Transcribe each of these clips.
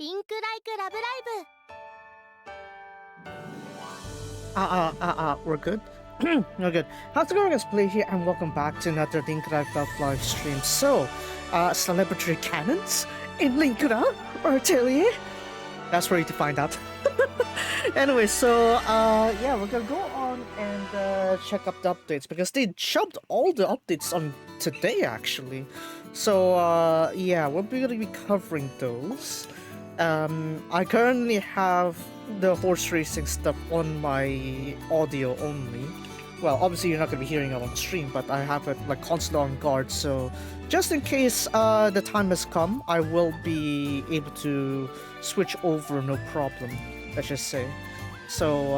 リンクライクラブライブ We're good? We're good. How's it going, guys? Play here, and welcome back to another Linkura live stream. So, celebratory cannons in Linkura or Atelier? That's for you to find out. Anyway, so, yeah, we're gonna go on and check up the updates because they shoved all the updates on today, actually. So, yeah, we're gonna be covering those. I currently have the horse racing stuff on my audio only. Well, obviously you're not going to be hearing it on stream, but I have it like constantly on guard, so just in case the time has come, I will be able to switch over no problem, let's just say. So,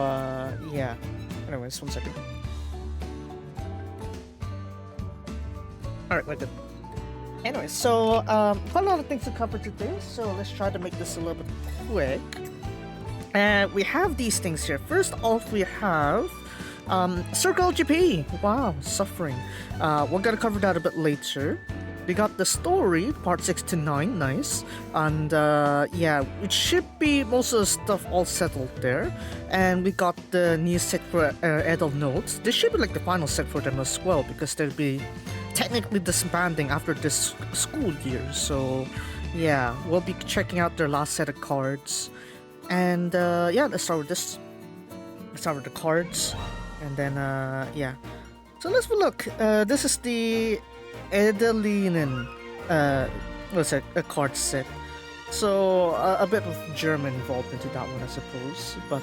yeah. Anyways, 1 second. Alright, we're good. Anyway, so quite a lot of things to cover today, so let's try to make this a little bit quick. And we have these things here. First off, we have Circle LGP. Wow, suffering. We're gonna cover that a bit later. We got the story, part 6 to 9, nice. And yeah, it should be most of the stuff all settled there. And we got the new set for adult notes. This should be like the final set for them as well, because they'll be technically disbanding after this school year. So yeah, we'll be checking out their last set of cards. And yeah, let's start with this. Let's start with the cards. And then yeah. So let's look. This is the Edelinen what's it? A card set. So a bit of German involved into that one, I suppose. But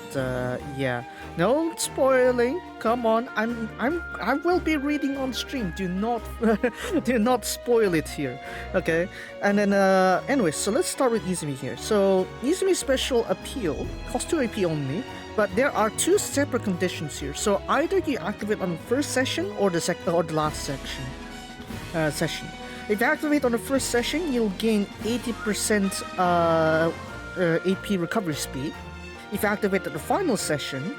yeah, no spoiling. Come on, I will be reading on stream. Do not do not spoil it here, okay? And then anyway, so let's start with Izumi here. So Izumi special appeal costs 2 AP only, but there are 2 separate conditions here. So either you activate on the first session or the last section. If you activate on the first session, you'll gain 80% AP recovery speed. If you activate at the final session,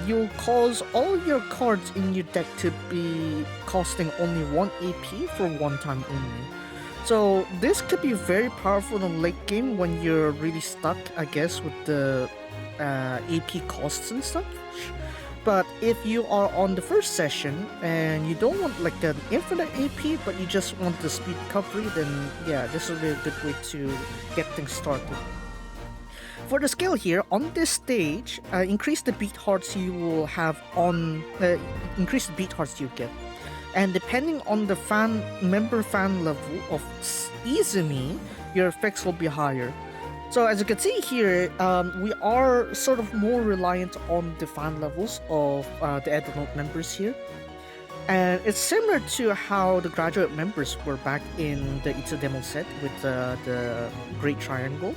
you'll cause all your cards in your deck to be costing only 1 AP for 1 time only. So this could be very powerful in late game when you're really stuck, I guess, with the AP costs and stuff. But if you are on the first session and you don't want like an infinite AP, but you just want the speed recovery, then yeah, this will be a good way to get things started. For the skill here, on this stage, increase the beat hearts you will have on... increase the beat hearts you get. And depending on the member fan level of Izumi, your effects will be higher. So as you can see here, we are sort of more reliant on the fan levels of the adult note members here. And it's similar to how the graduate members were back in the Itsu demo set with the Great Triangle.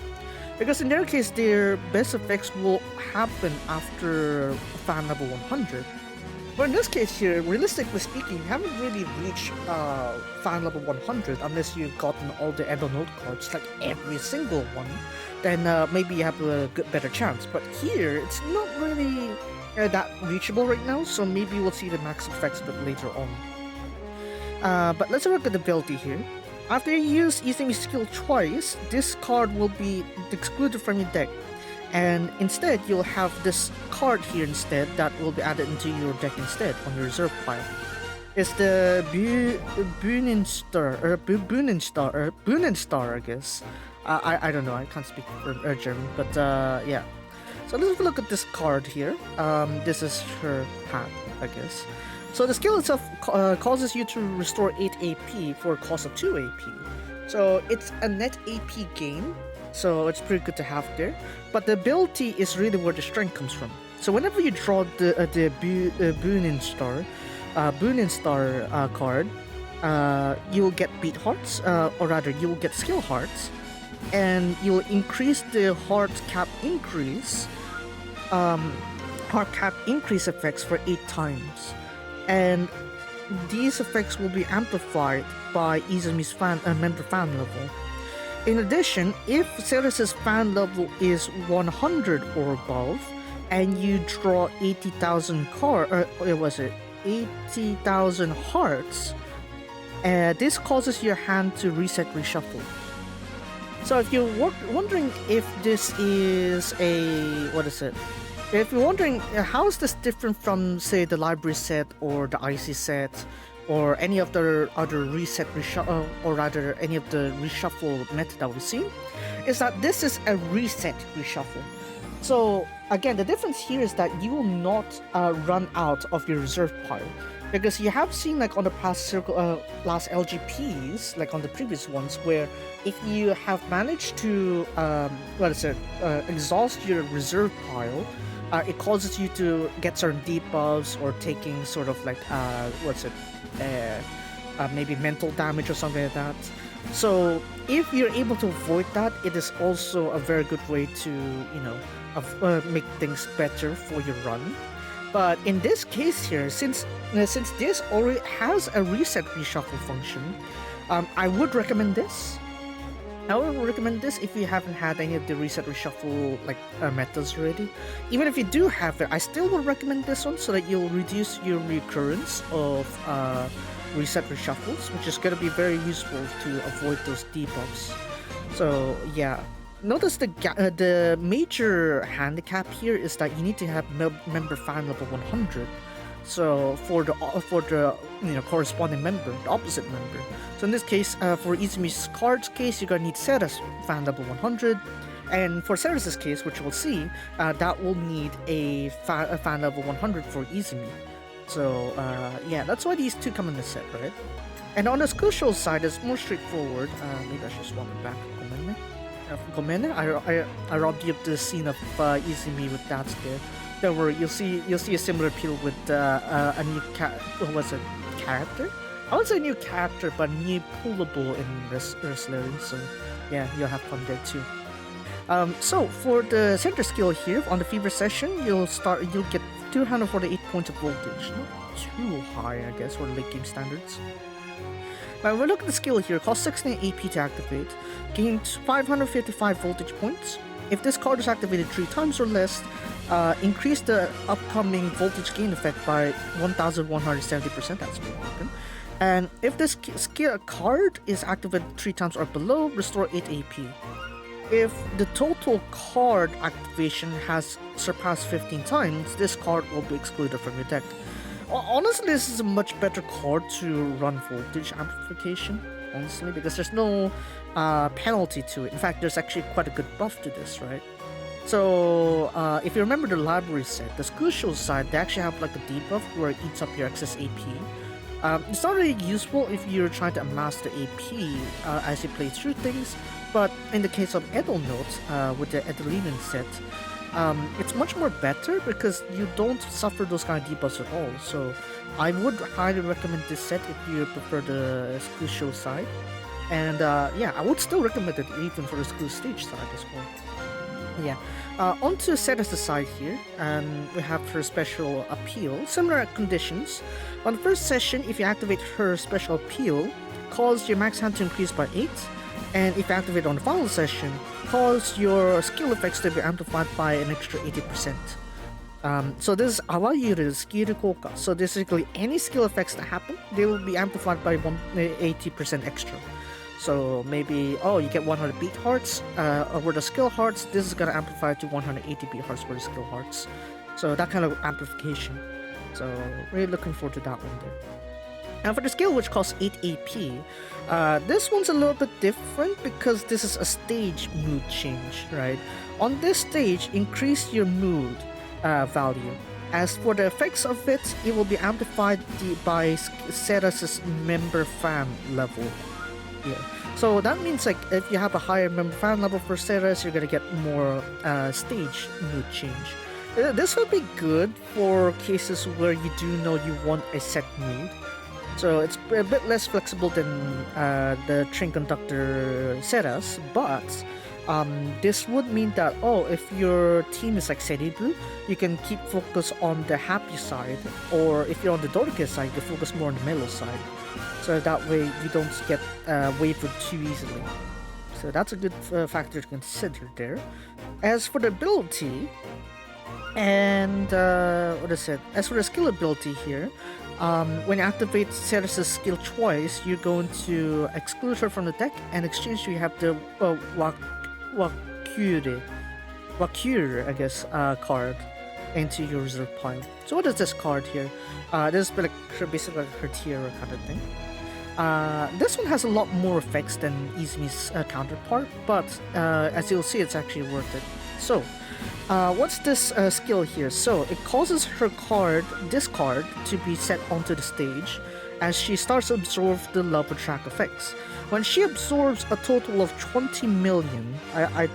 Because in their case, their best effects will happen after fan level 100. But in this case here, realistically speaking, you haven't really reached fan level 100 unless you've gotten all the adult note cards, like every single one. Then maybe you have a better chance. But here, it's not really that reachable right now, so maybe we'll see the max effects a bit later on. But let's look at the ability here. After you use Izumi skill twice, this card will be excluded from your deck. And instead, you'll have this card here instead that will be added into your deck instead on your reserve pile. It's the Bühnenstar, I guess. I don't know, I can't speak German, but yeah. So let's look at this card here. This is her hat, I guess. So the skill itself causes you to restore 8 AP for a cost of 2 AP. So it's a net AP gain, so it's pretty good to have there. But the ability is really where the strength comes from. So whenever you draw the Bühnenstar card, you'll get beat hearts, or rather, you'll get skill hearts, and you'll increase the heart cap increase effects for 8 times. And these effects will be amplified by Izumi's member fan level. In addition, if Ceres' fan level is 100 or above, and you draw 80,000 80,000 hearts, this causes your hand to reset reshuffle. So if you're wondering if this is a what is it? If you're wondering how is this different from say the library set or the IC set or any of the other reset or rather any of the reshuffle method that we've seen, is that this is a reset reshuffle. So again, the difference here is that you will not run out of your reserve pile, because you have seen like on the past last LGPs, like on the previous ones, where if you have managed to exhaust your reserve pile, it causes you to get certain debuffs or taking sort of like maybe mental damage or something like that. So if you're able to avoid that, it is also a very good way to make things better for your run. But in this case here, since this already has a reset reshuffle function, I would recommend this. I would recommend this if you haven't had any of the reset reshuffle methods already. Even if you do have it, I still would recommend this one so that you'll reduce your recurrence of reset reshuffles, which is going to be very useful to avoid those debuffs. So yeah. Notice the major handicap here is that you need to have member fan level 100. So for the corresponding member, the opposite member. So in this case, for Izumi's card's case, you're gonna need Sera's fan level 100, and for Sera's case, which we'll see, that will need a fan level 100 for Izumi. So yeah, that's why these two come in the set, right? And on the crucial side, it's more straightforward. Maybe I should swap it back. I robbed you of the scene of Izumi with that there. Don't worry, you'll see a similar appeal with a new character? I wouldn't say new character, but new pullable in Resleri. So yeah, you'll have fun there too. So for the center skill here on the fever session, you'll get 248 points of voltage. Not too high, I guess, for late game standards. Now we look at the skill here, costs 16 AP to activate, gains 555 voltage points. If this card is activated 3 times or less, increase the upcoming voltage gain effect by 1170%, that's broken. And if this skill card is activated 3 times or below, restore 8 AP. If the total card activation has surpassed 15 times, this card will be excluded from your deck. Honestly, this is a much better card to run voltage amplification, honestly, because there's no penalty to it. In fact, there's actually quite a good buff to this, right? So, if you remember the library set, the crucial side, they actually have like a debuff where it eats up your excess AP. It's not really useful if you're trying to amass the AP as you play through things, but in the case of Edelnote, with the Atelier set, it's much more better because you don't suffer those kind of debuffs at all. So I would highly recommend this set if you prefer the crucial side. And yeah, I would still recommend it even for the school stage side as well. Yeah. On to Sera's side here, and we have her special appeal. Similar conditions. On the first session, if you activate her special appeal, cause your max hand to increase by 8. And if you activate on the final session, cause your skill effects to be amplified by an extra 80%. So this is Awayuru Skill Koka. So basically, any skill effects that happen, they will be amplified by 80% extra. So maybe, you get 100 beat hearts over the skill hearts. This is gonna amplify to 180 beat hearts for the skill hearts. So that kind of amplification. So really looking forward to that one there. And for the skill, which costs 8 AP, this one's a little bit different because this is a stage mood change, right? On this stage, increase your mood value. As for the effects of it, it will be amplified by Sera's member fan level. Yeah. So that means like if you have a higher member fan level for Sera's, you're gonna get more stage mood change. This will be good for cases where you do know you want a set mood. So it's a bit less flexible than the train conductor Sera's, but this would mean that if your team is like Celebratory, you can keep focus on the happy side, or if you're on the Dorke side, you focus more on the mellow side. So that way you don't get wavered too easily. So that's a good factor to consider there. As for the ability, and as for the skill ability here, When you activate Ceres' skill twice, you're going to exclude her from the deck, and exchange you have the Wakure, I guess, card into your reserve pile. So what is this card here? This is basically like her tier kind of thing. This one has a lot more effects than Izumi's counterpart, but as you'll see, it's actually worth it. So, what's this skill here? So, it causes her this card, to be set onto the stage as she starts to absorb the love attract effects. When she absorbs a total of 20 million, I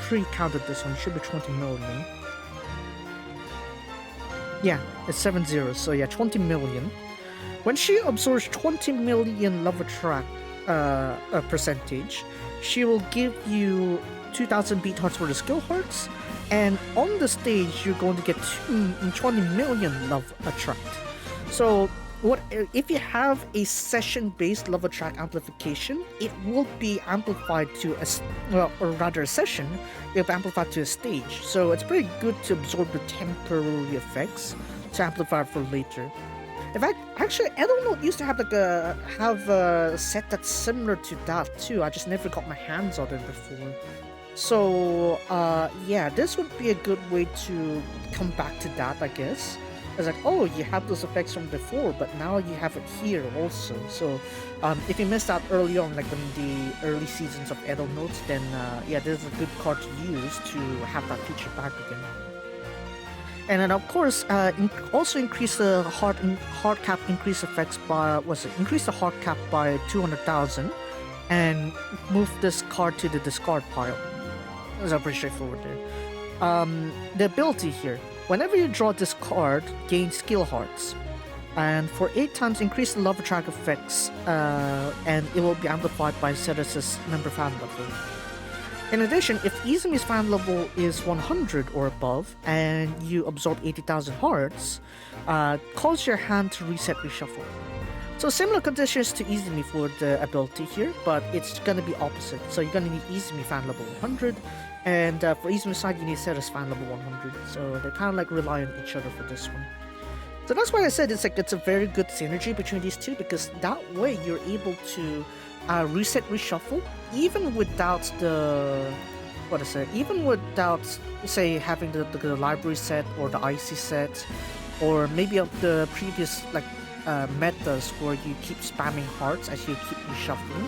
pre-counted this one, it should be 20 million. Yeah, it's 7 zeros, so yeah, 20 million. When she absorbs 20 million love attract percentage, she will give you 2,000 beat hearts for the skill hearts, and on the stage you're going to get 20 million love attract. So if you have a session-based love attract amplification, it will be amplified to a session, it'll be amplified to a stage. So it's pretty good to absorb the temporary effects to amplify for later. In fact, actually, Edelnote used to have a set that's similar to that too. I just never got my hands on it before. So yeah, this would be a good way to come back to that, I guess. It's like, oh, you have those effects from before, but now you have it here also. So if you missed out early on, like in the early seasons of Edelnote, then yeah, this is a good card to use to have that feature back again. And then of course, also increase the hard cap increase effects by increase the hard cap by 200,000, and move this card to the discard pile. That's pretty straightforward there. The ability here: whenever you draw this card, gain skill hearts, and for 8 times increase the love attract effects, and it will be amplified by Ceres' member fan level. In addition, if Izumi's fan level is 100 or above, and you absorb 80,000 hearts, cause your hand to reset reshuffle. So similar conditions to Izumi for the ability here, but it's gonna be opposite. So you're gonna need Izumi fan level 100, and for Izumi's side, you need Ceres fan level 100. So they kind of like rely on each other for this one. So that's why I said it's a very good synergy between these two, because that way you're able to reset reshuffle even without say having the library set or the IC set, or maybe of the previous metas where you keep spamming hearts as you keep reshuffling.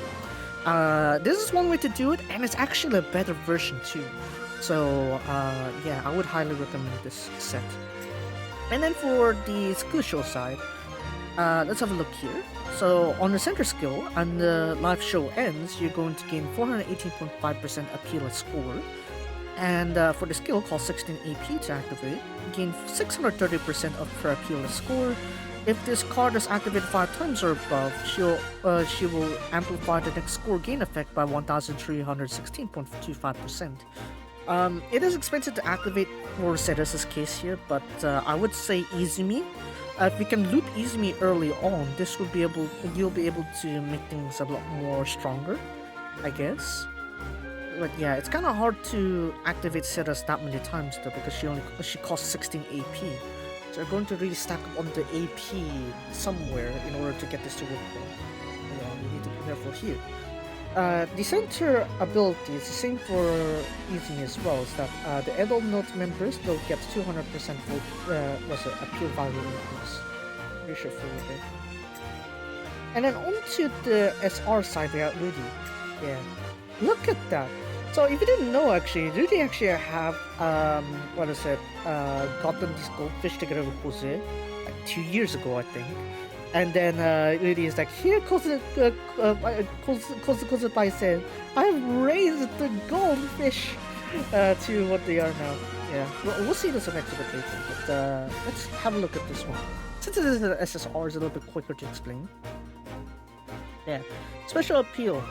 This is one way to do it, and it's actually a better version too. So yeah, I would highly recommend this set. And then for the crucial side, let's have a look here. So on the center skill, and the live show ends, you're going to gain 418.5% appeal at score. And for the skill called 16 AP to activate, gain 630% of her appeal at score. If this card is activated 5 times or above, she will amplify the next score gain effect by 1316.25%. It is expensive to activate for Ceres' case here, but I would say Izumi. If we can loop Izumi early on, you'll be able to make things a lot more stronger, I guess. But yeah, it's kind of hard to activate Ceres that many times though, because she costs 16 AP. So you're going to really stack up on the AP somewhere in order to get this to work well. You need to be careful here. The center ability is the same for Izumi as well. Is that the Edelnote members will get 200% appeal value increase. Pretty sure for it. And then onto the SR side, we have Rudy. Yeah, look at that. So if you didn't know, actually, Rudy actually have gotten this goldfish together with Jose like 2 years ago, I think. And then Rudy is like, here, Kozubai said, I've raised the goldfish to what they are now. Yeah, we'll see this next a bit later, but let's have a look at this one. Since it is an SSR, it's a little bit quicker to explain. Yeah, special appeal,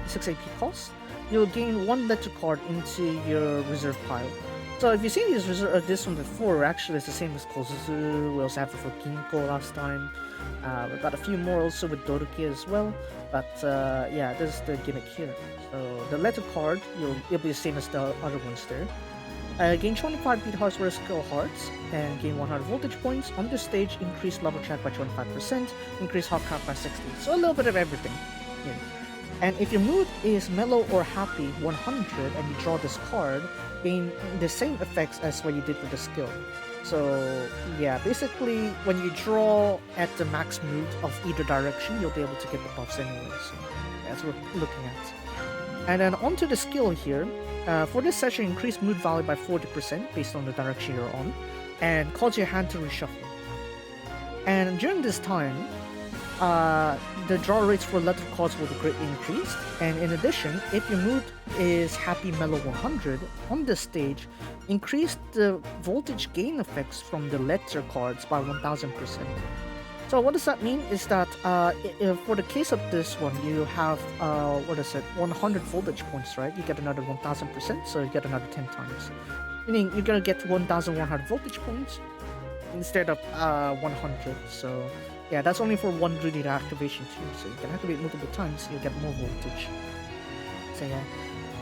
6 AP cost. You'll gain 1 letter card into your reserve pile. So if you've seen this one before, actually it's the same as Kozuzu. We also have it for Ginko last time. We've got a few more also with Dodoki as well. But yeah, this is the gimmick here. So the letter card, it'll be the same as the other ones there. Gain 25 beat hearts for skill hearts, and gain 100 voltage points. On this stage, increase level track by 25%, increase heart count by 60. So a little bit of everything. Yeah. And if your mood is mellow or happy 100 and you draw this card, gain the same effects as what you did with the skill. So yeah, basically when you draw at the max mood of either direction, you'll be able to get the buffs anyway. So that's what we're looking at. And then onto the skill here. For this session, increase mood value by 40% based on the direction you're on, and cause your hand to reshuffle. And during this time, the draw rates for letter cards will be greatly increased, and in addition, if your mood is happy mellow 100 on this stage, increase the voltage gain effects from the letter cards by 1000%. So what does that mean is that for the case of this one, you have 100 voltage points, right? You get another 1000%, so you get another 10 times. Meaning you're gonna get 1100 voltage points instead of 100. So yeah, that's only for one reading activation too. So you can activate multiple times, you get more voltage. So yeah,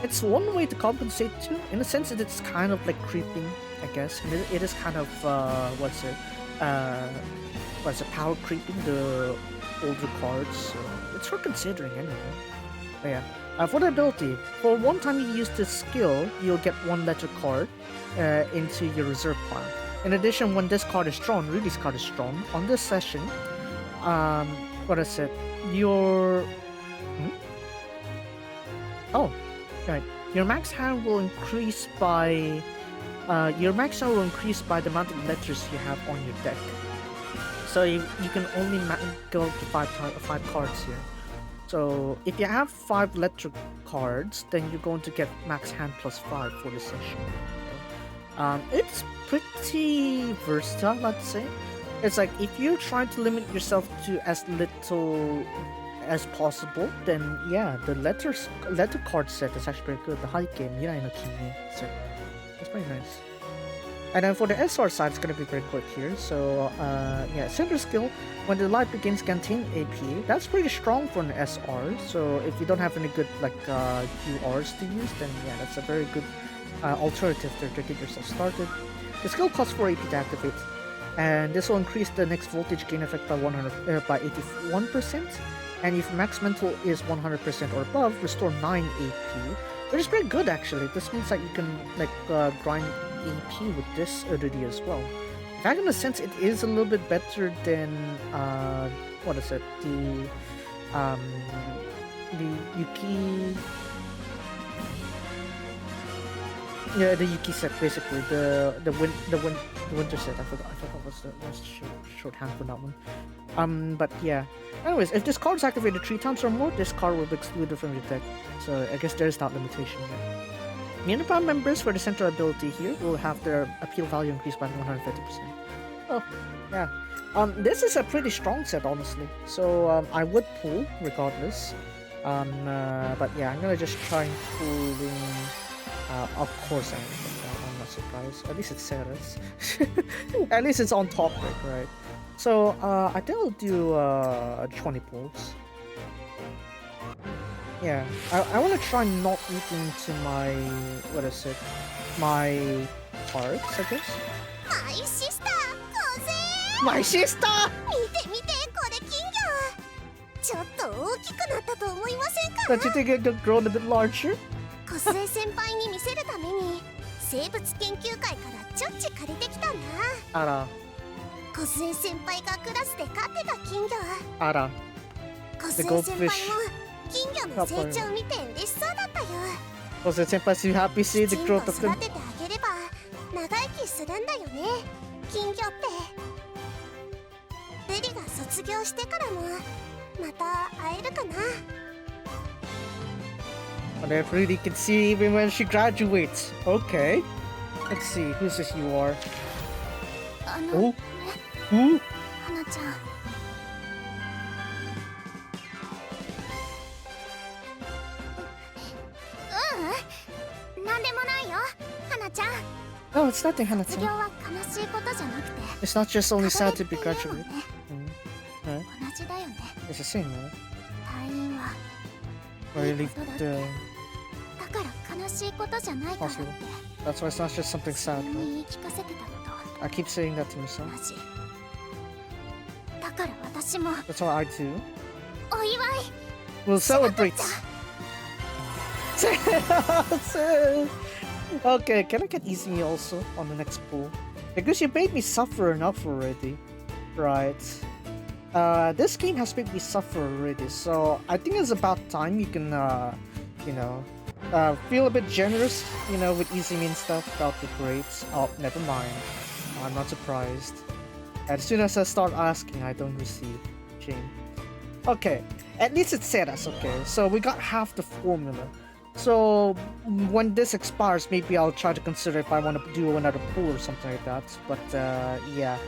it's one way to compensate too. In a sense, that it's kind of like creeping, I guess. And it is kind of power creeping the older cards. So it's worth considering anyway. But yeah, for the ability, for one time you use this skill, you'll get one letter card into your reserve pile. In addition, when this card is drawn, release card is drawn on this session. Your max hand will increase by the amount of letters you have on your deck. So you can only go up to 5 cards here. So if you have 5 letter cards, then you're going to get max hand plus 5 for the session. It's pretty versatile, I'd say. It's like if you're trying to limit yourself to as little as possible, then yeah, the letter card set is actually pretty good. The Haike Mirai no Kimi set. It's pretty nice. And then for the SR side, it's going to be very quick here. So, yeah, center skill, when the light begins canteen AP, that's pretty strong for an SR. So, if you don't have any good, like, QRs to use, then yeah, that's a very good alternative to get yourself started. The skill costs 4 AP to activate, and this will increase the next voltage gain effect by 81%. And if max mental is 100% or above, restore 9 AP, which is pretty good actually. This means that you can, like, grind AP with this ability as well. In fact, in a sense, it is a little bit better than the Yuki. Yeah, the Yuki set basically. The winter set. I forgot what's the shorthand for that one. But yeah. Anyways, if this card is activated 3 times or more, this card will be excluded from your deck. So I guess there is that limitation there. Unipower members for the center ability here will have their appeal value increased by 150%. Oh, yeah. This is a pretty strong set, honestly. So I would pull regardless. But yeah, I'm gonna just try and pull in. Of course, I'm not surprised. At least it's Ceres. At least it's on topic, right? So I think I'll do 20 pulls. Yeah, I want to try not eating into my, my hearts, I guess. My sister! My sister! 見てこれ金魚ちょっと大きくなったと思いませんか Don't you think it could grow a bit larger? 小末先輩に見せるために生物研究会からちょっち借りてきたんだあら小末先輩がクラスで飼ってた金魚あら小末先輩も金魚の成長を見て嬉しそうだったよ小末先輩 so you happy see the growth of きちんと育ててあげれば長生きするんだよね金魚ってルリが卒業してからもまた会えるかな And if Rudy can see even when she graduates. Okay. Let's see, who's this you are? Oh? Who? 花ちゃんなんでもないよ花ちゃん No, it's nothing, Hana-chan. 卒業は悲しいことじゃなくて It's not just only sad to be graduated. 同じだよね It's the same, right? 退院は Or you leave the... だから悲しいことじゃないからって Possible. That's why it's not just something 自 sad. 分に言い聞かせてたのと I keep saying that to myself. 同じだから私も That's what I do. お祝い We'll celebrate. Okay, can I get Izumi also on the next pool? Because you made me suffer enough already. Right. This game has made me suffer already, so I think it's about time you can, you know, feel a bit generous, you know, with Izumi and stuff. That would be great. Oh, never mind. I'm not surprised. As soon as I start asking, I don't receive. Shame. Okay, at least it said us, okay. So we got half the formula. So when this expires, maybe I'll try to consider if I want to do another pool or something like that. But yeah.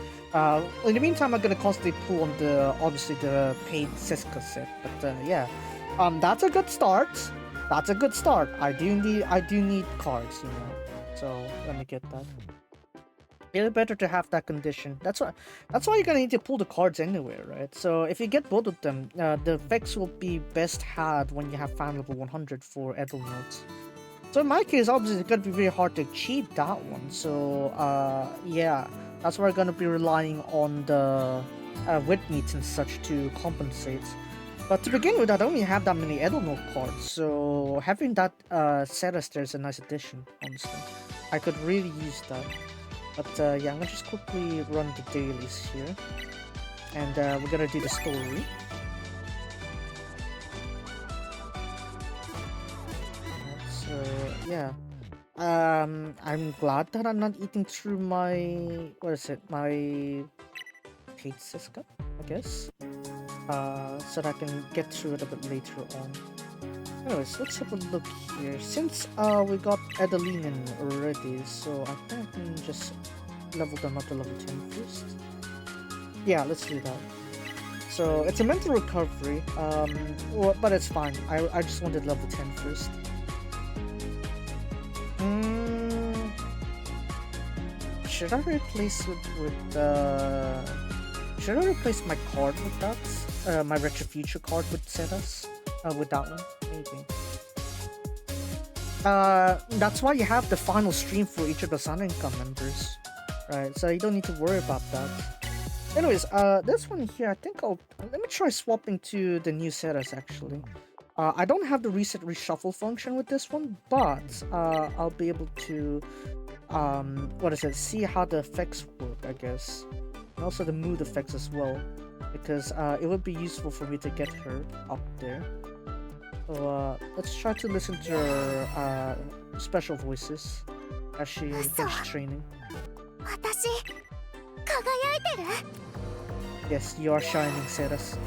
In the meantime, I'm gonna constantly pull on the obviously the paid Siska set. But yeah, that's a good start. That's a good start. I do need cards, you know. So let me get that. It's better to have that condition. That's why you're gonna need to pull the cards anyway, right? So if you get both of them, the effects will be best had when you have fan level 100 for Edelnote. So in my case, obviously it's gonna be very hard to achieve that one. So yeah, that's why we're gonna be relying on the wit meats and such to compensate. But to begin with, I don't even have that many Edelnote cards, so having that set as there is a nice addition, honestly. I could really use that. But yeah, I'm gonna just quickly run the dailies here. And we're gonna do the story. So yeah. I'm glad that I'm not eating through my my paid Siska, I guess. So that I can get through it a bit later on. Anyways, let's have a look here. Since we got Adeline already, so I think I can just level them up to level 10 first. Yeah, let's do that. So it's a mental recovery, but it's fine. I just wanted level 10 first. Should I replace it with should I replace my card with that? My Retrofuture card with Cetus? With that one? Maybe. That's why you have the final stream for each of the Sun Income members. Right, so you don't need to worry about that. Anyways, this one here, I think let me try swapping to the new Cetus actually. I don't have the reset reshuffle function with this one, but I'll be able to see how the effects work, I guess. And also the mood effects as well, because it would be useful for me to get her up there. So let's try to listen to her special voices as she finishes training. Yes, you are shining, Cetus.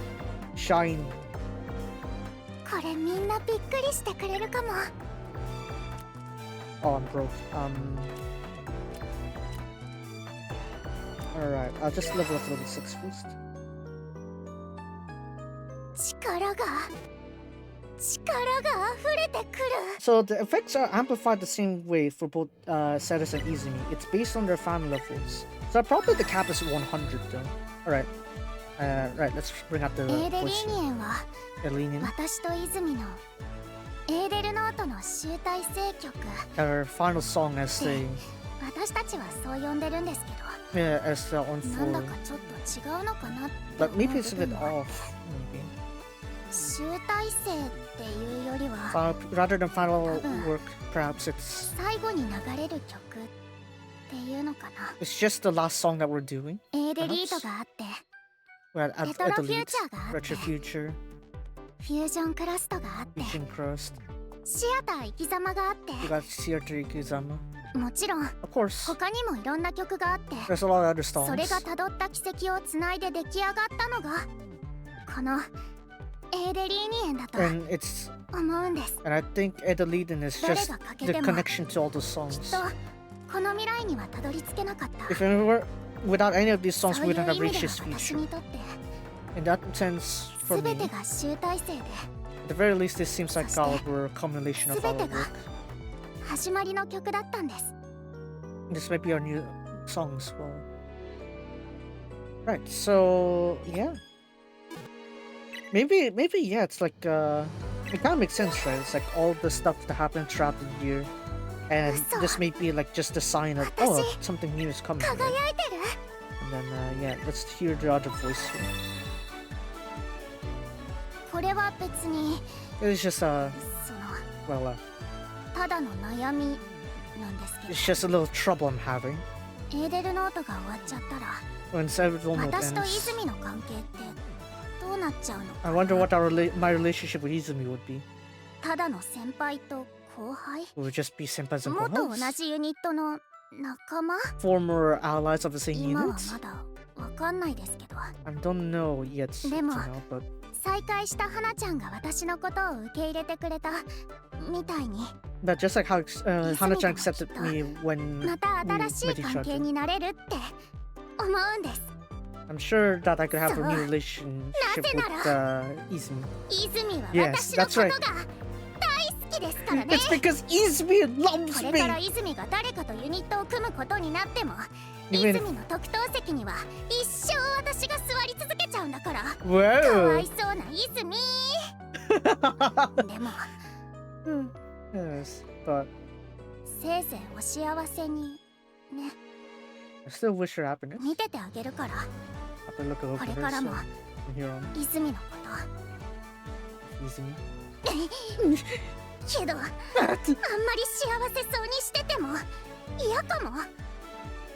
Shine. Oh, I'm broke. Alright, I'll just level up to level 6 first. So the effects are amplified the same way for both Cetus and Izumi. It's based on their fan levels. So probably the cap is 100 though. Alright. Right, let's bring out the voice here. Elenian. Her final song as the... Yeah, as the on floor. But maybe it's a bit off. Maybe. Rather than final work, perhaps it's just the last song that we're doing. Well, Atelier, Retrofuture, Fusion Crust. You got Theater Ikizama. Of course. There's a lot of other songs. And it's... And I think Adeline is just the connection to all the songs. If it were without any of these songs, we wouldn't have reached this feature. In that sense, for me, at the very least, this seems like our culmination of our work. This might be our new song as well. Right, so yeah. Maybe yeah, it's like it kind of makes sense, right? It's like all the stuff that happened throughout the year, and this may be like just a sign of, oh, something new is coming. Right? 輝いてる And then yeah, let's hear the other voice here. これは別に It's just その well ただの悩みなんですけど it's just a little trouble I'm having. エーデルノートが終わっちゃったら When several note 私と ends, 泉の関係ってどうなっちゃうのか I wonder what my relationship with Izumi would be. ただの先輩と後輩 We would just be senpais and 元同 kohais? じユニットの仲間 Former allies of the same 今は unit? まだわかんないですけど I don't know yet, Demo. but 再会した花ちゃんが私のことを受け入れてくれたみたいに but just like how Hana-chan accepted me when また we 新し met い each 関係 other. になれるって思うんです I'm sure that I could have a So, new relationship with Izumi. 泉は Yes, 私の that's こと right. が大好きですからね It's because Izumi こ loves れ me! から泉が誰かとユニットを組むことになっても Even 泉の特等席には一生私が座り続けちゃうんだからか Whoa! わいそうな泉でも Yes, but せいぜいお幸せにね I still wish her happiness. 見ててあげるから Have to look over これ her から so も from here on. 泉のこ Izumi. とけどあんまり幸せそうにしてても嫌かも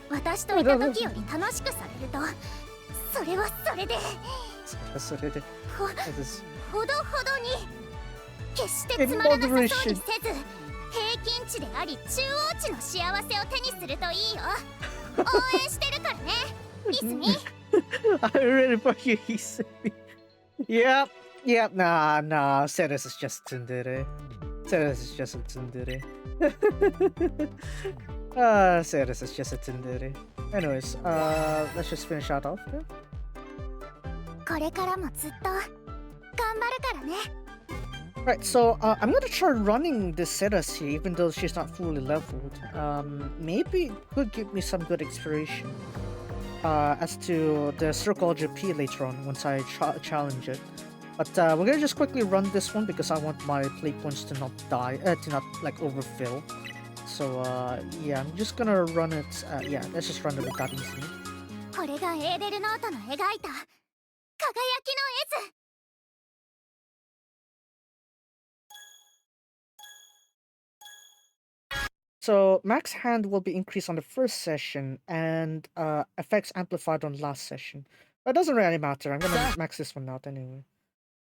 私といた時より楽しくされるとそれはそれで So that's what it is. ほ It is. ほどほどに決してつまらなさそうにせず平均値であり中央値の幸せを手にするといいよ応援してるからね泉 I really thought you Izumi. Yep. Nah. Ceres is just tsundere. Ceres is just a tsundere. Ceres is just a tsundere. Anyways, let's just finish that off. Yeah? これからもずっと頑張るからね Right, so I'm gonna try running this Ceres here, even though she's not fully leveled. Maybe it could give me some good inspiration as to the Circle LGP later on once I challenge it. But we're gonna just quickly run this one because I want my play points to not die, to not like overfill. So yeah, I'm just gonna run it. Yeah, let's just run it with that easily. これがエーデルノートの描いた輝きの絵図 So max hand will be increased on the first session and effects amplified on last session. But it doesn't really matter. I'm gonna max this one out anyway.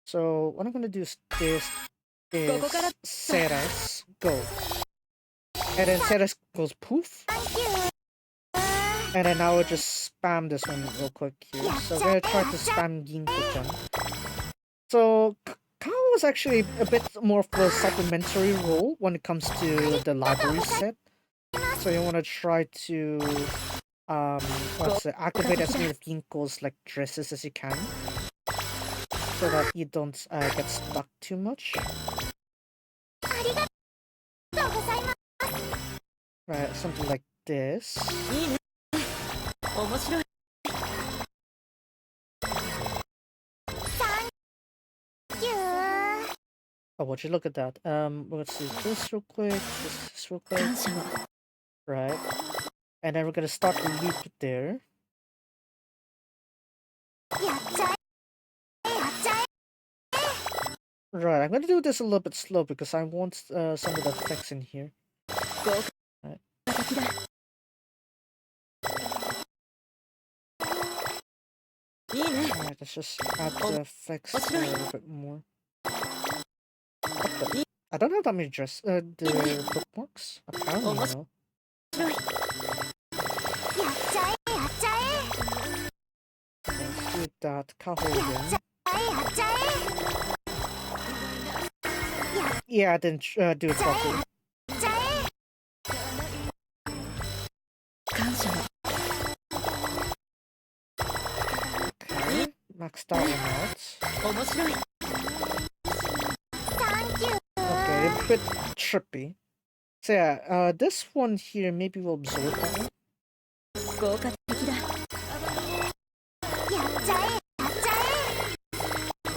So what I'm gonna do is Ceres go. And then Ceres goes poof. And then I will just spam this one real quick here. So I'm gonna try to spam Ginko-chan. So Kao is actually a bit more of a supplementary role when it comes to the library set. So you wanna try to activate as many of Ginko's like dresses as you can. So that you don't get stuck too much. Right, something like this. Oh, would you look at that? Let's do this real quick, this real quick. Right. And then we're gonna start the loop there. Right, I'm gonna do this a little bit slow because I want some of the effects in here. Right. Alright, let's just add the effects a little bit more. I don't have that many the bookmarks. Apparently, no. Let's do that. Kaho Yeah, I didn't do it properly. Okay, max that one out. Okay, a bit trippy. So yeah, this one here maybe will absorb that one.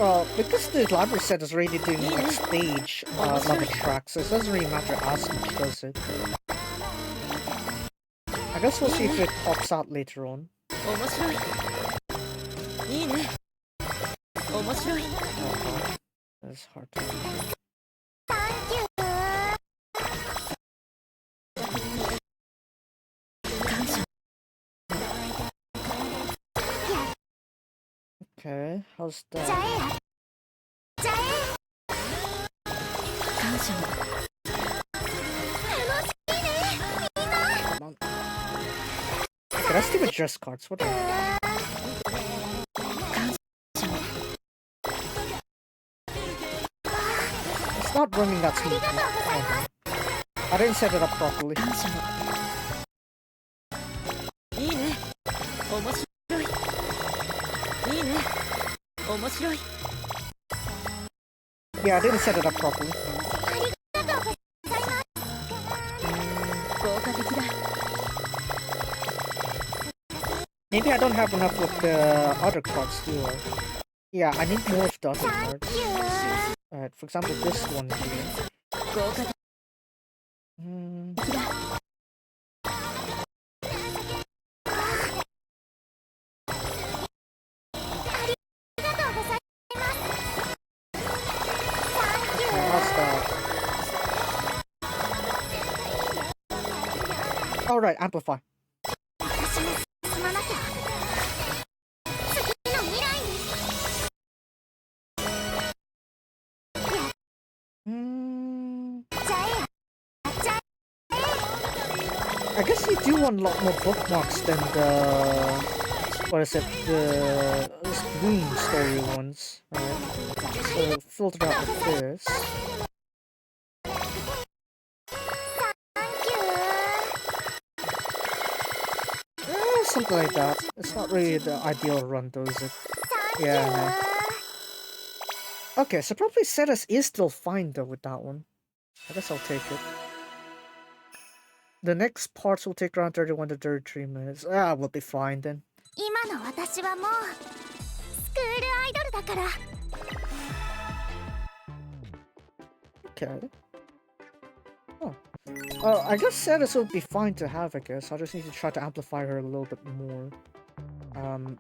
Well, because the library set is already doing like stage level tracks, so it doesn't really matter as much, does it? I guess we'll see if it pops out later on. Oh, that's hard to do. Okay, how's that? Okay, let's do with dress cards. What are It's not running that smoothly. Oh, no. I didn't set it up properly. Yeah, I didn't set it up properly. Maybe I don't have enough of the other cards too. Yeah, I need more of the other cards. Alright, for example, this one here. Alright, amplify. I guess you do want a lot more bookmarks than the... what is it? The green story ones. Right? So filter out with this. Something like that. It's not really the ideal run though, is it? Yeah, no. Okay, so probably Ceres is still fine though with that one. I guess I'll take it. The next parts will take around 31 to 33 minutes. Ah, we'll be fine then. Okay. Oh. I guess Ceres will be fine to have, I guess. I just need to try to amplify her a little bit more.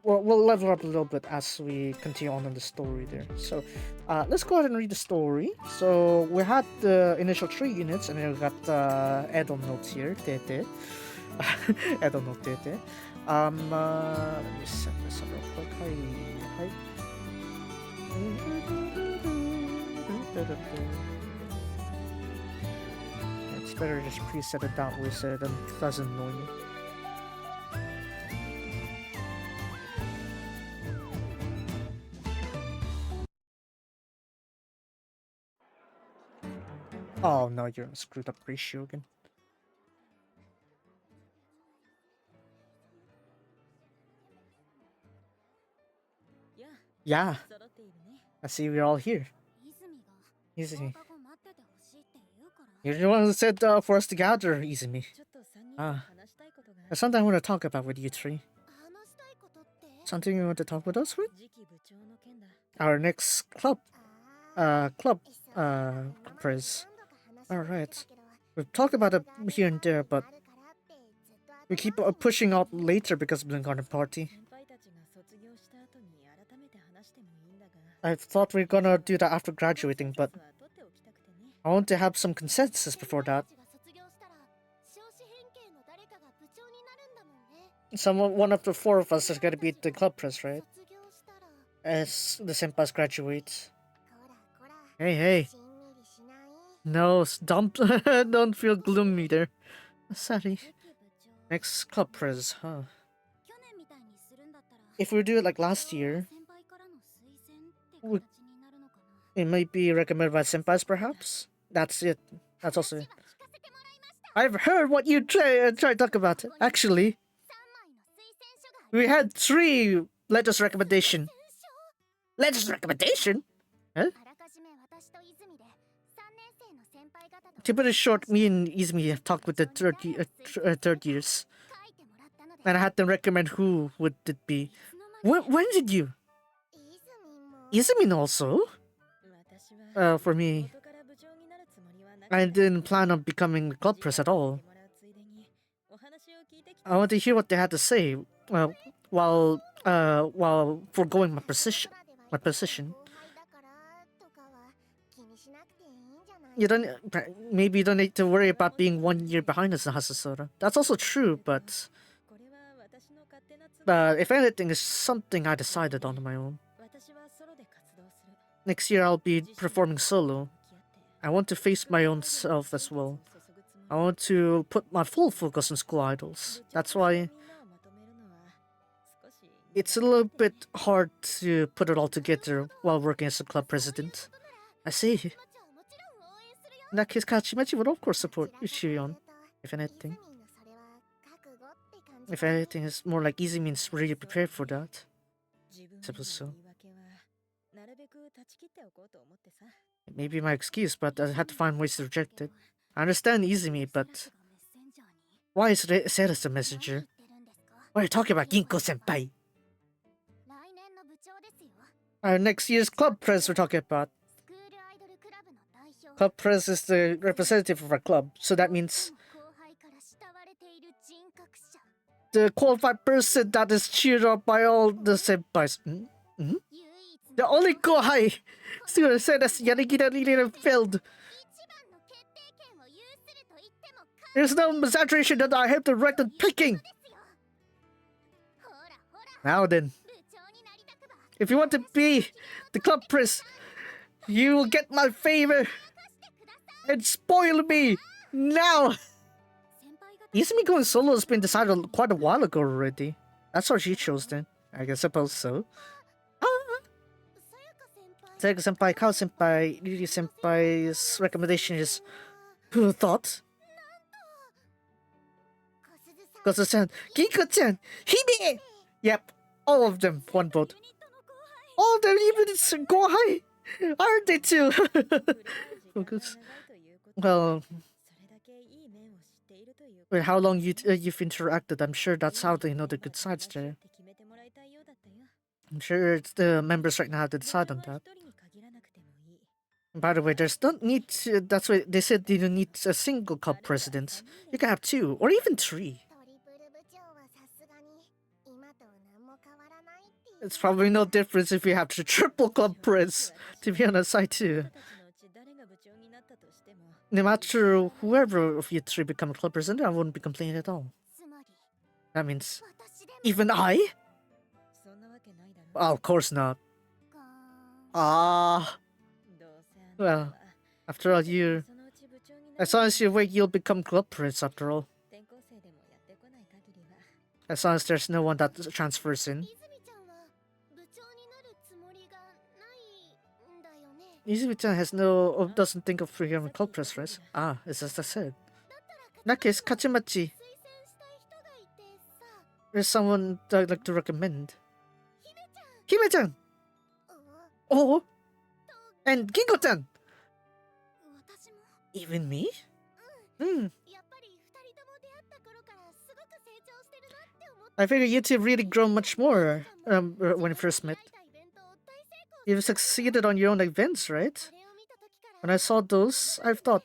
We'll level her up a little bit as we continue on in the story there. So, let's go ahead and read the story. So, we had the initial 3 units, and then we got Edo notes here, Tete. Edo note Tete. Let me set this up real quick. Hi. It's better just preset it that way so it doesn't annoy me. Oh no, you're a screwed up ratio again. Yeah. I see we're all here. Izumi. You're the one who said for us to gather, Izumi. There's something I want to talk about with you three. Something you want to talk with us with? Our next club prize. Alright. We've talked about it here and there, but we keep pushing out later because of the garden party. I thought we were gonna do that after graduating, but I want to have some consensus before that. One of the 4 of us is gonna be at the club press, right? As the senpais graduates. Hey. No, don't don't feel gloomy there. Sorry. Next club press, huh? If we do it like last year, it might be recommended by senpais, perhaps? That's it. That's also it. I've heard what you try to talk about. Actually, we had 3 letters recommendation. Letters recommendation? Huh? To put it short, me and Izumi have talked with the third years. And I had them recommend who would it be. When did you? Izumi also. For me, I didn't plan on becoming club press at all. I want to hear what they had to say. While foregoing my position. You don't. Maybe you don't need to worry about being 1 year behind us, Hasasora. That's also true, but if anything, it's something I decided on my own. Next year I'll be performing solo. I want to face my own self as well. I want to put my full focus on school idols. That's why it's a little bit hard to put it all together while working as a club president. I see. In that case, Kachimachi would of course support Uchiyon, if anything. If anything, it's more like Easy means really prepared for that. I suppose so. It may be my excuse, but I had to find ways to reject it. I understand Izumi, but why is it said as a messenger? What are you talking about, Ginko-senpai? Our next year's club press we're talking about. Club press is the representative of our club, so that means the qualified person that is cheered up by all the senpais. The only Kohai student said as Yanagida failed. There's no exaggeration that I have the right on picking. Now then, if you want to be the club press, you will get my favor and spoil me now. Izumi going solo has been decided quite a while ago already. That's what she chose then. I suppose so. Sayaka-senpai, Kao-senpai, Riri-senpai's recommendation is who thought? Kozu-san, Ginko-chan, Hime! Yep, all of them, one vote. All of them, even Gohai! Aren't they too? Well, with how long you've interacted, I'm sure that's how they know the good sides there. I'm sure it's the members right now have to decide on that. By the way, there's don't need to, that's why they said you don't need a single club president. You can have 2 or even 3. It's probably no difference if you have the triple club press to be on the side too. No matter whoever of you 3 become a club president, I wouldn't be complaining at all. That means even I? Well, of course not. Well, after all, as long as you wait, you'll become club prince after all. As long as there's no one that transfers in. Izumi-chan doesn't think of becoming club prince, right? It's as I said. In that case, Kachimachi. There's someone that I'd like to recommend. Hime-chan! Oh! And Ginko-chan! Even me? I figure you two really grown much more when you first met. You've succeeded on your own events, right? When I saw those, I thought,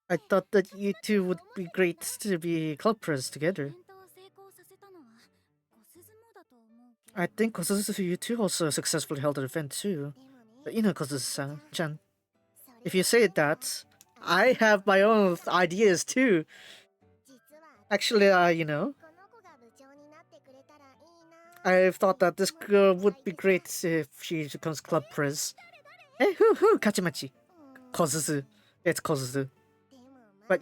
I thought that you two would be great to be club pres together. I think Kosuzu, you two also successfully held an event too. But Kosuzu-chan, if you say that, I have my own ideas too. Actually, I've thought that this girl would be great if she becomes club pres. Hey, Kachimachi. Kosuzu. It's Kosuzu. But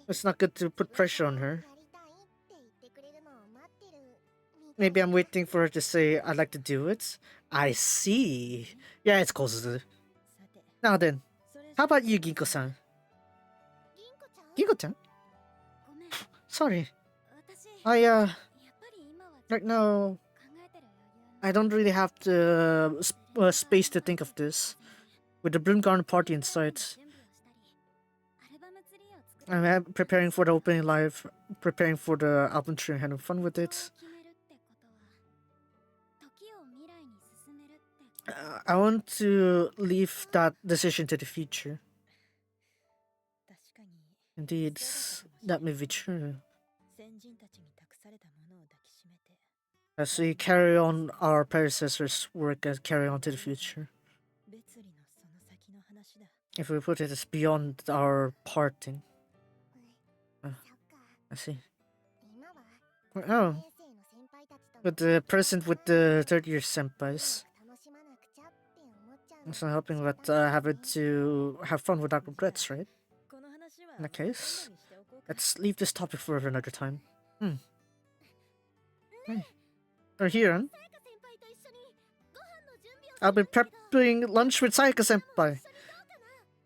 it's not good to put pressure on her. Maybe I'm waiting for her to say, I'd like to do it. I see. Yeah, it's Kosuzu. Now then, how about you, Ginko-san? Ginko-chan? Sorry. Right now, I don't really have the space to think of this. With the Bloom Garden party in sight, I'm preparing for the opening live, preparing for the album tree, having fun with it. I want to leave that decision to the future. Indeed, that may be true. As we carry on our predecessors' work and carry on to the future. If we put it as beyond our parting. I see. Oh. But the present with the third-year senpais. It's not helping but having to have fun without regrets, right? In that case, let's leave this topic for another time. Hey. We're here, huh? I'll be prepping lunch with Sayaka-senpai.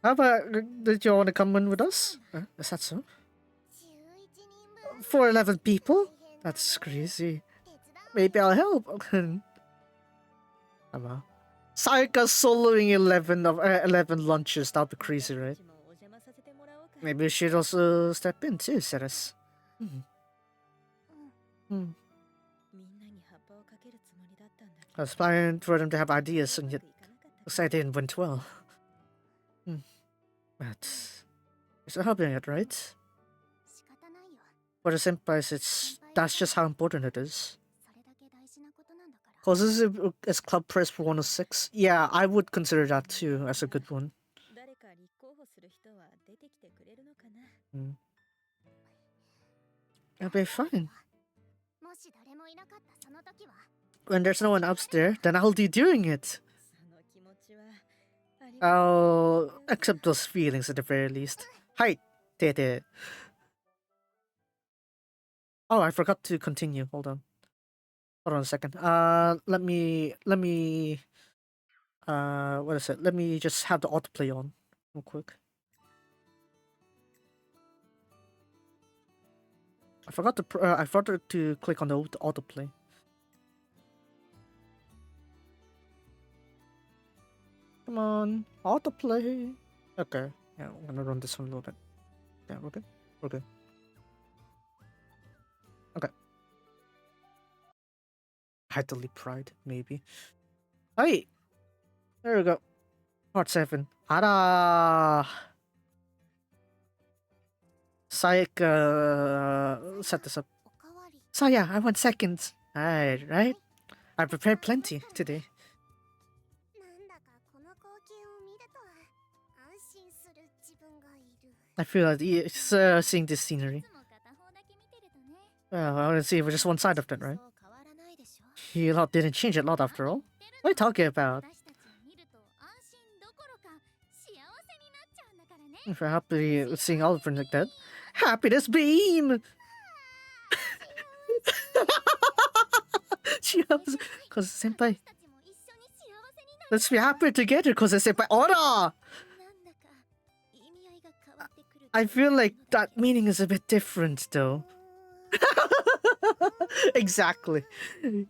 How about, did you want to come in with us? Is that so? For 11 people? That's crazy. Maybe I'll help. Sayaka soloing 11 lunches, that'd be crazy, right? Maybe we should also step in too, Ceres. I was planning for them to have ideas, and yet looks like they didn't went well. But it's not helping it, right? For the senpais, that's just how important it is. Cause this is club press for 106. Yeah, I would consider that too as a good one. It'll be fine. When there's no one else there, then I'll be doing it. I'll accept those feelings at the very least. Hi, Tete. Oh, I forgot to continue. Hold on a second. Let me what is it? Let me just have the autoplay on real quick. I forgot to click on the autoplay. Come on, autoplay. Okay, yeah, I'm gonna run this one a little bit. Yeah, we're good. We're good. Okay. Idly pride, maybe. Hey! There we go. Part 7. Ara! Sayaka set this up. Saya, I want seconds. Alright, right? I prepared plenty today. I feel like seeing this scenery. Well, I want to see if it's just one side of it, right? He didn't change a lot after all. What are you talking about? If you're happy seeing all of them like that. Happiness beam! Cause senpai. Let's be happy together, cause senpai. Ora! I feel like that meaning is a bit different though. Exactly.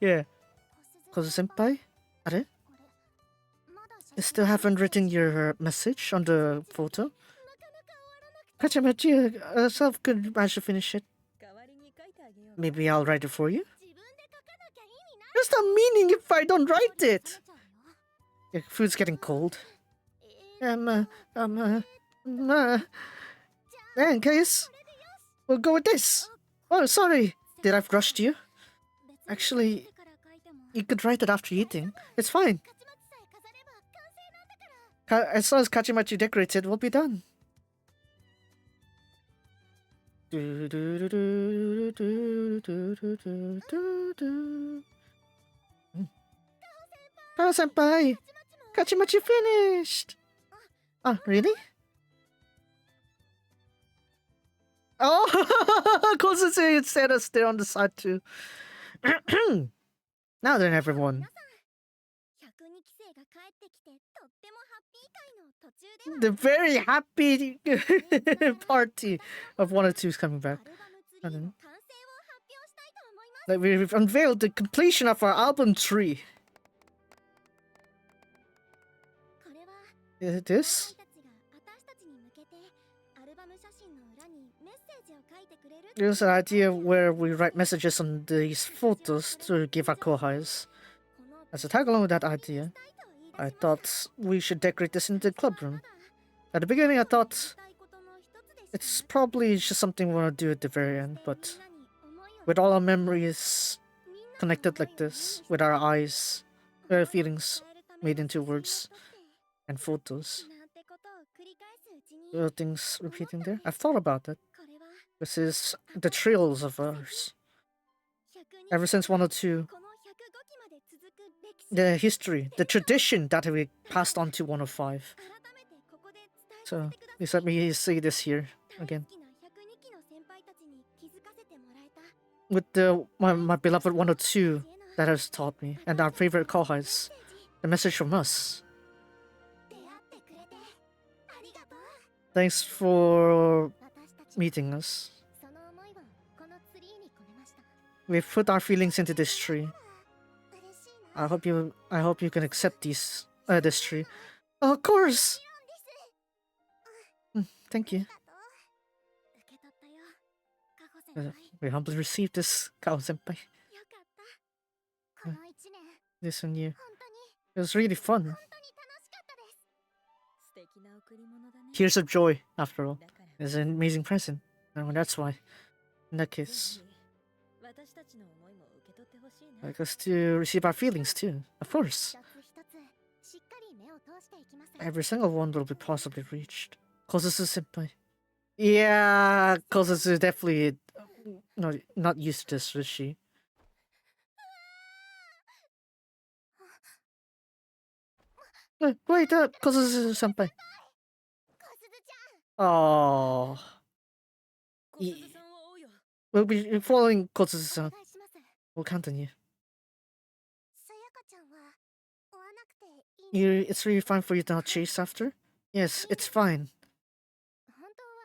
Yeah. Cause senpai? Are? You still haven't written your message on the photo? Kachamachi herself could manage to finish it. Maybe I'll write it for you? What's the meaning if I don't write it? Your food's getting cold. In case, we'll go with this. Oh, sorry. Did I rush you? Actually, you could write it after eating. It's fine. As long as Kachimachi decorated, we'll be done. Oh, senpai! Kachimachi finished! Oh, really? Oh! Kosutsu, it said us there on the side too. Now then, everyone. The very happy party of 1 or 2 is coming back. Like we've unveiled the completion of our album tree. Is it this? There's an idea where we write messages on these photos to give our kohais. As a tag along with that idea, I thought we should decorate this in the club room. At the beginning, I thought it's probably just something we want to do at the very end, but with all our memories connected like this, with our eyes, feelings made into words and photos, little things repeating there, I've thought about it. This is the trails of ours. Ever since 102, the history, the tradition that we passed on to 105. So, please let me say this here again. With my beloved 102 that has taught me, and our favorite kohais, the message from us. Thanks for meeting us. We've put our feelings into this tree. I hope you can accept this tree. Oh, of course. Thank you. We humbly received this, Kao-senpai. This one year. It was really fun. Tears of joy, after all. It's an amazing present. And that's why. In that case, I'd like us to receive our feelings too. Of course. Every single one will be possibly reached. Kozusu-senpai. Yeah, Kozusu definitely not used to this, is she? Wait, Kozusu-senpai. Oh. We'll be following Kozusu-san. We'll count on you. It's really fine for you to not chase after? Yes, it's fine.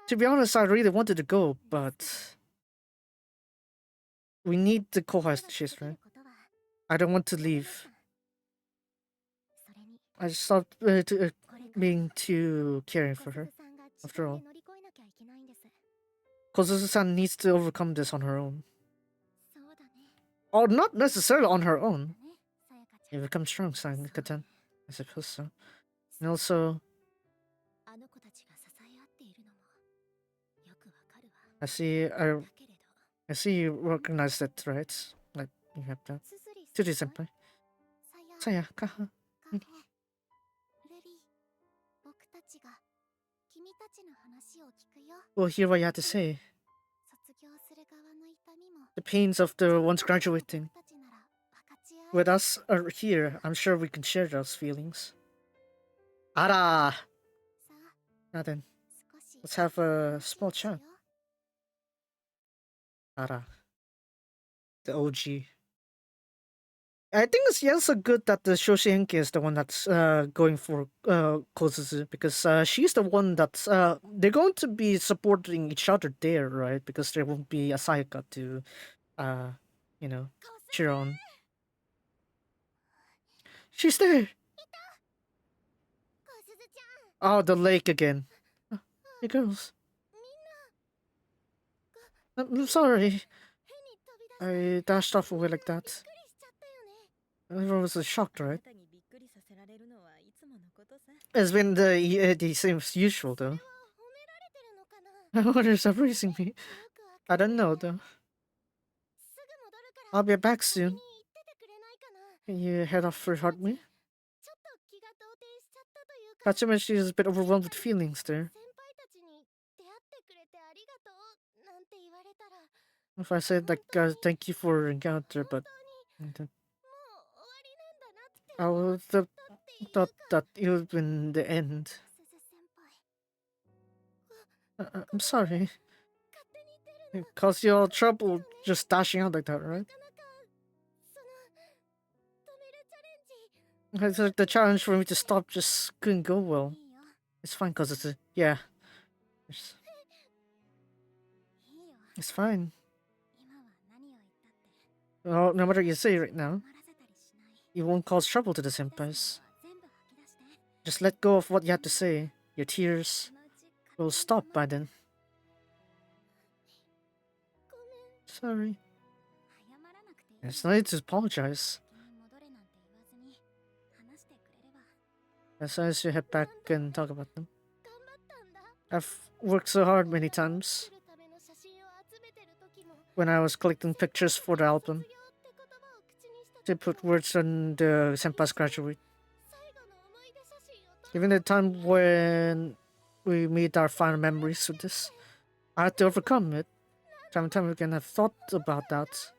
To be honest, I really wanted to go, but we need the kohais to chase, right? I don't want to leave. I just stopped being too caring for her, after all. Kozusu-san needs to overcome this on her own. Or not necessarily on her own. You become strong, Sayaka-chan. I suppose so. And also, I see you recognize that, right? Like, you have that. Tsuri-senpai. Sayaka. We'll hear what you have to say. The pains of the ones graduating. With us here, I'm sure we can share those feelings. Ara! Now then, let's have a small chat. Ara. The OG. I think it's also good that the Shoshinki is the one that's going for Kozuzu, because she's the one that's they're going to be supporting each other there, right? Because there won't be a Sayaka to cheer on. She's there. Oh, the lake again. Hey girls. I'm sorry. I dashed off away like that. Everyone was shocked, right? It's been the same as usual, though. What is praising me? I don't know, though. I'll be back soon. Can you head off for hug me? Katsuma, she's a bit overwhelmed with feelings there. If I said, like, thank you for your encounter, but I would have thought that it would have been the end. I'm sorry. It caused you all trouble just dashing out like that, right? It's like the challenge for me to stop just couldn't go well. It's fine, cause it's yeah. It's fine. Well, no matter what you say right now, you won't cause trouble to the senpais. Just let go of what you have to say. Your tears will stop by then. Sorry. It's no need to apologize. As soon as you head back and talk about them. I've worked so hard many times when I was collecting pictures for the album to put words on the senpai's graduate. Even the time when we made our final memories with this, I had to overcome it. Time and time again, I've thought about that,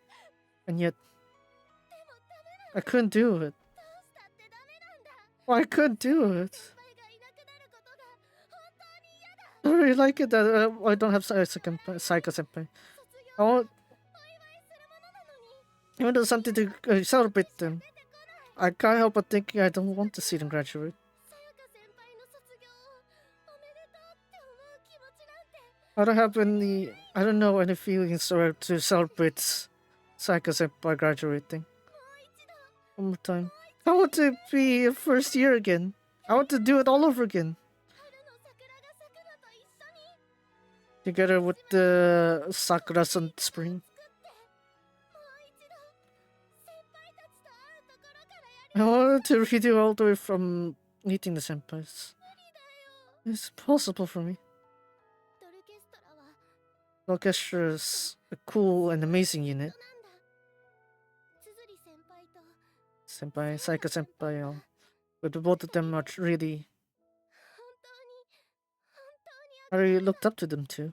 and yet I couldn't do it. I couldn't do it. I really like it that I don't have Psycho Senpai. I want, even though something to celebrate them, I can't help but thinking I don't want to see them graduate. I don't know any feelings to celebrate Psycho Senpai graduating. One more time. I want to be a first year again. I want to do it all over again. Together with the Sakuras on spring. I wanted to redo all the way from meeting the senpais. It's possible for me. The orchestra is a cool and amazing unit. Senpai, Psycho Senpai, but both of them are really... I really looked up to them too.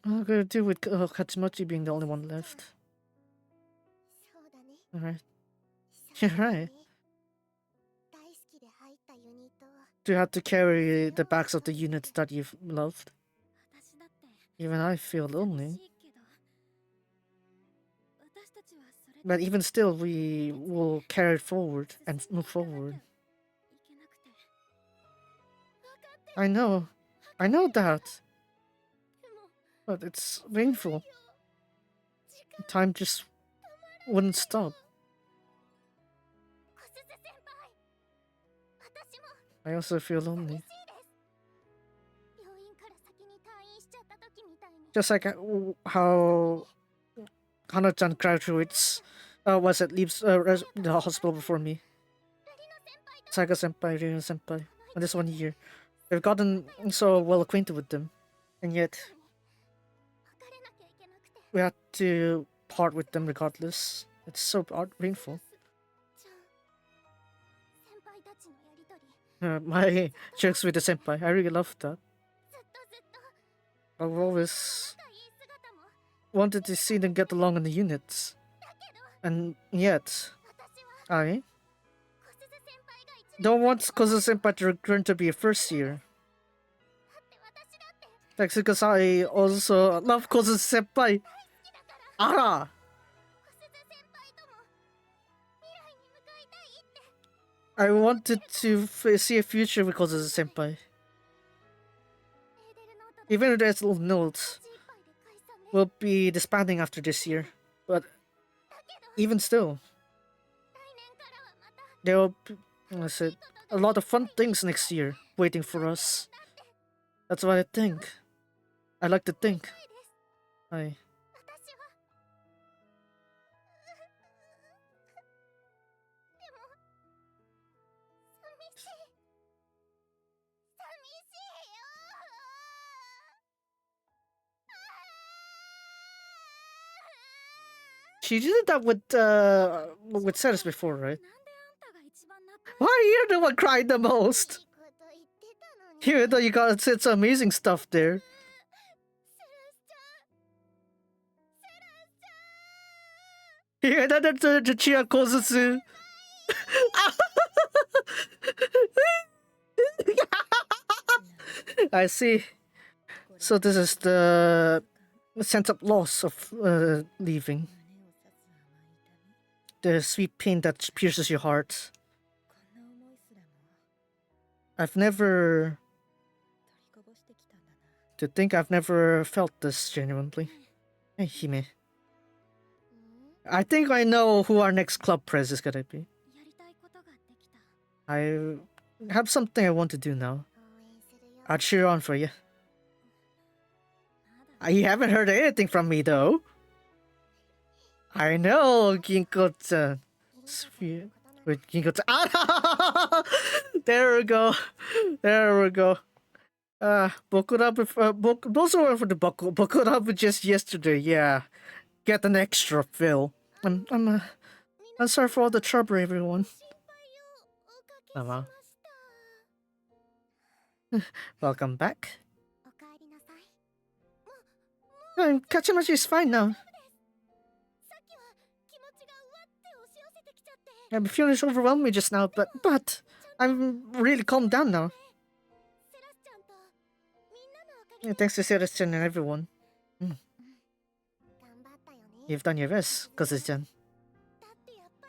What am I gonna do with Katsumochi being the only one left? Alright. You're right. Do you have to carry the backs of the units that you've loved? Even I feel lonely. But even still, we will carry it forward and move forward. I know that. But it's painful. Time just wouldn't stop. I also feel lonely. Just like how Hana-chan graduates, leaves the hospital before me. Saga Senpai, Ryuna Senpai, in this 1 year. We've gotten so well acquainted with them, and yet we had to part with them regardless. It's so painful. My jokes with the senpai, I really love that. I've always wanted to see them get along in the units. And yet, I don't want Kozu Senpai to return to be a first year. That's because I also love Kozu Senpai. Ara! I wanted to see a future with Kozu Senpai. Even if there's little notes, we'll be disbanding after this year. But even still, there will be, a lot of fun things next year waiting for us. That's what I think. I like to think. I... She did that with Ceres before, right? Why you're the one crying the most? Even though you got said some amazing stuff there. Yeah, that's the Chia Kozusu. I see. So this is the sense of loss of leaving. The sweet pain that pierces your heart. I've never felt this genuinely. Hey, Hime. I think I know who our next club prez is gonna be. I have something I want to do now. I'll cheer on for you. You haven't heard anything from me though. I know, Ginko-chan. Wait, Ginko-chan. Ah, there we go. There we go. Bokurabu, those were for the Bokurabu just yesterday, yeah. Get an extra fill. I'm sorry for all the trouble, everyone. Oh, wow. Welcome back. Kachimachi is fine now. I'm feeling overwhelmed me just now, but I'm really calmed down now. Yeah, thanks to Seras-chan and everyone. You've done your best, Kazu-chan.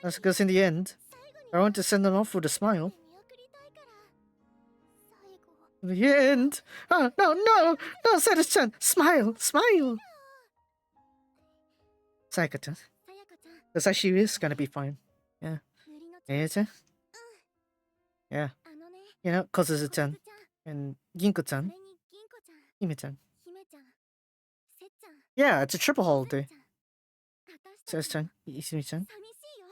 That's because in the end, I want to send them off with a smile. In the end! Oh, no, Seras-chan! Smile! Sayaka-chan. That's how she is gonna be fine. Yeah. Yeah. Yeah. You know, Kazu-chan and Ginko-chan. Hime-chan. Yeah, it's a triple holiday. Seras-chan, Izumi-chan.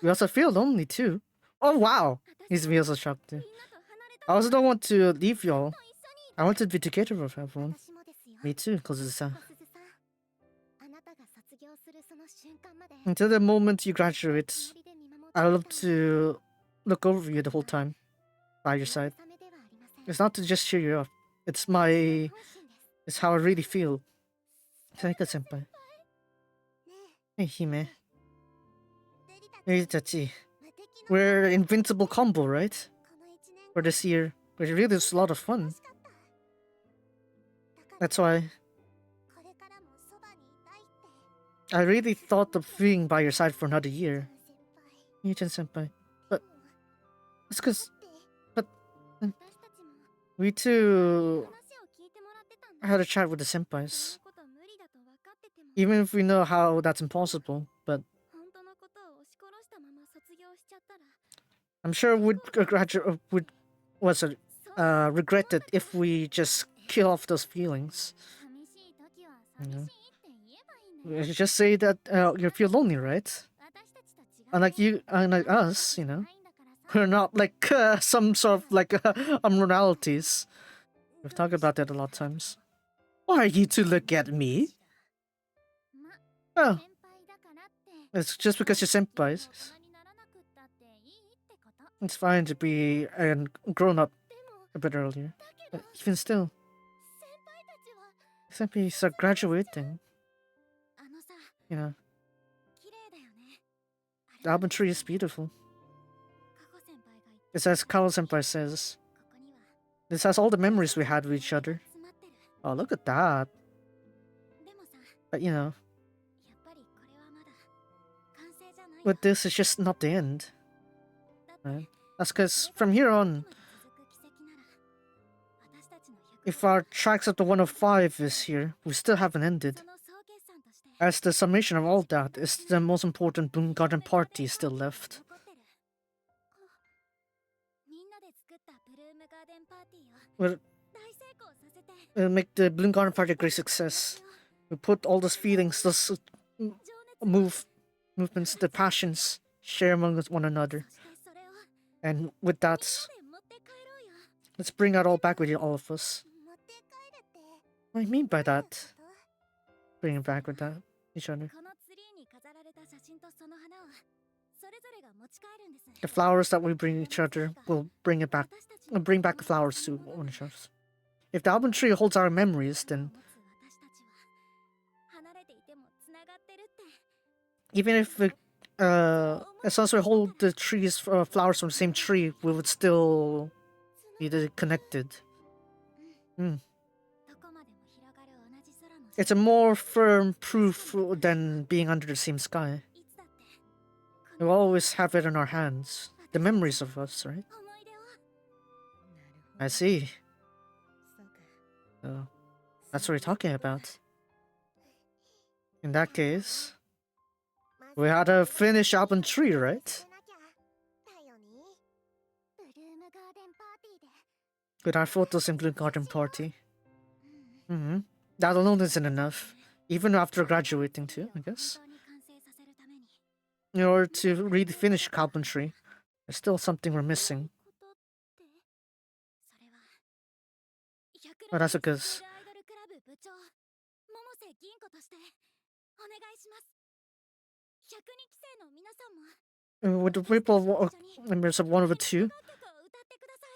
We also feel lonely too. Oh wow! Izumi also shocked too. I also don't want to leave y'all. I want to be together with everyone. Me too, Kazu-san. Until the moment you graduate, I love to look over you the whole time, by your side. It's not to just cheer you up. It's how I really feel. Sayaka-senpai. Hey, Hime. Hey, we're invincible combo, right? For this year. But it really is a lot of fun. That's why I really thought of being by your side for another year. Mii-chan-senpai. But it's because we too had a chat with the senpais. Even if we know how that's impossible, but I'm sure we'd regret it if we just kill off those feelings. You just say that you feel lonely, right? Unlike us, we're not like some sort of like unrealities. We've talked about that a lot of times. Why are you to look at me? Oh, it's just because you're senpais. It's fine to be grown up a bit earlier, but even still, senpais are graduating. The album tree is beautiful. It's as Kao-senpai says. This has all the memories we had with each other. Oh, look at that. But but this is just not the end. Right? That's because from here on, if our tracks up to 105 is here, we still haven't ended. As the summation of all that is the most important Bloom Garden party still left. We'll make the Bloom Garden party a great success. We put all those feelings, those movements, the passions, share among one another. And with that, let's bring that all back with all of us. What do you mean by that? Bring it back with that, each other. The flowers that we bring each other will bring it back. We'll bring back the flowers to one another. If the album tree holds our memories, then even if as long as we hold the trees, flowers from the same tree, we would still be connected. It's a more firm proof than being under the same sky. We'll always have it in our hands. The memories of us, right? I see. So, that's what we're talking about. In that case, we had to finish album 3, right? With our photos in Bloom Garden Party. That alone isn't enough. Even after graduating too, I guess. in order to really finish carpentry. There's still something we're missing. But that's because with the Ripple members of 1 over 2,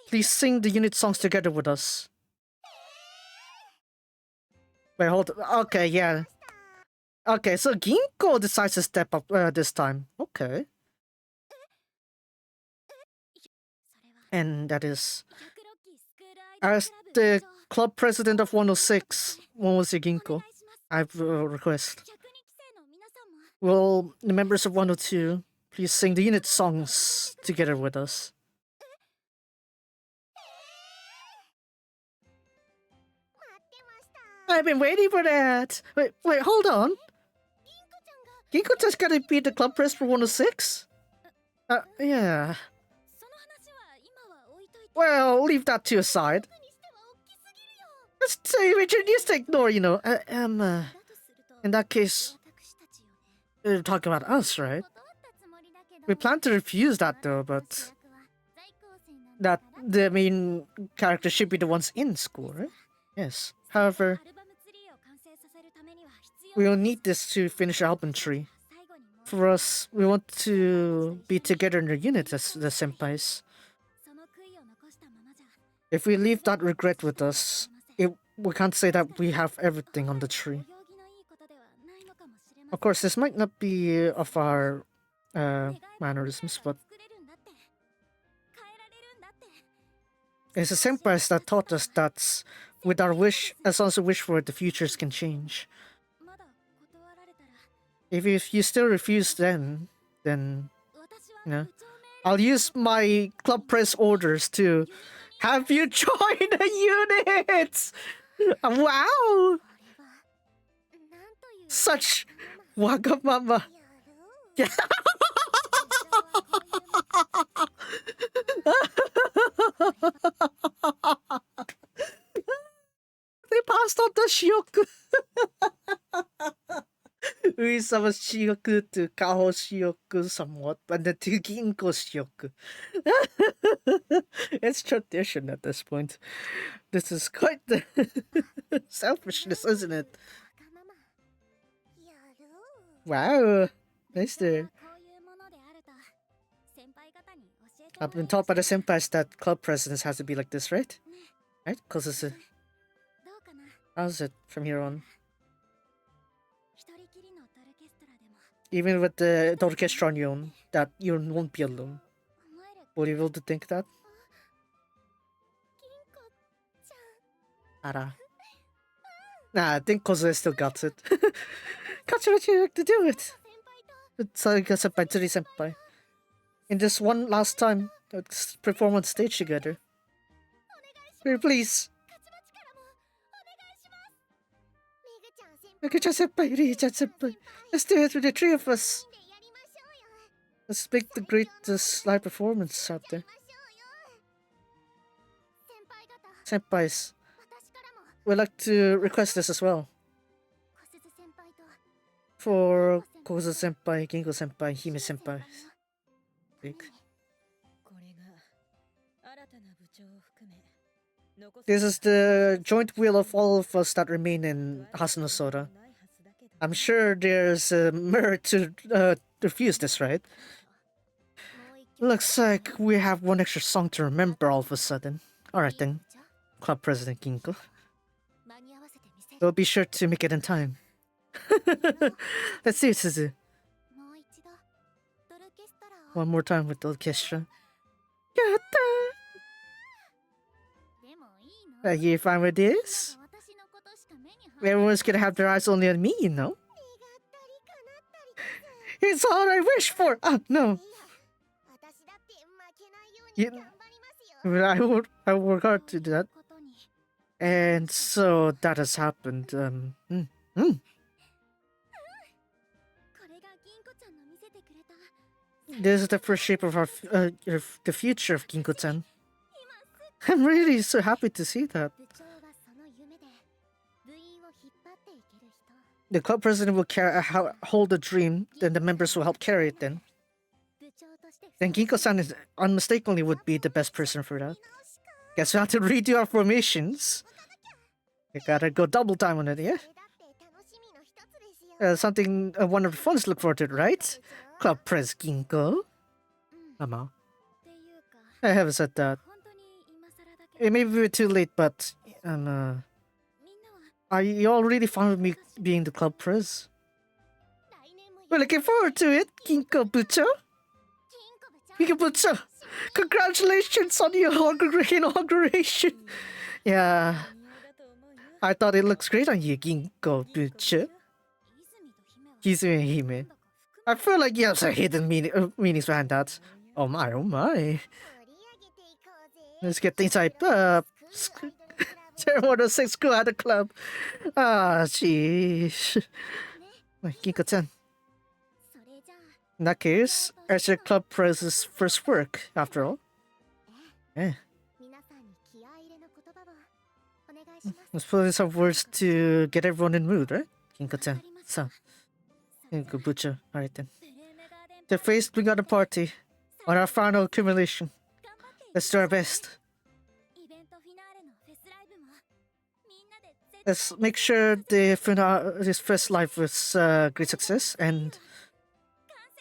please sing the unit songs together with us. Wait, hold on. Okay, yeah. Okay, so Ginko decides to step up this time. Okay. And that is... As the club president of 106, Momose Ginko, I have a request. Will the members of 102 please sing the unit songs together with us? I've been waiting for that! Wait, hold on! Ginko just gotta be the club press for 106? Yeah. Well, leave that to your side. Let's say we just ignore, you know. In that case, you're talking about us, right? We plan to refuse that though, but that the main character should be the ones in school, right? Yes. However, we will need this to finish our album tree. For us, we want to be together in a unit as the senpais. If we leave that regret with us, we can't say that we have everything on the tree. Of course, this might not be of our mannerisms, but it's the senpais that taught us that with our wish, as long as we wish for it, the futures can change. If you still refuse then, you know, I'll use my club press orders to have you join the unit! Wow! Such wagamama. Yeah. They passed on the shioku. Uisama's shioku to Kaho shioku somewhat, but then to Ginko shioku. It's tradition at this point. This is quite the selfishness, isn't it? Wow, nice there. I've been taught by the senpais that club presidents have to be like this, right? Right? Because it's a... How's it from here on? Even with the orchestra on your own, that you won't be alone. Will you be able to think that? Ara. Nah, I think Kozue still got it. Gacha, what you like to do it? It's like a senpai, Tsuri senpai. In this one last time, let's perform on stage together. Here, please. Mega-chan senpai, Rie-chan senpai. Let's do it with the 3 of us. Let's make the greatest live performance out there. Senpais, we'd like to request this as well. For Kokuzu senpai, Ginko senpai, Hime senpai. This is the joint will of all of us that remain in Hasunosora. I'm sure there's a merit to refuse this, right? Looks like we have one extra song to remember all of a sudden. Alright then, Club President Ginko. We'll be sure to make it in time. Let's see it, Suzu. One more time with the orchestra. Are you fine with this? Everyone's gonna have their eyes only on me, you know? It's all I wish for! Oh, no! I will work hard to do that. And so that has happened. This is the first shape of our the future of Ginko-chan. I'm really so happy to see that. The club president will hold the dream, then the members will help carry it then. then Ginko-san is unmistakably would be the best person for that. Guess we have to redo our formations. You gotta go double time on it, yeah? Something one of the fans look forward to, right? Club Press Ginko. Ama. I haven't said that. It may be too late, but are you all really fine with me being the club press? We're looking forward to it, Ginko Bucho. Ginko Bucho, congratulations on your inauguration. Yeah, I thought it looks great on you, Ginko Bucho. Izumi Hime. I feel like you have some hidden meanings behind that. Oh my, oh my. Let's get things hyped up. 0106 school at the club. Ah, jeez. Ginko-chan. In that case, as your club presses first work, after all. Yeah. Let's put in some words to get everyone in mood, right? Ginko-chan. So. Good butcher. Alright then. The face bring out the party on our final accumulation. Let's do our best. Let's make sure this first live was great success, and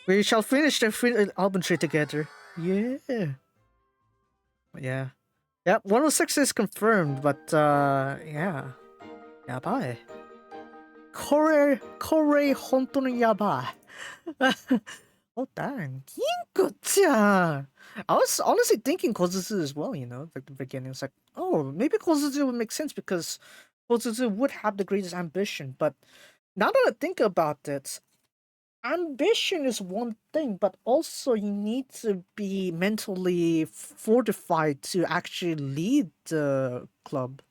we shall finish the album tree together. Yeah. Yeah. Yeah, 106 is confirmed, but yeah. Yabai. Kore hontono yabai. Oh dang. Ginko-chan! I was honestly thinking Kozuzu as well, you know, like the beginning. It's like, oh, maybe Kozuzu would make sense because Kozuzu would have the greatest ambition, but now that I think about it, ambition is one thing, but also you need to be mentally fortified to actually lead the club.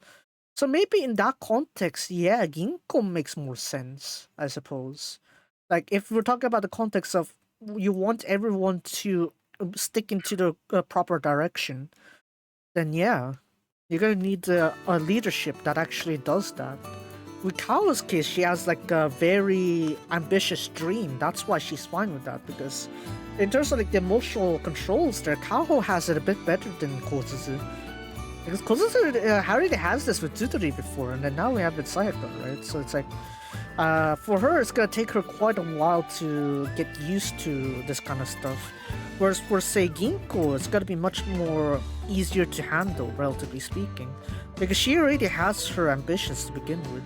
So maybe in that context, yeah, Ginko makes more sense, I suppose. Like if we're talking about the context of you want everyone to stick into the proper direction, then yeah, you're gonna need a leadership that actually does that. With Kao's case, she has like a very ambitious dream. That's why she's fine with that, because in terms of like the emotional controls there, Kao has it a bit better than Kozuzu. Because Kozuzu already has this with Tsudori before, and then now we have it with Sayaka, right? So it's like, for her, it's gonna take her quite a while to get used to this kind of stuff. Whereas for, say, Ginko, it's gonna be much more easier to handle, relatively speaking. Because she already has her ambitions to begin with.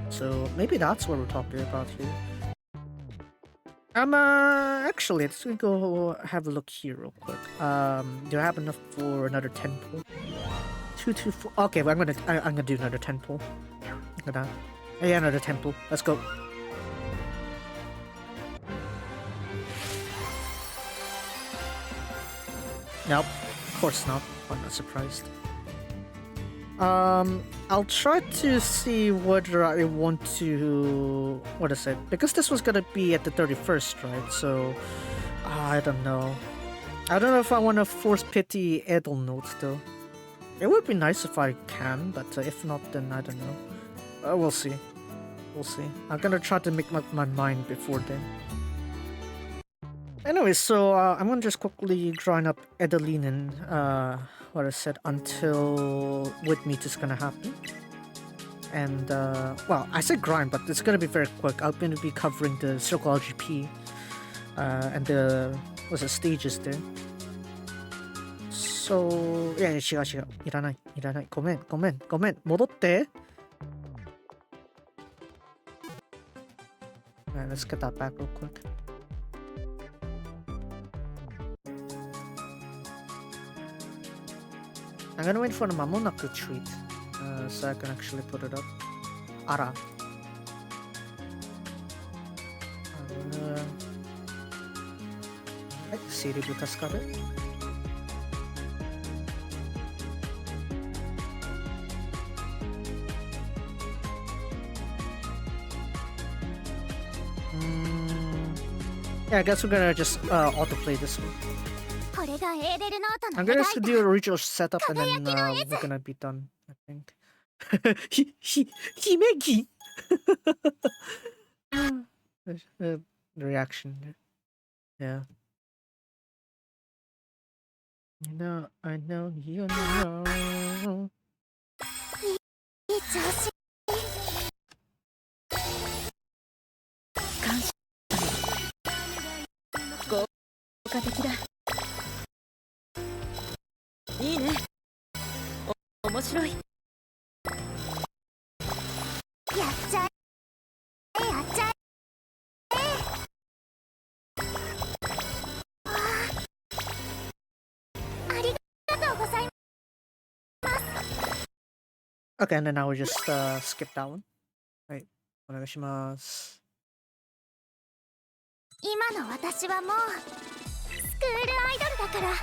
So maybe that's what we're talking about here. Actually, let's go have a look here real quick. Do I have enough for another 10 pull? 2, 2, 4. Okay, well, I'm gonna do another 10 pull. Look at that. Yeah, another 10 pull. Let's go. Nope, of course not. I'm not surprised. I'll try to see whether I want to... What is it? Because this was gonna be at the 31st, right? So... I don't know. I don't know if I want to force pity Edel notes, though. It would be nice if I can, but if not, then I don't know. We'll see. We'll see. I'm gonna try to make up my mind before then. Anyway, so I'm gonna just quickly grind up Edelinen, what I said, until with meet is gonna happen. And, well, I said grind, but it's gonna be very quick. I'm gonna be covering the Circle LGP, and the, what's it, stages there. So, yeah, 違う違う。いらない。ごめん。戻って。Alright, let's get that back real quick. I'm gonna wait for the Mamonaku tweet, so I can actually put it up. Ara. Siri bu kaskaru. Yeah, I guess we're gonna just autoplay this one. I'm gonna just do a regional setup and then we're gonna be done, I think. Himeki! The reaction. Yeah. I know, you know. いい調子。感謝。効果的だ。いいね。面白い。やっちゃえ。やっちゃえ。ありがとうございます。 Okay, and then now we just skip that one. Right. お願いします。今の私はもうスクールアイドルだから。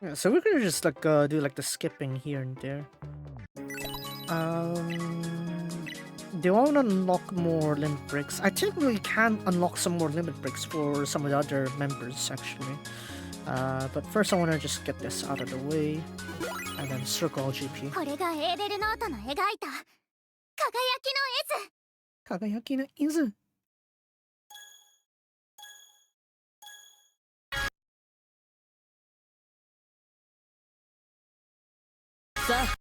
Yeah, so we're gonna just like do like the skipping here and there. Do I want to unlock more limit breaks? I think we can unlock some more limit breaks for some of the other members actually. But first I want to just get this out of the way and then circle LGP. これがエーデルノートの描いた輝きの絵図。輝きの絵図。さあ、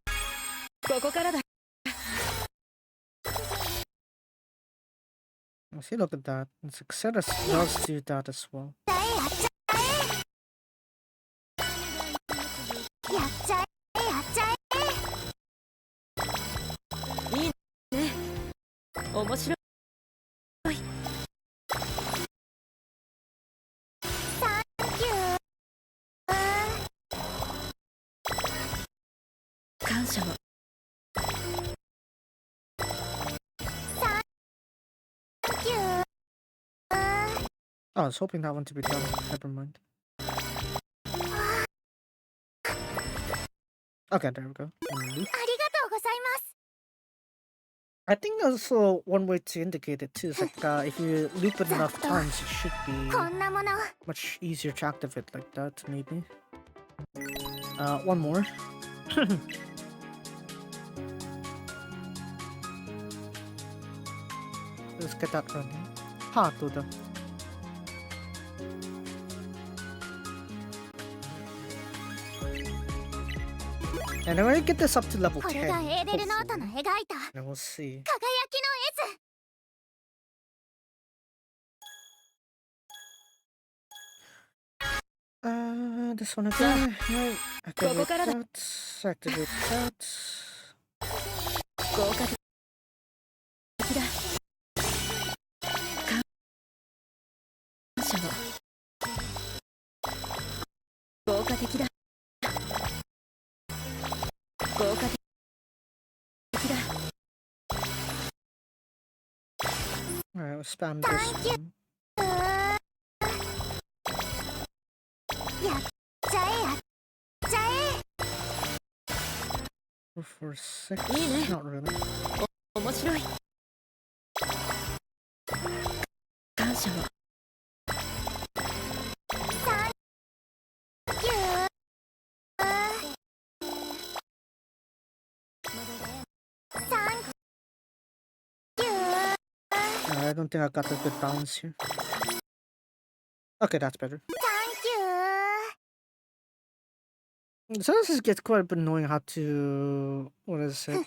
ここからだ。 See, look at that. It's like Ceres does do that as well. やっちゃえ。やっちゃえ。いいね。面白い。サンキュー。感謝の。 Oh, I was hoping that one to be done. Never mind. Okay, there we go. And loop. ありがとうございます。 I think also one way to indicate it too is like if you loop it enough times, it should be こんなもの。 much easier to activate like that, maybe. One more. Let's get that running. Ha, Toda. And then when we get this up to level こ 10, れがエーデルノートの hopefully, 描いた and we'll see. 輝きの絵図。 This one again. Right. Activate ここからだ。 that. Activate that. 効果的だ。感謝の。効果的だ。効果的だ。 Alright, we'll spam this one. やっちゃえ。やっちゃえ。 For a sec. Yeah. Not really. 面白い。感謝の。サンキュー。 I don't think I got a good balance here. Okay, that's better. So this gets quite a bit annoying how to what is it?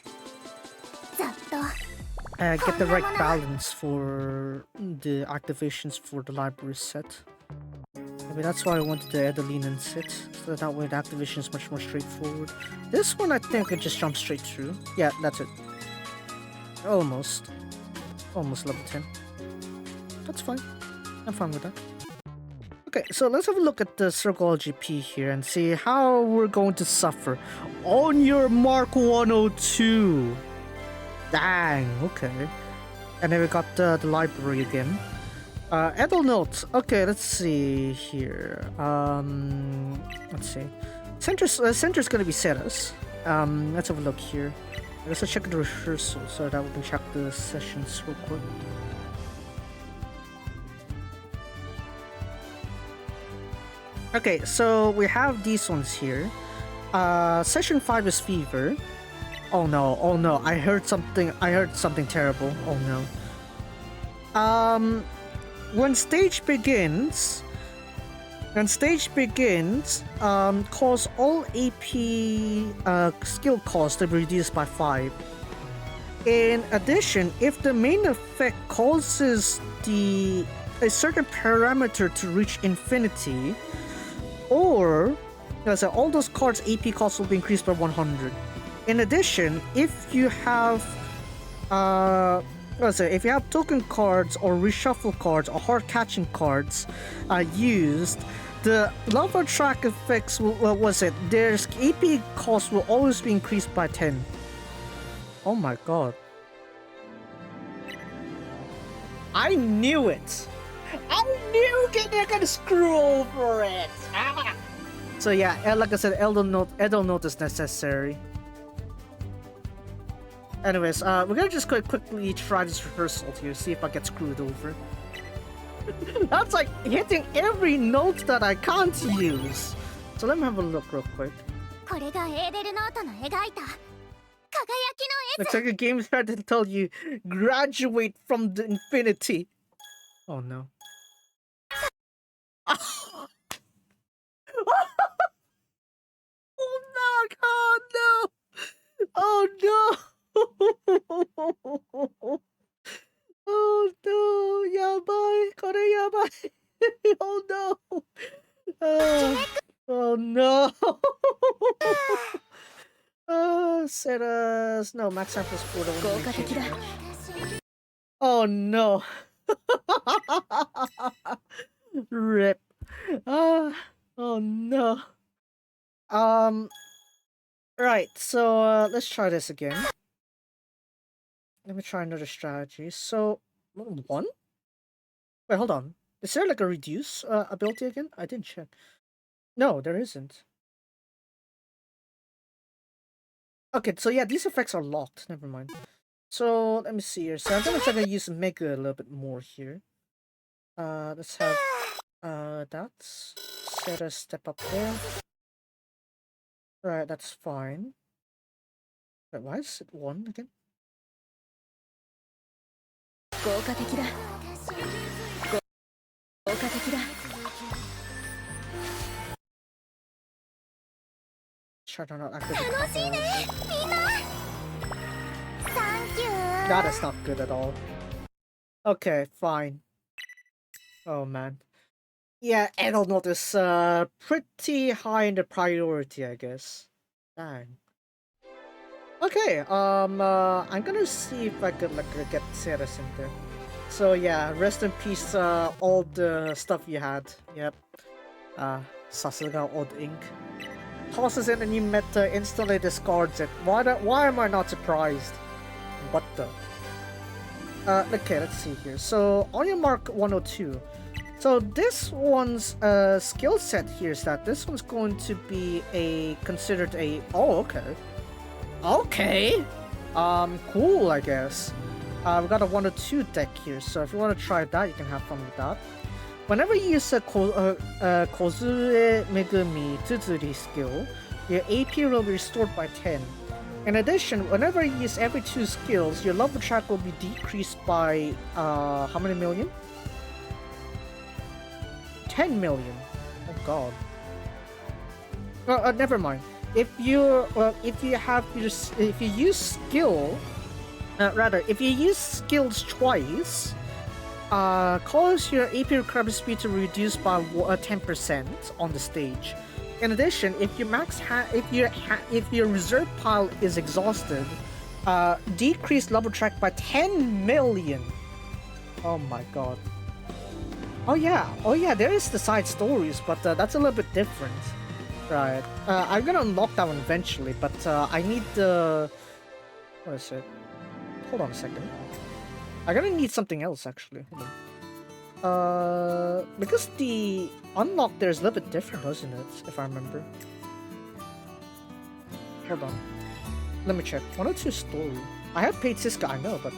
Get the right balance for the activations for the library set. Maybe that's why I wanted the Adeline set, so that way the activation is much more straightforward. This one I think I just jump straight through. Yeah, that's it. Almost level 10. That's fine. I'm fine with that. Okay, so let's have a look at the Circle LGP here and see how we're going to suffer on your Mark 102. Dang, okay. And then we got the library again. Edel notes. Okay, let's see here. Let's see. Center's gonna be Ceres. Let's have a look here. Let's check the rehearsal so that we can check the sessions real quick. Okay, so we have these ones here. Session 5 is Fever. Oh no, I heard something terrible. Oh no. When stage begins, And stage begins, cause all AP skill cost to be reduced by 5. In addition, if the main effect causes a certain parameter to reach infinity, or all those cards' AP cost will be increased by 100. In addition, if you have if you have token cards or reshuffle cards or hard catching cards used, the lava track effects their AP cost will always be increased by 10. Oh my god. I knew it! I knew they're gonna screw over it! Ah. So yeah, like I said, Edel note is necessary. Anyways, we're gonna just quickly try this rehearsal here, see if I get screwed over. That's like hitting every note that I can't use. So let me have a look real quick. Looks like a game is trying to tell you, graduate from the infinity. Oh no. Oh no, oh no! Oh no! Oh no, yabai, kore yabai. Oh no. Oh no. Seras. No, max sample score. Oh no. Rip. Oh no. Right, so let's try this again. Let me try another strategy. So, level 1? Wait, hold on. Is there like a reduce ability again? I didn't check. No, there isn't. Okay, so yeah, these effects are locked. Never mind. So, let me see here. So, I'm gonna try to use Mega a little bit more here. Let's have that. Set a step up there. Right, that's fine. Wait, why is it 1 again? Try to not activate. That is not good at all. Okay, fine. Oh man. Yeah, Edel note is pretty high in the priority, I guess. Dang. Okay, I'm gonna see if I could like get Ceres in there. So yeah, rest in peace, all the stuff you had. Yep. Sasuga Odd Ink. Tosses in a new meta, instantly discards it. Why am I not surprised? What the? Okay, let's see here. So on your mark 102. So this one's skill set here is that this one's going to be considered a okay. Okay. Cool, I guess. We've got a 102 deck here, so if you want to try that, you can have fun with that. Whenever you use a Kozue Megumi Tsutsuri skill, your AP will be restored by 10. In addition, whenever you use every 2 skills, your level track will be decreased by how many million? 10 million. Oh god. Never mind. If you use skill, if you use skills twice, cause your AP recovery speed to reduce by 10% on the stage. In addition, if your reserve pile is exhausted, decrease level track by 10 million. Oh my god. Oh yeah, there is the side stories, but that's a little bit different. Right. I'm gonna unlock that one eventually, but I need the... What is it? Hold on a second. I'm gonna need something else, actually. Hold on. Because the unlock there is a little bit different, isn't it? If I remember. Hold on. Let me check. 102 story. I have paid Siska, I know, but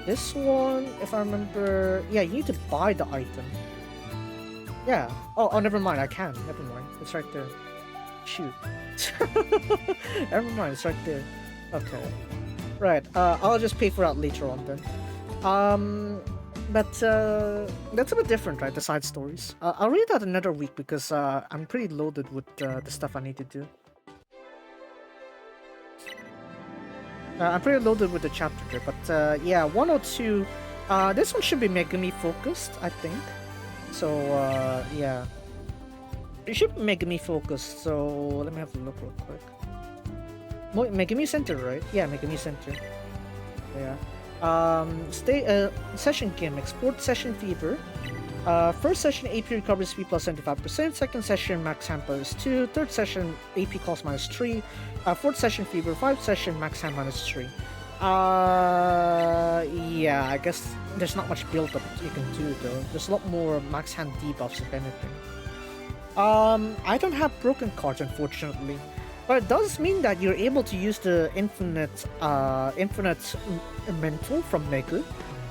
this one, if I remember... Yeah, you need to buy the item. Yeah. Oh, never mind. I can. Never mind. It's right there. Shoot. Never mind. It's right there. Okay. Right. I'll just pay for that later on then. but that's a bit different, right? The side stories. I'll read that another week because I'm pretty loaded with the stuff I need to do. I'm pretty loaded with the chapter here, but yeah, 102. This one should be Megami focused, I think. So yeah, it should be Megami focused. So let me have a look real quick. Megami Center, right? Yeah, Megami Center. Yeah. Session gimmicks. Fourth session fever. First session AP recovery speed plus 75%. Second session max hand plus 2. Third session AP cost minus 3. Fourth session fever. Fifth session max hand minus 3. Yeah, I guess there's not much build up you can do though. There's a lot more max hand debuffs if anything. I don't have broken cards unfortunately. But it does mean that you're able to use the infinite mental from Megu.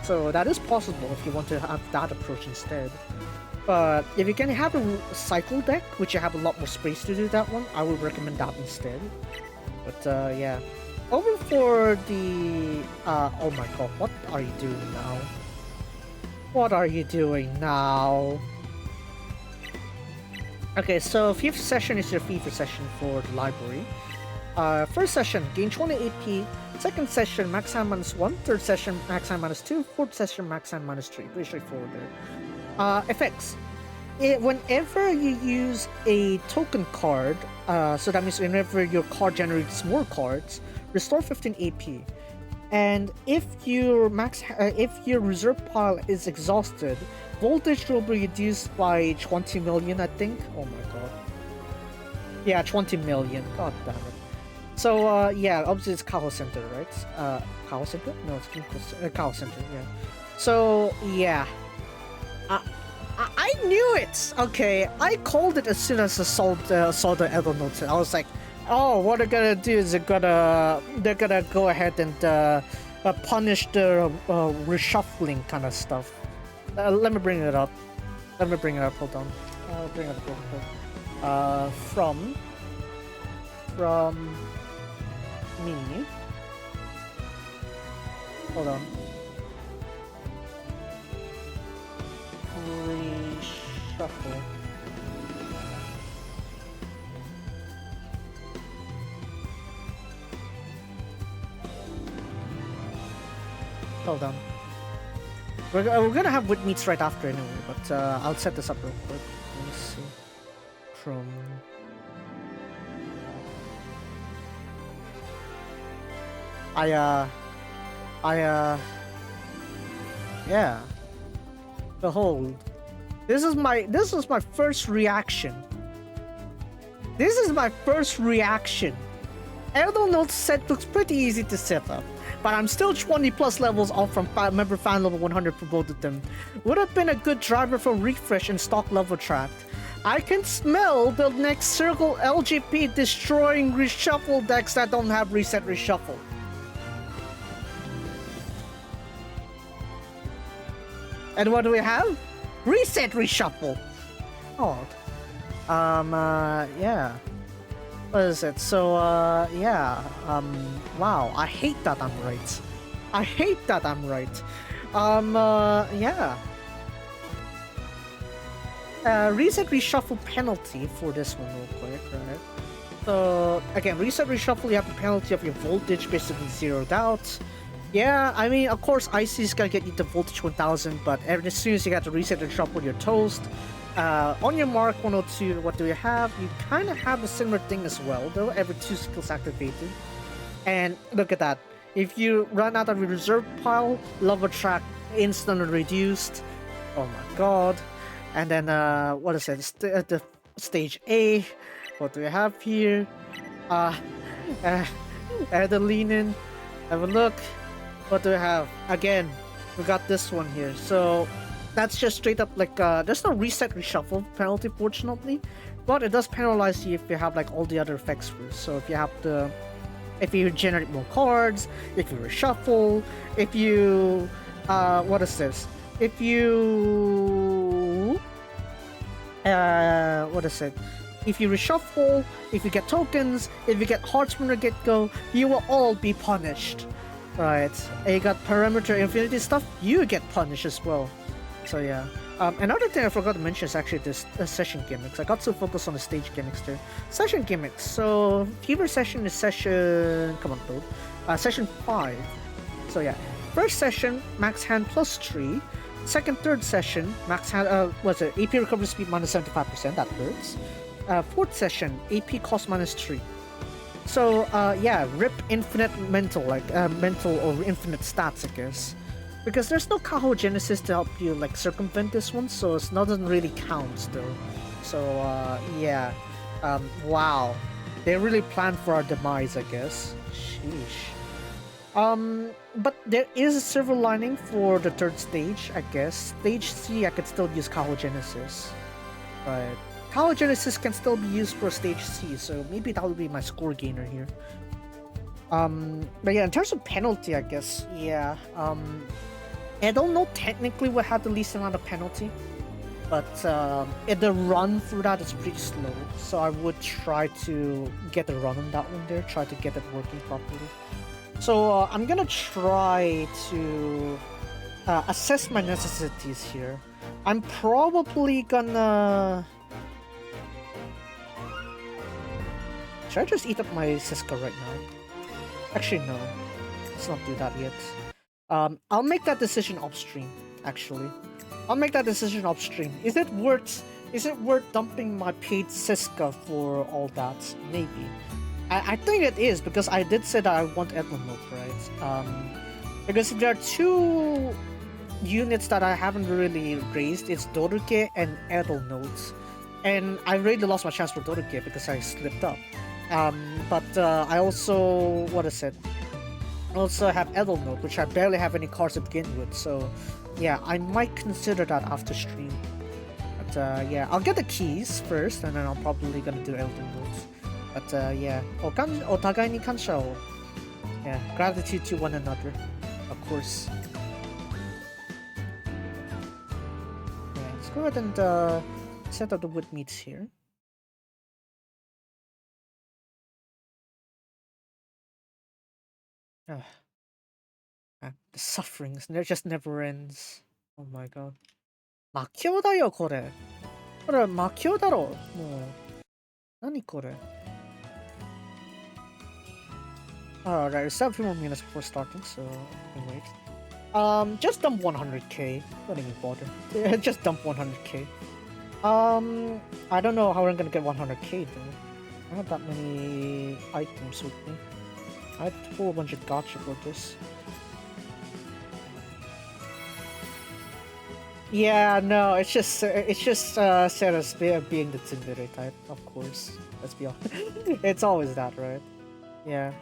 So that is possible if you want to have that approach instead. But if you can have a cycle deck, which you have a lot more space to do that one, I would recommend that instead. But yeah. Over for the oh my god, what are you doing now? What are you doing now? Okay, so 5th session is your FIFA session for the library. First session, gain 20 AP. Second session, max hand minus 1. Third session, max hand minus 2. Fourth session, max hand minus 3. Pretty straightforward there. Effects. Whenever you use a token card, so that means whenever your card generates more cards, restore 15 AP. And if your reserve pile is exhausted, voltage will be reduced by 20 million, I think. Oh my god. Yeah, 20 million. God damn it. So, yeah, obviously it's Kaho Center, right? Kaho Center? No, it's Kaho Center, yeah. So, yeah. I knew it! Okay, I called it as soon as I saw the Elder Notes. I was like, oh, what they're gonna do is they're gonna go ahead and punish the reshuffling kind of stuff. Let me bring it up. Hold on. I'll bring it up real quick. From me. Hold on. Reshuffle. Hold on. We're gonna have wit meets right after anyway, but I'll set this up real quick. Let me see. From yeah. Behold. This is my first reaction. Elder Notes set looks pretty easy to set up. But I'm still 20 plus levels off from member fan level 100 for both of them. Would have been a good driver for refresh and stock level track. I can smell the next circle LGP destroying reshuffle decks that don't have reset reshuffle. And what do we have? Reset reshuffle. Oh. Yeah. What is it? So, yeah. Wow. I hate that I'm right. Yeah. Reset reshuffle penalty for this one real quick, right? So, again, reset reshuffle, you have the penalty of your voltage basically zeroed out. Yeah, I mean, of course, Icy is gonna get you to voltage 1000, but as soon as you got to reset and shuffle, you're toast. On your mark 102, what do you have? You kind of have a similar thing as well, though, every 2 skills activated. And look at that. If you run out of your reserve pile, level track instantly reduced. Oh my god. And then, what is it? The stage A. What do we have here? Adeline. Have a look. What do we have? Again, we got this one here. So that's just straight up like there's no reset reshuffle penalty fortunately, but it does penalize you if you have like all the other effects first. So if you generate more cards, if you reshuffle, if you what is this? If you what is it? If you reshuffle, if you get tokens, if you get hearts from the get-go, you will all be punished. Right. And you got perimeter infinity stuff, you get punished as well. So yeah. Another thing I forgot to mention is actually this session gimmicks. I got so focused on the stage gimmicks there. Session gimmicks. So fever session is session. Come on, load. Session 5. So yeah. First session, max hand plus 3. Second, third session, max hand. What's it? AP recovery speed minus 75%. That hurts. Fourth session, AP cost minus 3. So yeah, rip infinite mental, like mental or infinite stats, I guess. Because there's no Kaho Genesis to help you like circumvent this one, so it doesn't really count still. So yeah, wow, they really planned for our demise, I guess. Sheesh. But there is a silver lining for the third stage, I guess. Stage C, I could still use Kaho Genesis, but Kaho Genesis can still be used for stage C, so maybe that would be my score gainer here. But yeah, in terms of penalty, I guess, yeah, I don't know technically what had the least amount of penalty, but the run through that is pretty slow, so I would try to get a run on that one there, try to get it working properly. So I'm gonna try to assess my necessities here. I'm probably gonna... Should I just eat up my Siska right now? Actually, no. Let's not do that yet. I'll make that decision upstream, actually. I'll make that decision upstream. Is it worth dumping my paid Siska for all that? Maybe. I think it is, because I did say that I want Edelnote, right? Because if there are two units that I haven't really raised, it's Doruke and Edelnote. And I really lost my chance for Doruke because I slipped up. But I also... what is it? I also have Edelnote, which I barely have any cards to begin with, so yeah, I might consider that after stream. But yeah, I'll get the keys first, and then I'm probably gonna do Edelnote. But yeah, otagai ni kansha o. Yeah, gratitude to one another, of course. Yeah, let's go ahead and set up the wood meats here. The sufferings, it just never ends. Oh my god. 魔境だよ、これ。これ魔境だろ。もう。何これ。Alright, we still have a few more minutes before starting, so we can wait. Just dump 100k. Don't even bother. Just dump 100k. I don't know how I'm gonna get 100k though. I don't have that many items with me. I have to pull a bunch of gacha for this. Yeah, no, it's just set as being the tsundere type, of course. Let's be honest. It's always that, right? Yeah.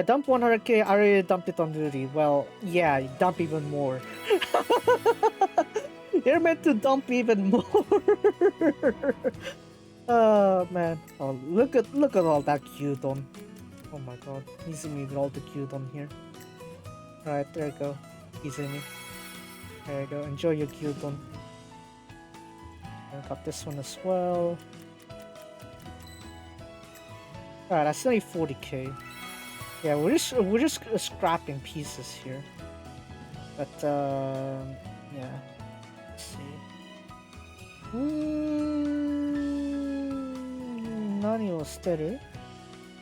Dump 100k, I already dumped it on duty. Well, yeah, dump even more. You're meant to dump even more. Oh man. Oh, look at all that gyudon. Oh my god. Izumi with all the gyudon here. Alright, there you go. Izumi. There you go. Enjoy your gyudon. I got this one as well. Alright, that's only 40k. Yeah, we're just scrapping pieces here. But yeah. Let's see. Nani wo steru?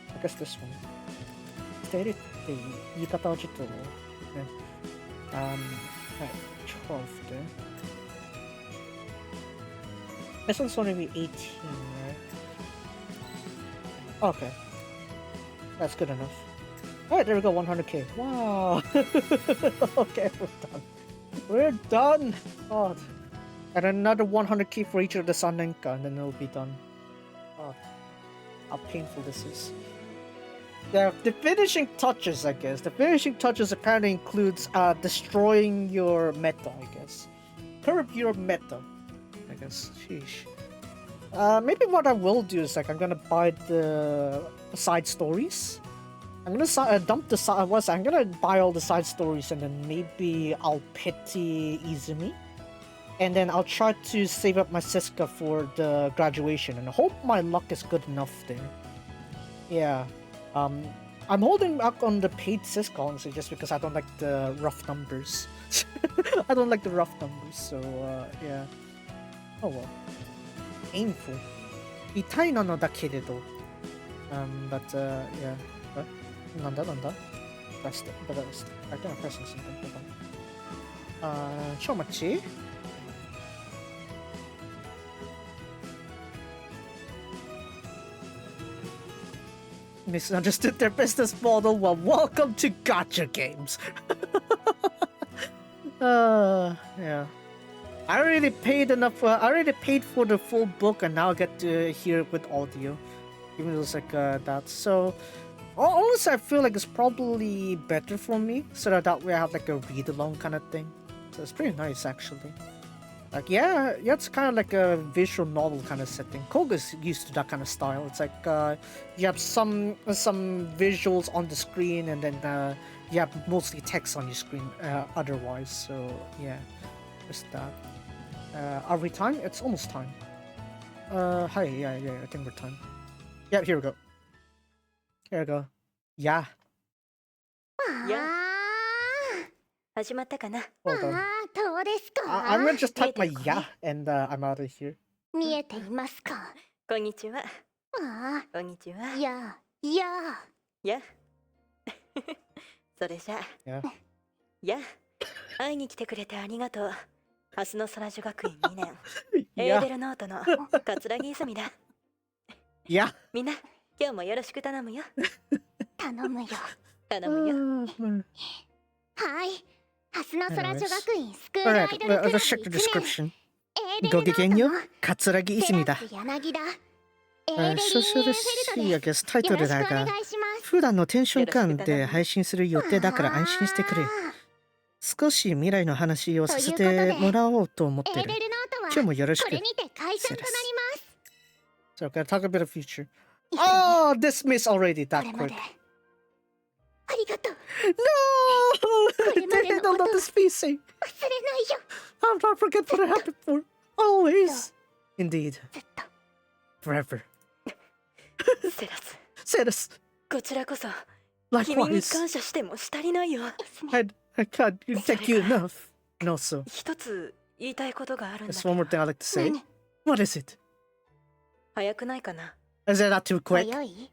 I guess this one. Steru って言い方はちょっとね。はい、12 there. This one's only be 18, right? Okay. That's good enough. Alright, there we go, 100k. Wow! Okay, we're done. We're done! God. And another 100k for each of the Sanenka, and then it'll be done. God. How painful this is. Yeah, the finishing touches, I guess. The finishing touches apparently includes destroying your meta, I guess. Curb your meta, I guess. Sheesh. Maybe what I will do is, like, I'm gonna buy the side stories. I'm gonna dump the side. I'm gonna buy all the side stories, and then maybe I'll pity Izumi, and then I'll try to save up my Siska for the graduation, and I hope my luck is good enough there. Yeah. I'm holding back on the paid Cisco, honestly, just because I don't like the rough numbers. I don't like the rough numbers, so yeah. Oh well. Painful. 痛いなのだけれど. But yeah. What? なんだ? Pressed it. But I think I'm pressing something. Hold on. ちょ待ち. Misunderstood their business model. Well, welcome to Gacha games. Yeah. I already paid enough. I already paid for the full book, and now I get to hear it with audio. Even though it's like that. So, honestly, I feel like it's probably better for me, so that way I have like a read-along kind of thing. So it's pretty nice, actually. Like, yeah, it's kind of like a visual novel kind of setting. Koga's used to that kind of style. It's like you have some visuals on the screen, and then you have mostly text on your screen otherwise. So yeah, just that. Are we time? It's almost time. Hi, yeah, I think we're time. Yeah, here we go. Here we go. Yeah. Yeah. 始まったかな。 Hold on. どうですか？ I'm gonna just type my yeah, and I'm out of here. 見えていますか？こんにちは。あこんにちは。あ、やや。それじゃ。Yeah. や。会いに来てくれてありがとう。明日の空女学院2年。エー Yeah. デルノートの桂木泉だ。 Yeah. みんな、今日もよろしく頼むよ。頼むよ。頼むよ。はい。明日の空女学院スクールアイ Alright, ドルクラブ let's check the 1年 description. エーデルノートのごきげんよう、桂木泉だ。セラス柳田エーデリン・エンフェルそしトらしい、です。I guess タイトルだよろしくお願が、いします。普段のテンション感で配信する予定だから安心してくれ。少し未来の話をさせてもらおうと思ってる。エーデルノートは今日もよろしく。これにて解散となります。 So, we're gonna talk a bit of future. Oh, dismiss already こ that れま quick. でありがとう。 No! They don't know this spacing. 忘れないよ。 I'll not forget what I happened for. Always. Indeed. ずっと。 Forever. セラス。 Say this. こちらこそ。君に Likewise. 感謝してもしたりないよ。 I can't thank you enough. And also, 一つ言いたいことがあるんだ there's け one ど。 more thing I'd like to say. 何？ What is it? 早くないかな。 Is that not too quick? 早い？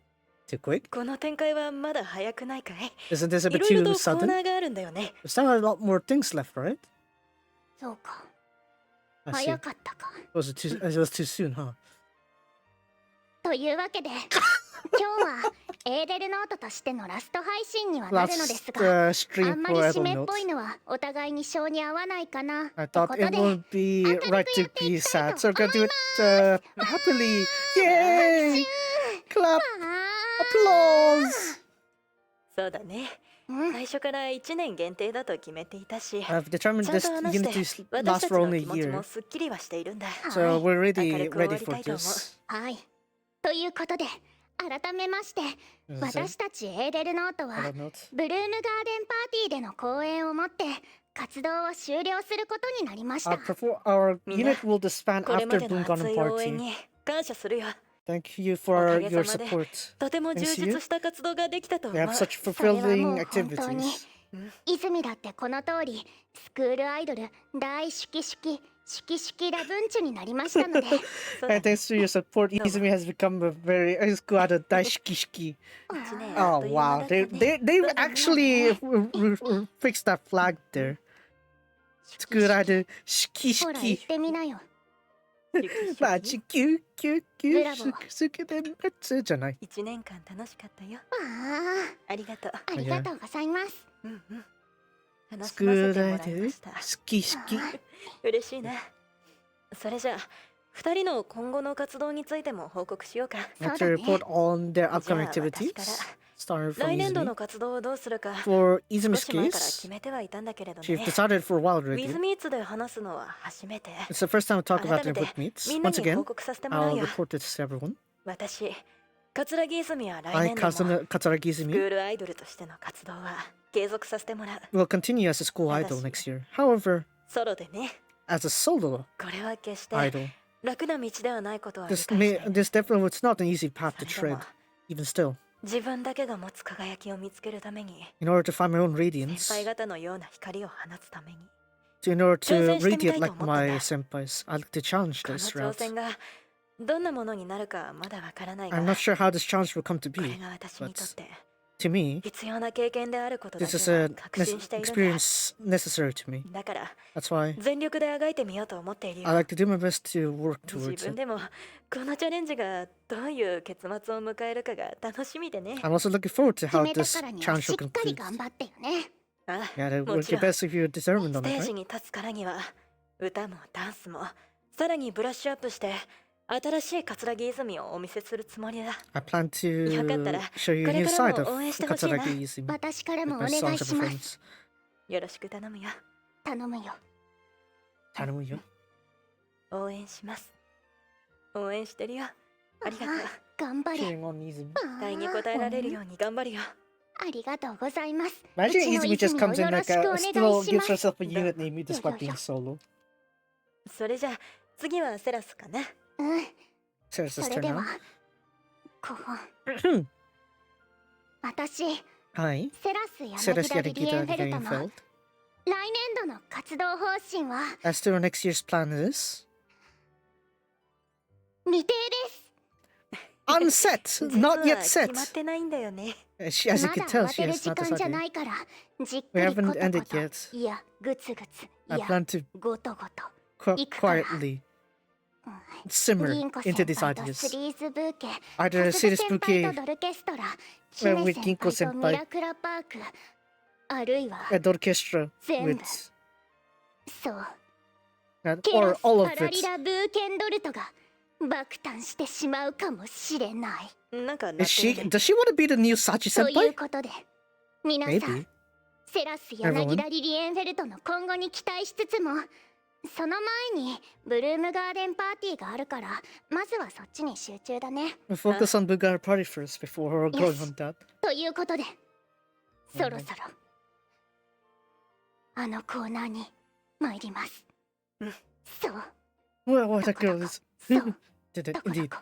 Too quick? この展開はまだ早くないかい？ Isn't this a い bit ろいろ too とコーナ sudden? ーがあるんだよね。 There's still a lot more things left, right? そうか。 I see. 早かったか。 It was too soon, huh? というわけで、今日はエーデルノートとしてのラスト配信にはなるのです Last が、あ stream んま for り Idle 締めっ Notes. ぽいのはお互いに性に合わないかな。 I と thought こ it とで、 would be right to be sad, so we're gonna do it happily. 拍 Yay! 手 Clap! あ Applause! そうだね。ーうん。最初から1年限定だと決めていたし、 I've determined ちゃん this と話 unit して to 私 last たち for の only 気 a 持ち year. もすっきりはしているんだ。 So はい。 we're ready 明るく ready 終わり for たいと思う。 this. はい。ということで、改めまして、 Is 私たちエーデルノート it? は Idle Notes. ブルームガーデンパーティーでの公演をもって活動を終了することになりました。 Our Mina, unit will disband これま after での Boon 熱 Garden い応援 Party. に感謝するよ。 Thank you お for かげ your さまで support. とても充 Thanks to you. 実した活動ができたと We 思う。 have such それはも fulfilling う本当に activities. 泉だってこの通りスクールアイドル大式式式式ラブンチュになりましたので、そうだ And thanks to your support, No. Izumi has become a very good at Daishiki. 一年 Oh あっという間 wow, だった they ね。 they そうだね。 actually fixed that flag there. It's good at the ほら言っ shiki. てみなよ。まちきゅうきゅうきゅうブラボー。すけでめっちゃじゃない。 1年間楽しかったよ。あありがとう。あ、ありがとうございます。うんうん。楽しスクませてもールアイドルらいました。好き好き。嬉しいな。それじゃあ、2人の今後の活動についても報告しようか。 Let's そうだね。 report on their じゃあ upcoming 私 activities. から Starting from 来年度 Izumi. の活動をどうするか For 少 Izumi's し前から case, 決めてはいたんだけれど she've ね。 decided for a while ウィ already. ズミーツで話すのは初めて。 It's the first time we talk 改 about め the て book meets. みんな Once に again, 報告させてもらう I'll よ。 report this to everyone. 私、桂木泉は来 I, 年度もス Katsuragi ク Izumi, ールアイドルとしての活動は継続させてもらう。 will continue as a school idol next year. However, ソロでね、 as a solo これは決して idol, 楽な道ではないことは理 this 解している。 definitely it's not an easy path to それで tread. も Even still, 自分だけが持つ輝きを見つけるために、 in order to find my own 先 radiance, 輩方のような光を放つために、 in order to 挑戦してみた radiate いと like 思ったんだ。 my senpais. I'd like to challenge この this 挑 route. 戦がどんなものになるかまだわからないが、 I'm not sure how this challenge will come to これ be, が私にとっ but て to me, 必要な経験であることだ this け is は a 確信しているんだ。 experience necessary to me. だから That's why 全力であがいてみようと思っているよ。 I like to do my best to work 自 towards 分 it. でもこのチャレンジがどういう結末を迎えるかが楽しみでね。 I'm also looking forward to 決 how めた this からには challenge し will っかり conclude. 頑張ってよね。あ、 Yeah, も work ち your ろん best if you're ス determined on テ it, ージ right? に立つからには歌もダンスもさらにブラッシュアップして新しい葛城泉をお見せするつもりだ。 I plan to よかったら show you a これ new から side も of 応援してほしいな。 Katsuragi Izumi 私から with もお my 願い songs し and ます。 performance. よろしく頼むよ。頼むよ。頼むよ。応援します。応援してるよ。ありがとう。頑張れ。 Cheering on Izumi. あ期待に応えられるように頑張るよ。ありがとうございます。 Imagine うちの Izumi just 泉を comes in よろ like しくお a 願 still いし gives ます。 herself a unit name despite being solo. それじゃあ次はセラスかな。うん。 Sarah's そ sister れでは now. こ私はい。セラスセラス柳田リリエンフェルト Yarigitarigeinfeld. の来年度の活動方針は As to our next year's plan is 未定です。 unset, 実 not は yet 決まっ set. てないんだよね。As you ま can だ tell, 慌 she てる has 時 not 間じゃ decided. ないからじっく We り haven't こと ended こと yet. いやぐつぐつい I や plan to ごとごと行くから。 quietly うん simmer 銀子 into 先 these 輩と ideas. スリーズブーケ Either カスブ Sirius 先輩 Bouquet とドルケストラ Well, 姫 with 先 Ginko 輩と senpai ミラクラパークあるいは and orchestra 全部 with そう and, ケラ or ス all of パラ it. リラブーケンドルトが爆誕してしまうかもしれない。なんかな Is って she? るね。 Does she want to be the new Sachi という senpai? ことで皆さん Maybe. セラス柳田リリエンフェルトの今後に期待しつつもその前にブルームガーデンパーティーがあるからまずはそっちに集中だね。 We'll focus on Bulgar party first before going Yes. on that. ということでそろそろあのコーナーに参ります。そう Well, what a girl is. そう Did it どこど indeed? こ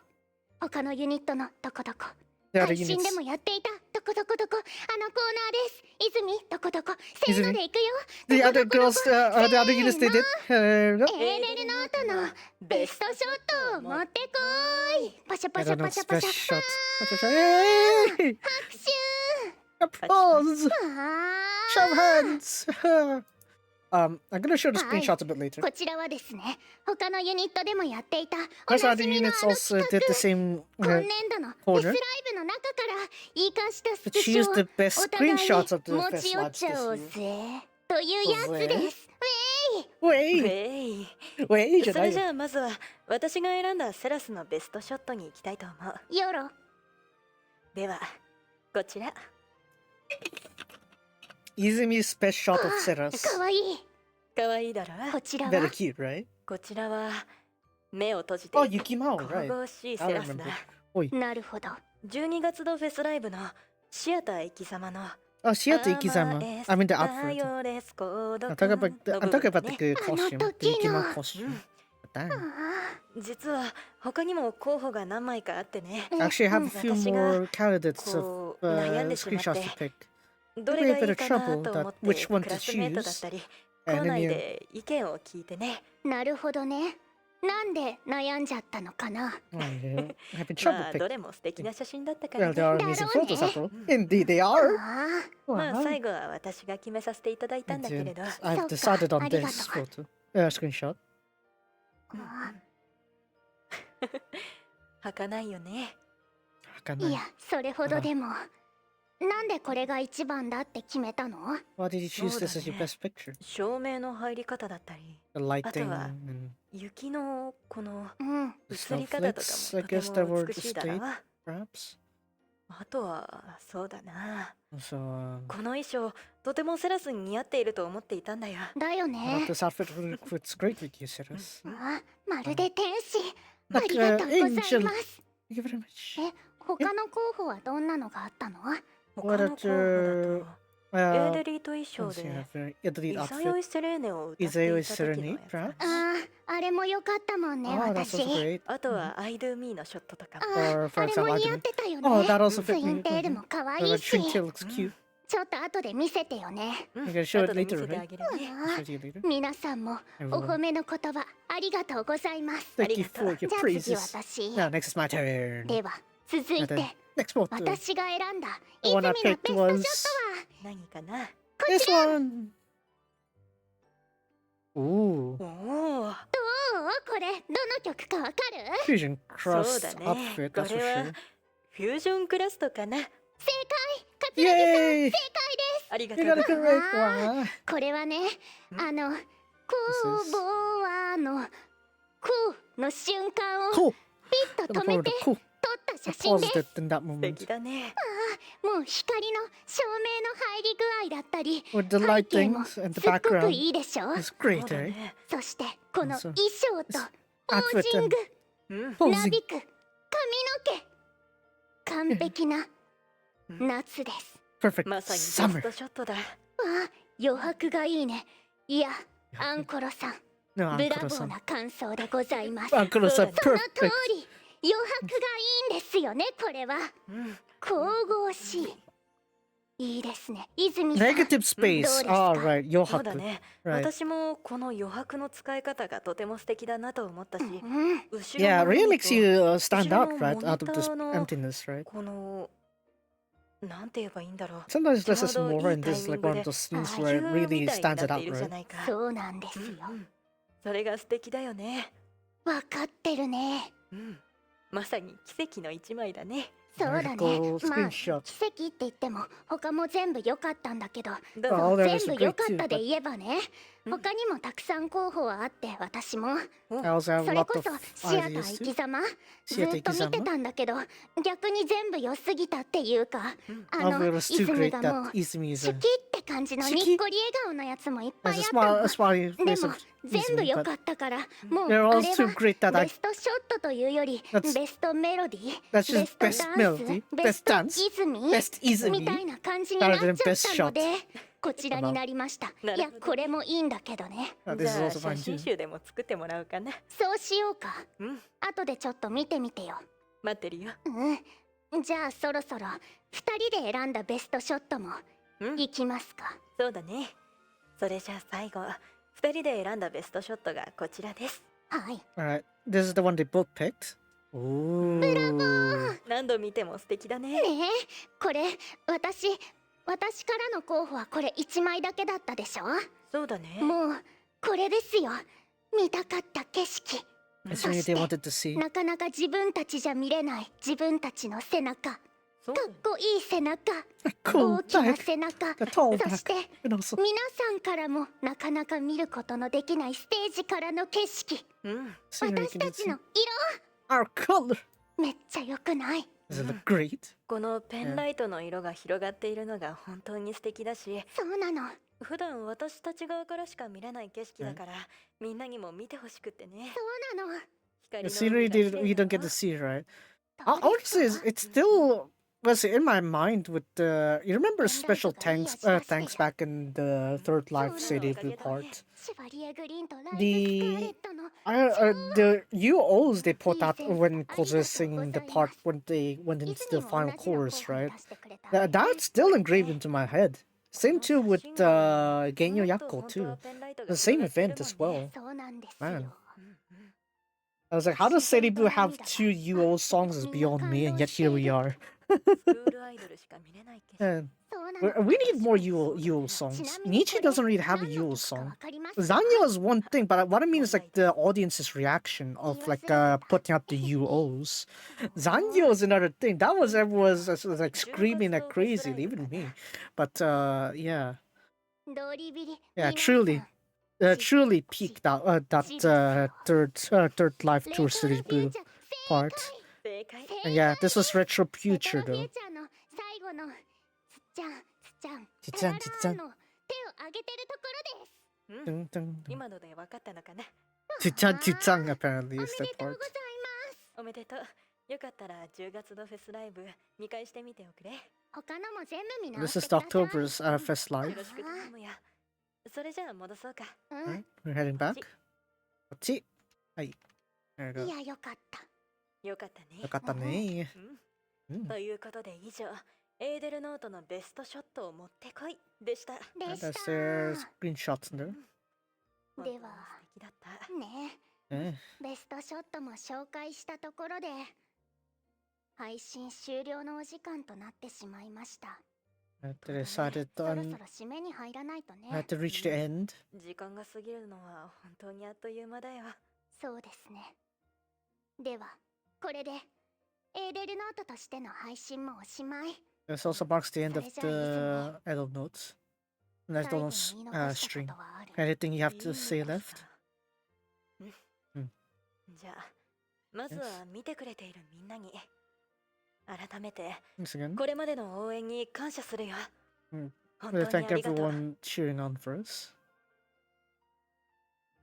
他のユニットのどこどこ The other 配信 units. でもやっていたどこどこどこあのコーナーです泉どこどこせーのでいくよ The どこ other どこどこ girls, the other units, they did. エーレルノートのベストショットを持ってこーいパシャパ I シャ don't know, パシャパ best シャ shot. Hey! 拍手 Applause! あ Show ー hands! I'm gonna show the Hi. screenshots a bit later. こちらはですね他のユニットでもやっていた Plus, おな other じみの units あの also 企 did the 画 same. 今年度のフェスライブの中から生かしたス But ク she ショ used the を best お互いに screenshots of the 持 fest ち寄っ lives ちゃおう this ぜ year. というやつです。 Wait, えい。 wait, それじ Jedi. ゃあまずは私が選んだセラスのベストショットに行きたいと思う。よろではこちら。 Izumi's best shot of か Seras. わいい。かわいいだろ。こちら Very は cute, right? こちらは目を閉じて Oh, Yukimao, 神 right? 々しい I セラス remember. だ。なるほど。 12月のフェスライブのシアター生き様の Oh, she had the Ikizama. I mean the outfit. I'm talking about the costume, the Yukimao costume. But damn. 実は他にも候補が何枚かあってね。 Actually, I have a few 私が more candidates of こう悩んでしまっ screenshots て to pick. どれがいいかなと思っ Which て one ク to ラスメートだ choose? ったり And 校 then 内 you- で意見を聞いてね。なるほどね。なんで悩んじゃったのかな。 Oh, yeah. I have been ま trouble あど picking. れも素敵な写真だったから Well, ね。 there are だろう amazing ね。 photos of them. Indeed, they are. あ まあ Wow. 最後は私が決めさせていただいたんだけれ Indeed. ど。 I've decided on this photo. Screenshot. あ儚いよね。Hakanai. いや、それほどでも。なんでこれが一番だって決めたの？ Why did you choose this as your best picture? 照明の入り方だったり、 The lighting は and 雪のこのうん。 the 映り方とか snowflakes. I もとて guess that も were 美しいだろ state, perhaps. あとはそうだな。 So, この衣装とてもセラスに似合っていると思っていたんだよ。だよ I thought ね。 this outfit fits great with you, Seras. あ、まるで天使。あ Like りがとうござい angel. ます。 Thank you very much. え、他の候補はどんなのがあったの？他 What の候補だ other とエー uh, デリート衣装 let's see, で have a elite イザヨイ outfit. セレーネを歌ってい Isayo た is 時の Serenade, やつだ perhaps? ああれも良かったもんね、 Oh, that 私。 was great. あとは I do me のショットとかも。あ Or あ for れも example, 似合ってたよ oh, ね。 that also ツ fit イ me. ンテールも可愛 The いし。 twin tail looks cute. ちょっと後で見せてよね。うん You can show it 後で見 later, せてあ right? げるね。 あ Show it to you later. あ皆さんもお褒めの言葉ありがとうございます。 Thank you for your じゃあ次 praises. 私。 Now, next is my turn. では続い And then て next one. 私が選んだ The 泉 one の I ベスト picked ショットは was 何かな。 this one. Ooh, おお。どうこれどの曲かわかる？ fusion そう crust だね。 outfit, こ that's for れは sure. フュージョンクラストかな。正解カツラギさん Yay! 正解ですありがと You う。 got it correct. Wow. これはねあのコ This is ボワのコの瞬間を cool. ピッと Look 止め forward て to 撮 cool. った写 I 真 paused です。 it in that 素 moment 敵だね。もう光の照明の入り具合だったり with the 背景も lightings す and っ the ごく background. いいでしょ。 It's そ great, うだ eh? ね。そしてこの So- 衣装とポー Outfit ジン and グうん。な posing. びく髪の毛完璧な夏です。 Perfect まさにベ summer. ストショットだ。わあ余白がいいね。いやアンコロさん No, ブラボー Ankuro-san. な感想でございます。 Ankuro-san, そうだね。その通 perfect. り余白がいいんですよね。これはうん。神々しい。いいですね。泉さん Negative space. どうですか？ All right, そうだ yohaku. ね。 Right. 私もこの余白の使い方がとても素敵だなと思ったし、うん後ろ Yeah, の really 海 makes と you stand out, Ushiro right? no Out of this monitor no- emptiness, right? このなんて言えばいいんだろう。 Sometimes ちょ less う is どいい more, and タイ this is ミン like グ one で of those scenes あ where あ it いう really みたいにな stands って it い out, るじゃ right? ないか。そうなんですよ。それが素敵だよね。わかってるね。うん。まさに奇跡の一枚だね。そうだね。 Miracle まあ screenshot. 奇跡って言っても他も全部良かったんだけど、どうぞ。 Oh, there 全 was 部 a 良 great かっ too, たで but 言えばね、うん他にもたくさん候補はあって私も I also have そ a れ lot こ of そシアター ideas 生 too. き様ずシアターっと見てたんだけど逆に全部良すぎたっていうか、あ Oh, の it was too 泉 great が that もう Izumi is シュ a キって感じのシュキにっこり笑顔のやつもいっぱい has あ a った smile, の。 a smiley で face も of 全部 Izumi, 良 but かったからもう they're あ all れ too は great that ベ I ストショットというより That's- ベストメロディ that's ベ just スト best ダンス melody, ベ best スト dance, 泉 best みた Izumi. いな感じになっちゃったので Rather than best こちらになりました。なるほどねいやこれもいいんだけどね。 This じ is ゃあ also 写 fine 真 too. 集でも作ってもらうかな。そうしようか。うん。後でちょっと見てみてよ。待ってるよ。じゃあそろそろ2人で選んだベストショットもうん。いきますか。そうだね。それじゃあ最後、二人で選んだベストショットがこちらです。はい。 All right, this is the one they both picked. Ooh. 何度見ても素敵だね。ねえこれ私からの候補はこれ1枚だけだったでしょ。そうだね。もうこれですよ。見たかった景色。 It's really they wanted to see. なかなか自分たちじゃ見れない自分たちの背中。かそうっこいい背中。 Cool 大きな back, 背中。 a tall そし back, て and also 皆さんからもなかなか見ることのできないステージからの景色。うん。 scenery 私 can た you ち see? の Our color. 色めっちゃ良くない？ Does it look great? このペンライトの色が広がっているのが本当に素敵だし、そうなの。普段私たち側からしか見れない景色だから、みんなにも見てほしくってね。そうなの。 光 The の海 scenery が they, 綺麗 we だ don't get よ to see, right? ど I う would です say か？ it's still was in my mind with the. You remember special tanks? Tanks back in the third life city blue part. シュバリエグリーンとライズスカーレットの The UOs they put out when Koza is singing the part when they went into the final chorus, right? That's still engraved into my head. Same too with Genyo Yakko too. The same event as well. そうなんです Man. よ。 I was like, how does City Blue have two UO songs is beyond me, and yet here we are. スクールアイドルしか見れない景色。 And そうなの。 we need more UO songs. ちなみにこ Nietzsche れ doesn't really have a 何の UO 曲か song. わかりますか？ Zanyo is one thing, but what I mean is like the audience's reaction of like putting out the UOs. Zanyo is another thing. That was everyone was like screaming like crazy, even me. But yeah, ドリビリ yeah, 皆さん truly, truly peaked that third life tour City Blue part. 正解。 And yeah, this was retro レト future ロフュ though. ーチャーの最後のつっちゃんちっちゃんちっちゃんタララの手を上げてるところです。うん Dun, dun, dun. 今ので分かったのかな。 Chichan apparently おめ is で that とう part. ございます。おめでとう。よかったら10月のフェスライブ見返してみておくれ。よ他のも全部見直 This して is ください。 October's Fest Live. ろしく頼むよ。それじゃあ戻そうか。うん Alright, we're heading back. こっち There we い go. や、よかった。よかったね。よかったね。ということで以上、エーデルノートのベストショットを持ってこいでした。でした There's screenshots in there. 本当にでは素敵だった。ね。 Eh. ベストショットも紹介したところで配信終了のお時間となってしまいました。 I decided そろ on そろ締めに入らないと I ね。 had to reach the end. 時間が過ぎるのは本当にあっという間だよ。そうですね。ではこれでエーデルノートとしての配信もおしまい。 This also marks the end of the adult notes. And I 最後 don't に言い残したこ stream. とはある。 Anything you have to いい say のか left? さ。じゃあまずは見てくれているみんなに改めて Once again, これまでの応援に感謝するよ。Mm. 本 I 当に thank ありがとう。 everyone cheering on for us.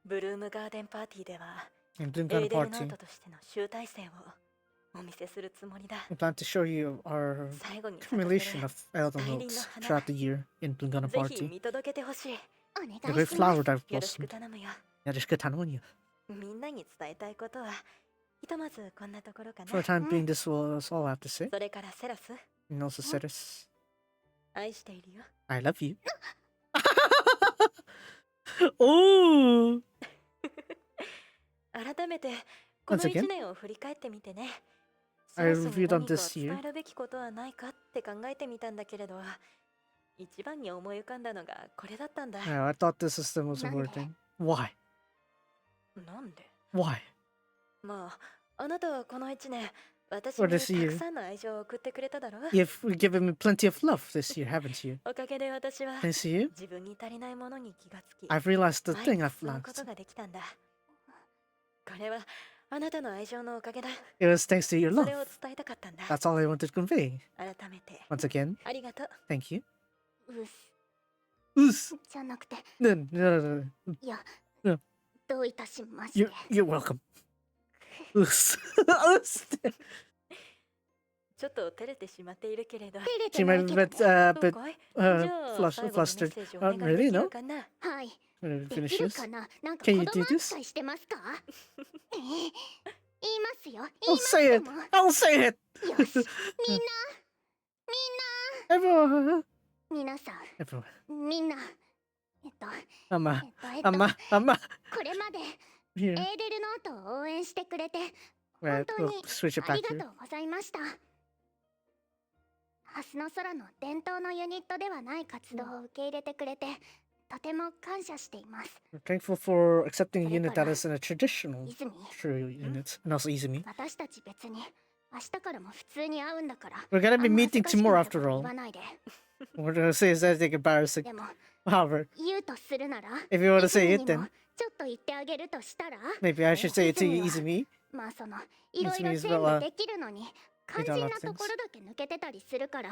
ブルームガーデンパーティーでは And Bloom エ Gun ーデルノー Party. トとしての集大成をお見せするつもりだ。 We plan to show you our 最後に咲かせ accumulation る of elder 大輪の notes 花 throughout the year in Bloom Gun ぜひ Party. 見届けてほしい。お願い The great しま flower す。 that よろしく blossomed. 頼むよ。 Yeah, just good on you. みんなに伝えたいことはひとまずこんなところか For な。 the time being, this was all I have to say. それからセラス、 And also Ceres, 愛しているよ。 I love you. Oh! 改めてこの Once again? 1年を振り返ってみてね。 I セラス reviewed に on 何か this 伝 year. えるべきことはないかって考えてみたんだけれど、一番に思い浮かんだのがこれだったんだ。 Yeah, I thought this is the most important thing. Why? なんで Why? まあ、あなたはこの1年、私 Or に this た year. くさんの愛情を送ってくれただろ。 You've given me plenty of love this year, haven't you? おかげで私は Thanks to you, 自分に足りないものに気がつき、 I've realized the 前 thing に I've 進むこと lacked. ができたんだ。これはあなたの愛情のおかげだ。 It was thanks to your そ love. れを伝えたかったんだ。 That's all I wanted to convey. 改めて Once again, ありがとう。 thank you. うっす Oos. じゃなくて、 No, no, no, no. いや、うんどういたしまして。 You're welcome. Oos. Oos. ちょっと照れてしまっているけれど。照れ She てない might け be ど a ね。 bit, どうかい？ uh, じゃあ最後にメッ flustered. セージお Not 願いで really, きる no? かな。はい。 Gonna で finish きる this. かな。なんか Can 子 you 供 do this? 扱いしてますか？言いますよ。言い I'll ます say と it. も。 I'll say it. よし。みんな、 Everyone. 皆さ Everyone. ん、みんな。Amma. こ Amma. Amma. れまで Here. エーデルノートを応援してくれて Right, 本当 we'll に switch it あ back りが here. とうございました。蓮の空の伝統のユニットではない活動を受け入れてくれてとても感謝しています。 We're thankful for accepting a unit that isn't a traditional 泉、 true unit. And also Izumi. 私たち別に明日からも普通に会うんだから。 We're gonna あ be んま meeting 恥ずかしく tomorrow な after いこと言 all. わないで。 What we're gonna say is anything embarrassing. でも However, 言うとするなら if you want to say 泉 it にも then ちょっと言ってあげるとしたら maybe I should say it to you, Izumi Izumi. まあそのいろいろ Izumi is 全 well, 部できるのに肝心なところだけ抜けてたりするから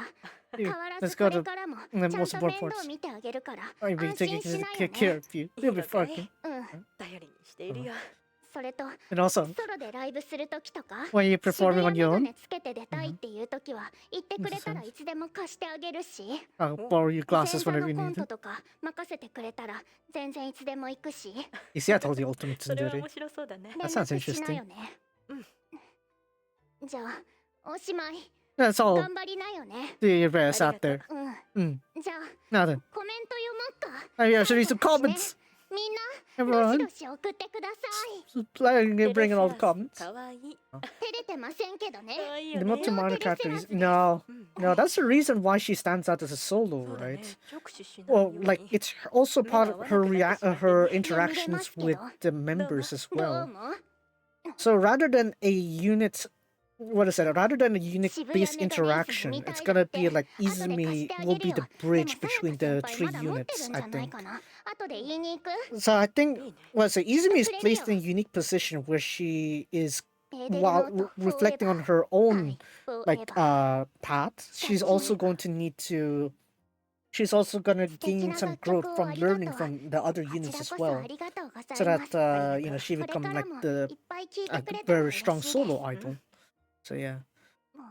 変 Here, わら let's ずこ go れ to からも the ちゃん most と important 面倒 parts. 見てあげるから I'll be 安 taking 心しな care いよ care ね。 of you. You'll be いいのかい？ fine. うん。頼りにしているよ。それと And also, ソロでライブするときとか when you're 渋 performing 谷 on メ your ガ own, ネつけて出たいっていうときは言ってくれたらいつでも貸してあげるし I'll borrow your 前 glasses 座 whenever の you コ need ント them. とか任せてくれたら全然いつでも行くし You see, I told you Ultimate それは Tsundere. 面白そうだね。連 That sounds 絡しな interesting. よね。じゃあおしまい That's all. 頑張りなよね。 Do your best out there. うん。 Mm. じゃあ Now then, コメント読もっか。 I should read some 最後だしね comments. みんなど Everyone, しどし送ってください。 I'm bringing all the comments. かわいい。照れてませんけどね。かわいい The よね。 multi minor Teresa's characters.です。 No, うん no, that's the reason why she stands out as a solo, そうだね right? 直視しない Well, ように like it's also part of her her interactions with the members as どう well. も So rather than a unit, what is it? Rather than a unit-based interaction, it's gonna be like Izumi will be the bridge between the three units, I think. 後で言いに行く So I think, いいね。 well, so Izumi is placed in a unique position where she is, while reflecting on her own like path, she's also going to need to. She's also gonna gain some growth from learning from the other units as well, so that you know she become like the a very strong solo idol. So yeah,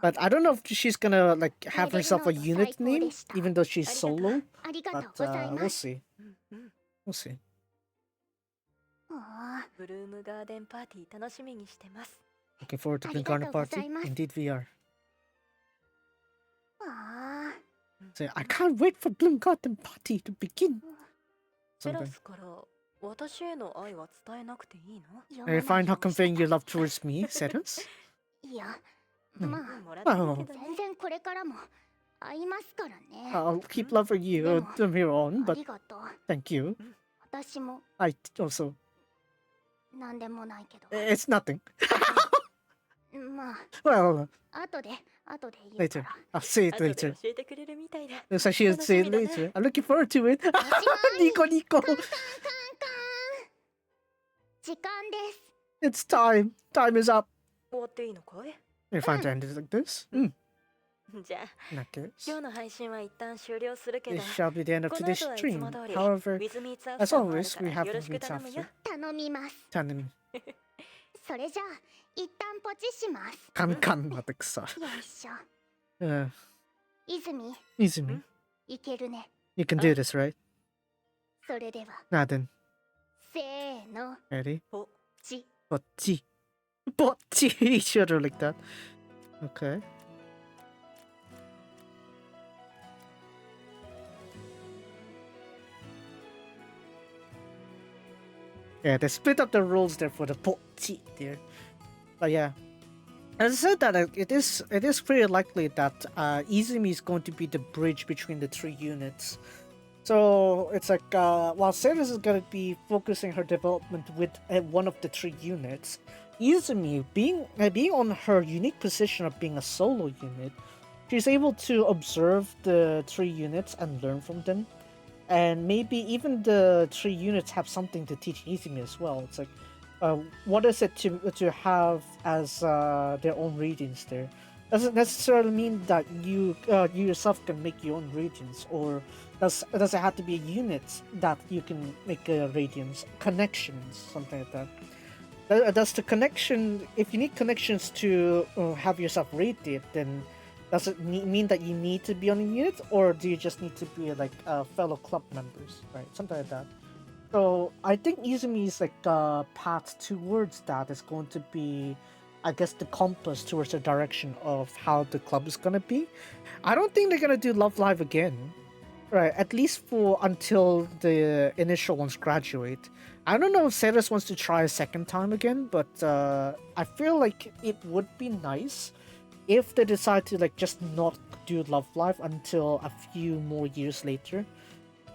but I don't know if she's gonna like have herself a unit name, even though she's solo. ありがとう But ございま we'll す。 see. うんうん We'll see. うんあブルームガーデンパーティー楽しみにしてます。 Looking forward to Blink Garden ありがとうござ Party. います。 Indeed, we are. あ Say, I can't wait for Blink Garden Party to begin. セラ Something. スから私への愛は伝えなくていいの？読 Are you まない fine よ not うにして conveying your love towards me, Ceres? いや、うんまあもらっていいけどね。全然これからも会いますからね。 I'll keep loving you Demo. from here on, あ but りがとう。 thank you. 私も I also. なんでもないけど。 It's nothing. ま Well, あ後で言うか later. ら。 I'll see it 後で later. 教えてくれるみたいだ。 Looks like she'll say it 楽しみだな。 later. I'm looking forward to it. おしまい。 Nico, Nico. カンカンカンカン。時間です。 It's time. Time is up. 終わっていいのかい？ You're fine to end it like this? じゃあ In that case, 今日の配信は一旦終了するけ this ど、 shall be the end of この today's 後はいつ stream. も通り However, With Meets as After もある always, か we ら have よろ the しく meets 頼むよ。 after. 頼みます。 Tannen. それじゃあ一旦ポチします。 Kan like so. よいしょ。 泉 Izumi, いけるね。 you can do this, right? それでは Now then, せーの ready? お、ち。 Bocchi. Bocchi. He should have like that. Okay. Yeah, they split up the rules there for the bocchi there. But yeah. As I said that it is pretty likely that Izumi is going to be the bridge between the three units. So it's like while Ceres is going to be focusing her development with one of the three units, Izumi being on her unique position of being a solo unit, she's able to observe the three units and learn from them, and maybe even the three units have something to teach Izumi as well. It's like, what is it to have as their own regions there? Doesn't necessarily mean that you yourself can make your own regions, or does it have to be units that you can make radians, connections, something like that? Does the connection, if you need connections to have yourself rated, then does it mean that you need to be on a unit, or do you just need to be like fellow club members, right? Something like that. So I think Izumi's like path towards that is going to be, I guess, the compass towards the direction of how the club is gonna be. I don't think they're gonna do Love Live again, right? At least for until the initial ones graduate. I don't know if Ceres wants to try a second time again, but I feel like it would be nice if they decide to like just not do Love Live until a few more years later.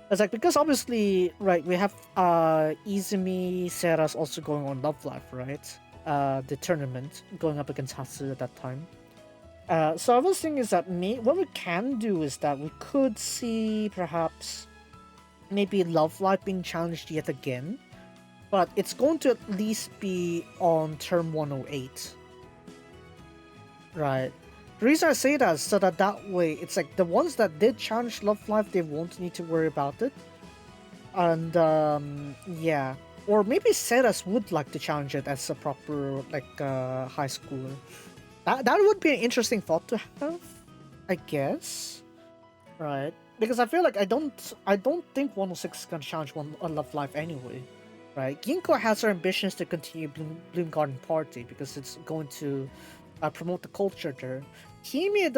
It's like, because obviously, right, we have Izumi, Ceres also going on Love Live, right? The tournament going up against Hatsu at that time. So I was thinking is that what we can do is that we could see perhaps maybe Love Live being challenged yet again, but it's going to at least be on term 108. Right. The reason I say that is so that way it's like the ones that did challenge Love Live, they won't need to worry about it. And yeah. Or maybe Ceres would like to challenge it as a proper like high schooler. That would be an interesting thought to have, I guess. Right. Because I feel like I don't think 106 is gonna challenge Love Live anyway. Right. Ginkgo has her ambitions to continue Bloom Garden Party because it's going to promote the culture there. Kimia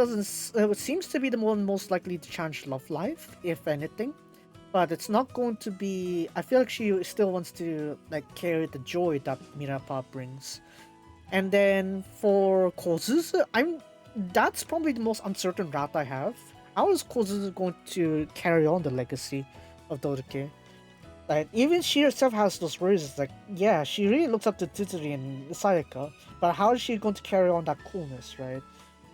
seems to be the one most likely to challenge Love Live, if anything. But it's not going to be. I feel like she still wants to like carry the joy that Mirapa brings. And then for Kozuzu, that's probably the most uncertain route I have. How is Kozuzu going to carry on the legacy of Dodoke? Like, even she herself has those worries. It's like, yeah, she really looks up to Tsutsuri and Sayaka, but how is she going to carry on that coolness, right?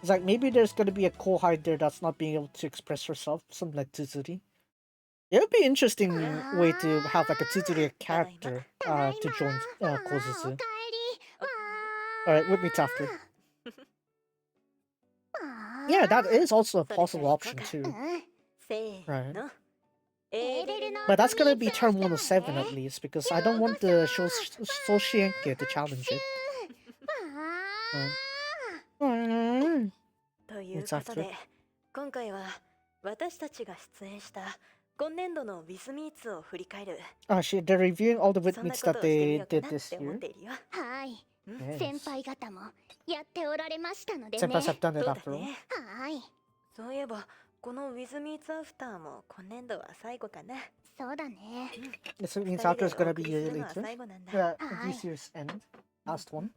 It's like, maybe there's going to be a Kohai there that's not being able to express herself, something like Tsutsuri. It would be an interesting way to have like a Tsutsuri character to join Kozuzu. Alright, we'll meet after. Yeah, that is also a possible option too. Right. But that's gonna be turn 107 at least, because I don't want the Soshienke to challenge it. ということで、今回は私たちが出演した今年度のウィズミーツを振り返る。 they're reviewing all the そんな witmeets こと that をしてみ they ようか did なっ this て思っ year. ているよ。はい。 Yes. 先輩方もやっておられましたのでね。 Senpais have done そう it だ after all. ね。はい。そういえばこのウィズミーツアフターも今年度は最後かな。そうだね。 So it 二 means 人 after で is お gonna 送 be りするのは later. 最後なんだ。 Yeah, Hi. this year's end. Last one.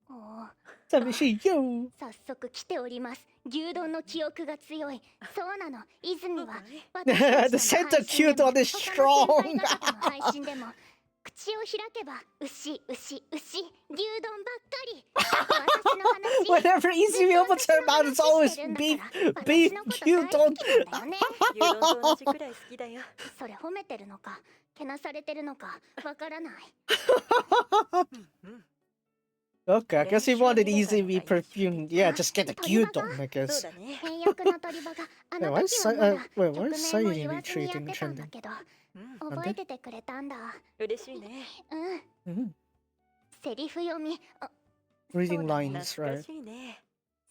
おお、 Sabishi, yo! 早速来ております。牛丼の記憶が強い。そうなの。泉は The center cute on is strong. 他の先輩方の配信でも口を開けば牛牛牛牛丼ばっかり。私の話。 Whenever Izumi opens her mouth, it's always beef, beef, cute on. 牛丼と同じくらい好きだよ。それ褒めてるのかけなされてるのかわからない。 Okay, I guess he wanted Izumi perfumed. Yeah, just get the cute on, I そう guess. だね。変役の鳥羽があの why 時 is はまだ wait, 曲 why 名 is も Sayuri 言わずにやってたんだけど、うん、覚えててくれたんだ。嬉しいね。うん。 Mhm. セリフ読み、あ、 Reading そうだね。 lines, 懐か right? しいね。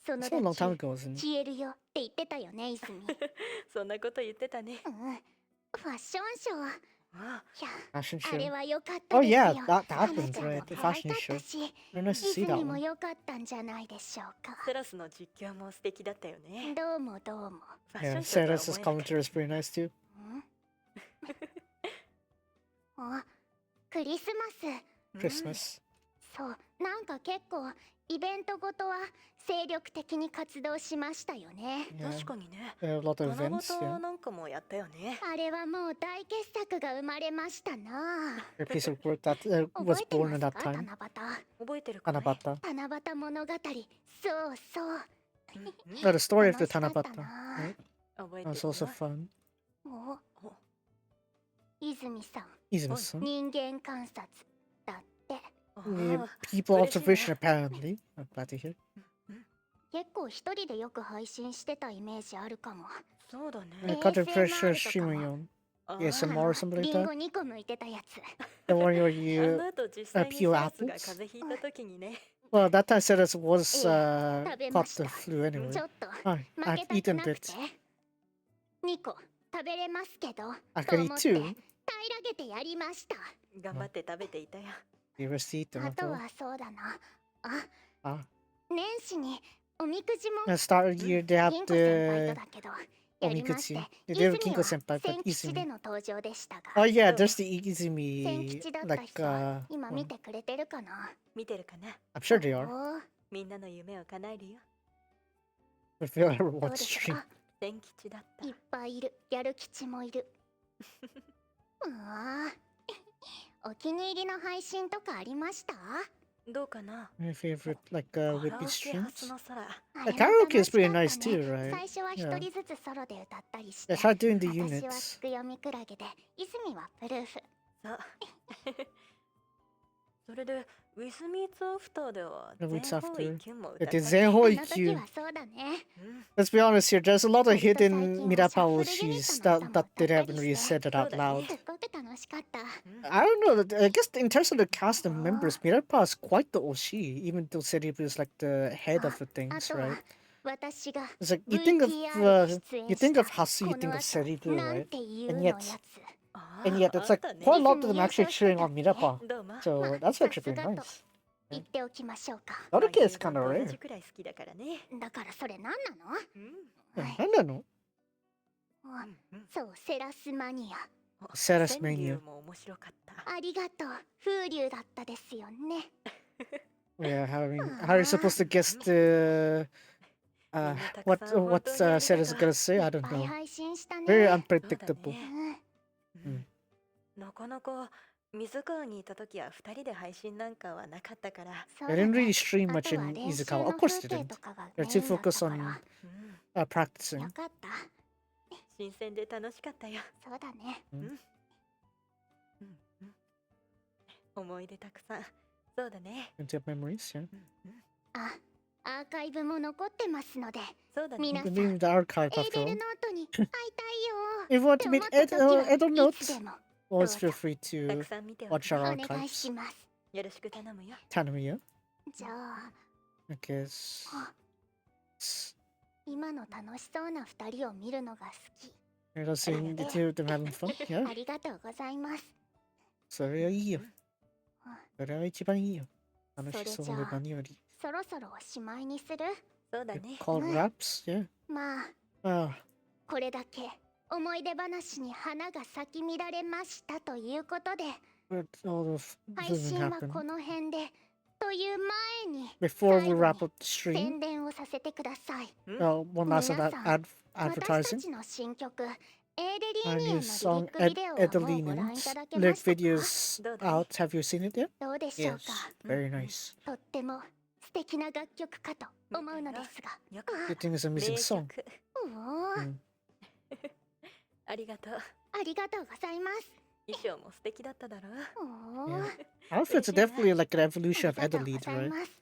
その It's not a long だ time け ago, wasn't it? 消えるよって言ってたよね、泉。そんなこと言ってたね。うん。ファッションショー。あいや、 Fashion あれ show. は良かったで Oh すよ。 yeah, that 花 happened, ちゃんも right? The 可愛 fashion かっ show. たし、 Very nice to see 泉 that も one. 良かったんじゃないでしょうか。セラスの実況も素敵だったよね。どうもどうも。ファッショ Yeah, ンショーとは Sarah's 思えなかった commentary is pretty nice too. うんあ、クリスマス。 Christmas. そう、なんか結構イベントごとは精力的に活動しましたよね。 Yeah, 確かにね。 there are a lot of 七 events. 夕 Yeah, なんかもやったよね。あれはもう大傑作が生まれましたな。 a piece of work that 覚 was えて born ま in す that か、 time. 七夕。覚えてるかい？ Tanabata. 七夕物語。そうそう。 No, the story of the 楽しかった Tanabata. な。 Right? 覚え That て was る also よ。 fun. お、泉さん、 Izumi-san. 人間観察だって。あ Yeah, あ、 people 嬉しいね。 observation apparently. I'm glad to hear. 結構一人でよく配信してたイメージあるかも。そうだ I ね。 got the ASMR pressure とかも。 Shimon. あ ASMR あ or something リ like ンゴ that. 2個剥いてたやつ。 The one where あ you の後実際にセ peel ラスが apples. 風邪ひいた時にね。 Well, that time Ceres was caught 食べまし the た。 flu ち anyway. ょっと Hi, 負 I've けたく eaten なくて bits. 2個食べれますけど I と can 思 eat って平 two. らげてやりました。頑張って食べていたよ。 You ever see it? あとはそうだな。あ、 Ah. 年始におみくじも At the start of the year, they had 銀子先輩と the だけどやりまして、 Omikuchi. They did 泉 Kinko は senpai, 千 but 吉で Izumi. の登場でしたが、 Oh yeah, どう？ there's the 千 Izumi, 吉だった like 人今見 one. てくれてるかな。見てるかな？ I'm sure they are. おー、みんなの夢を叶えるよ。 If you ever どう watch でしょ stream. う。千吉だったいっ。ぱいいる。やる吉もいる。うわあ。お気に入りの配信とかありました？どうかな？ My favorite, like カ whippy ラオケ streams. 初の空。あれも karaoke is pretty 楽し nice かったね too, right? 最初は一 Yeah. 人ずつソロで歌ったりして。 I tried doing the 私は units. つくよみくらげで、泉はプルーフ。さあ。それで、ウィズミーツアフターでは The 全 Weeks 方 After. 位キュンも It 歌った is ね。あ Zenhoi の時 Q. はそうだね。うん Let's be honest here, there's a lot of ずっと最 hidden 近はシャッ Mirapao フルユニッ she's トの that, 歌も that 歌 they った haven't り really して、 said it out そうだね。 loud. すっごく楽しかった。うん I don't know. I guess in terms of the cast and members, Mirapa is quite the Oshi, even though Seribu is like the head of the あ things, とは right? 私が It's like you think of VTR で出 you 演し think of た Hasu, you こ think の of 後 Seribu, なん right? て言う And のや yet, つ。 あ and あ、 yet, あ it's っ like たね。 quite a lot of 泉 them 優 actually 勝して cheering た on っけ？ Mirapa. どうも。 So that's さ actually す pretty がと nice. 言っておきましょうか。 Naruki 牛 is 丼 kind と of 同 rare. じくらい好きだからね。だからそれ何なの？うん。はい I don't know. あうんそう、セラスマニア。あセラス川マニア柳も面白かった。ありがとう。風流だったですよね。 Yeah, how are you supposed to guess the みんな what たくさん本 what 当にありがと Sarah's う。 gonna say? い I っ don't ぱい know. 配信したね。 Very そうだ unpredictable. ね。うんうんなかなか水川にいた時は2人で配信なんかはなかったから。そう I だ didn't ね。 really stream あ much とは in 練習 Izukawa. の Of course 風 they 景 didn't. とかが They're メ too インだった focused か on ら。うん。practicing. よかった。新鮮で楽しかったよ。そうだね。うんうん。思い出たくさん。そうだね。 Into memories, yeah. うんうんあ、アーカイブも残ってますので、そうだね。皆さん、 Leaving the archive エー after ベ all. ルノートに会いたいよ If you want って to 思 meet った時は Edo いつ Notes, でも always feel どうぞ。 free たく to さん見ておく watch ね。 our お願いし archives. ます。よろしく頼むよ。 Tanamiya, じゃあ、 I guess. あ、今の楽しそうな二人を見るのが好き。You're seeing the two of them having fun? Yeah. ありがとうございます。それはいいよ。それは一番いいよ。楽しそうでそれじゃあ何より。そろそろおしまいにする。そうだね。 Call raps? Yeah. まあ、 Ah, これだけ思い出話に花が咲き乱れましたということで、 but all of 配 doesn't 信は happen. この辺でという前に Before we 最後 wrap に up the stream, 宣伝をさせてください。 one last Minasan,私た advertising. ちの新曲エーデリ Our ーニア new のリリ song ックビデオはもうご覧い Edeline's ただけ lyric ましたか？ videos out. Have you seen it yet? どうでしょう Yes. か？ Very nice. とっても素敵な楽曲かと思うのですが。よく You think it's a 名 missing song? 曲。おお、 Mm. ありがとう。ありがとうございます。衣装も素敵だっただろう。おお、 Yeah. Outfits are definitely like an evolution of ありがとうご Adelaide, ざい right? ます。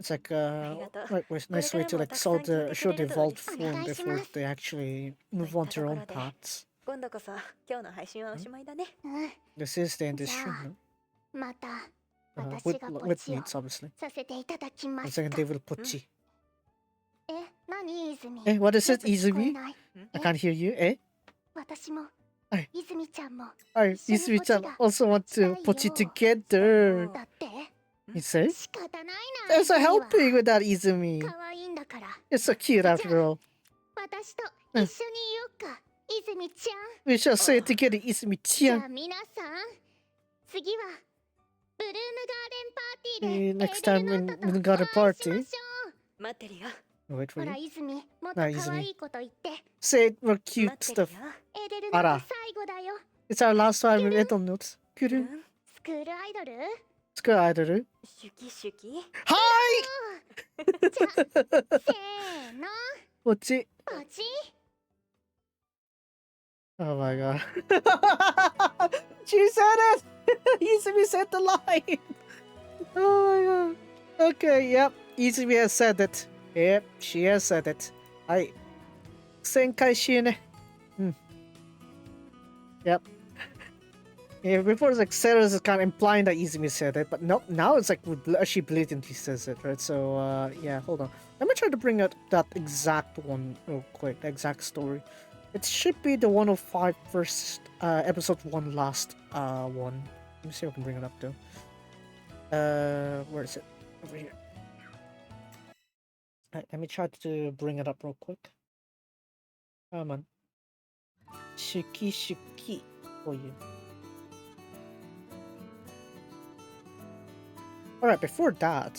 It's like Arigato. nice way to like show the evolved form before they actually move on to their own paths. 今度こそ今日の配信はおしまいだね。う This is the end of the stream, ん、また no? 私がポ With チを meats, obviously. させていただきま One した。 second, David Pochi. え、何泉？ Eh, what is it, よく聞こえ Izumi? ない。 I can't hear you. Eh? 私もはい泉ちゃんも Alright, Izumi-chan also want to Pochi together. だって You say? 仕方ないな。 There's a helping with that, Izumi. 可愛いんだから。 It's so cute after all. 私と一緒にいようか、泉ちゃん。 We shall say it together, じゃ Izumi-chan. あ皆さん、次はブルームガーデンパーティーで Next time エーデルノ in ートと Lingura お会いし party. ましょ待ってるよ。 I'll wait う。ほ for ら you. 泉、もっと可愛いこと言って。 Say it more 待 cute ってる stuff. よ。エーデルノート最後だよ。 It's our last time in Eton Notes. う Kuru. ん。スクールアイドル？ Let's go, Idol. シュキシュキ。 Hi! じゃあ、せーの、 Pochi. ポチ。 Oh my god. She said it! Izumi said the line! Oh my god. Okay, yep. Izumi has said it. Yep, she has said it. Hi. Senkai Shine. Yep. Yeah, before it's like Sarah's is kind of implying that Izumi said it, but no, now it's like she blatantly says it, right? So, yeah, hold on. Let me try to bring out that exact one real quick, the exact story. It should be the 105 first, episode 1 last, one. Let me see if I can bring it up though. Where is it? Over here. Alright, let me try to bring it up real quick. Come on. Shuki Shuki for you. Alright, before that,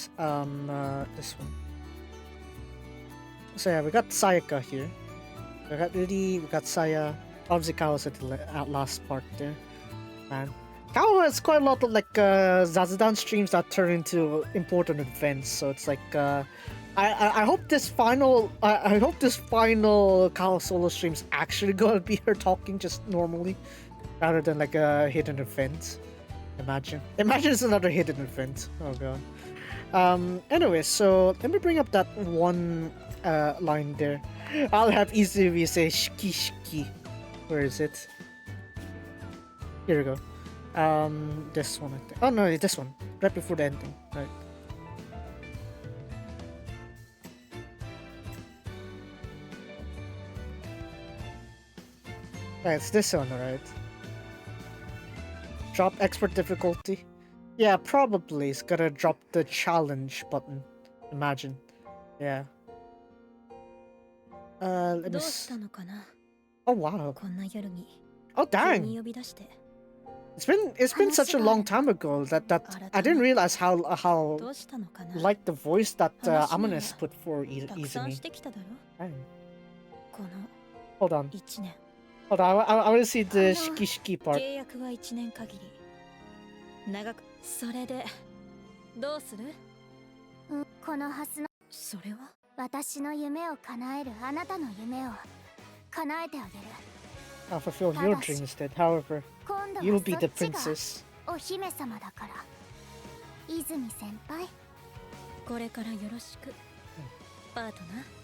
this one. So yeah, we got Sayaka here. We got Rudy, we got Saya. Obviously, Kao was at the last part there. Man, Kao has quite a lot of like Zazudan streams that turn into important events. So it's like, I hope this final, I hope this final Kao solo stream's actually gonna be her talking just normally, rather than like a hidden event. Imagine it's another hidden event. Oh god. Anyway, so let me bring up that one line there. I'll have Izumi say shiki shiki. Where is it? Here we go. This one I think. Oh no, this one. Right before the ending. Right. Right, it's this one, alright. Drop expert difficulty. Yeah, probably it's gonna drop the challenge button. Imagine. Yeah. Let me どうしたのかな。 Oh wow. こんな夜に Oh 急 dang. に呼び出して。 It's been such a long time ago that I didn't realize how どうしたのかな。 like the voice that 話なら Amanus put for たくさん Izumi. してきただろ。 Dang. この Hold on. 1年。 Hold on. I want to see the あの shiki shiki part. 契約は1年限り。長く。それでどうする？このハスのそれは私の夢を叶えるあなたの夢を叶えてあげる。 I'll fulfill your dreams instead. However, 今度 you'll は be そ the っちが princess. お姫様だから。泉先輩。これからよろしく。パートナー。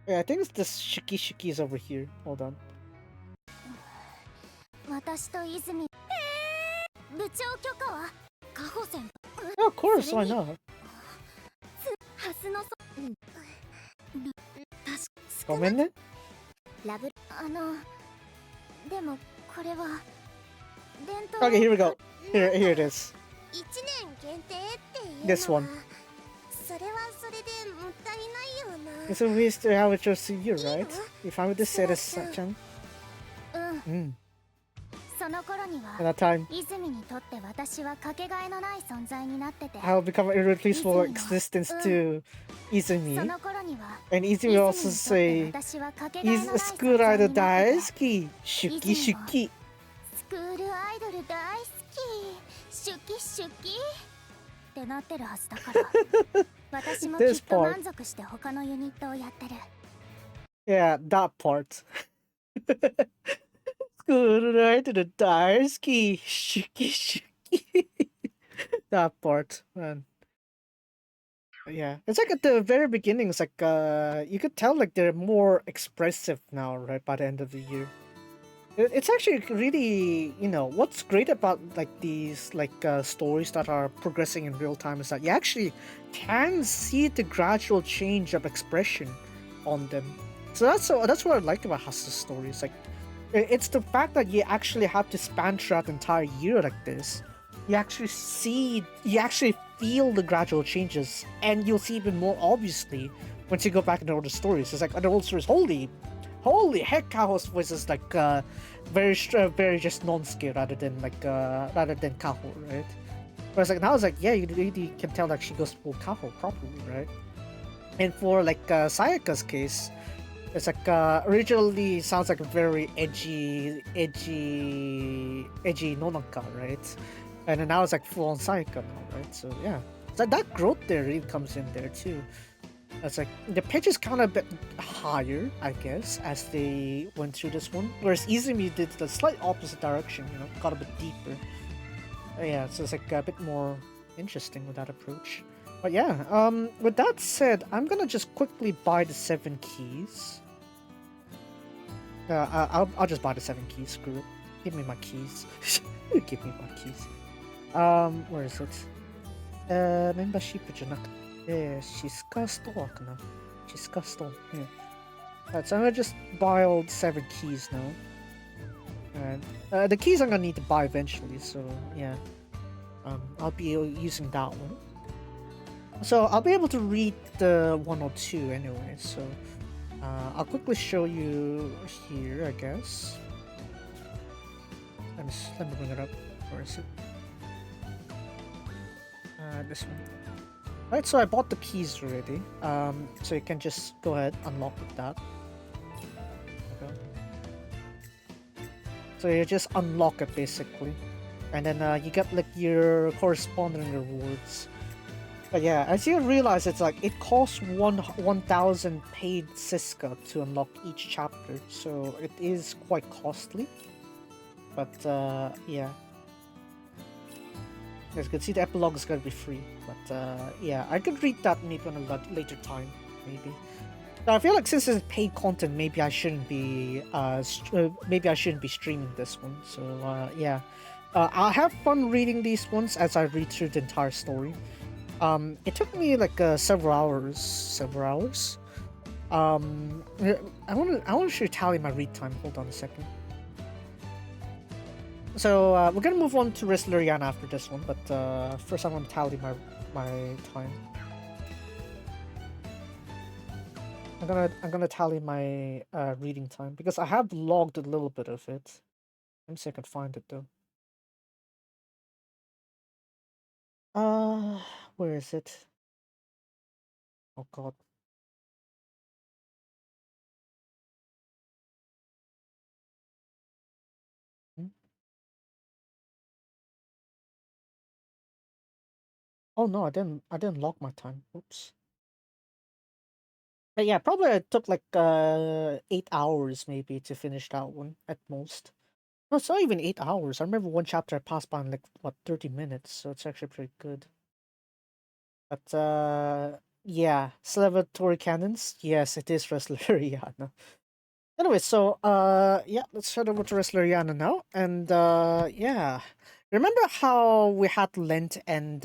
Yeah, I think it's the shiki shiki is over here. Hold on. 私と泉。部長許可はカホ先輩。 Yeah, of course. Why not? ハスのそ。確ごめんね。ラブでもこれは伝統 Okay, here we go. Here it is. 1年限定っていうのは This one. それはそれでもったいないような So we still have a choice to you, right? You found this set as Sachan. その頃に At は that time, 泉にとって私はかけがえのない存在になってて I will become an irreplaceable existence to そ Izumi. の頃には And Izumi will also 泉にとって say, 私はかけがえの Is ない a 存 school 在 rider になってて daisuki. Shuki shuki. スクールアイドル大好きシュキシュキってなってるはずだから私もきっと満足して他のユニットをやってる Yeah, that part. School rider daisuki. Shuki shuki. That part, man. Yeah, it's like at the very beginning, it's like you could tell like they're more expressive now, right? By the end of the year, it's actually really, you know, what's great about like these like stories that are progressing in real time is that you actually can see the gradual change of expression on them. So that's what I like about Hasa's stories. Like, it's the fact that you actually have to span throughout the entire year like this. You actually feel the gradual changes, and you'll see even more obviously once you go back into older stories. It's like other old stories, holy heck, Kaho's voice is like very just non-scale rather than Kaho, right? Whereas like now it's like, yeah, you really can tell like she goes full Kaho properly, right? And for like Sayaka's case, it's like originally sounds like a very edgy Nonaka, right? And then now it's like full on Sayaka now, right? So yeah, so that growth there really comes in there too. It's like the pitch is kind of a bit higher, I guess, as they went through this one. Whereas Izumi did the slight opposite direction, you know, got a bit deeper. Yeah, so it's like a bit more interesting with that approach. But yeah, with that said, I'm gonna just quickly buy the 7 keys. I'll just buy the 7 keys. Screw it. Give me my keys. Give me my keys. Where is it? Membership じゃなくて、シスカストアかな。シスカストア。Yeah. Alright, so I'm gonna just buy all 7 keys now. And the keys I'm gonna need to buy eventually, so yeah. I'll be using that one. So I'll be able to read the 102 anyway, so I'll quickly show you here, I guess. Let me bring it up. Where is it? This one. Right, so I bought the keys already. So you can just go ahead, unlock with that. Okay. So you just unlock it basically. And then you get like your corresponding rewards. But yeah, as you realize, it's like it costs 1,000 paid Siska to unlock each chapter, so it is quite costly. But yeah, as you can see, the epilogue is gonna be free. But yeah, I could read that maybe on a later time, maybe. But I feel like since it's paid content, maybe I shouldn't be streaming this one. So yeah, I'll have fun reading these ones as I read through the entire story. It took me like several hours. I want to show you tally my read time. Hold on a second. So we're gonna move on to Resleriana after this one, but first I'm gonna tally my time. I'm gonna tally my reading time because I have logged a little bit of it. Let me see if I can find it though. Where is it? Oh god. Hmm? Oh no, I didn't log my time. Oops. But yeah, probably it took like 8 hours maybe to finish that one at most. No, it's not even 8 hours. I remember one chapter I passed by in like what 30 minutes, so it's actually pretty good. But yeah, Celebratory cannons. Yes, it is Resleriana. Anyway, so yeah, let's head over to Resleriana now. And yeah. Remember how we had Lent and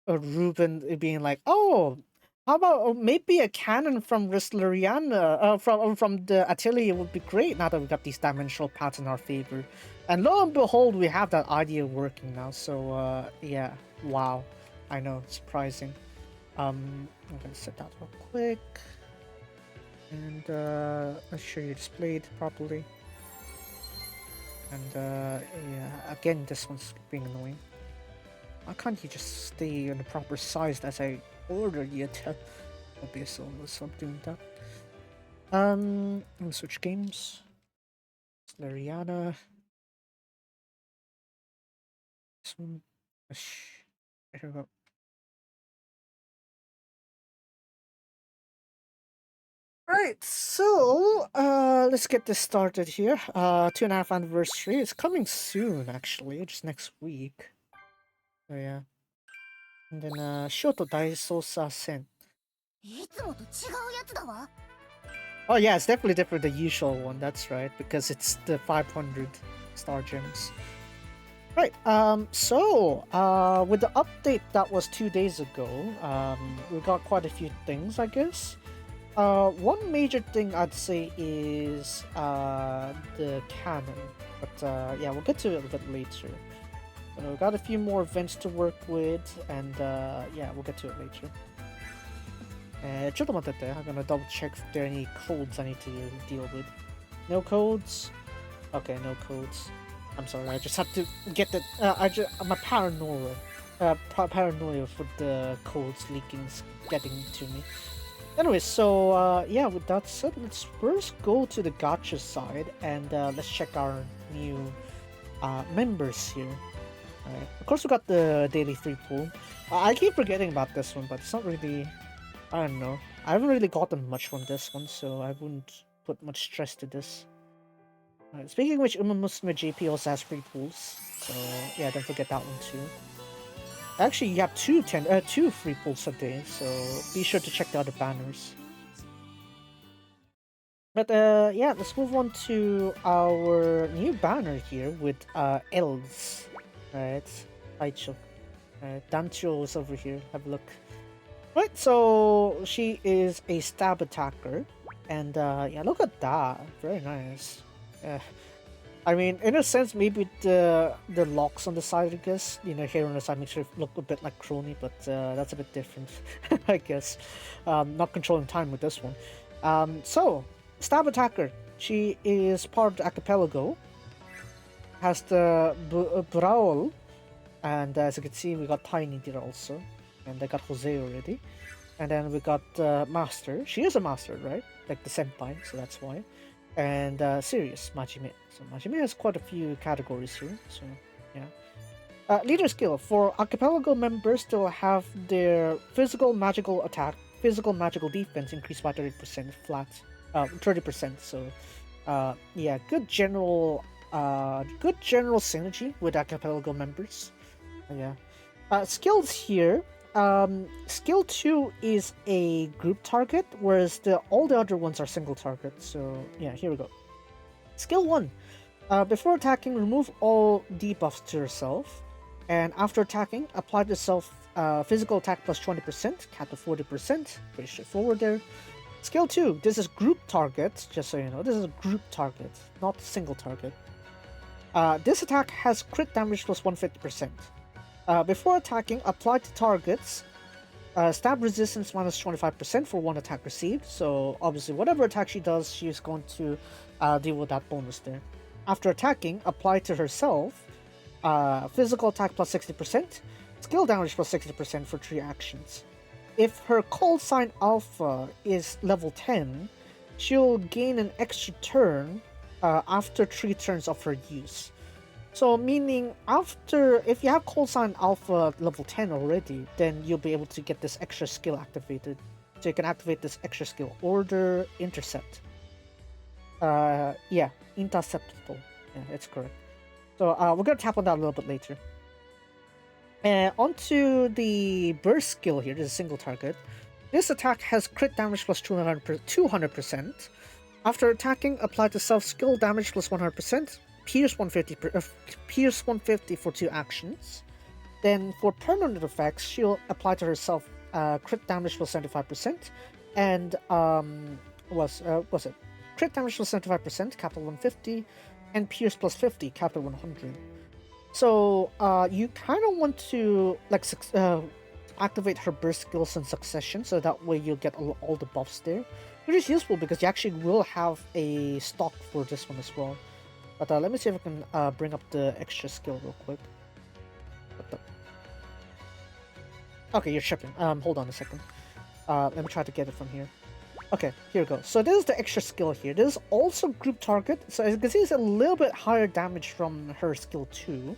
Ruben being like, oh, How about maybe a cannon from Resleriana, from the Atelier would be great now that we got these dimensional paths in our favor. And lo and behold, we have that idea working now. So yeah, wow, I know, surprising. I'm gonna set that real quick, and let's show you displayed properly. And yeah, again, this one's being annoying. Why can't you just stay in the proper size as I ordered it? Okay, so let's stop doing that. I'm gonna switch games. Resleriana. This one. There we go. Right, so let's get this started here. 2.5 anniversary. It's coming soon, actually, just next week. Oh yeah. And then Shoto Daisosa Sen. いつもと違うやつだわ。 Oh yeah, it's definitely different than the usual one, that's right, because it's the 500 star gems. Right, so with the update that was 2 days ago, we got quite a few things, I guess. One major thing I'd say is the cannon, but yeah, we'll get to it a bit later. We got a few more events to work with, and yeah, we'll get to it later. ちょっと待ってて. I'm gonna double check if there are any codes I need to deal with. No codes? Okay, no codes. I'm sorry, I just have to get the. I'm a paranoia. Paranoia for the codes leaking, getting to me. Anyway, so yeah, with that said, let's first go to the Gacha side and let's check our new members here. Of course, we got the daily free pool. I keep forgetting about this one, but it's not really. I don't know. I haven't really gotten much from this one, so I wouldn't put much stress to this. Speaking of which, Umamusume JP also has free pools, so yeah, don't forget that one too. Actually, you have two free pools a day, so be sure to check the other banners. But yeah, let's move on to our new banner here with elves. Alright, Aicho. Dancho's over here. Have a look. Right, so she is a stab attacker, and yeah, look at that, very nice. I mean, in a sense, maybe the locks on the side, I guess, you know, here on the side makes her look a bit like Crony, but that's a bit different, I guess. Not controlling time with this one. So, stab attacker, she is part of the archipelago, has the Brawl, and as you can see, we got Tiny there also. And I got Jose already. And then we got Master. She is a Master, right? Like the Senpai, so that's why. And Sirius, Majime. So Majime has quite a few categories here, so yeah. Leader skill. For Archipelago members, they'll have their physical magical attack, physical magical defense increased by 30% flat. 30%, so yeah, good general synergy with Archipelago members. Yeah. Skills here. Skill 2 is a group target, whereas all the other ones are single target. So yeah, here we go. Skill 1. Before attacking, remove all debuffs to yourself, and after attacking, apply to yourself physical attack plus 20%, cap to 40%. Pretty straightforward there. Skill 2. This is group target, just so you know. This is a group target, not single target. This attack has crit damage plus 150%. Before attacking, apply to targets stab resistance minus 25% for one attack received. So obviously, whatever attack she does, she's going to deal with that bonus there. After attacking, apply to herself physical attack plus 60%, skill damage plus 60% for 3 actions. If her call sign Alpha is level 10, she'll gain an extra turn after 3 turns of her use. So meaning if you have call sign Alpha level 10 already, then you'll be able to get this extra skill activated. So you can activate this extra skill. Order Intercept. Yeah, Interceptable. Yeah, that's correct. So we're gonna tap on that a little bit later. Onto the burst skill here. This is a single target. This attack has crit damage plus 200%. After attacking, apply to self skill damage plus 100%. Pierce 150 for 2 actions. Then for permanent effects, she'll apply to herself crit damage plus 75%, and was it crit damage plus 75%, capital 150, and pierce plus 50, capital 100. So you kind of want to like activate her burst skills in succession, so that way you'll get all the buffs there, which is useful because you actually will have a stock for this one as well. But let me see if I can bring up the extra skill real quick. Okay, you're shipping. Hold on a second. Let me try to get it from here. Okay, here we go. So this is the extra skill here. This is also group target. So as you can see, it's a little bit higher damage from her skill 2.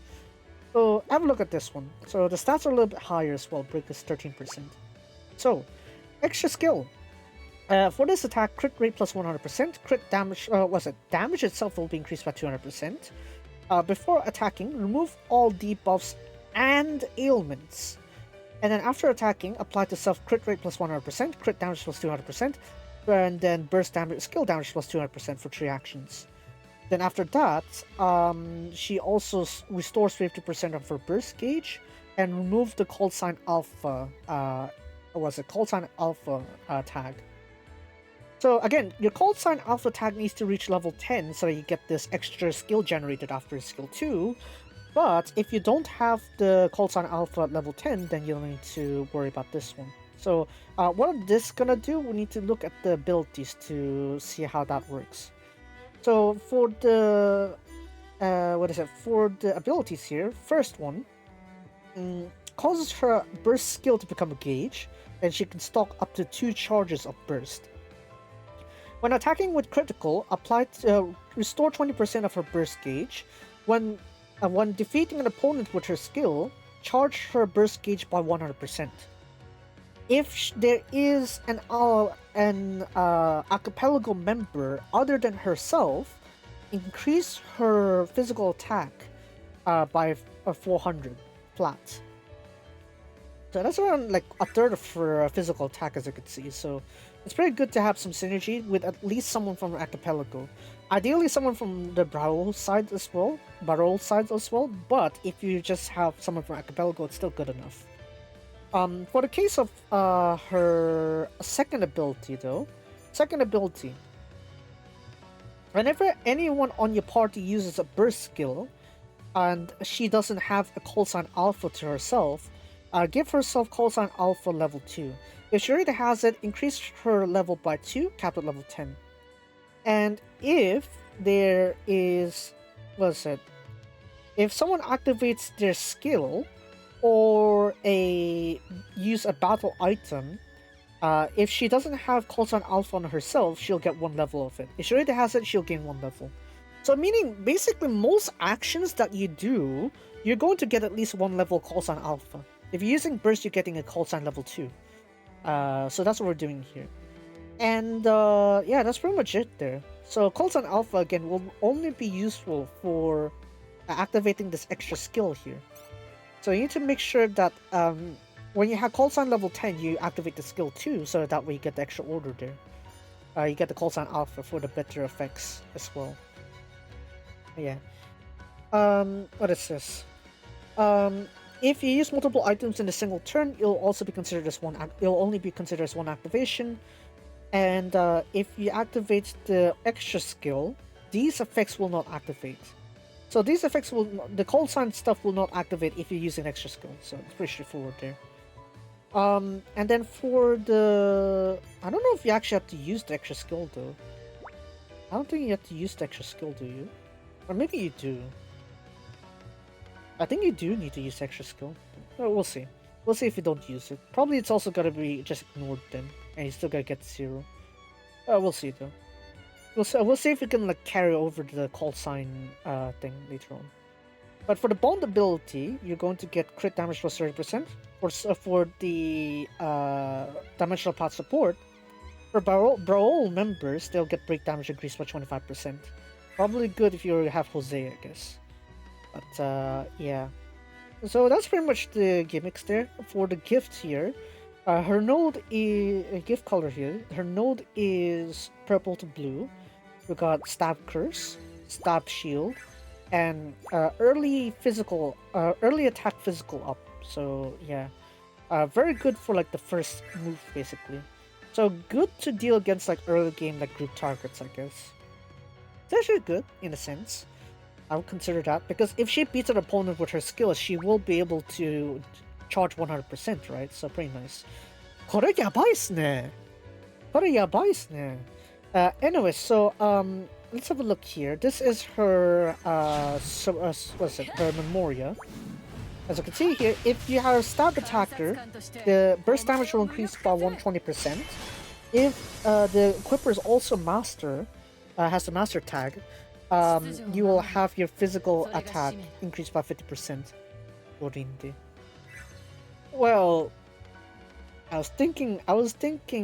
So have a look at this one. So the stats are a little bit higher as well. Break is 13%. So, extra skill. For this attack, crit rate plus 100%. Crit damage, damage itself will be increased by 200%. Before attacking, remove all debuffs and ailments. And then after attacking, apply to self crit rate plus 100%, crit damage plus 200%, and then burst damage, skill damage plus 200% for 3 actions. Then after that, she also restores 50% of her burst gauge and remove the call sign alpha. Call sign alpha tag. So again, your call sign alpha tag needs to reach level 10 so you get this extra skill generated after skill 2. But if you don't have the call sign alpha at level 10, then you'll need to worry about this one. So what this gonna do? We need to look at the abilities to see how that works. So for the for the abilities here, first one causes her burst skill to become a gauge, and she can stock up to 2 charges of burst. When attacking with critical, restore 20% of her burst gauge. When defeating an opponent with her skill, charge her burst gauge by 100%. If there is an archipelago member other than herself, increase her physical attack by 400 flat. So that's around like a third of her physical attack, as you can see. So it's pretty good to have some synergy with at least someone from archipelago. Ideally, someone from the Barol side as well. But if you just have someone from archipelago, it's still good enough. For the case of her second ability, whenever anyone on your party uses a burst skill, and she doesn't have a call sign alpha to herself, give herself call sign alpha level 2. If she already has it, increase her level by 2, capped at level 10. And if there is, if someone activates their skill or use a battle item, if she doesn't have call sign alpha on herself, she'll get 1 level of it. If she already has it, she'll gain 1 level. So meaning basically most actions that you do, you're going to get at least 1 level call sign alpha. If you're using burst, you're getting a call sign level 2. So that's what we're doing here. And yeah, that's pretty much it there. So call sign alpha again will only be useful for activating this extra skill here. So you need to make sure that when you have call sign level 10, you activate the skill too, so that way you get the extra order there. You get the call sign alpha for the better effects as well. Yeah. What is this? If you use multiple items in a single turn, it'll also be considered as one. It'll only be considered as 1 activation. And if you activate the extra skill, these effects will not activate. So these effects the call sign stuff will not activate if you're using extra skill. So it's pretty straightforward there. And then for the, I don't know if you actually have to use the extra skill though. I don't think you have to use the extra skill, do you? Or maybe you do. I think you do need to use extra skill. Well, we'll see. We'll see if you don't use it. Probably it's also gotta be just ignored then, and you still gotta get 0. We'll see though. We'll see if we can like carry over the call sign thing later on. But for the bond ability, you're going to get crit damage plus 30%. For the dimensional path support, for Brawl members, they'll get break damage increased by 25%. Probably good if you have Jose, I guess. But yeah. So that's pretty much the gimmicks there. For the gift here, her node is a gift color here. Her node is purple to blue. We got Stab Curse, Stab Shield, and early attack physical up. So yeah, Very good for like the first move, basically. So good to deal against like early game like group targets, I guess. It's actually good in a sense. I would consider that because if she beats an opponent with her skills, she will be able to charge 100%, right? So pretty nice. これやばいっすね。これやばいっすね。Anyway, so let's have a look here. This is her what is it? Her Memoria. As you can see here, if you have a stab attacker, the burst damage will increase by 120%. If the equipper is also master, has the master tag, you will have your physical attack increased by 50%. Well, I was thinking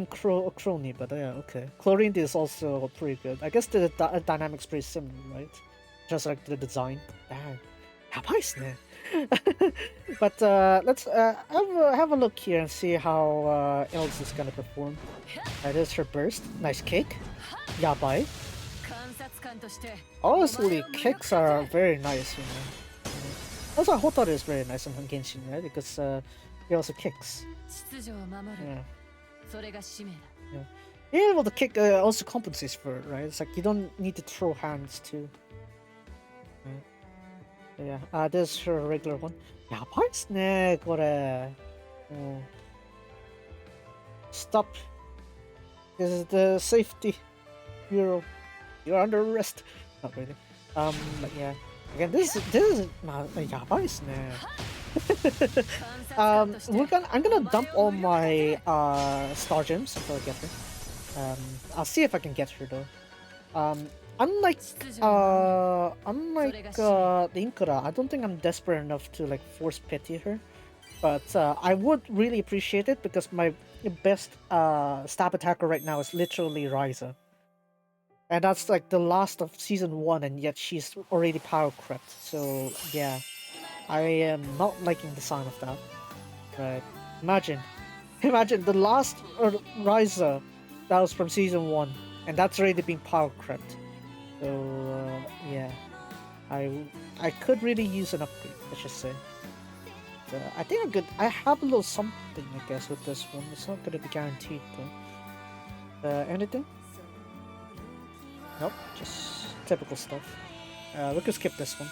Crony, but yeah, okay. Chlorine is also pretty good. I guess the dynamics pretty similar, right? Just like the design. Dang. But let's have a look here and see how Elves is gonna perform. That is her burst. Nice kick. Yabai. Honestly, kicks are very nice, you know. Also, Hotaru is very nice in Genshin, right? Because he also kicks. Yeah. Being able to kick also compensates for it, right? It's like you don't need to throw hands too. Yeah, this is her regular one. 야바이っすね, これ. Stop. This is the safety bureau. You're under arrest. Not really. But yeah. Again, this is 야바이っすね. I'm gonna dump all my star gems until I get her. I'll see if I can get her though. Unlike Linkura, I don't think I'm desperate enough to like force pity her, but I would really appreciate it because my best stab attacker right now is literally Ryza, and that's like the last of season 1, and yet she's already power crept. So yeah, I am not liking the sign of that. Right? Imagine the last Ryza that was from season 1, and that's already being power crept. So yeah, I could really use an upgrade, let's just say. I think I'm good. I have a little something, I guess, with this one. It's not gonna be guaranteed though. Anything? Nope, just typical stuff. We could skip this one.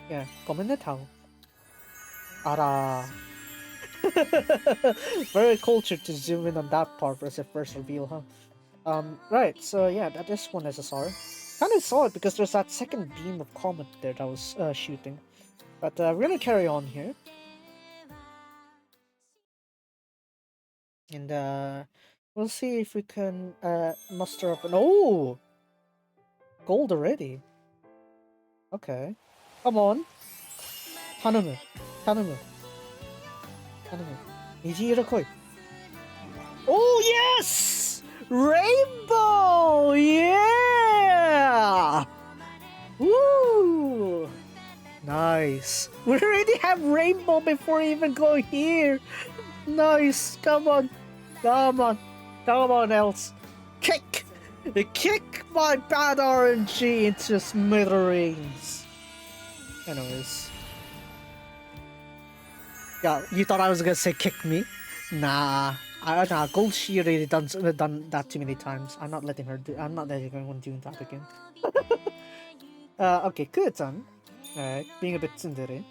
Yeah, 고민의 타오. Ara. Very cultured to zoom in on that part as a first reveal, huh? Right, so yeah, that is one SSR. Kinda saw it because there's that second beam of comet there that was shooting. But we're gonna carry on here. And we'll see if we can muster up an... Oh! Gold already. Okay. Come on. Tanamu. Nijirakoi. Oh yes! Rainbow! Yeah! Woo! Nice. We already have rainbow before even going here. Nice. Come on, else. Kick my bad RNG into smithereens. Anyways. Yeah, you thought I was gonna say kick me? Nah. Nah, Gold She already done that too many times. I'm not letting anyone doing that again. Okay, good done. Alright, being a bit tsundere,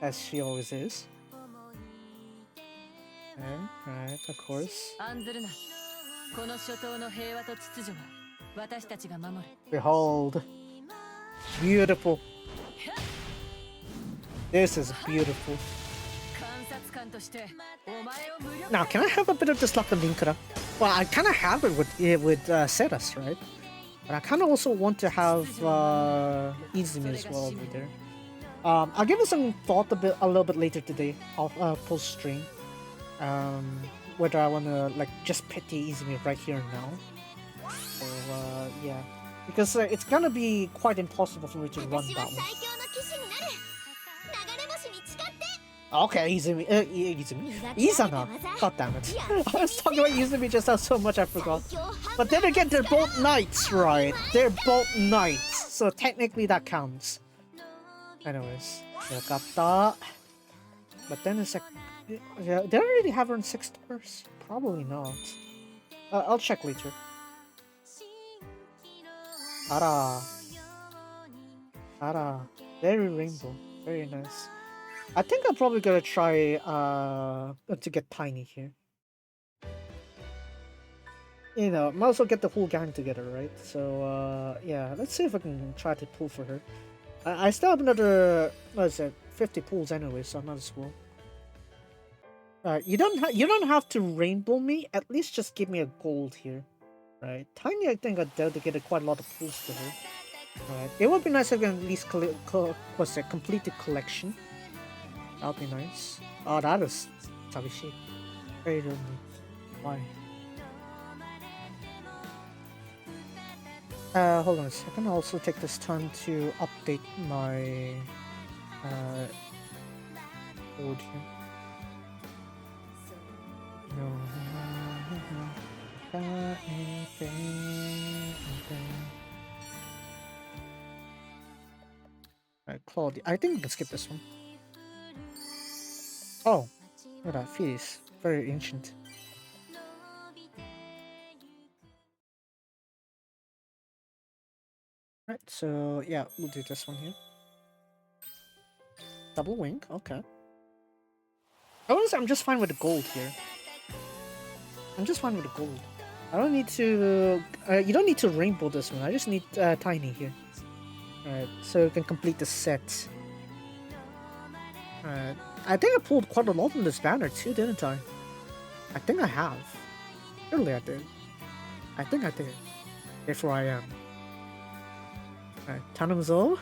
as she always is. Alright, of course. Behold. Beautiful. This is beautiful. Now, can I have a bit of this luck on Linkura? Well, I kind of have it with Ceres, right? But I kind of also want to have Izumi as well over there. I'll give it some thought a little bit later today, post stream. Whether I want to like just pity Izumi right here and now. So yeah, because it's gonna be quite impossible for me to run that one. Okay, Izumi. Izana. God damn it. I was talking about Izumi just now so much I forgot. But then again, they're both knights, right? They're both knights. So technically that counts. Anyways. Yokata. But then it's like, yeah, did I already have her on 6 stars? Probably not. I'll check later. Ara. Ara. Very rainbow. Very nice. I think I'm probably gonna try to get Tiny here. You know, might as well get the whole gang together, right? So yeah, let's see if I can try to pull for her. I still have another, what is it, 50 pulls anyway, so I might as well. You don't have to rainbow me. At least just give me a gold here, right? Tiny, I think I dedicated quite a lot of pulls to her. Right. It would be nice if I can at least complete the collection. That would be nice. Oh, that is Tabishi. Very lonely. Why? Hold on a second. I'll also take this time to update my code here. Alright, Claudia. I think we can skip this one. Oh, look at that face. Very ancient. Right, so yeah, we'll do this one here. Double wing, okay. Honestly, I'm just fine with the gold here. I'm just fine with the gold. I don't need to... you don't need to rainbow this one. I just need Tiny here. Alright, so we can complete the set. Alright. I think I pulled quite a lot from this banner too, didn't I? I think I have. Surely I did. I think I did. Therefore I am. Alright, Tanumzo.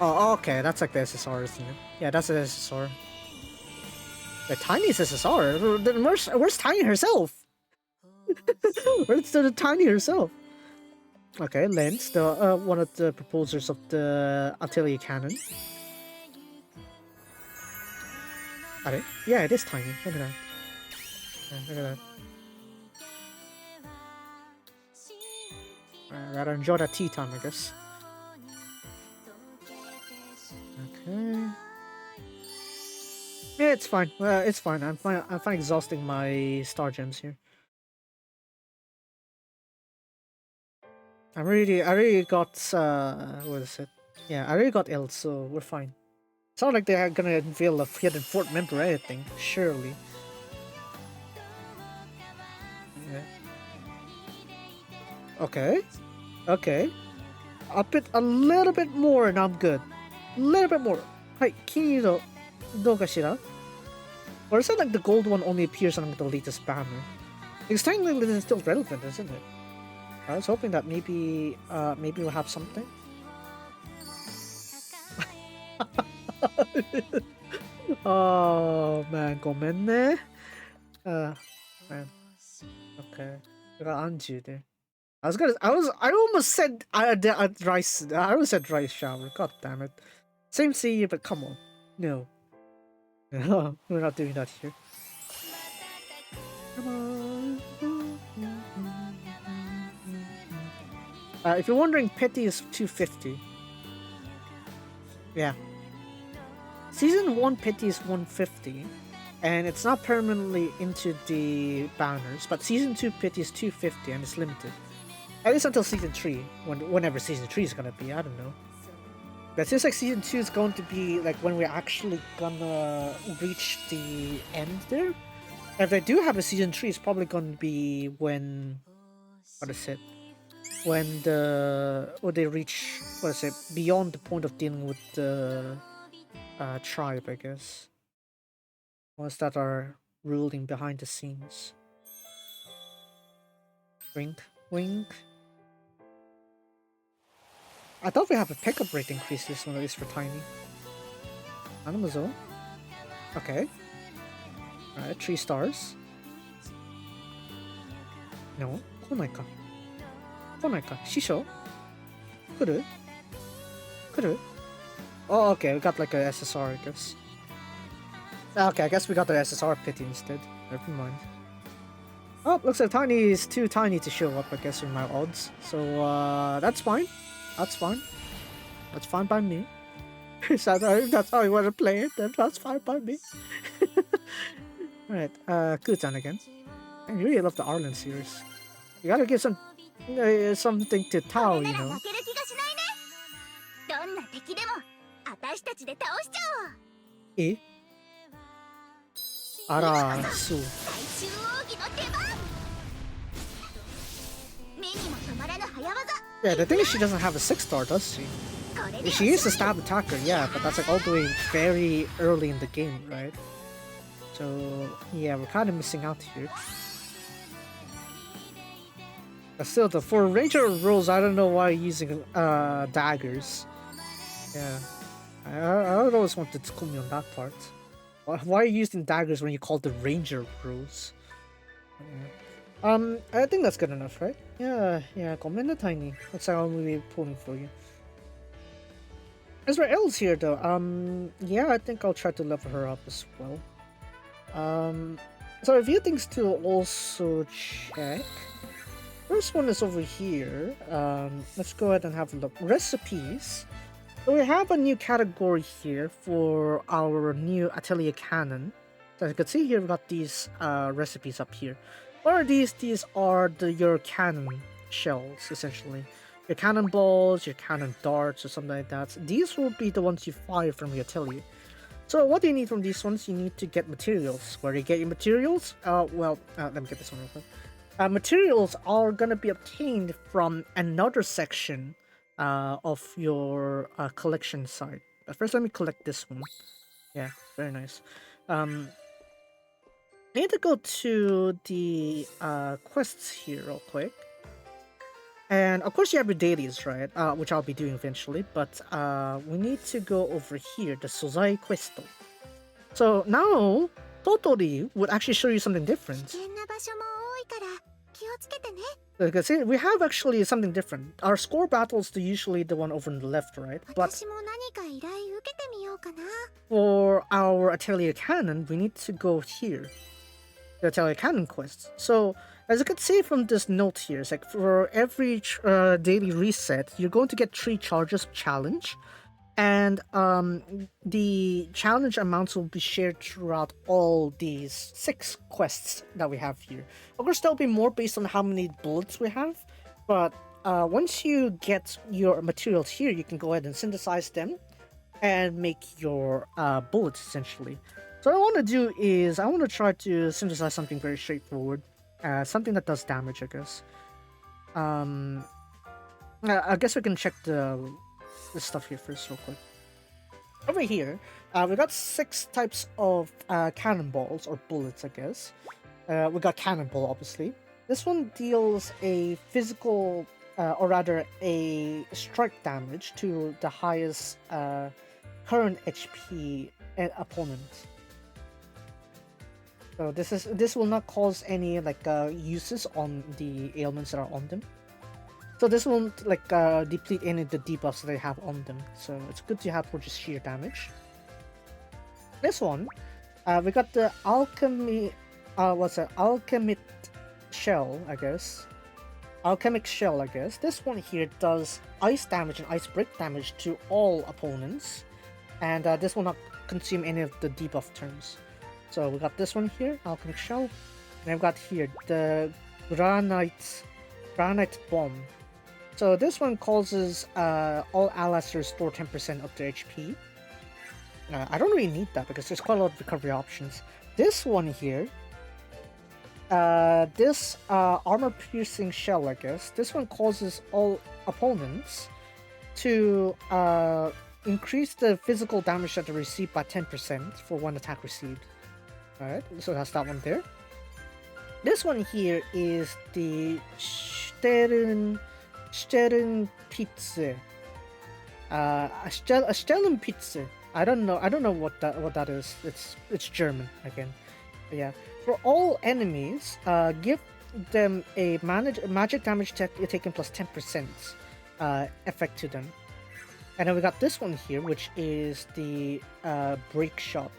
Oh, okay, that's like the SSR, isn't it? Yeah, that's the SSR. The Tiny's SSR? Then where's Tiny herself? Where's the Tiny herself? Okay, Lens, the one of the proposers of the Atelier cannon. Are they? Yeah, it is Tiny. Look at that. Yeah, look at that. Gotta enjoy that tea time, I guess. Okay. Yeah, it's fine. It's fine. I'm fine exhausting my star gems here. I already got what is it? Yeah, I already got L, so we're fine. It's not like they're gonna unveil a hidden fort member or anything, surely. Yeah. Okay. Okay. Up it a little bit more and I'm good. A little bit more. Hi, Kiniro. Dogashira? Or is it like the gold one only appears on the latest banner? Because technically it's still relevant, isn't it? I was hoping that maybe we'll have something. Oh man, gomenne. Man. Okay. I got Anju there. I almost said rice. I almost said rice shower. God damn it. Same see, but come on. No. No, we're not doing that here. Come on. If you're wondering, Petty is 250. Yeah. Season 1 Petty is 150. And it's not permanently into the banners. But Season 2 Petty is 250 and it's limited. At least until Season 3. Whenever Season 3 is gonna be, I don't know. But it seems like Season 2 is going to be like when we're actually gonna reach the end there. If they do have a Season 3, it's probably gonna be when... What is it? When they reach, what is it, beyond the point of dealing with the tribe, I guess. Ones that are ruling behind the scenes. Wink, wink. I thought we have a pickup rate increase this one, at least for Tiny. Animazo. Okay. Alright, 3 stars. No, 来ないか。来ないか。師匠来る来る Oh, okay, we got like a SSR, I guess. Okay, I guess we got the SSR pity instead. Never mind. Oh, looks like Tiny is too tiny to show up, I guess, in my odds. So, that's fine. That's fine. That's fine by me. If that's how you want to play it, then that's fine by me. Alright, Kutan again. I really love the Arlen series. You gotta give something to Tao, これ you なら know. 負ける気がしないね。どんな敵でも私たちで倒しちゃおう。 Eh? Ara, su. 最終奥義の出番。目にも止まらぬ早技。 Yeah, the thing is she doesn't have a 6-star, does she? これで She is a stab attacker, yeah, but that's like all the way very early in the game, right? So, yeah, we're kind of missing out here. But still, for Ranger Rules, I don't know why you're using daggers. Yeah. I don't always want to Tsukumi on that part. Why are you using daggers when you call the Ranger Rules? Yeah. I think that's good enough, right? Yeah, comment the tiny. That's how I'm really pulling for you. Is there else here though? Yeah, I think I'll try to level her up as well. So a few things to also check. First one is over here. Let's go ahead and have a look. Recipes. So we have a new category here for our new Atelier Cannon. So as you can see here, we've got these recipes up here. What are these? These are your cannon shells, essentially. Your cannonballs, your cannon darts, or something like that. These will be the ones you fire from your Atelier. So what do you need from these ones? You need to get materials. Where do you get your materials? Let me get this one real quick. Materials are going to be obtained from another section of your collection site. But first, let me collect this one. Yeah, very nice. I need to go to the quests here real quick. And of course you have your dailies, right? Which I'll be doing eventually. But we need to go over here, the Sozai Questo. So now, Totori would actually show you something different. 危険な場所も多いから気をつけてね。 Because see, we have actually something different. Our score battle is usually the one over on the left, right? But 私も何か依頼受けてみようかな。 for our Atelier Cannon, we need to go here. The Atelier Cannon quest. So, as you can see from this note here, it's like for every daily reset, you're going to get 3 charges of challenge. And the challenge amounts will be shared throughout all these 6 quests that we have here. Of course, there'll be more based on how many bullets we have. But once you get your materials here, you can go ahead and synthesize them and make your bullets, essentially. So what I want to do is, I want to try to synthesize something very straightforward. Something that does damage, I guess. I guess we can check the stuff here first real quick. Over here, we got 6 types of cannonballs, or bullets, I guess. We got cannonball, obviously. This one deals a physical, or rather a strike damage to the highest current HP opponent. So this will not cause any uses on the ailments that are on them. So this won't deplete any of the debuffs that they have on them. So it's good to have for just sheer damage. This one, we got the alchemy. Alchemic shell, I guess. Alchemic shell, I guess. This one here does ice damage and ice break damage to all opponents, and this will not consume any of the debuff terms. So we got this one here, alchemic shell, and I've got here the granite bomb. So this one causes all allies to restore 10% of their HP. I don't really need that because there's quite a lot of recovery options. This one here, this armor-piercing shell, I guess. This one causes all opponents to increase the physical damage that they receive by 10% for one attack received. Alright, so that's that one there. This one here is the Sternpizze. Stellenpizze. I don't know what that is. It's German again. But yeah. For all enemies, give them a magic damage taken plus 10% effect to them. And then we got this one here, which is the break shot.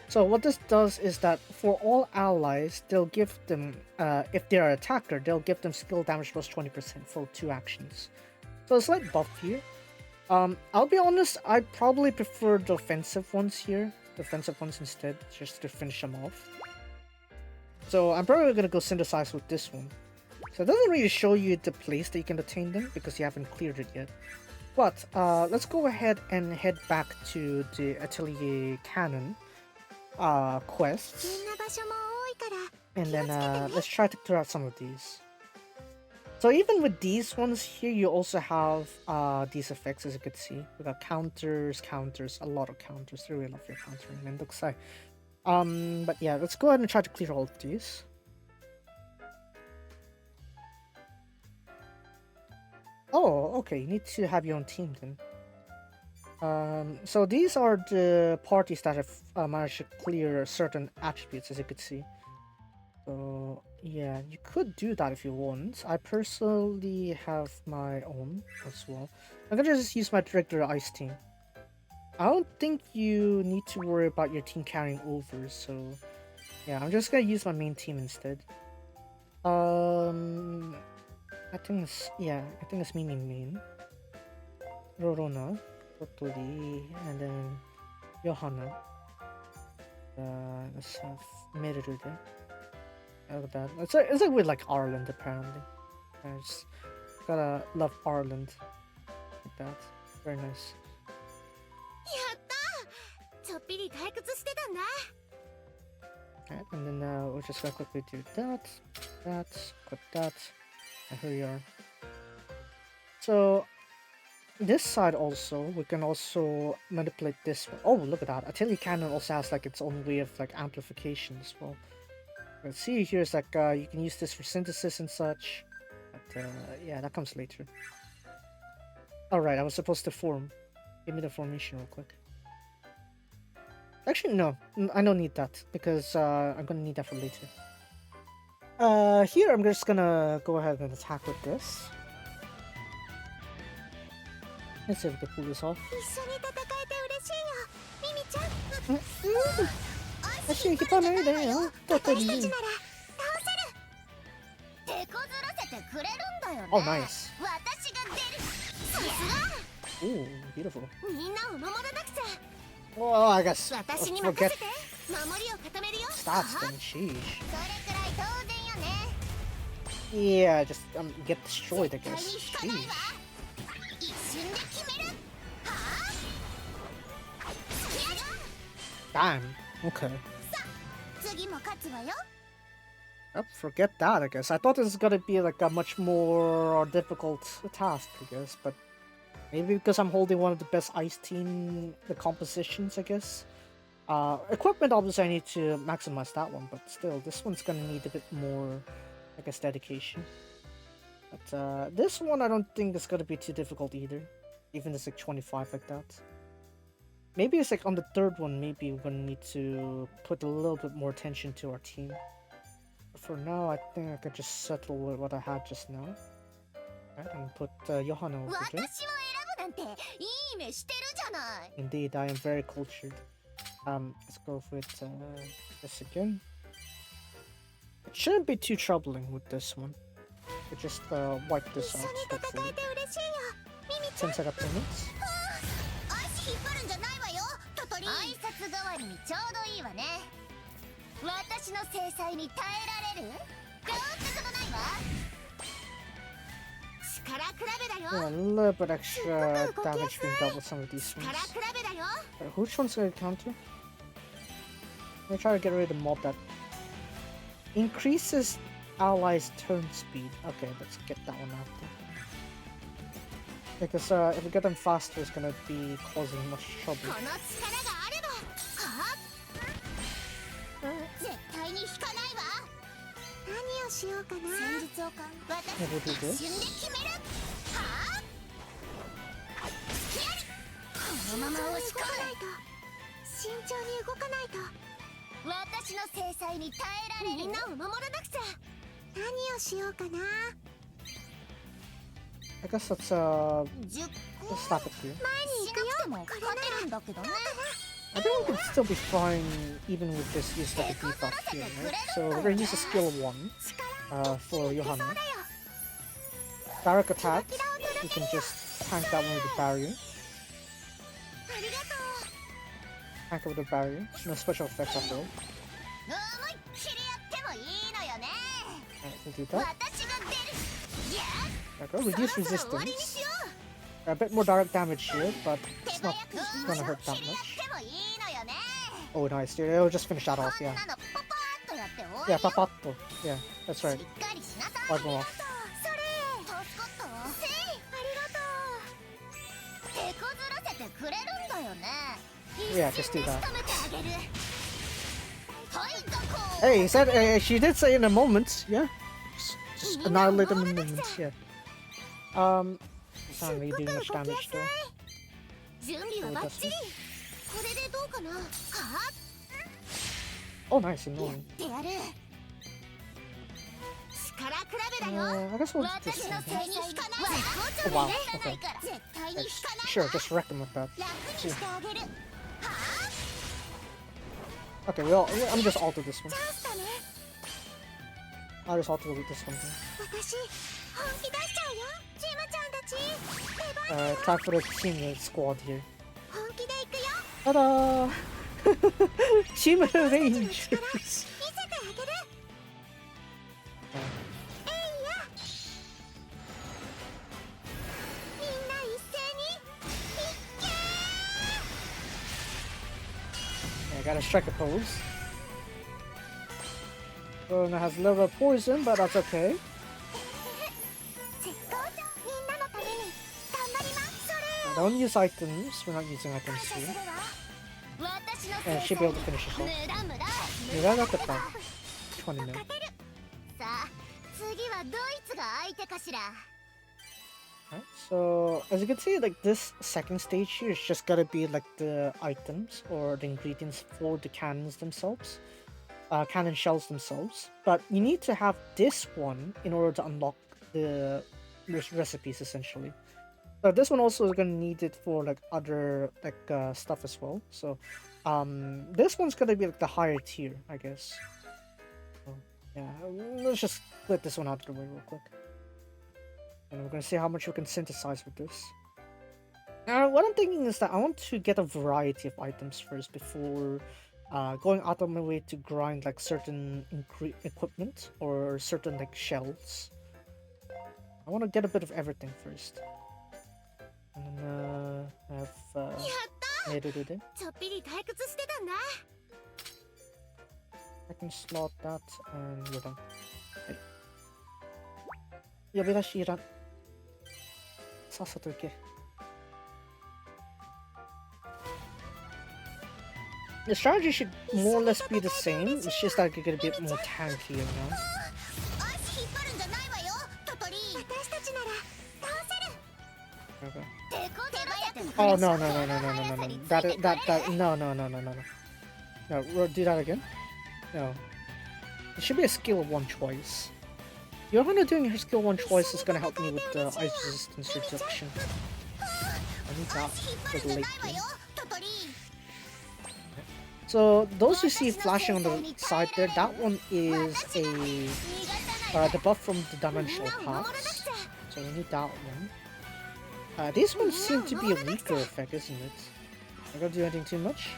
So what this does is that for all allies, they'll give them, if they're an attacker, they'll give them skill damage plus 20% for 2 actions. So a slight buff here. I'll be honest, I probably prefer the offensive ones here. Defensive ones instead, just to finish them off. So I'm probably gonna go synthesize with this one. So it doesn't really show you the place that you can attain them because you haven't cleared it yet. But let's go ahead and head back to the Atelier Canon quests. And then let's try to clear out some of these. So even with these ones here, you also have these effects, as you can see. We got counters, a lot of counters. I really love your countering, man. Looks like. But yeah, let's go ahead and try to clear all of these. Oh, okay. You need to have your own team then. So these are the parties that have managed to clear certain attributes, as you could see. So yeah, you could do that if you want. I personally have my own as well. I'm gonna just use my regular ice team. I don't think you need to worry about your team carrying over, so yeah, I'm just gonna use my main team instead. I think it's me main. Rorona, Totori, and then Johanna. Let's have Meru there. Look at that. It's like with like Ireland apparently. I just gotta love Ireland. Like that. Very nice. Alright, and then we're just gonna quickly do that, click that, and here we are. So this side also, we can also manipulate this one. Oh, look at that. Atelier Canon also has like its own way of like amplification as well. Let's see, here's like you can use this for synthesis and such, but yeah, that comes later. Alright, I was supposed to form. Give me the formation real quick. Actually, no, I don't need that because I'm gonna need that for later. Here I'm just gonna go ahead and attack with this. Let's see if we can pull this off. Actually, keep on right there. Oh, nice. Ooh, beautiful. Oh, I guess forget stats then, sheesh. Yeah, just get destroyed, I guess. Sheesh. Damn, okay. Yep, forget that, I guess. I thought this was gonna be like a much more difficult task, I guess, but maybe because I'm holding one of the best ice team the compositions, I guess. Equipment, obviously I need to maximize that one, but still, this one's gonna need a bit more, I guess, dedication. But this one I don't think is gonna be too difficult either. Even if it's like 25 like that. Maybe it's like on the third one, maybe we're gonna need to put a little bit more attention to our team. But for now, I think I could just settle with what I had just now. Right, and put Johanna over there. Indeed, I am very cultured. Let's go with this again. It shouldn't be too troubling with this one. We just wipe this out, hopefully. Since I got points. Yeah, a little bit extra damage being dealt with some of these ones. Which one's gonna counter? I'm gonna try to get rid of the mob that increases allies' turn speed. Okay, let's get that one out there. Because if we get them faster, it's gonna be causing much trouble. Yeah, we'll do this. I guess let's stop it here. I think we can still be fine even with this use like a debuff here, right? So we're gonna use a skill 1 for Johanna. Direct attack, you can just tank that one with the barrier. tank with a barrier. No special effects after all. 思いっきりやってもいいのよね Alright, we'll do that. 私が出るいや There we go. Reduce そろそろ終わりに resistance. しよ A bit more direct damage here, but う it's 手 not 早く gonna hurt that 切りやっ much. てもいいのよね Oh, nice, dude. It'll just finish that こ off, ん yeah. なのパパーっとやって終わり Yeah, よ papatto. Yeah, that's し right. っかりしなさい Wipe them off. それ助かったわせいありがとう手こずらせてくれるんだよね Yeah, just do 一瞬 that. で仕留めてあげるはいどこ Hey, he said she did say in a moment, yeah. Just annihilate them in moments, yeah. It's not really doing much damage though. 準備はバッチリこれでどうかなは Oh, nice, や annoying. ってやる力比べだよ I guess we'll do this 私の one. 背に引かない Oh, wow, 絶 okay. 対に引かない Sure, just wreck them with that. 楽にしてあげるは Okay, well, I'm just alter this one. チャンスだね I'll just alter this one. 私本気出しちゃうよチームちゃんたち出番 Time for the team squad here. 本気で行くよ Ta-da! Team 力 Rangers. 見せてあげるえいやみんな一斉にいっけ Yeah, I gotta strike a pose. Corona has a little bit of poison, but that's okay. 絶好調みんなのために頑張りますそれ Don't use items. We're not using items 感謝す here. るわ私の And 成 she'll be 績 able to finish this 無 off. 駄無駄 Yeah, that got the back. 20 mil. 勝てるさあ次はドイツが相手かしら Alright, so as you can see, like this second stage here is just gotta be like the items or the ingredients for the cannons themselves, cannon shells themselves. But you need to have this one in order to unlock the recipes essentially. So this one also is gonna need it for like other like stuff as well. So this one's gonna be like the higher tier, I guess. So, yeah, let's just split this one out of the way real quick. And we're gonna see how much we can synthesize with this. Now, what I'm thinking is that I want to get a variety of items first before going out of my way to grind like certain equipment or certain like shells. I want to get a bit of everything first. And then have やったmade it with it. ちょっぴり退屈してたんだ I can slot that and we're done. Hey. 呼び出しいらん。さっさと行け。The strategy should more or less be the same, it's just that I could get a bit more tankier now. 足引っ張るんじゃないわよトトリ私たちなら倒せる Okay. 手こ手早く Oh no no no no no no no no. That no no no no no no. No, do that again. No. It should be a skill of one choice. Johanna doing her skill one choice is gonna help me with the ice resistance reduction. I need that 足引っ張 for るん the じゃ late ないわ game. よトトリ So those you see flashing on the side there, that one is the buff from the dimensional paths. So we need that one. These ones seem to be a weaker effect, isn't it? Am I gonna do anything too much?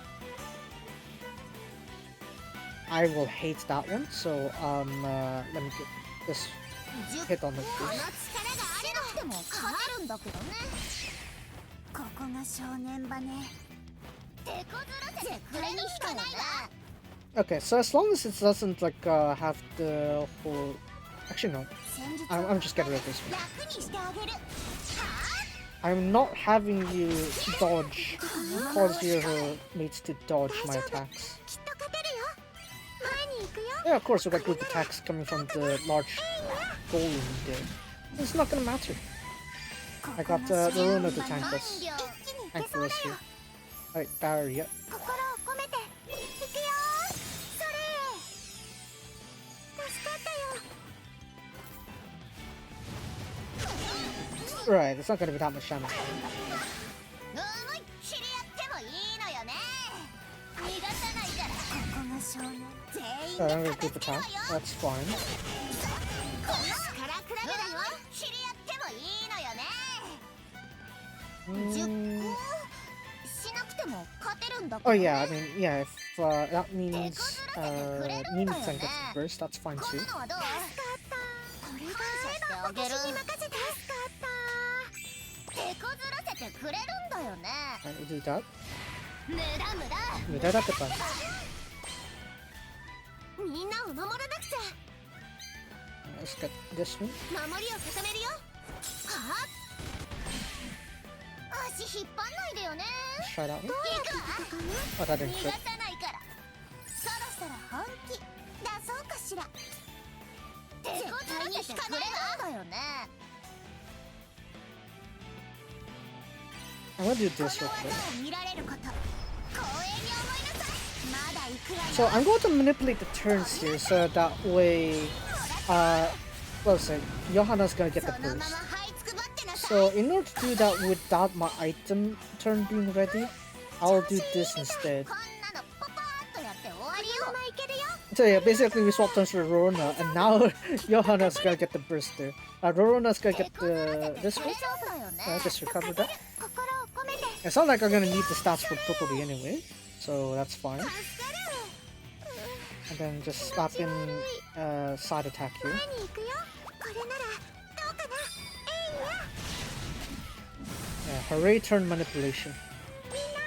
I will hate that one, so let me get this hit on the この face. 力があれなくても勝てるんだけどねここが正念場ね手こずらせてくれにしかないわ Okay, so as long as it doesn't like have the whole. Actually, no. 戦術 I'm just getting rid of this one. 楽にしてあげるは I'm not having you dodge, cause your mates to dodge my attacks. きっと勝てるよ前に行くよ Yeah, of course, we got group attacks coming from the large golem there. It's not gonna matter. I got the Runa to tank us. 一気に Tank 行けそ for う us だ here. よ Alright, barrier. 心を込めて行くよそれ助かったよ Right, it's not gonna be that much damage. 思いっきりやってもいいのよね逃がさないからここが正念全員 Alright, で I'm gonna 片 group 付けろ attack. よ That's fine. この力比べだよ知り合ってもいいのよね Mm, しなくても勝てるんだけ Oh ど yeah, I mean, yeah, if that means Mimi-san gets the burst, that's fine 今 too. 度のはどう？助かった。これがあげる。私に任せて。助かった。手こずらせてくれるんだよね。 Alright, we'll do that. 無駄無駄。 Mudaだってか。みんなを守らなくちゃ。 Let's get this one. 守りを固めるよ。はあ。足引っ張んないでよね。 Let's try that one. 行くわ。 Oh, that 逃 didn't が fit. さないから。そろそろ本気出そうかしら。手こずらせてくれるんだよね。 I'm gonna do this real こ quick. の技を見られること光栄に思いなさい。まだ行くわよ。 So I'm going to manipulate the turns here so that way, let's say, Johanna's gonna get the そのまま burst. 這いつくばってなさい。 So in order to do that without my item turn being ready, I'll do this instead. こんなのポパーっとやって終わりよ。いけるよ。 So yeah, basically we swap turns for Rorona, and now Johanna's gonna get the burst there. Rorona's gonna get this one. そうだよね。 Just recover that. 心を込めて。 It's not like I'm gonna need the stats for totally anyway, so that's fine. 助かる。 And then just slap in side attack here. 前に行くよ。これならどうかな。えいや。 Yeah, hooray turn manipulation. みんな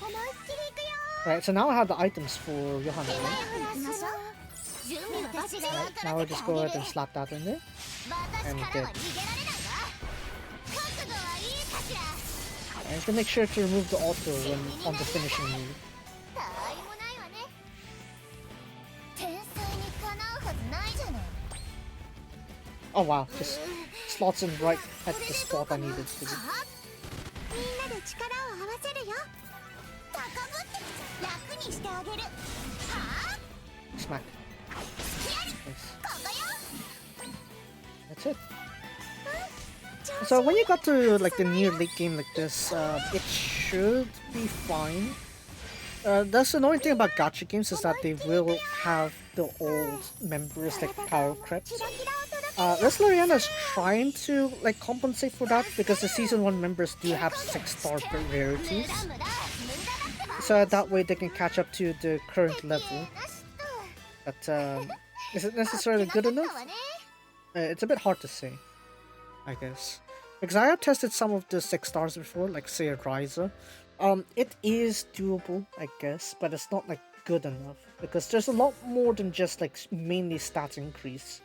思いっきり行くよ。 Right, so now I have the items for Johanna. 手 Right? 前振らしましょう。準備は私が Right, 分か now ら we'll せて just あ go げ ahead る。 and slap that in there. 私からは逃げられないわ。覚悟はいいかしら。 And to make sure to remove the auto when on the finishing move. たわいもないわね。天才にかなうはずないじゃない。 Oh wow, just slots in right at the spot I needed to be. みんなで力を合わせるよ。高ぶって楽にしてあげる。はあ。 Smack. 好きあり。 Nice. ここよ。 That's it. So when you got to like the near late game like this, it should be fine. That's the annoying thing about gacha games is that they will have the old members like power creeps. キラキラを届け。 Resleriana is trying to like compensate for that because the season 1 members do have 6-star rarities. 無駄無駄無駄だってば。 So that way they can catch up to the current level. But is it necessarily good enough? It's a bit hard to say, I guess. Because I have tested some of the 6 stars before, like say Ryza. It is doable, I guess, but it's not like good enough. Because there's a lot more than just like mainly stats increase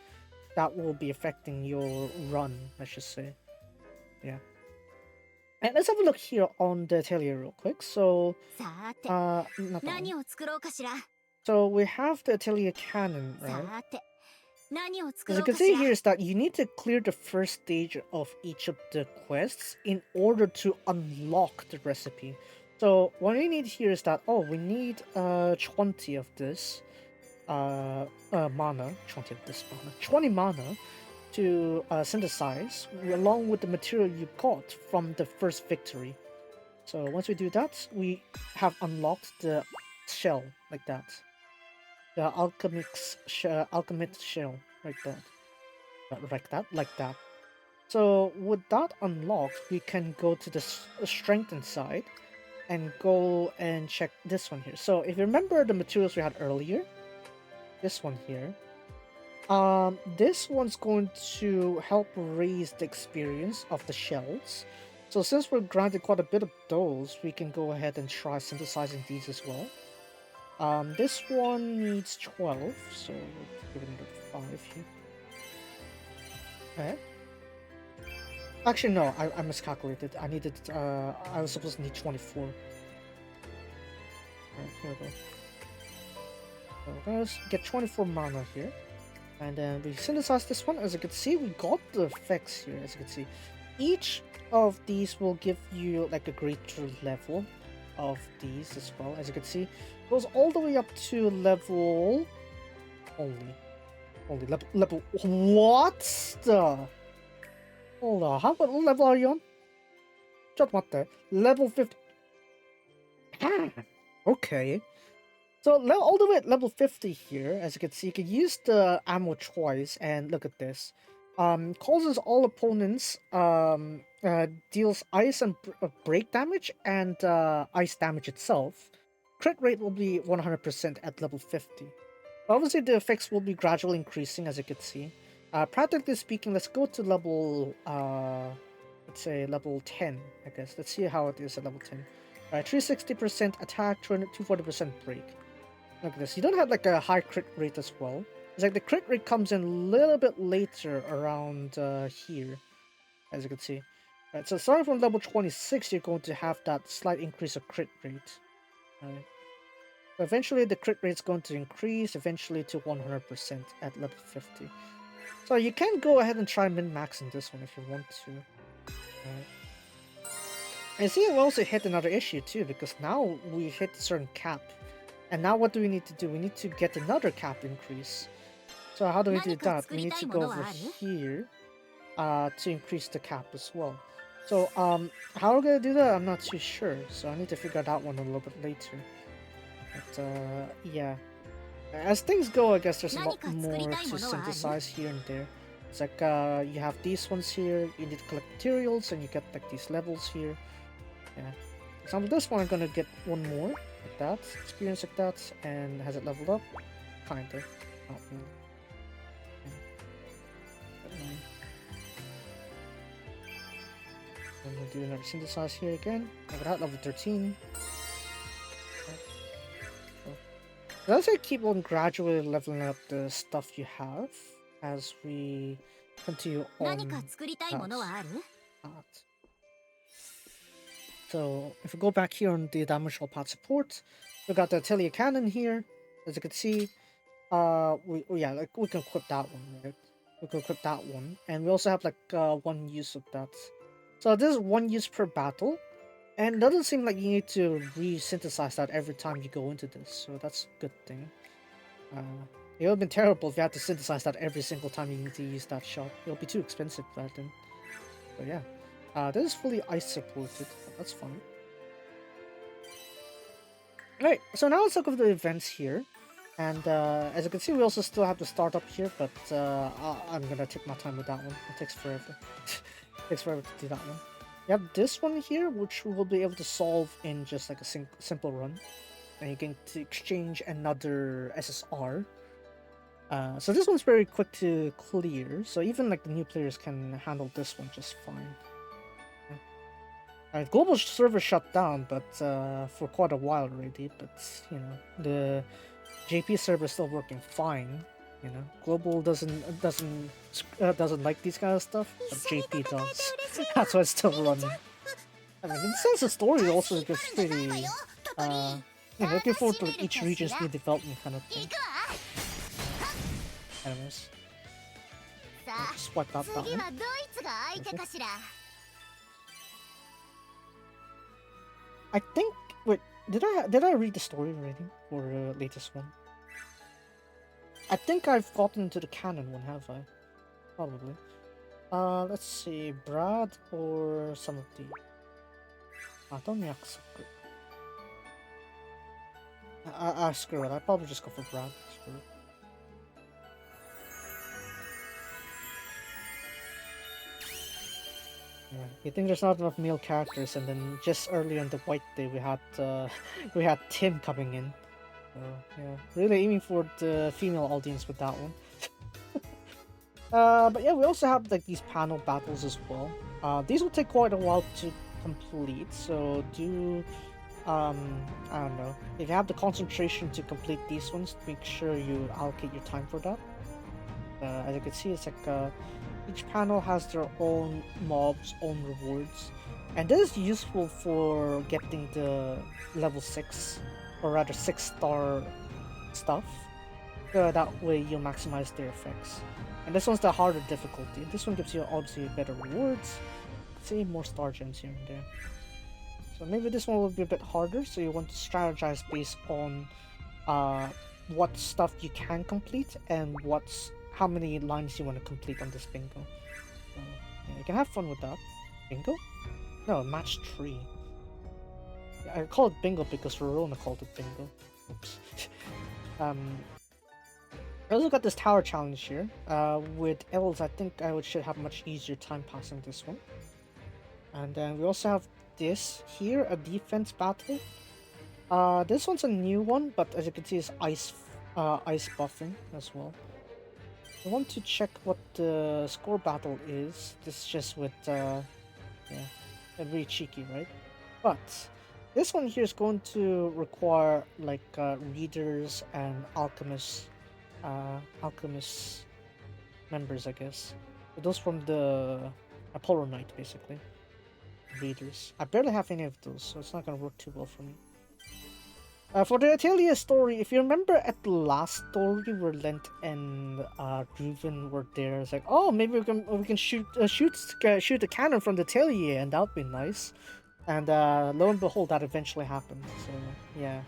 that will be affecting your run, I should say. Yeah. And let's have a look here on the Atelier real quick. So, さて not that one. 何を作ろうかしら。 So we have the Atelier cannon, さ right? て何を作 As ろ you う can か see し here ら。 is that you need to clear the first stage of each of the quests in order to unlock the recipe. So what we need here is that, oh, we need 20 of this mana, 20 of this mana, 20 mana to synthesize along with the material you got from the first victory. So once we do that, we have unlocked the shell like that. The alchemist shell like that. Like that. So with that unlocked, we can go to the strengthened side and go and check this one here. So if you remember the materials we had earlier, this one here, this one's going to help raise the experience of the shells. So since we're granted quite a bit of those, we can go ahead and try synthesizing these as well. This one needs 12, so we'll give it 5 here. Okay. Actually, no, I miscalculated. I needed, I was supposed to need 24. Alright, here we go. So we're gonna get 24 mana here. And then we synthesize this one. As you can see, we got the effects here, as you can see. Each of these will give you like a greater level of these as well. As you can see, it goes all the way up to level... Only level... What the... Hold on, what level are you on? Just what the... Level 50... Okay. So all the way at level 50 here, as you can see, you can use the ammo choice and look at this. causes all opponents deals ice and break damage and ice damage itself. Crit rate will be 100% at level 50. Obviously, the effects will be gradually increasing, as you can see. Practically speaking, let's go to level, let's say level 10, I guess. Let's see how it is at level 10. Alright, 360% attack, 240% break. Look at this. You don't have like a high crit rate as well. It's like the crit rate comes in a little bit later around here, as you can see. Right, so starting from level 26, you're going to have that slight increase of crit rate. Alright. So eventually the crit rate is going to increase eventually to 100% at level 50. So you can go ahead and try min-maxing this one if you want to. And see, we also hit another issue too, because now we hit a certain cap. And now what do we need to do? We need to get another cap increase. So how do we do that? We need to go over here to increase the cap as well. So how we're gonna do that, I'm not too sure. So I need to figure that one a little bit later. But yeah. As things go, I guess there's a lot more to synthesize here and there. It's like you have these ones here, you need to collect materials, and you get like these levels here. Yeah. For example, this one I'm gonna get one more, like that, experience like that, and has it leveled up? Kinda. Not really. And we'll do another synthesize here again. Look at that, level 13. Let's say keep on gradually leveling up the stuff you have as we continue on that. So if we go back here on the dimensional path support, we got the Atelier cannon here. As you can see, we can equip that one, right? We can equip that one, and we also have like one use of that. So this is one use per battle. And it doesn't seem like you need to re-synthesize that every time you go into this, so that's a good thing. It would have been terrible if you had to synthesize that every single time you need to use that shot. It'll be too expensive for that then. But yeah, this is fully ice supported, but that's fine. Alright, so now let's look at the events here. And as you can see, we also still have the startup here, but I'm gonna take my time with that one. It takes forever. It takes forever to do that one. You have this one here, which we will be able to solve in just like a simple run. And you can exchange another SSR. So this one's very quick to clear, so even like the new players can handle this one just fine. Global server shut down, but for quite a while already. But you know, the JP server is still working fine. You know, global doesn't like these kind of stuff, but JP does. That's why it's still running. I mean, in the sense the story also gets pretty, you know, looking forward to like, each region's new development kind of thing. Anyways, I'll just wipe out that one. Okay. I think. Wait, did I read the story already for the latest one? I think I've gotten into the canon one, have I? Probably. Let's see, Brad or some of the. Don't screw it. I'll probably just go for Brad. Screw it. Yeah, you think there's not enough male characters, and then just earlier in the White Day we had Tim coming in. So yeah, really aiming for the female audience with that one. But yeah, we also have like these panel battles as well. These will take quite a while to complete, so do I don't know, if you have the concentration to complete these ones, make sure you allocate your time for that. As you can see, it's like each panel has their own mobs, own rewards, and this is useful for getting the level 6, or rather 6-star stuff. That way you'll maximize their effects. And this one's the harder difficulty. This one gives you obviously better rewards. See, more star gems here and there. So maybe this one will be a bit harder, so you want to strategize based on what stuff you can complete and how many lines you want to complete on this bingo. So, yeah, you can have fun with that. Bingo? No, match 3. I call it bingo because Verona called it bingo. Oops. I also got this tower challenge here. With elves, I think should have much easier time passing this one. And then we also have this here, a defense battle. This one's a new one, but as you can see, it's ice buffing as well. I want to check what the score battle is. This is just with yeah, very cheeky, right? But this one here is going to require like readers and alchemists members, I guess. Those from the Apollo Knight, basically. Readers. I barely have any of those, so it's not gonna work too well for me. For the Atelier story, if you remember at the last story where Lent and Druven were there, it's like, oh, maybe we can shoot the cannon from the Atelier, and that would be nice. And lo and behold, that eventually happened. So yeah,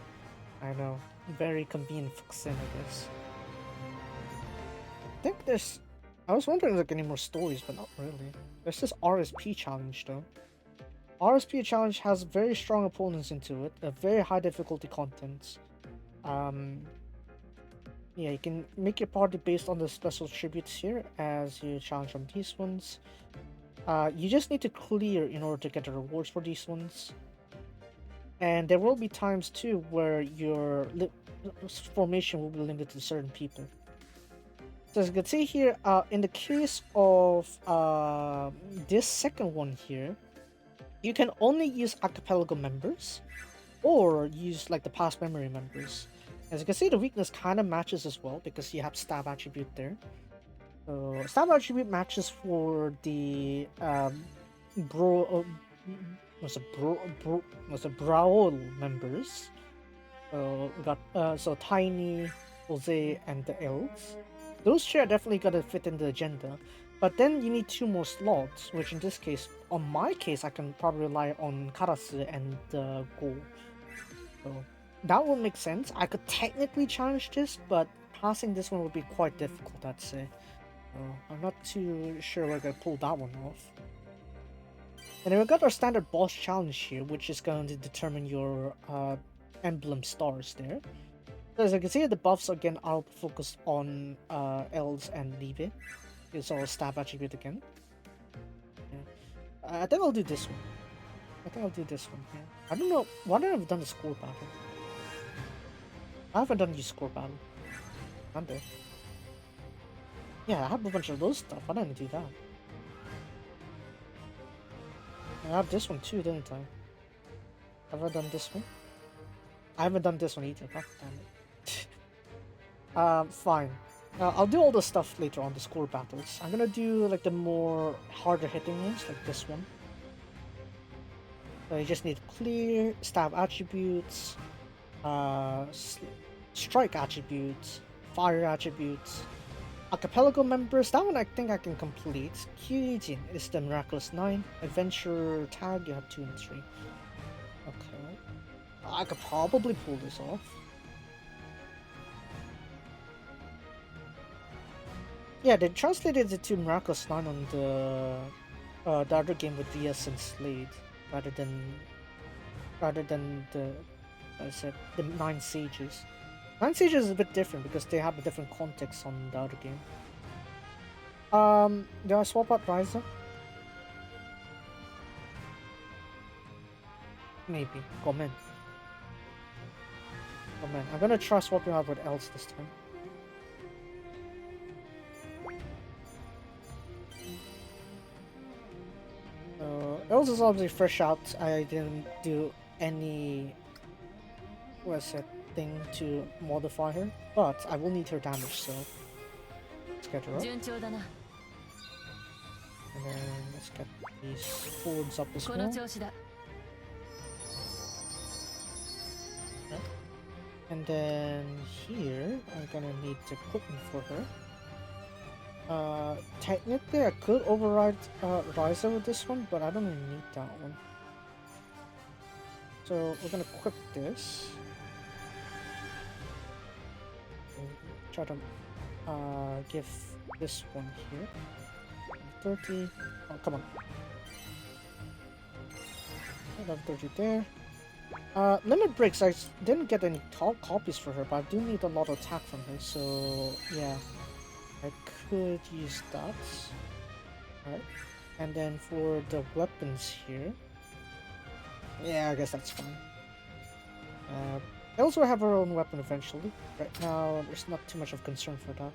I know, very convenient fixin', I guess. I think there's. I was wondering if there's any more stories, but not really. There's this RSP challenge though. RSP challenge has very strong opponents into it, a very high difficulty content. Yeah, you can make your party based on the special tributes here as you challenge on these ones. You just need to clear in order to get the rewards for these ones. And there will be times too where your formation will be limited to certain people. So as you can see here, in the case of this second one here, you can only use archipelago members or use like the past memory members. As you can see, the weakness kind of matches as well because you have stab attribute there. So stab attribute matches for the Brawl members. So we got so Tiny, Jose, and the elves. Those two are definitely gonna fit in the agenda. But then you need 2 more slots, which in this case, on my case, I can probably rely on Karasu and Go. So that would make sense. I could technically challenge this, but passing this one would be quite difficult, I'd say. I'm not too sure we're gonna pull that one off. And then we got our standard boss challenge here, which is going to determine your emblem stars there. So as you can see, the buffs again are focused on elves and Libe. It's our stab attribute again. Yeah. I think I'll do this one. Yeah. I don't know. Why did I have done the score battle? I haven't done the score battle. I'm there. Yeah, I have a bunch of those stuff. Why didn't I do that? I have this one too, didn't I? Have I done this one? I haven't done this one either. God damn it. Fine. I'll do all the stuff later on, the score battles. I'm gonna do like the more harder hitting ones, like this one. So you just need clear, stab attributes, strike attributes, fire attributes, archipelago members. That one I think I can complete. Kyujin is the Miraculous 9. Adventure tag, you have 2 and 3. Okay. I could probably pull this off. Yeah, they translated it to Miraculous 9 on the other game with VS and Slade, rather than the the 9 Sages. 9 Sages is a bit different because they have a different context on the other game. Do I swap out Ryza? Maybe. Comment. I'm gonna try swapping out with else this time. Els is obviously fresh out. I didn't do any thing to modify her, but I will need her damage, so let's get her up. And then let's get these swords up as well. And then here, I'm gonna need equipment for her. Technically I could override Ryza with this one, but I don't really need that one. So we're gonna equip this. Try to give this one here 30. Oh, come on. I have 30 there. Limit Breaks, didn't get any copies for her, but I do need a lot of attack from her, so yeah. I could use that. Alright. And then for the weapons here... Yeah, I guess that's fine. I also have her own weapon eventually. Right now, there's not too much of concern for that.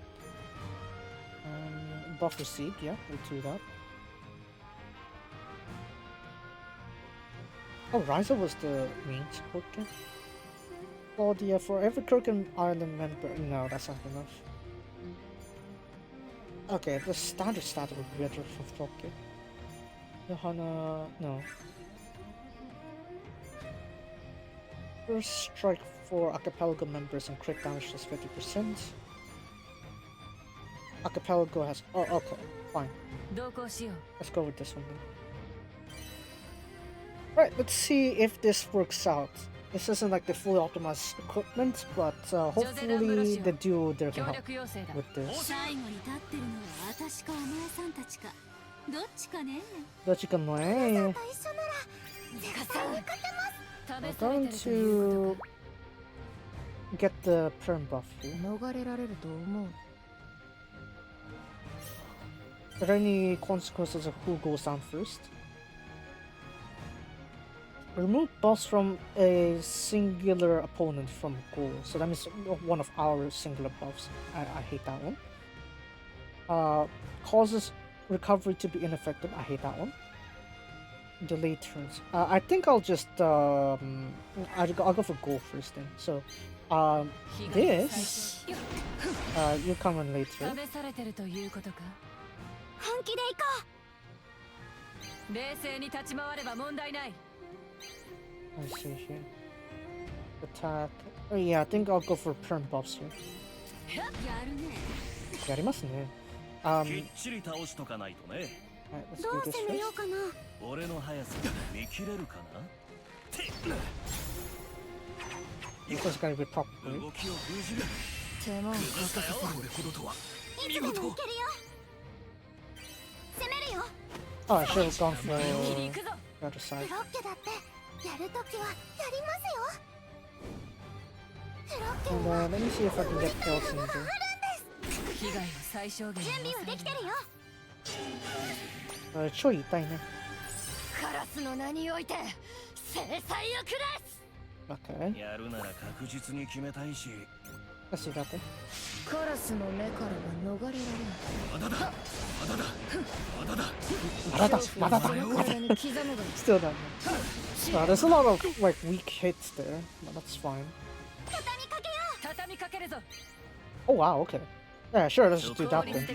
Buff received, yeah, we'll do that. Oh, Ryza was the main supporter. Claudia, for every Kirken Island member. No, that's not enough. Okay, the standard stat would be better for Floki. Johanna, no. First strike for Archipelago members and crit damage is 50%. Archipelago has. Oh, okay, fine. Let's go with this one then. Right, let's see if this works out. This isn't like the fully optimized equipment, but hopefully the duo there can help with this. どっちかね。We're going to get the perm buff here. Are there any consequences of who goes down first? Remove buffs from a singular opponent from goal. So that means one of our singular buffs. I hate that one. Causes recovery to be ineffective. I hate that one. Delay turns. I think I'll just I'll go for goal first then. So this you come in later. I see here. Attack. Oh yeah, I think I'll go for perm buffs here. やりますね。Alright, let's do this first. This is gonna be properly. Oh, I should have gone for the other side. And let me see if I can get else in there. It's so itai ne. Okay. Let's see that then. Still not. There's a lot of like weak hits there, but that's fine. Oh wow, okay. Yeah, sure, let's just do that then.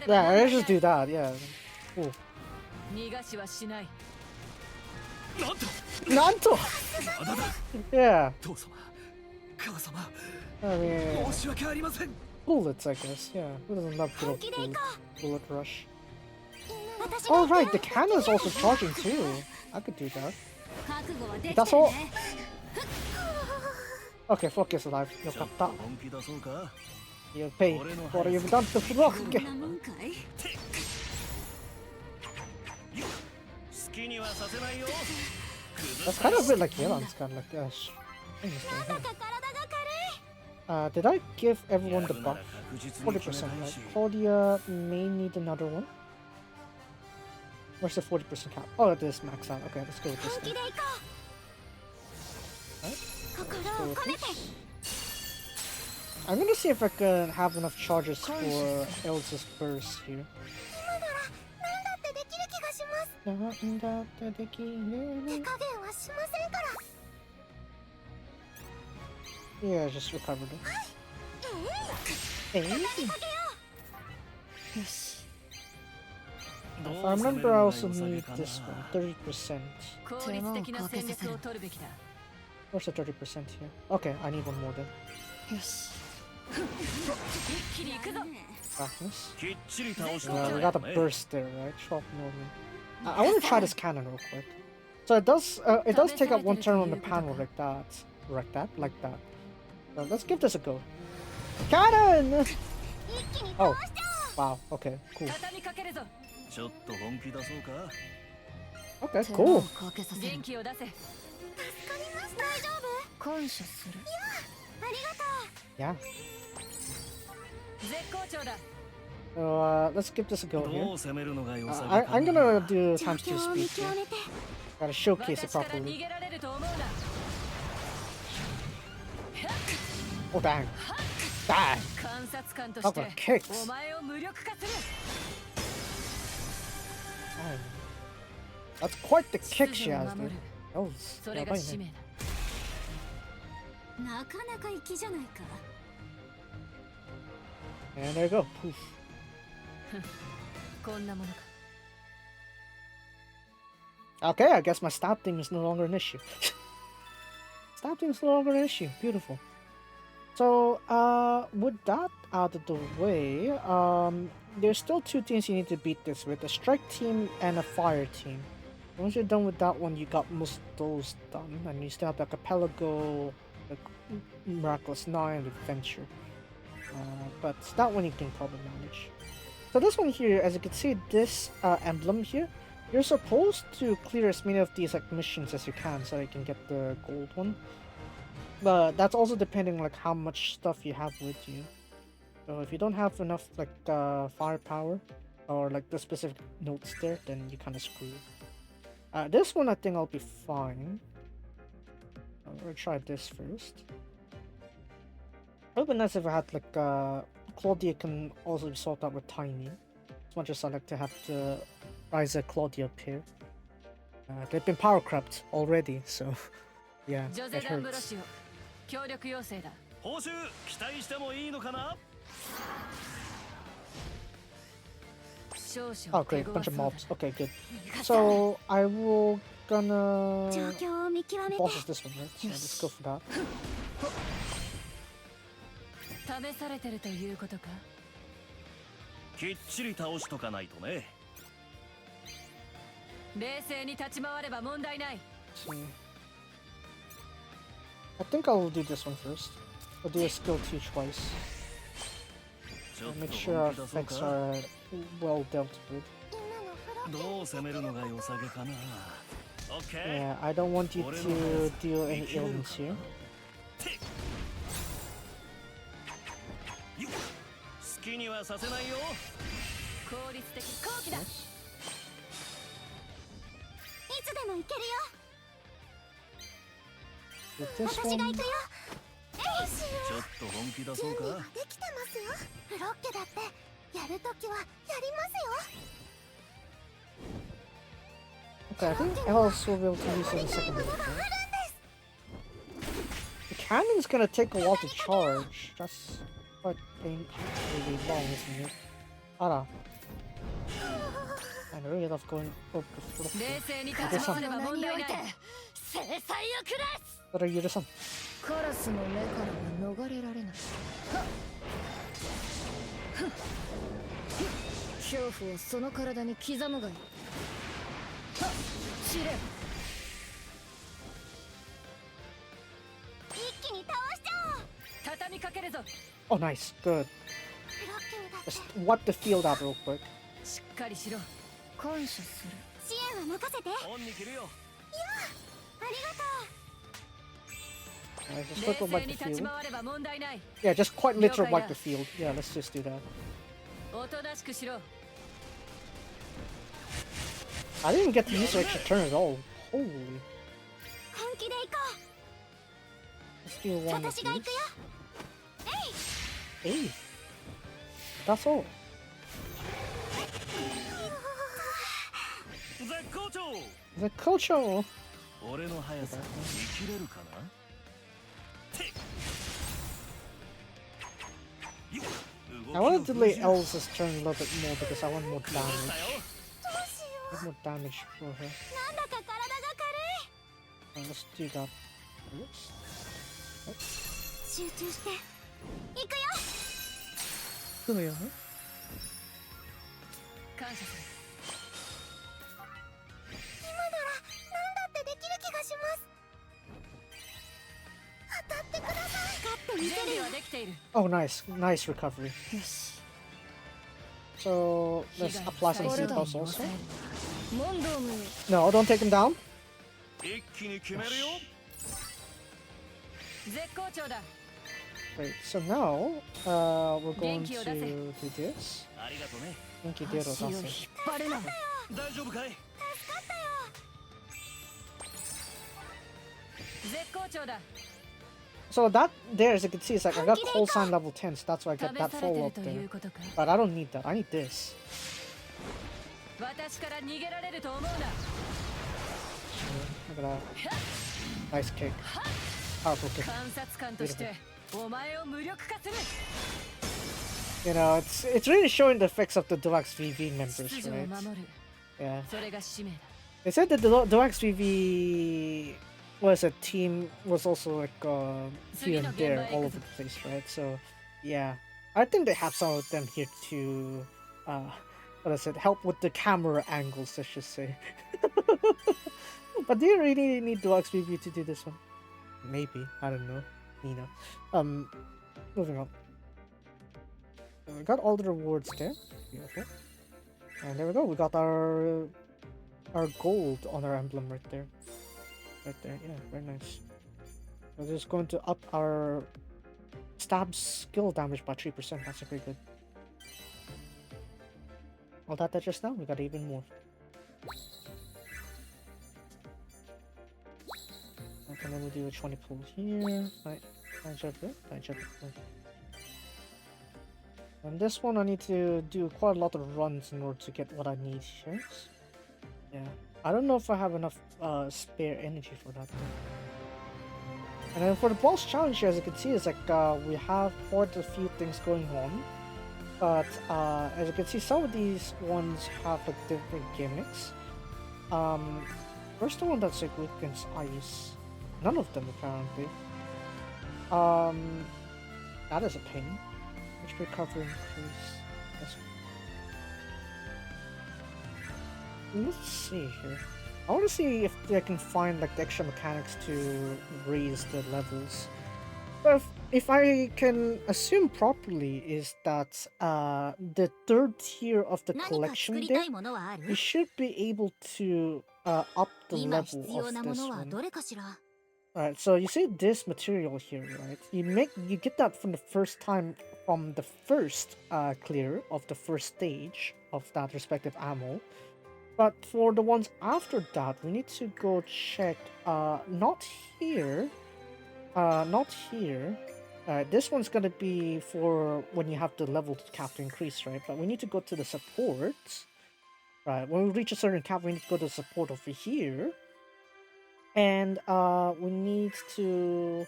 Yeah, let's just do that, yeah. Cool. Nanto! Yeah. I mean, bullets, I guess, yeah. Who doesn't love bullet rush? Oh right, the cannon is also charging too. I could do that. That's all. Okay, Flock is alive. Yokatta. You pay for what you've done to Flock. That's kind of a bit like Yelan's kind of like did I give everyone the buff? 40%, right? Claudia may need another one. Where's the 40% cap? Oh, it is max out. Okay, let's go with this then. Right. Let's go with this. I'm gonna see if I can have enough charges for Elsa's burst here. Yeah, just recovered it. Hey. If I remember, I also need this one, 30%. Where's the 30% here? Okay, I need one more then. Darkness. We got a burst there, right? 12 million. I want to try this cannon real quick. So it does take up one turn on the panel like that. Like that. So let's give this a go. Cannon! 一気に Oh, 倒しちゃ wow. Okay, cool. 畳みかけるぞ。ちょっと本気出そうか。 Okay, cool. かけさせる。元気を出せ。う。助かります。大丈夫？感謝する。ありがと Yeah. 絶好調だ。 So, let's give this a go ど here. う攻めるのが良さ I'm gonna do う。 times 2状況を speed 見 here. 極めて。 Gotta showcase it 私から逃 properly. げられると思うな。 Oh, dang. Dang. 観察官と How して about kicks? お前を無力化する。 Dang. That's quite the kick 秩 she 序を has, 守 dude. る。 That was それが使命だ。なかなか粋じゃないか。 And there you go. Poof. こんなものか。 Okay, I guess my stab thing is no longer an issue. Stab thing is no longer an issue. Beautiful. So, with that out of the way, there's still two teams you need to beat this with: a strike team and a fire team. Once you're done with that one, you got most of those done, and you still have like Archipelago, like Miraculous 9, and Adventure. But that one you can probably manage. So this one here, as you can see, this emblem here, you're supposed to clear as many of these like missions as you can so you can get the gold one. But that's also depending like how much stuff you have with you. So if you don't have enough like firepower or like the specific notes there, then you kind of screw. This one I think I'll be fine. I'm gonna try this first. It would be nice if I had like Claudia can also be sorted out with Tiny. As much as I like to have the Ryza Claudia appear. They've been power crept already, so yeah, ジョ it ゼ・ランブロ hurts. シオ、協力要請だ。報酬期待してもいいのかな。少々 Oh 手 great, 強 bunch of そうだ mobs. な。 Okay, good. So I will gonna 状況を見極めて。 bosses this one, right? So let's go for that. 試されてるということか。きっちり倒しとかないとね。冷静に立ち回れば問題ない。 See. I think I'll do this one first. I'll do a skill 2 twice. ちょっ Make と sure our 本気出そう effects か。 are well dealt with. 今のフロどう攻めるのが良さげかな。オッケー。 Yeah, I don't want you to deal any ailments here. 好きにはさせないよ。効率的好機だ。いつでも行けるよ。 With this 私が one, 行くよ。えい。ちょっと本気出そうか。できてますよ。ブロッケだってやるときはやりますよ。 okay, I think else will be able to use it in a second. Minute, right? The cannon's gonna take a while to charge. That's quite really long, isn't it? Ara. I really love going up the floor. 冷静に立ち回れば問題ない。制裁を下す。 What are you the son? カラスの目からは逃れられない。恐怖をその体に刻むがいい。知れ。一気に倒しちゃおう。畳みかけるぞ。 Oh, nice. Good. ブロッケだって Just wipe the field out real quick. しっかりしろ。感謝する。支援は任せて。オンに切るよ。ありがとう。 Alright, just 冷 quick wipe 静 the に立ち field. 回れば問題ない。 Yeah, just quite literal wipe Yokai the field. Yeah, let's just do that. おとなしくしろ。 I didn't get to use the extra turn at all. Holy. 本気で行こ Let's do う。 one of 私が行く these. よ。 Hey. That's all. 絶好調。 The culture. 俺の速さ見切れるかな。I want to delay Elsa's turn a little bit more because I want more どうした damage. よ。 I want more damage for her. なんだか体が軽い。 Let's do that. Oops. 集中して行くよ。 Oh, yeah. 感謝する。今なら何だってできる気がします。当たってください。勝ってみせるよ。準備はできて Oh, nice. Nice recovery. よし So, let's apply some ゴールド debuffs に also. 抑えるモンドーム No, don't take him down. 一気に決めるよ。 絶好調だ Wait, so now, we're going to do this. ありがとね。 Thank you, Dero. 足を引っ That's it. 張るな大丈夫かい？絶好調だ So that there, as you can see, it's like I got call sign level 10, so that's why I got 試 that されて follow る up とい there. うことか But I don't need that. I need this. 私から逃げられると思うな Look at that. Nice kick. Powerful kick. 観察官としてお前を無力化する You know, it's really showing the effects of the Deluxe VV members, 秩序を right? 守る Yeah. それが使命だ They said that the Deluxe VV was a team, was also like here and there, all over the place, right? So, yeah. I think they have some of them here to, what I said, help with the camera angles, let's just say. But do you really need Deluxe VV to do this one? Maybe. I don't know. Nina. Moving on. So we got all the rewards there. Beautiful. And there we go. We got our gold on our emblem right there. Right there. Yeah, very nice. We're just going to up our stab skill damage by 3%. That's pretty good. All that just now, we got even more. And then we do a 20 pull here. Right. And this one I need to do quite a lot of runs in order to get what I need here. Yeah. I don't know if I have enough spare energy for that. And then for the boss challenge here, as you can see, it's like we have quite a few things going on. But as you can see, some of these ones have like different gimmicks. Where's the one that's like weak against ice? None of them apparently. That is a pain. HP recovery increase. Let's see here. I want to see if I can find like the extra mechanics to raise the levels. But if I can assume properly, is that the third tier of the 何か collection 作りた there, いものはあ we る should be able to up the 今 level 必要 of なも this のは one. どれかしら Alright, so you see this material here, right? You get that from the first time from the first clear of the first stage of that respective ammo. But for the ones after that, we need to go check not here. Not here. This one's gonna be for when you have the level cap to increase, right? But we need to go to the support. Right, when we reach a certain cap, we need to go to the support over here. And we need to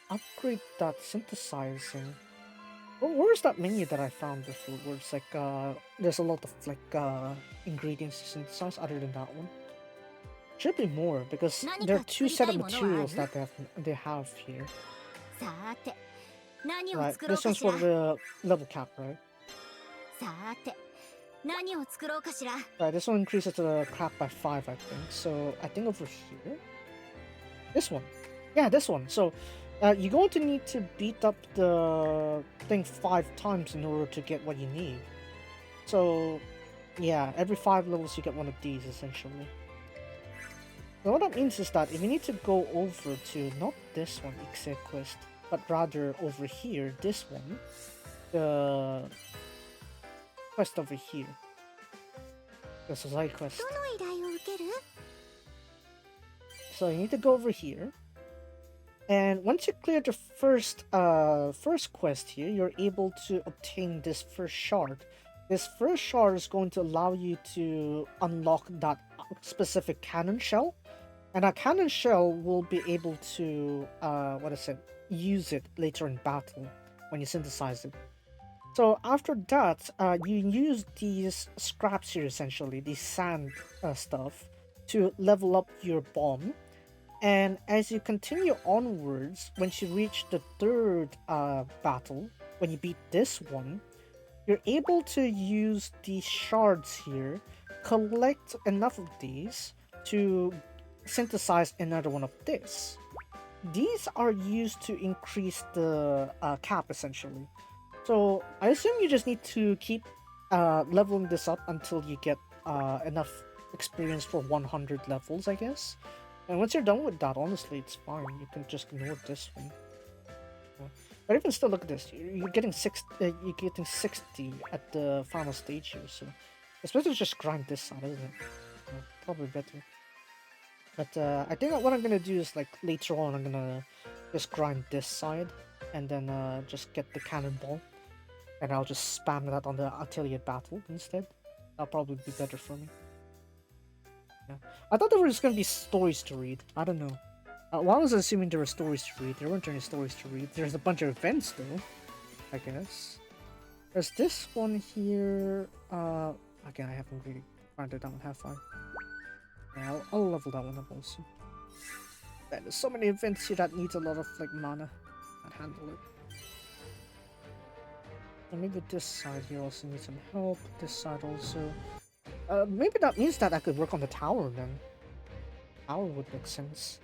upgrade that synthesizing. Where's that menu that I found before? Where it's like there's a lot of like ingredients to synthesize other than that one. Should be more because there are two set of materials that they have here. さーて何を Right, 作ろう this か one's しら for the level cap, right? さーて何を作ろうかしら Right, this one increases the cap by 5, I think. So I think over here, this one, yeah, this one. So you're going to need to beat up the thing 5 times in order to get what you need. So yeah, every 5 levels you get one of these essentially. So what that means is that if you need to go over to not this one, Ixer quest, but rather over here, this one, the quest over here, the society quest. どの依頼を受ける So you need to go over here, and once you clear the first quest here, you're able to obtain this first shard. This first shard is going to allow you to unlock that specific cannon shell, and that cannon shell will be able to use it later in battle when you synthesize it. So after that, you use these scraps here, essentially these sand stuff, to level up your bomb. And as you continue onwards, once you reach the third battle, when you beat this one, you're able to use these shards here, collect enough of these to synthesize another one of this. these are used to increase the cap essentially. So I assume you just need to keep leveling this up until you get enough experience for 100 levels, I guess. And once you're done with that, honestly, it's fine. You can just ignore this one. But even still, look at this. You're getting 60 at the final stage here. So it's better to just grind this side, isn't it? Probably better. But I think what I'm gonna do is, like, later on, I'm gonna just grind this side and then just get the cannonball, and I'll just spam that on the Atelier battle instead. That'll probably be better for me. Yeah. I thought there was gonna be stories to read. I don't know. Well, I was assuming there were stories to read. There weren't any stories to read. There's a bunch of events though, I guess. There's this one here. Again, I haven't really grinded that one, have I? Yeah, I'll level that one up also. Man, there's so many events here that needs a lot of like mana. Can't handle it. And maybe this side here also needs some help. This side also. Maybe that means that I could work on the tower then. Tower would make sense.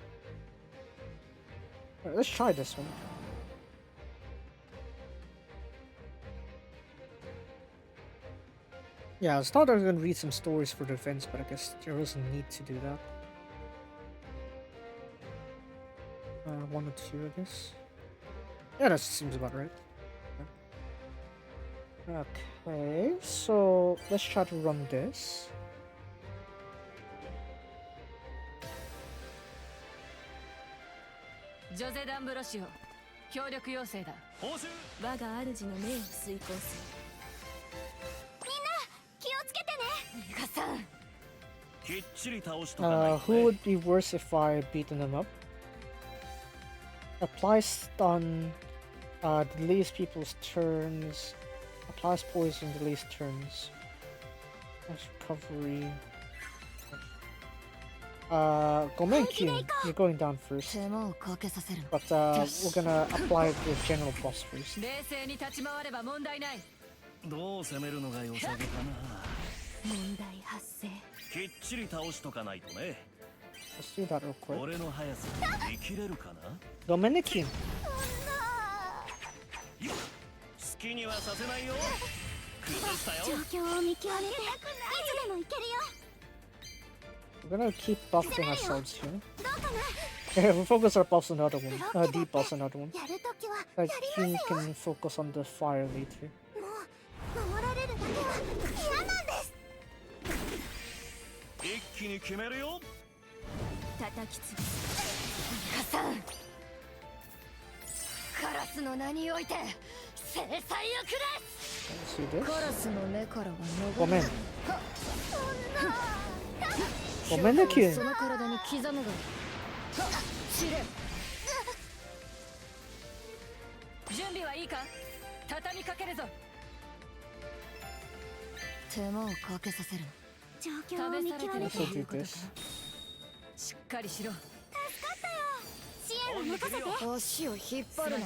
Alright, let's try this one. Yeah, I thought I was gonna read some stories for the events, but I guess there doesn't need to do that. 1 or 2, I guess. Yeah, that seems about right. Yeah. Okay, so let's try to run this. Jose D'Ambrosio 協力要請だ。報酬我が主の命を遂行す気をつけてね。ミカさん。きっちり倒しとかないと Who ね would be worse if I beaten them up? Applies stun, delays people's turns, applies poison, delays turns. That's recovery. Gomenkin, you're going down first. 手間をかけさせるの But we're gonna apply the general boss first. 冷静に立ち回れば問題ない。どう攻めるのが良さげかな。問題発生きっちり倒しとかないとね。 Let's do that real quick. 俺の速さに生きれるかな。 Gomenkin. 好きにはさせないよ。崩したよ。状況を見極めていつでもいけるよ。 We're gonna keep buffing ourselves here. どうかな。 We'll focus our buffs on another one. Debuffs on another one. やるときは Like やり he ますよ。 can focus on the fire later. もう守られるだけは嫌なんです。一気に決めるよ。叩きつぶすミカさんカラスの名において制裁をくれ Let's see this. カラスの目からは逃 Gomen. れ Gomenkin. その体に刻むが知れ準備はいいか。畳みかけるぞ。手間をかけさせるの状況を見極めて。 Also do this. しっかりしろ。支援は任せて。足を引っ張るなよ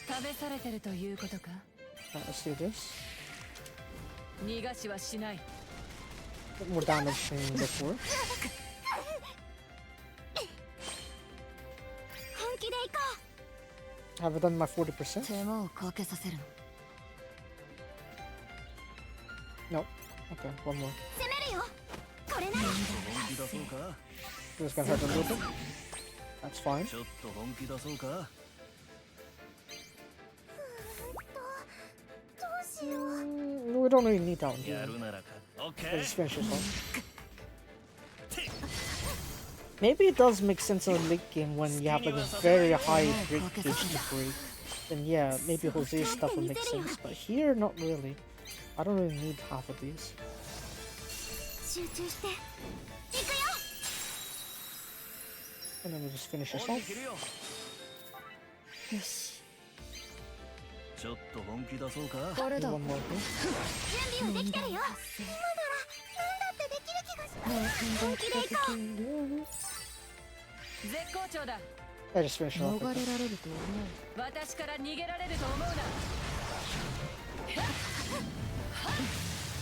試されてるということか。 Let's do this. 逃がしはしない。 Bit more damage than before. 本気で行こ Have I done my 40%? 手間をかけさせるの No. Okay, one more. う。攻めるよ。これなら。本気出そうか。 This is gonna hurt a little bit. That's fine. ちょっと本気出そうか。どうしよう。 We don't really need that one, do や we? るならか。オッケ Let's ー。 finish this one. Maybe it does make sense in a late game when you have like a very high break gauge to break. Then yeah, maybe Jose's stuff will make sense. But here, not really. I don't really need half of these. 集中して。行くよ。 And then we just finish this 本 off. 気切るよ。よしちょっと本気出そうか。これ Do だ one more thing. 準備はできてるよ。今なら何だってできる気がする。本気で行こう。 絶好調だ。 I just finished it 逃 off. れ Like られると思う私から逃げられると思うな。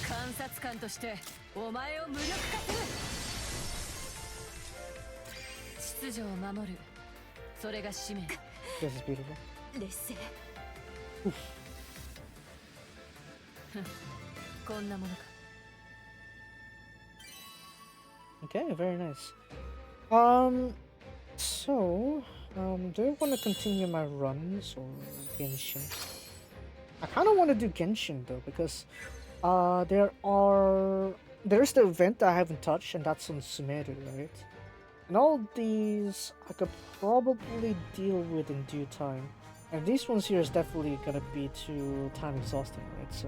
観察官としてお前を無力化する。秩秩序を守る。それが使命。 This is beautiful. 劣勢。こんなものか。 Okay, very nice. So, do I want to continue my runs or Genshin? I kind of want to do Genshin though, because there's the event that I haven't touched, and that's on Sumeru, right? And all these I could probably deal with in due time. And these ones here is definitely gonna be too time exhausting, right? So,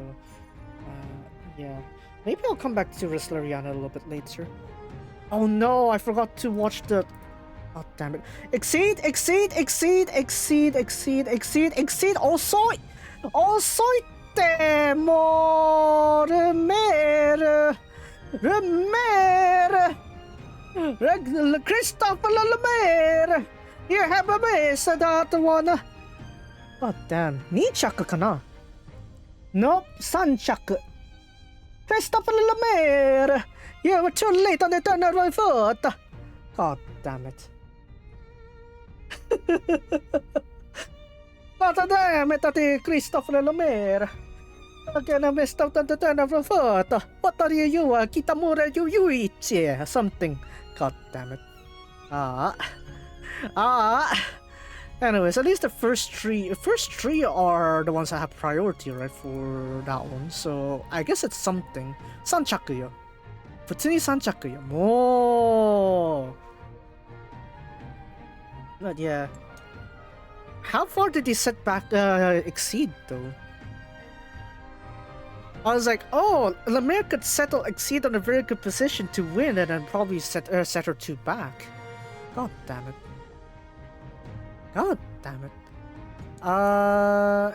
yeah. Maybe I'll come back to Resleriana a little bit later. Oh no, I forgot to watch the... Oh damn it. Exceed! Also, more Christopher Lemire! You have a miss that one. Oh damn. 2着かな? Nope, 3着. Christopher Lemire! You were too late on the turn of my foot! God damn it. God damn it, Christopher Lemire! Again, I messed up on the turn of my foot! What are you, Kitamura Yuichi? Something. God damn it. Anyways, at least the first three are the ones that have priority, right, for that one. So I guess it's something. 3着よ。普通に3着よ。もう。But yeah. How far did he set back exceed though? I was like, oh, Lemire could settle exceed on a very good position to win, and then probably set her 2 back. God damn it. God damn it.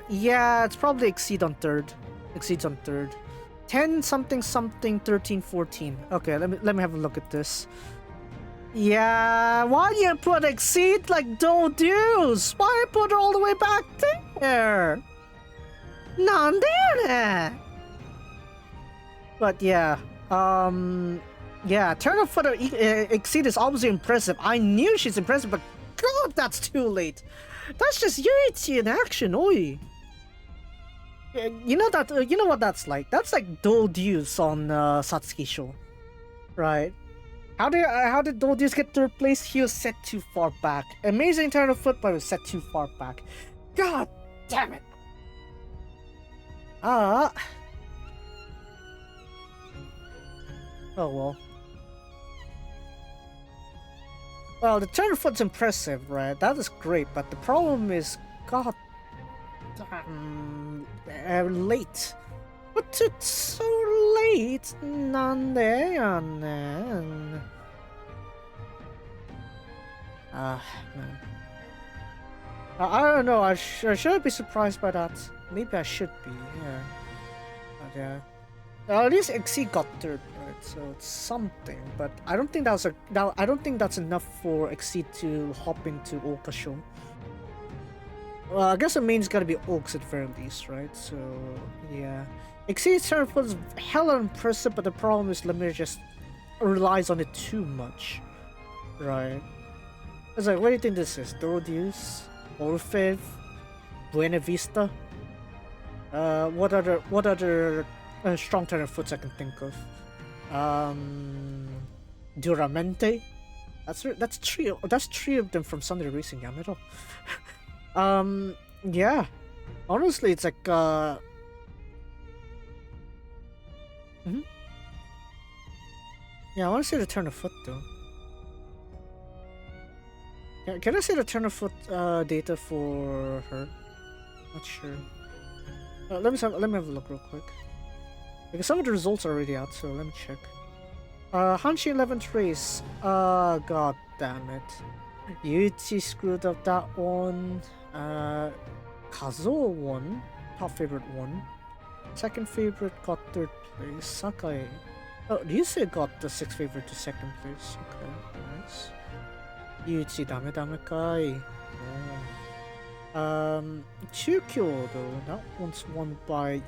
Yeah, it's probably exceed on 3rd. Exceeds on 3rd. 10 something 13 14. Okay, let me have a look at this. Yeah, why do you put exceed like Dodu's? Why put her all the way back there? None there. But yeah, yeah, turn of foot exceed is obviously impressive. I knew she's impressive, but God, that's too late. That's just Yuichi in action, oi. You know that, you know what that's like? That's like Dodu's on Satsuki show, right? How did Dodu's get 3rd place? He was set too far back. Amazing turn of foot, but he was set too far back. God damn it. Oh well. Well, the turn of foot's impressive, right? That is great, but the problem is, god damn, late. But it's so late. Man. Man. I don't know. I should be surprised by that. Maybe I should be. Yeah. But yeah. At least Exceed got 3rd, right? So it's something. But I don't think that's enough for Exceed to hop into Oka show. Well, I guess the main's gotta be Oaks at very least, right? So yeah. Exceed's turn was hella impressive, but the problem is Lemire just relies on it too much. Right? It's like, what do you think this is? Dorodus? Orphev? Buena Vista? What other strong turn of foots I can think of? Duramente? That's three of them from Sunday Racing Yamero. Yeah. Honestly, it's like Yeah, I want to see the turn of foot though. Can I see the turn of foot data for her? Not sure. Let me have a look real quick. Because some of the results are already out, so let me check. Hanshi 11th race. God damn it. Yuichi screwed up that one. Kazuo won. Top favorite won. Second favorite got 3rd place. Sakai. Oh, Ryusei got the 6th favorite to 2nd place. Okay, nice. Yuichi dame kai. Oh. Chukyo though, that one's won by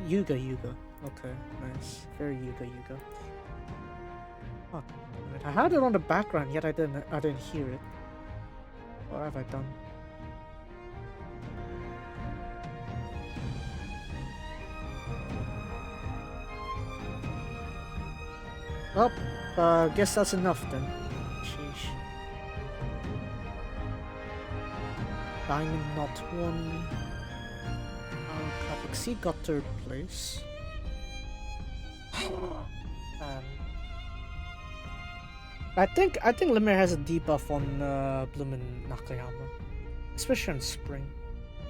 Yuga. Okay, nice. Very Yuga. Oh, I had it on the background, yet I didn't hear it. What have I done? Oh, guess that's enough then. Sheesh. Diamond not one. Capixi got third place. I think Lemire has a debuff on Bloomin' Nakayama, especially in spring.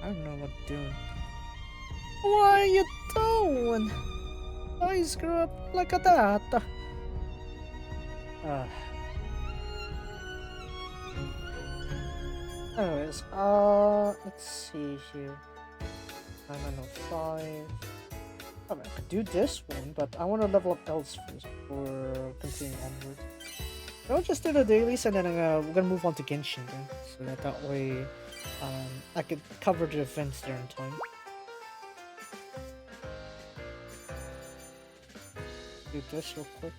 I don't know what doing. What are you doing? I screw up like that. Anyways, let's see here. 905. I mean, I could do this one, but I want to level up else first before continuing onward. I'll just do the dailies and then we're gonna move on to Genshin then, so that way I could cover the events there in time. Do this real quick.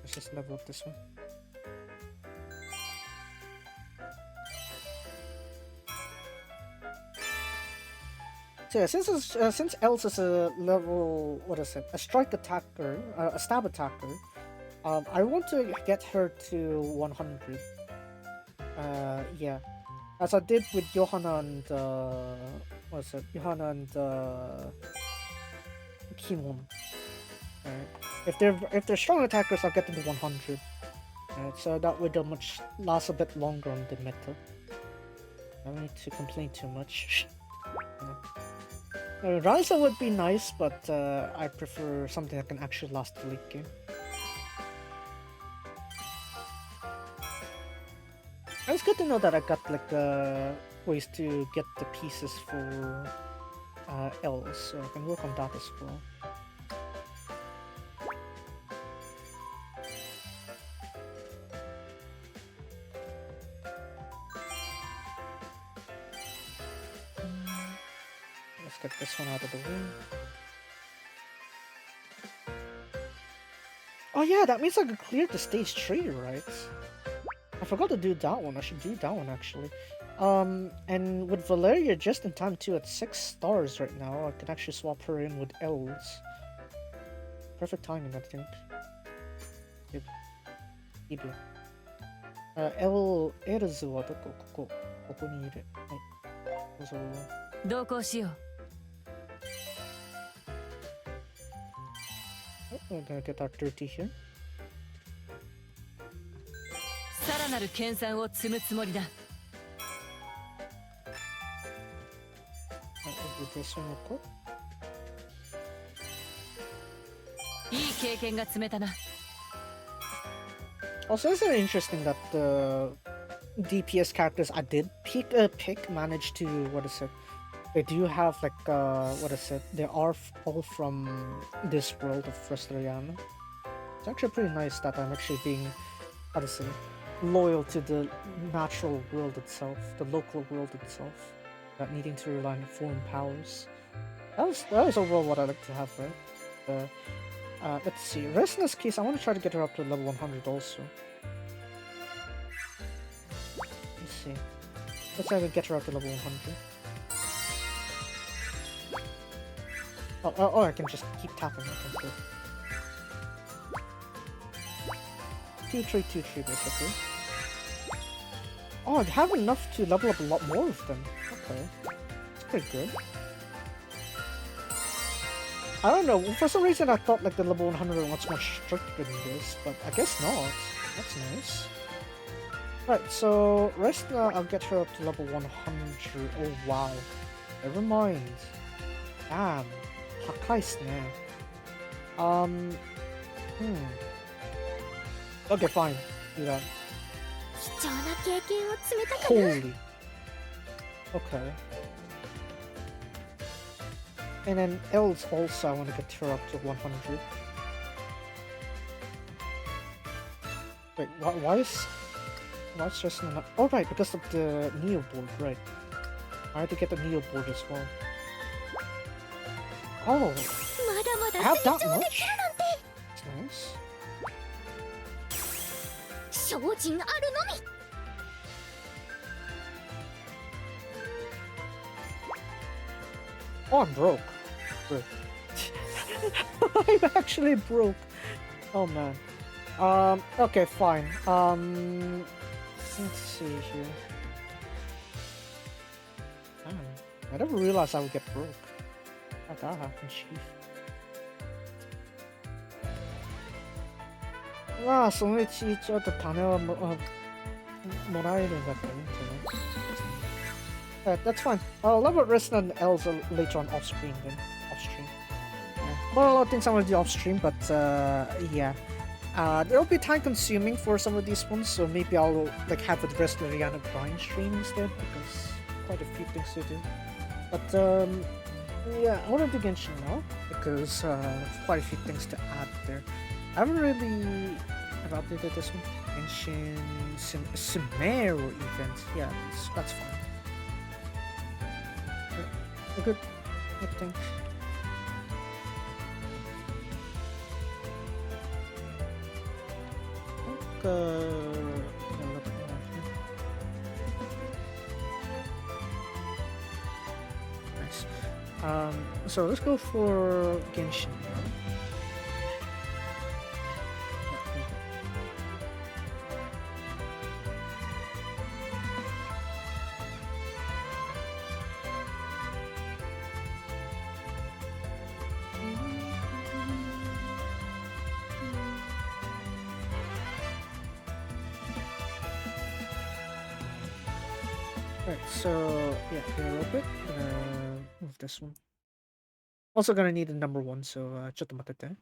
Let's just level up this one. So yeah, since Else is a level, what is it? A strike attacker, a stab attacker. I want to get her to 100. Yeah, as I did with Johanna and what is it? Johanna and Kimon. If they're strong attackers, I'll get them to 100. So that way they'll last a bit longer on the meta. I don't need to complain too much. Ryza would be nice, but I prefer something that can actually last the late game. It's good to know that I got like ways to get the pieces for Ls, so I can work on that as well. Let's get this one out of the way. Oh yeah, that means I could clear the stage 3, right? I forgot to do that one. I should do that one actually. And with Valeria just in time too at 6 stars right now, I can actually swap her in with Els. Perfect timing, I think. Yep. Ibu. Elzu wa doko? Koko ni iru. Hai. So, 同行しよう。 we're gonna get our 30 here. さらなる研鑽を積むつもりだ。 I'll do this one real quick. いい経験が積めたな。 Also, isn't it interesting that the DPS characters I did pick managed to, what is it? They do have like, what is it? They are all from this world of Resleriana. It's actually pretty nice that I'm actually being, how to say, loyal to the natural world itself, the local world itself, not needing to rely on foreign powers. That was overall what I like to have, right? Let's see. Resna's case, I want to try to get her up to level 100 also. Let's see. Let's try to get her up to level 100. Oh, I can just keep tapping it. Okay, good. 2-3-2-3 basically. Oh, I have enough to level up a lot more of them. Okay. That's pretty good. I don't know, for some reason I thought like the level 100 was much stricter than this, but I guess not. That's nice. Right, so Resna, I'll get her up to level 100. Oh wow. Never mind. Damn. Hakai Okay, fine. Do that. 貴重な経験を積めたかな。 Holy. Okay. And then Els also, I want to get her up to 100. Wait, why is just not? Oh right, because of the Neo board, right? I had to get the Neo board as well. Oh, まだまだ I have 成 that 長で much? きるなんて。 That's nice. 精進あるのみ。Oh, I'm broke. Good. I'm actually broke. Oh man. Okay, fine. Let's see here. Man, I never realized I would get broke. How that happened, chief. Ah, そのうちちょっと種はもらえるんだったらいいんじゃない？ That's fine. I'll level Rest and Elsa later on off screen then. Off stream. Yeah. Well, a lot of things I want to do off stream, but yeah. There'll be time consuming for some of these ones, so maybe I'll like have a Resleriana grind stream instead because quite a few things to do. But yeah, I want to do Genshin now because quite a few things to add there. I haven't really updated this one. Genshin Sumeru event. Yeah, that's fine. A good thing. Nice. So let's go for Genshin now. Right, so yeah, here a little bit. Move this one. Also gonna need a number 1, so ちょっと待ってて。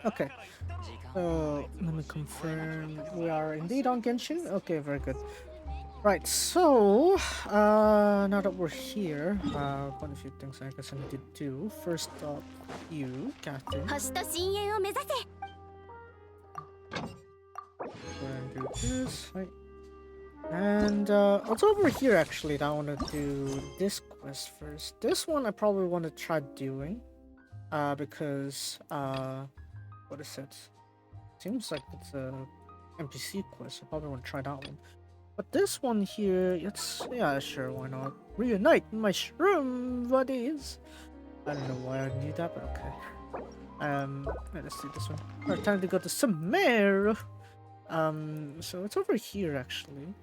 Okay. So let me confirm we are indeed on Genshin. Okay, very good. Right, so now that we're here, quite a few things I guess I need to do. First up, you, Catherine. 星と深淵を目指せ Go ahead and do this. Right. And it's over here actually that I want to do this quest first. This one I probably want to try doing, because what is it? Seems like it's a NPC quest. I probably want to try that one. But this one here, yeah, sure, why not? Reunite my shroom buddies. I don't know why I knew that, but okay. Let's do this one. Alright, time to go to Sumeru. So it's over here actually.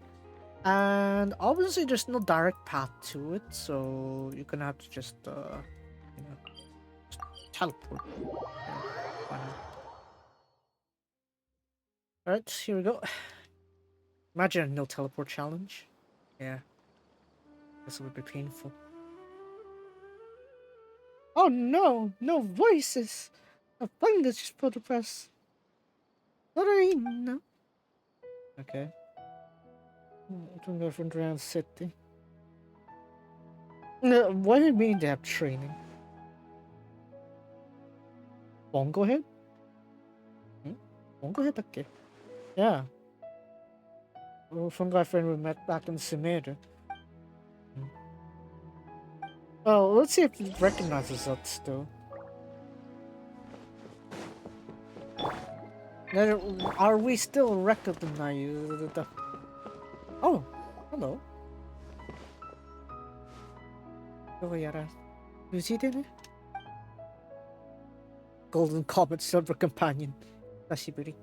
And obviously there's no direct path to it, so you're gonna have to just you know, just teleport. Yeah, why not? Alright, here we go. Imagine a no teleport challenge. Yeah, this would be painful. Oh no, no voices! A fungus just put a press. No. Okay. From different around city. No, what do you mean they have training? Bongo head? Bongo head okay. Yeah. Fungi friend we met back in Sumeru. Oh, let's see if it recognizes us still. Are we still recognized? Oh, hello. どうやら無事でね。Golden Comet Silver Companion. 久しぶり。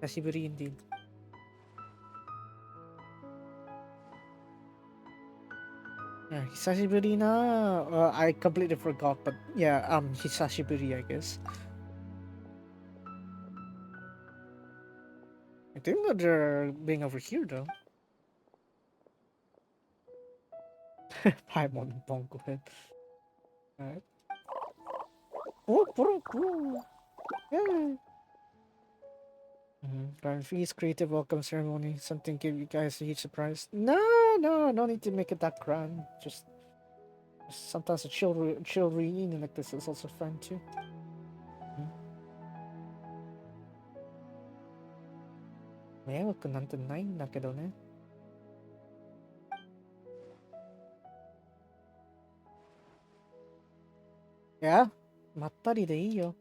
久しぶり indeed. Yeah, 久しぶりな. I completely forgot, but yeah, 久しぶり, I guess. I think that they're being over here though. Paimon Bongo Head. Alright. Yeah. Grand Feast, creative welcome ceremony. Something give you guys a huge surprise. No need to make it that grand. Just sometimes a chill reunion like this is also fun too. 迷惑なんてないんだけどね。いや、まったりでいいよ。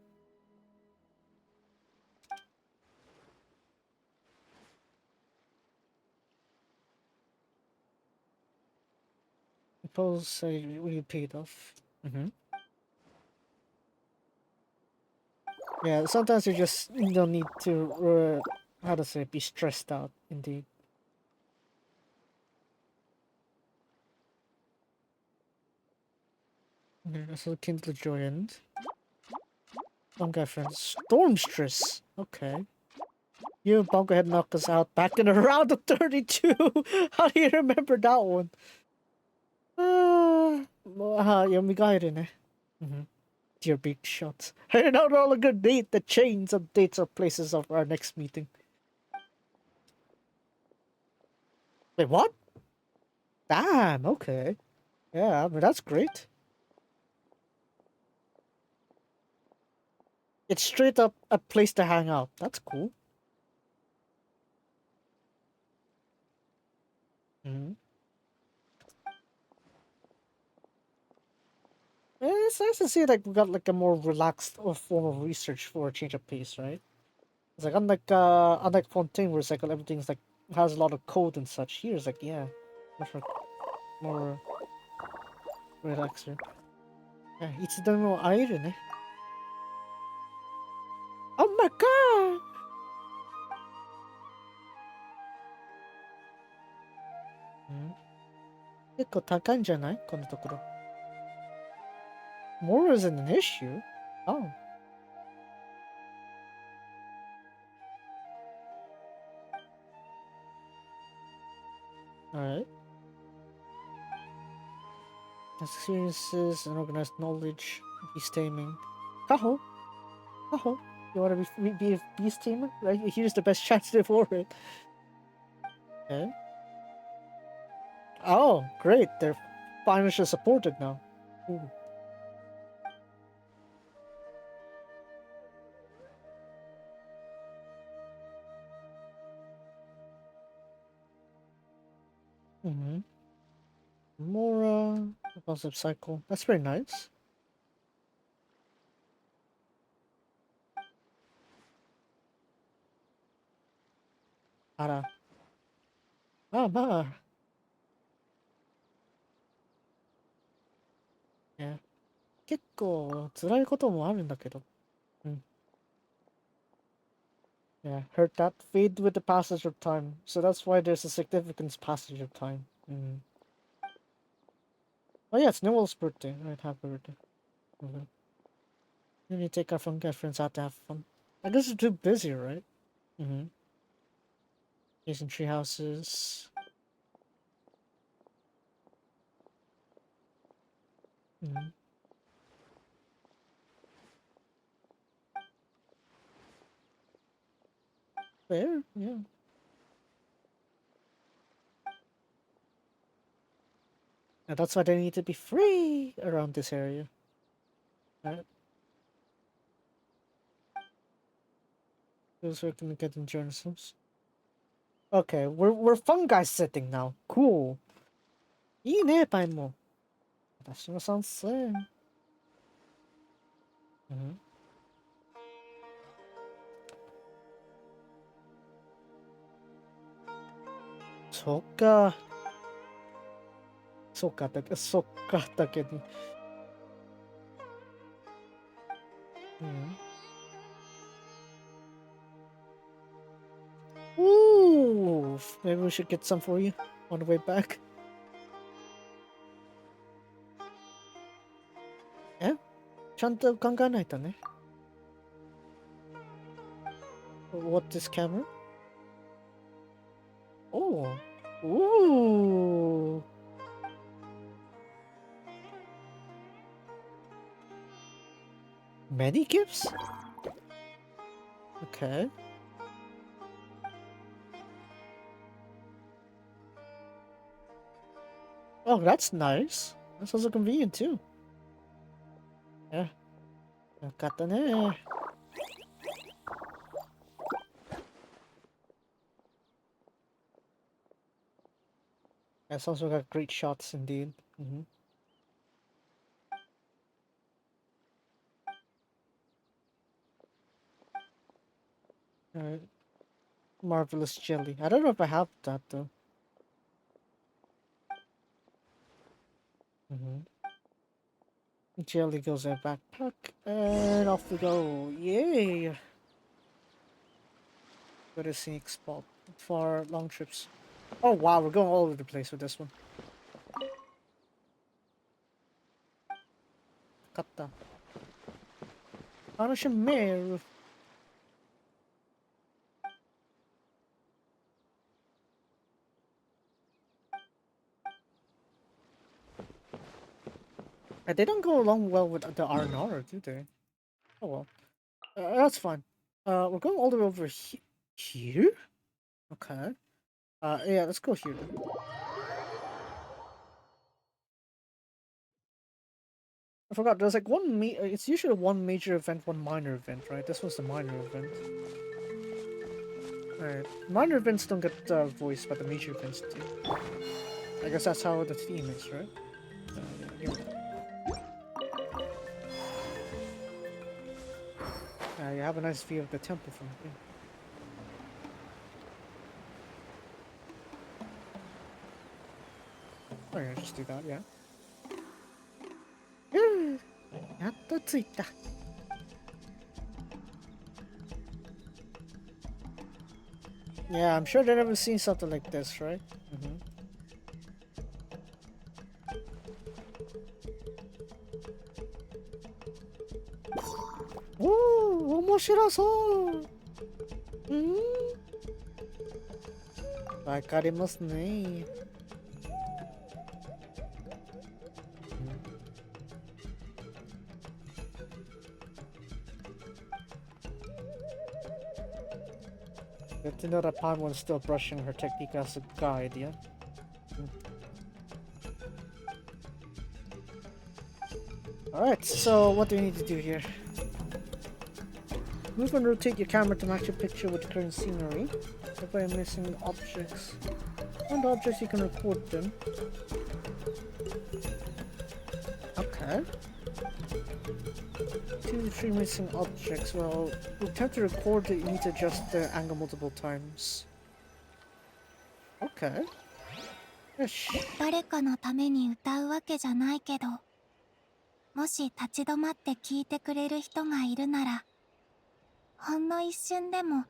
Suppose we paid off. Yeah, sometimes you just don't need to, how to say, be stressed out, indeed. Okay, so Kindle Joy end. Bunga friends. Stormstress! Okay. You and Bunga had knocked us out back in a round of 32! How do you remember that one? Yomigaire ne. Dear big shots. I don't know a good date, the chains of dates or places of our next meeting. Wait, what? Damn, okay. Yeah, I mean, that's great. It's straight up a place to hang out. That's cool. It's nice to see like we got like a more relaxed form of research for a change of pace, right? It's like unlike Fontaine where it's like everything's like has a lot of code and such. Here it's like much more relaxer. Yeah, いつでも会えるね. Oh my god! Hmm. 結構高いんじゃない?このところ. More isn't an issue. Oh. Alright. Experiences and organized knowledge. Beast taming. Kaho! Kaho! You wanna be a beast tamer? Right? Here's the best chance for it. Okay. Oh, great. They're financially supported now. Ooh. More positive cycle. That's very nice. Ara. まあまあ。ね。結構辛いこともあるんだけど。うん。Yeah, heard that. Fade with the passage of time. So that's why there's a significant passage of time. Mm. Oh yeah, it's Newell's birthday. Right, happy birthday. Okay. We need to take our Fungi friends out to have fun. I guess they're too busy, right? Mm-hmm. Using tree houses. Mm-hmm. Fair, yeah. And that's why they need to be free around this area. Right? Those are gonna get injurances. Okay, we're fungi sitting now. Cool. いいね、パイも。私の賛成。うん。そっか。そっかだけ、そっかだけに。うん。Ooh, maybe we should get some for you on the way back. えちゃんと考えないとね。What this camera? Oh. Ooh. Many gifts? Okay. Oh, that's nice. That's also convenient too. Yeah. よかったね。That's also got great shots indeed. Mm-hmm. Alright. Marvelous jelly. I don't know if I have that though. Mm-hmm. Jelly goes in a backpack, and off we go. Yay! Go to scenic spot for long trips. Oh wow, we're going all over the place with this one. 勝った。楽しめる。They don't go along well with the R&R, do they? Oh well. That's fine. We're going all the way over here? Okay. Yeah, let's go here then. I forgot, there's like it's usually one major event, one minor event, right? This was the minor event. Alright. Minor events don't get voiced, but the major events do. I guess that's how the theme is, right? Yeah, here we go. You have a nice view of the temple from here. Oh yeah, just do that, yeah. Yatta tsuita. Yeah, I'm sure they've never seen something like this, right? Mm-hmm. Oh, 面白そう。うん。わかりますね。Good to know that Paimon's still brushing her technique as a guide, yeah? Alright, so what do we need to do here? Move and rotate your camera to match your picture with the current scenery. If I am missing objects. Find objects, you can record them. Okay. 2 to 3 missing objects. Well, we tend to record it, you need to adjust the angle multiple times. Okay. Yes. 誰かのために歌うわけじゃないけど、もし立ち止まって聞いてくれる人がいるなら、ほんの一瞬でも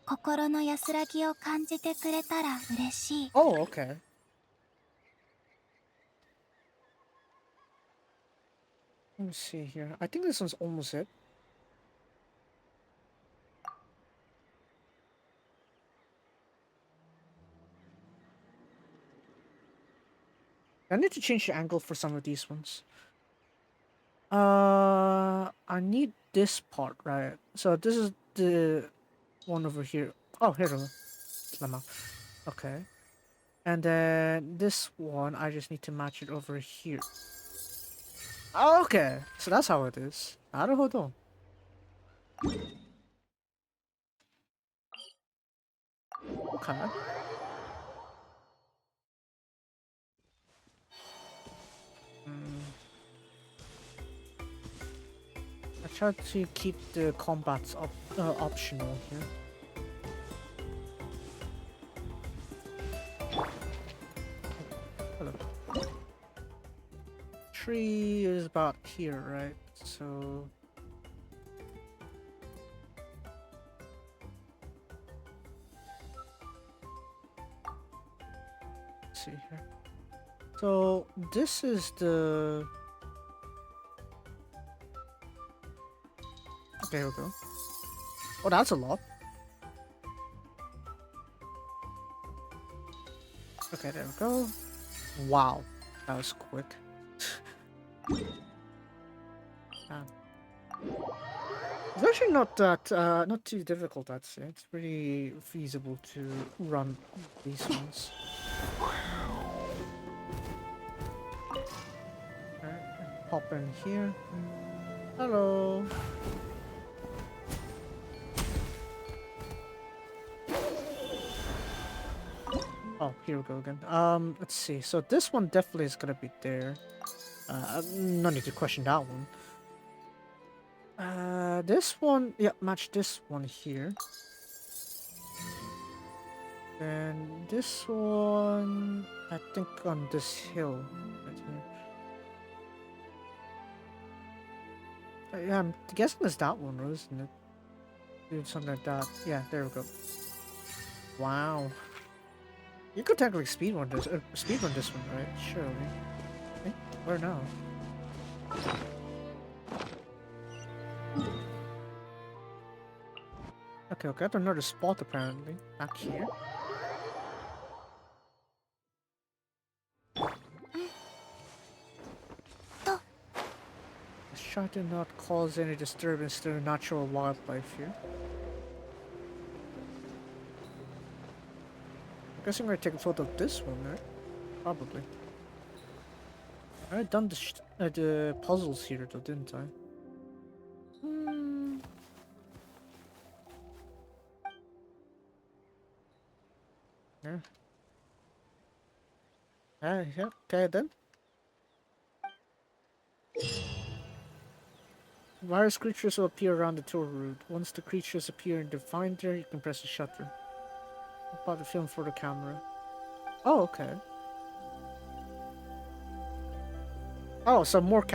心の安らぎを感じてくれたら嬉しい。Oh, okay. Let me see here. I think this one's almost it. I need to change the angle for some of these ones. I need this part, right? So this is the one over here. Oh, here we go. Lemma. Okay. And then this one, I just need to match it over here. Okay, so that's how it is. Naruhodo. Okay. I try to keep the combats optional here. Hello. Tree is about here, right? So let's see here. So this is the. Okay, here we go. Oh, that's a lot. Okay, there we go. Wow, that was quick. It's actually not that not too difficult, I'd say. It's pretty feasible to run these ones. Alright, pop in here. Hello. Oh, here we go again. Let's see. So this one definitely is gonna be there. No need to question that one. This one, yeah, match this one here. And this one, I think on this hill right here. Yeah, I'm guessing it's that one, isn't it? Do something like that. Yeah, there we go. Wow. You could technically speedrun this one, right? Surely. Eh? Where now? Okay, got another spot apparently. Back here. Let's try to not cause any disturbance to the natural wildlife here. I guess I'm gonna take a photo of this one, right? Probably. I done the puzzles here though, didn't I? Yeah. Yeah, okay then. Various creatures will appear around the tour route. Once the creatures appear in the finder, you can press the shutter. About the film for the camera. Oh, okay. Oh, so more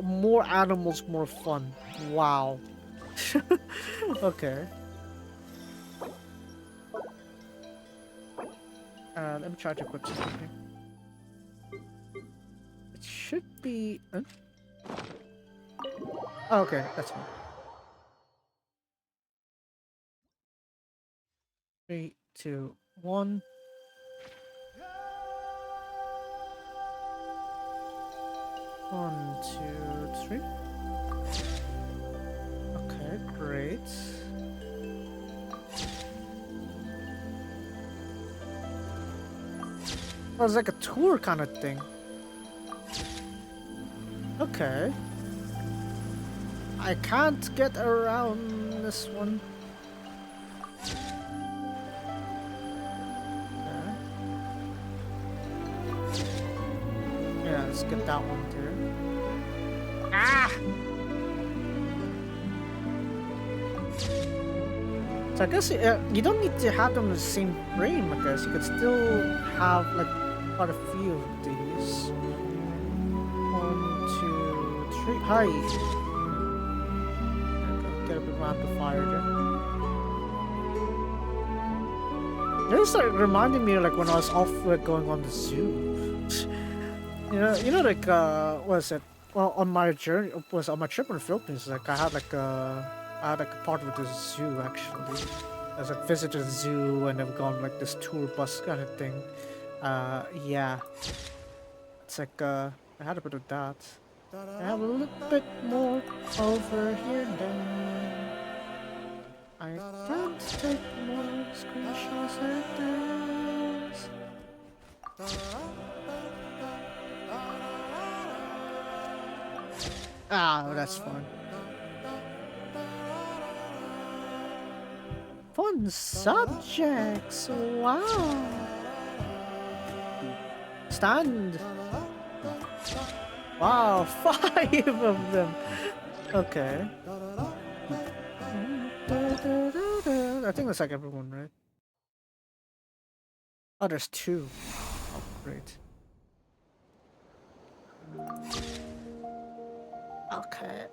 more animals, more fun. Wow. Okay. Let me try to equip something here. It should be. Oh, okay, that's fine. 3, 2, 1. One, two, three. Okay, great. Oh, it's like a tour kind of thing. Okay. I can't get around this one. Okay. Yeah, let's get that one too. Ah! So I guess you don't need to have them in the same frame, I guess. You could still have like quite a few of these. 1, 2, 3. Hi! Get a bit of amplifier there. This like reminded me of like when I was off going on the zoo. Like what is it? Well, on my journey, on my trip in the Philippines, like I had like a part with the zoo actually. I was like visited the zoo and I've gone like this tour bus kind of thing. Yeah, it's like I had a bit of that. I have a little bit more over here then. I can't take more screenshots at this. Ah, that's fun. Fun subjects, wow. Stand. Wow, 5 of them. Okay. I think that's like everyone, right? Oh, there's 2. Oh, great. Okay.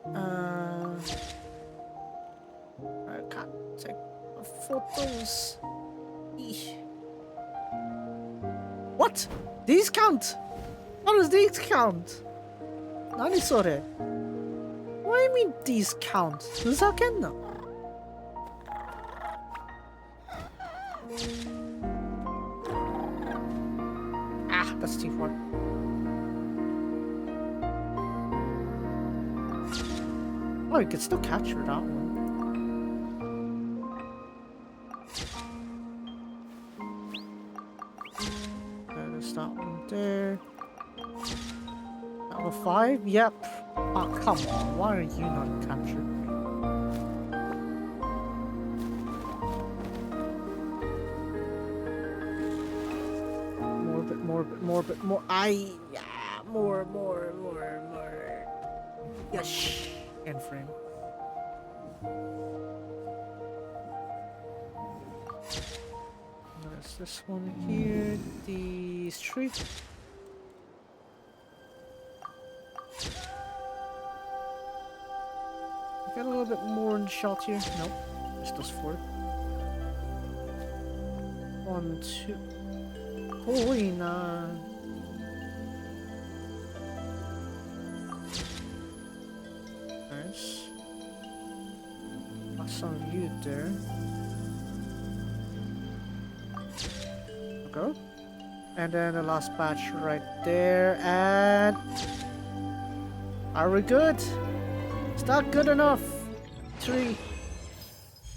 I can't take photos. Eesh. What? These count? How does these count? Nani sore? What do you mean these count? ふざけんな. Ah, that's too far. Oh, you can still capture that one. There's that one there. Number 5? Yep. Oh, come on. Why are you not captured? More. Yeah, more. Yes. End frame. There's this one here. The street. Get a little bit more in shot here. Nope. Just those 4. 1, 2. Holy nah. Nice. I saw you there. Okay. And then the last batch right there. And are we good? It's not good enough. 3.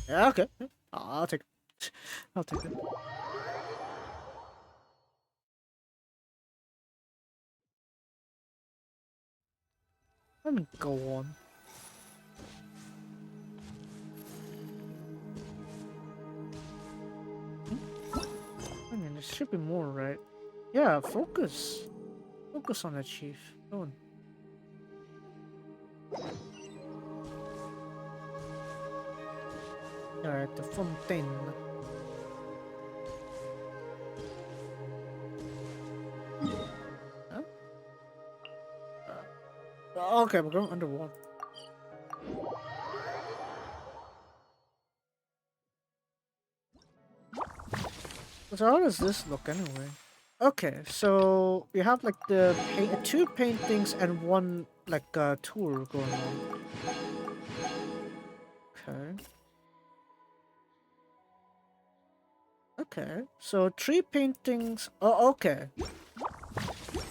Yeah, okay. I'll take it. I'll take it. Let me go on. I mean, there should be more, right? Yeah, focus. Focus on that, chief. Go on. Alright, the fontaine. Huh? Okay, we're going underwater. So how does this look anyway? Okay, so we have like the 2 paintings and 1 like tour going on. Okay. Okay, so 3 paintings. Oh, okay.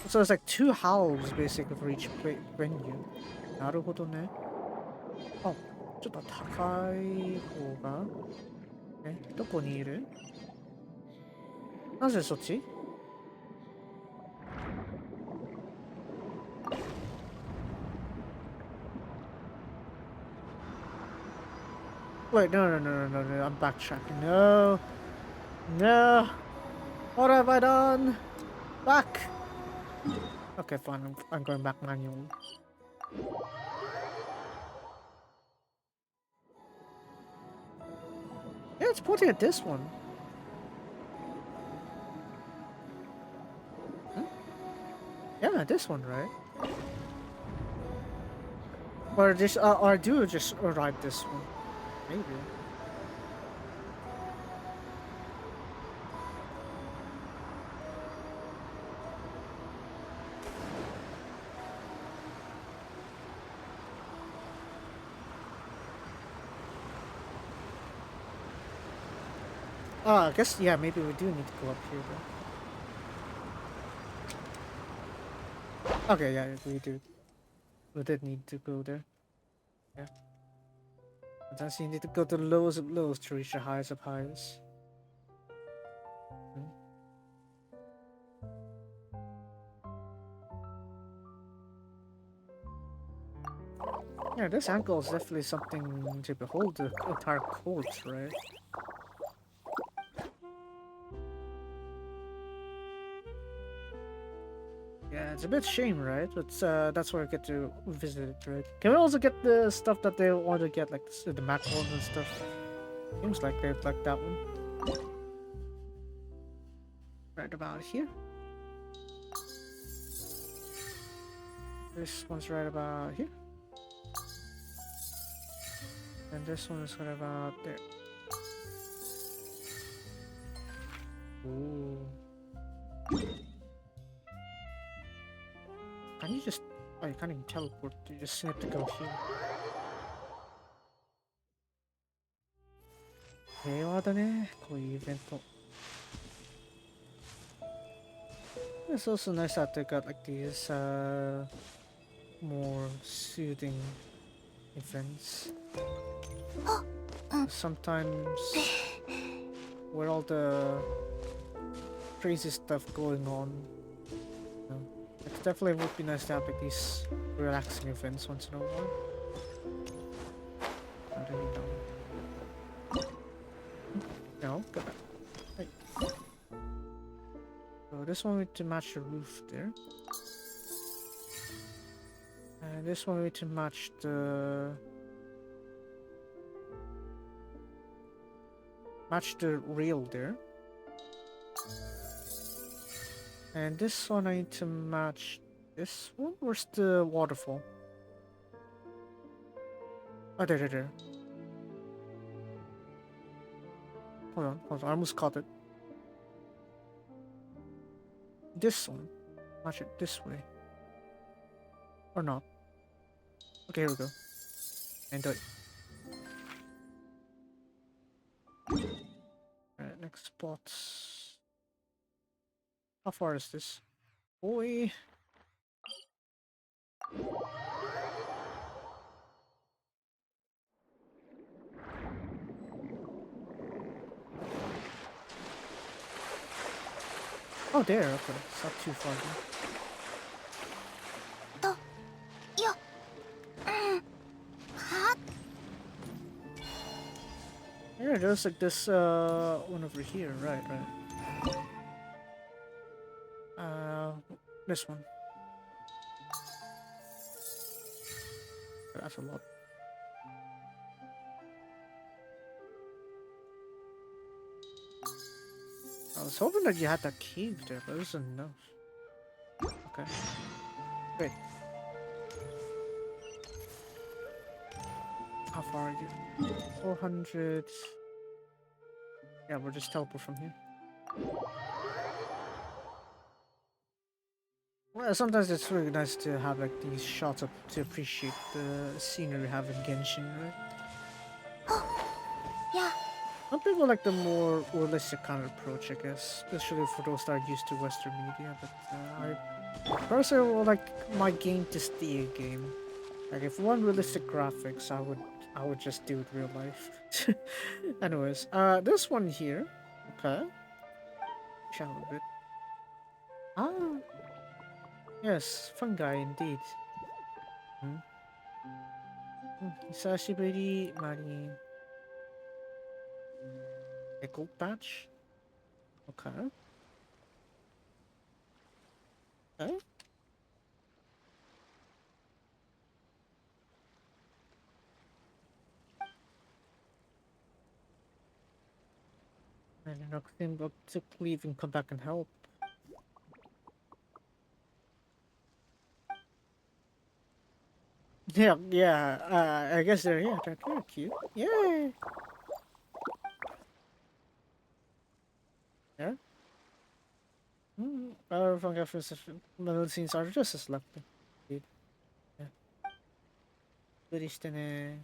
So it's like 2 howls basically for each venue. なるほどね。あ、ちょっと高い方が。どこにいる？なぜそっち？ Wait, no, I'm backtracking. No. What have I done? Back. Okay, fine. I'm going back manually. Yeah, it's pointing at this one. Hmm? Yeah, this one, right? Or do you just write this one? Maybe. I guess, yeah, maybe we do need to go up here, though. Okay, yeah, we do. We did need to go there. Yeah. Sometimes you need to go to the lowest of lows to reach the highest of highs. Hmm. Yeah, this angle is definitely something to behold, the entire court, right? Yeah, it's a bit shame, right? But that's where I get to visit it, right? Can we also get the stuff that they want to get, like the macros and stuff? Seems like they'd like that one. Right about here. This one's right about here. And this one is right about there. Ooh. Can you just... Oh, you can't even teleport. You just have to go here. 平和だね、こういうイベント。It's also nice that they got like these more soothing events. Sometimes with all the crazy stuff going on, you know, it definitely would be nice to have like these relaxing events once in a while. I really don't. No, go back. Hey. So this one we need to match the roof there. And this one we need to match the rail there. And this one I need to match this one. Where's the waterfall? Oh, there. Hold on, I almost caught it. This one. Match it this way. Or not. Okay, here we go. And do it. Alright, next spot. How far is this? Boy. Oh, there, okay. It's not too far then. Yeah, there's like this one over here, right. This one. That's a lot. I was hoping that you had that cave there, but it wasn't enough. Okay. Wait. How far are you? 400. Yeah, we'll just teleport from here. Well, sometimes it's really nice to have like these shots up to appreciate the scenery we have in Genshin, right? Yeah. Some people like the more realistic kind of approach, I guess, especially for those that are used to Western media. But I personally would like my game to stay a game. Like if we want realistic graphics, I would just do it real life. Anyways, this one here, okay, shall a bit. Ah, yes, fungi indeed. Hmm. Hisashiburi Mari Echo patch. Okay. Okay. And then I'll to leave and come back and help. Yeah, I guess they're cute. Yay! Yeah? Our fungi melody scenes are just as lovely. Indeed. Yeah. 無理してね.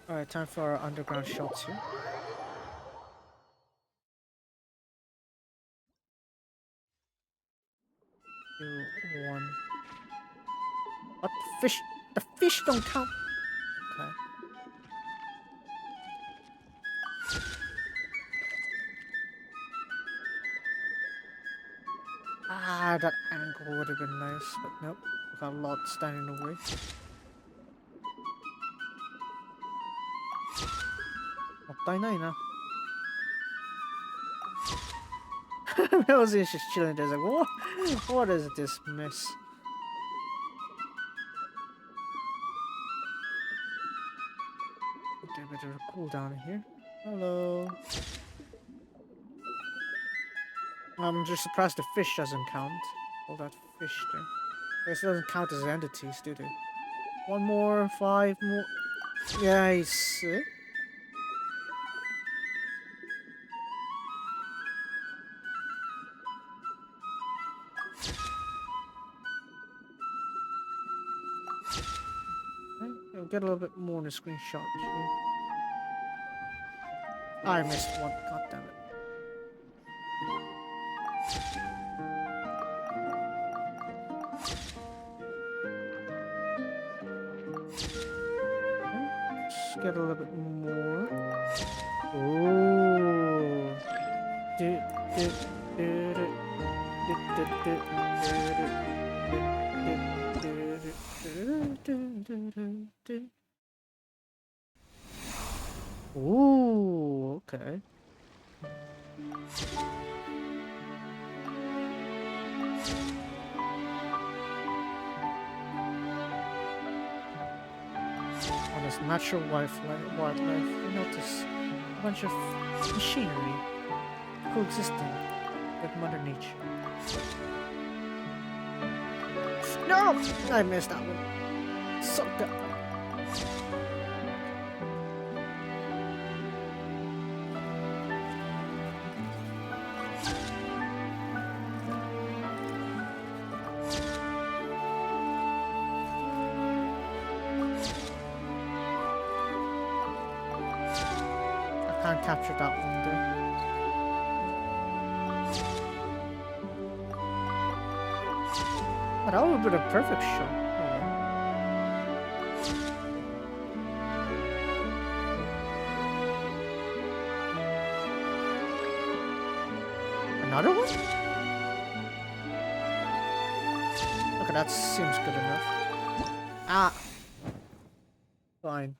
Alright, time for our underground shots here. Two, one. What? Fish? The fish don't count. Okay. Ah, that angle would have been nice, but nope. We got a lot standing in the way. Mottainai na. Melusine's just chilling there, like, what? What is this mess? Okay, better cool down here. Hello. I'm just surprised the fish doesn't count. All that fish there. I guess it doesn't count as entities, do they? One more, 5 more. Nice. I'll get a little bit more in the screenshot. I missed one. God damn it. Let's get a little bit more. Ooh. Ooh, okay. On this natural wildlife, we notice a bunch of machinery coexisting with Mother Nature. No! I missed that one. Sucked up. I can't capture that one there. But that would have been a perfect shot. Another one? Okay, that seems good enough. Ah! Fine.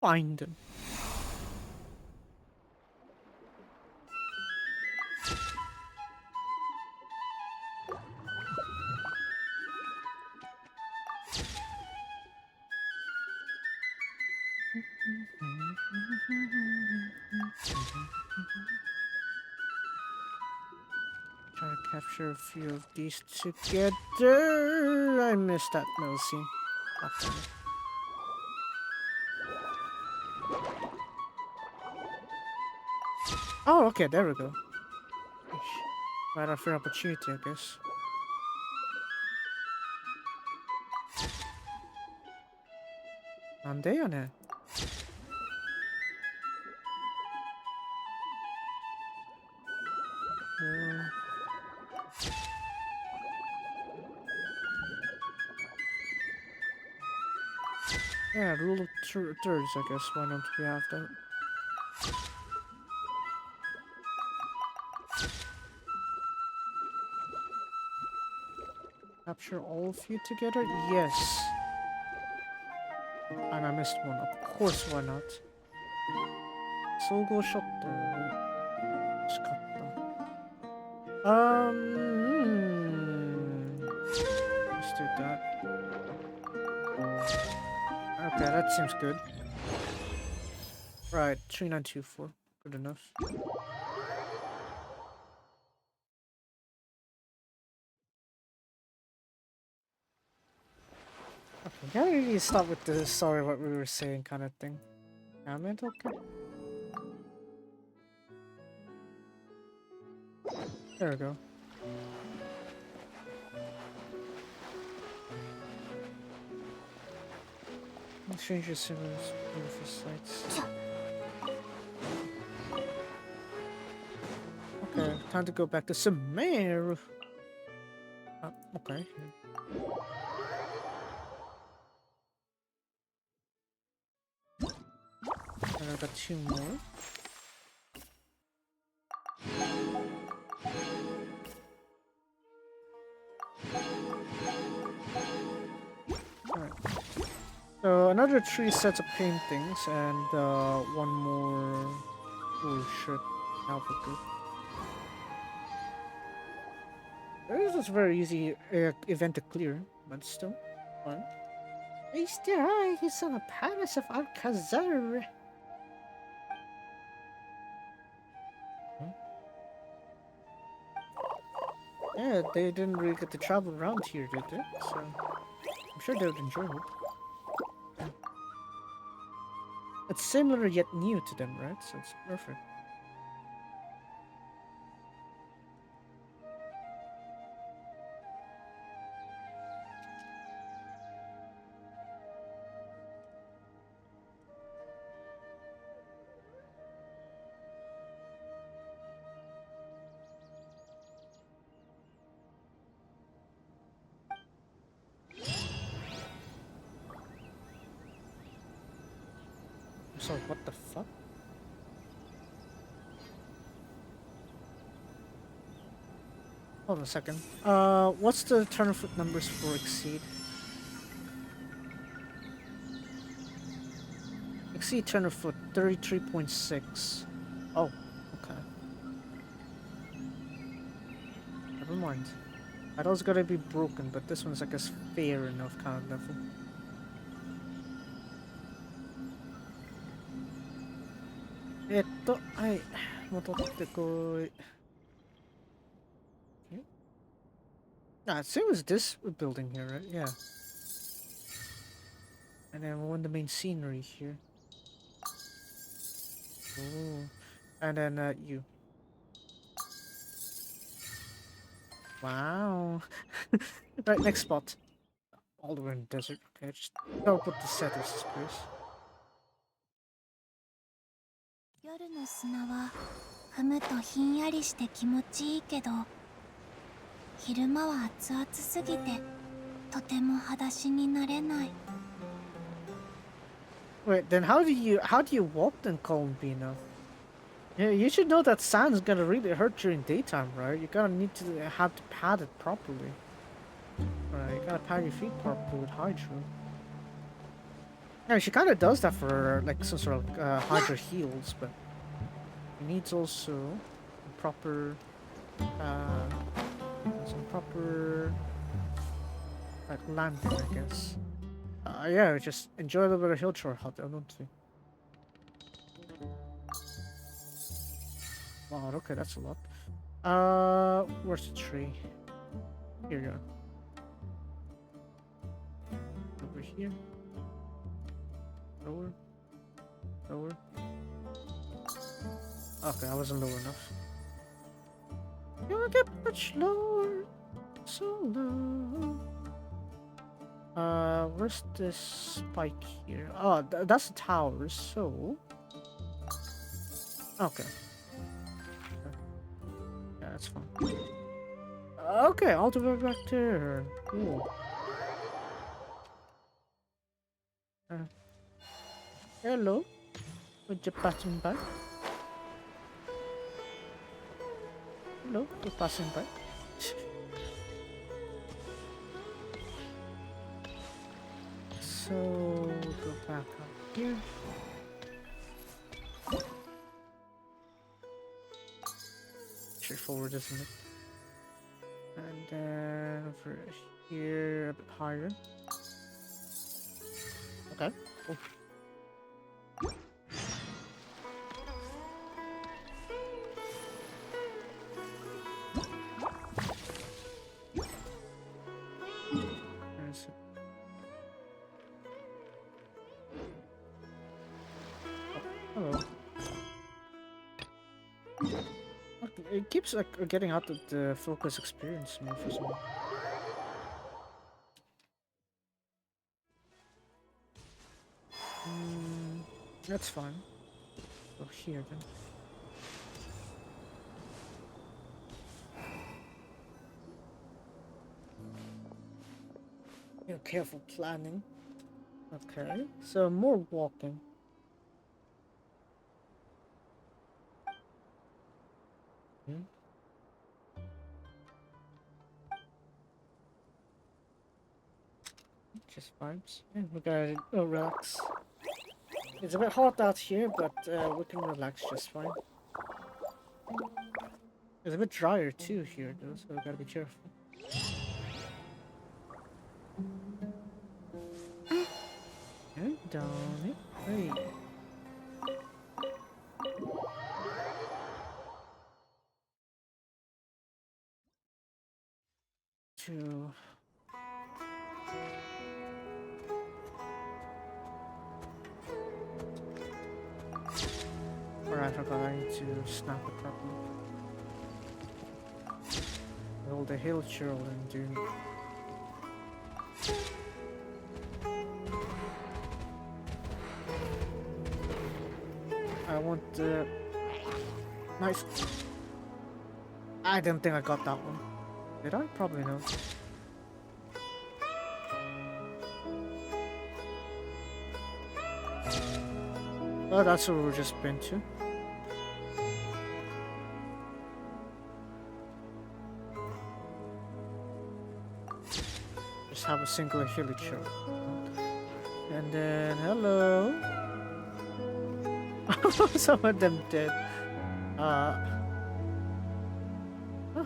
Find him. Try to capture a few of these together. I missed that middle scene. Oh, okay, there we go. Right after opportunity, I guess. Nande ya ne? Yeah, rule of thirds, I guess. Why don't we have that? Capture all of you together? Yes. And I missed one. Of course, why not? Sogo shot. Let's do that. Okay, that seems good. Right, 3924. Good enough. Okay, gotta really start with the sorry what we were saying kind of thing. Comment, okay. There we go. Stranger Simmers, beautiful sights. Okay, time to go back to Sumeru. Okay. And I got 2 more. Alright. So another 3 sets of paintings and 1 more. Oh shit. Alpha group. This is a very easy event to clear, but still fun. He's there, he's on the palace of Alcazar. Yeah, they didn't really get to travel around here, did they? So I'm sure they would enjoy it. Yeah. It's similar yet new to them, right? So it's perfect. So what the fuck? Hold on a second. What's the turn of foot numbers for Exceed? Exceed turn of foot 33.6. Oh, okay. Never mind. I thought it was gonna be broken, but this one's like a fair enough kind of level. I 戻ってこい. Okay. Ah, same as this building here, right? Yeah. And then we're in the main scenery here. Oh. And then you. Wow. Right, next spot. All the way in the desert. Okay, just go put the setters this place. 夜の砂は踏むとひんやりして気持ちいいけど、昼間は熱々すぎてとても裸足になれない。 Wait, then how do you walk then, Columbina? Yeah, you should know that sand's gonna really hurt during daytime, right? You're gonna need to have to pad it properly. Right, you gotta pad your feet properly with Hydro. Yeah, she kind of does that for like some sort of Hydra heals, but it needs also proper, some proper like landing, I guess. Yeah, just enjoy a little bit of hill tour, I don't think. Wow, okay, that's a lot. Where's the tree? Here you go. Over here. Lower. Lower. Okay, I wasn't low enough. You wanna get much lower. So low. Where's this spike here? Oh, that's the tower, so... Okay. Yeah, that's fine. Okay, all the way back there. Cool. Hello. Would you passing by? Hello, you're passing by. So go back up here. Straightforward, isn't it? And then over here, a bit higher. Okay. Cool. Hello. Okay, it keeps like getting out of the focus experience mode for some reason. That's fine. Go here then. Yeah, careful planning. Okay, so more walking. Just vibes. Yeah, we gotta relax. It's a bit hot out here, but we can relax just fine. It's a bit drier too here, though, so we gotta be careful. Okay, down it. Hey. Two. Alright, I forgot I need to snap it properly. All the hill churl and do. I want the nice. I didn't think I got that one. Did I? Probably not. Oh, that's what we've just been to. Just have a single hilly show. And then, hello. Some of them did. How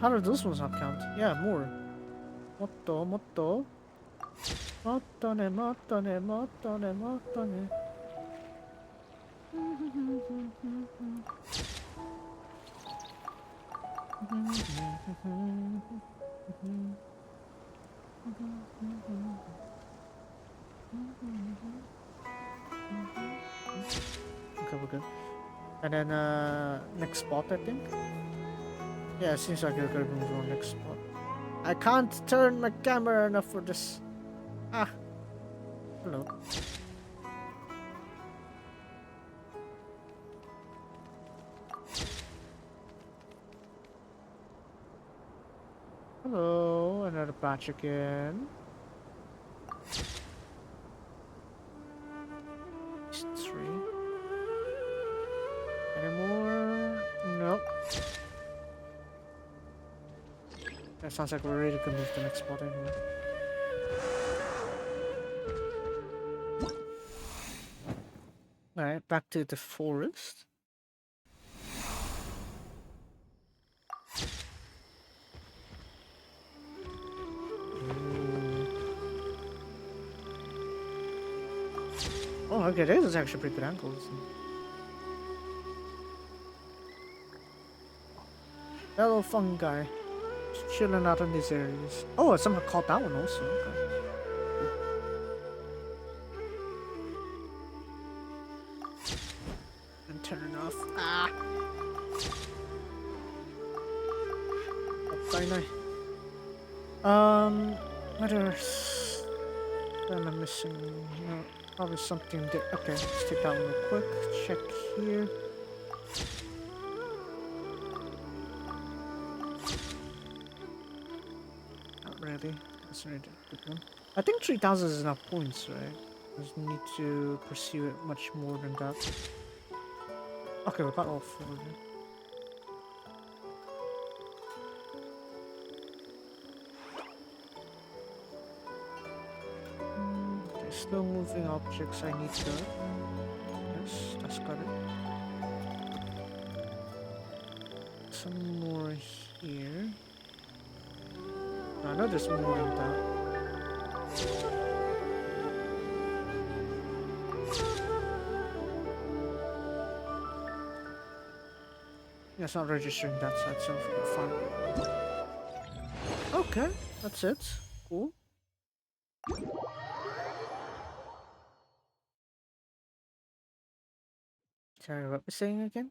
do those ones not count? Yeah, more. Motto, motto. Motto ne, motto ne, motto ne, motto ne. Okay, we're good. And then next spot, I think. Yeah, it seems like we're gonna move on next spot. I can't turn my camera enough for this. Ah. Hello. Hello, another patch again. It's 3. Any more? Nope. That sounds like we're ready to move to the next spot anyway. Alright, back to the forest. Oh, okay, this is actually pretty good angles. Hello, fungi. Just chilling out in these areas. Oh, I somehow caught that one also. Okay. And turn it off. Ah! Okay, what else am I missing? No, probably something there. Okay, let's take that one real quick. Check here. Not really. That's really a good one. I think 3,000 is enough points, right? There's no need to pursue it much more than that. Okay, we got all 4 of them. Slow moving objects, I need that. Yes, that's got it. Some more here. I know there's more than that. Yeah, it's not registering that side, so fine. Okay, that's it. Cool. Sorry, what was saying again?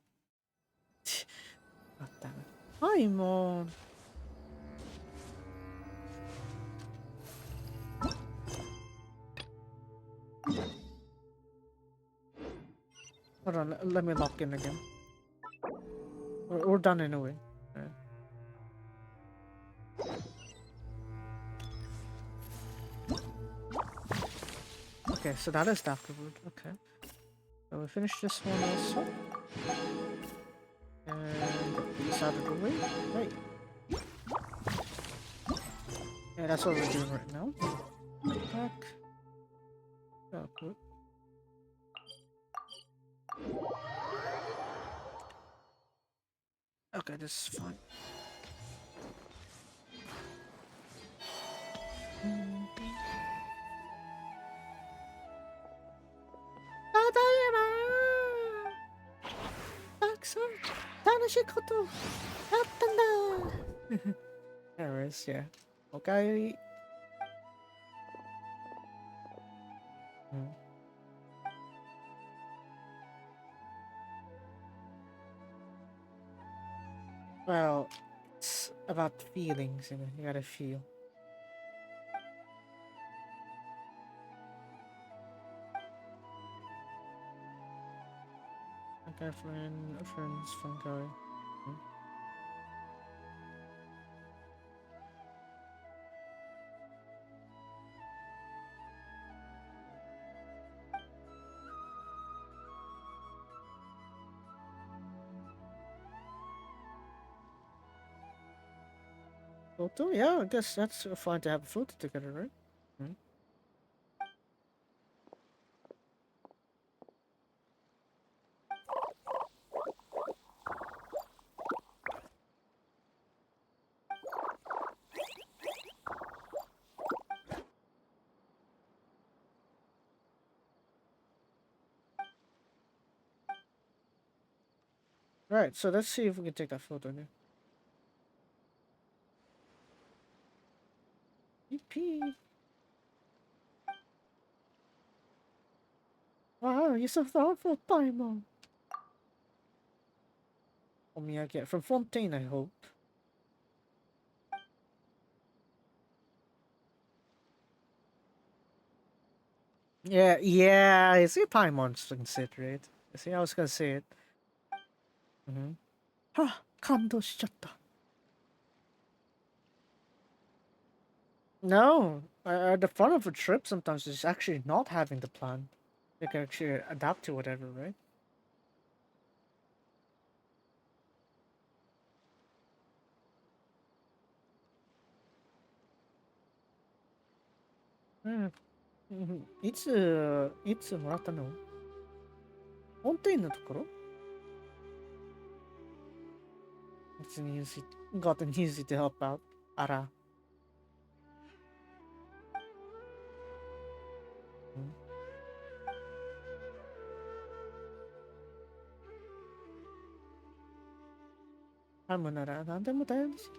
God damn it. Paimon! Hold on, let me lock in again. We're done anyway. Alright. Okay, so that is afterward. Okay. So we finished this one also. And get these out of the way. Right. Yeah, that's what we're doing right now. Back. Oh, good. Okay, this is fine. There is, yeah. Okay. Well, it's about feelings, you know, you gotta feel. Okay, friends, fungi. Photo? Yeah, I guess that's fine to have a photo together, right? Hmm. Right, so let's see if we can take that photo now. Yippee! Wow, you're so thoughtful, Paimon. Omiyage from Fontaine, I hope. Yeah, I see Paimon's considerate. See, I was gonna say it. Ha! 感動しちゃった. No, at the front of a trip sometimes is actually not having the plan. They can actually adapt to whatever, right? Mm. いつもらったの？フォンテインのところ？ It's an easy, got an easy to help out. あら。ハムなら何でも大丈夫です。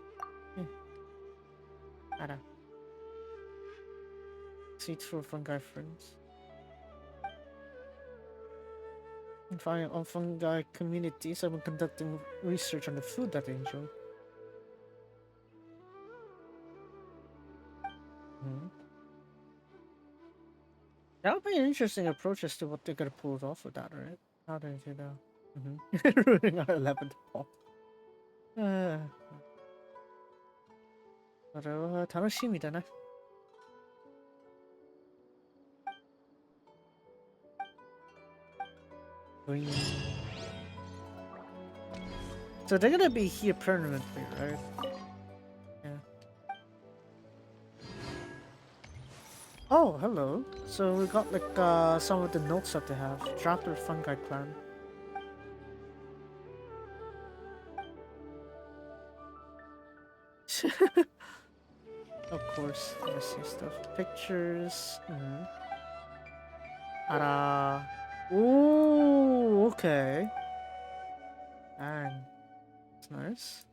あら。Seats for fungi friends. On fungi communities, I've been conducting research on the food that they enjoy. That would be an interesting approach as to what they're gonna pull off with that, right? How do they do that? Ruining our 11th pop. それは楽しみだな。So they're gonna be here permanently, right? Yeah. Oh, hello. So we got like some of the notes that they have. Drafter Fungi Clan. Of course, I see stuff. Pictures. Ara. Ooh, okay. Dang. That's nice.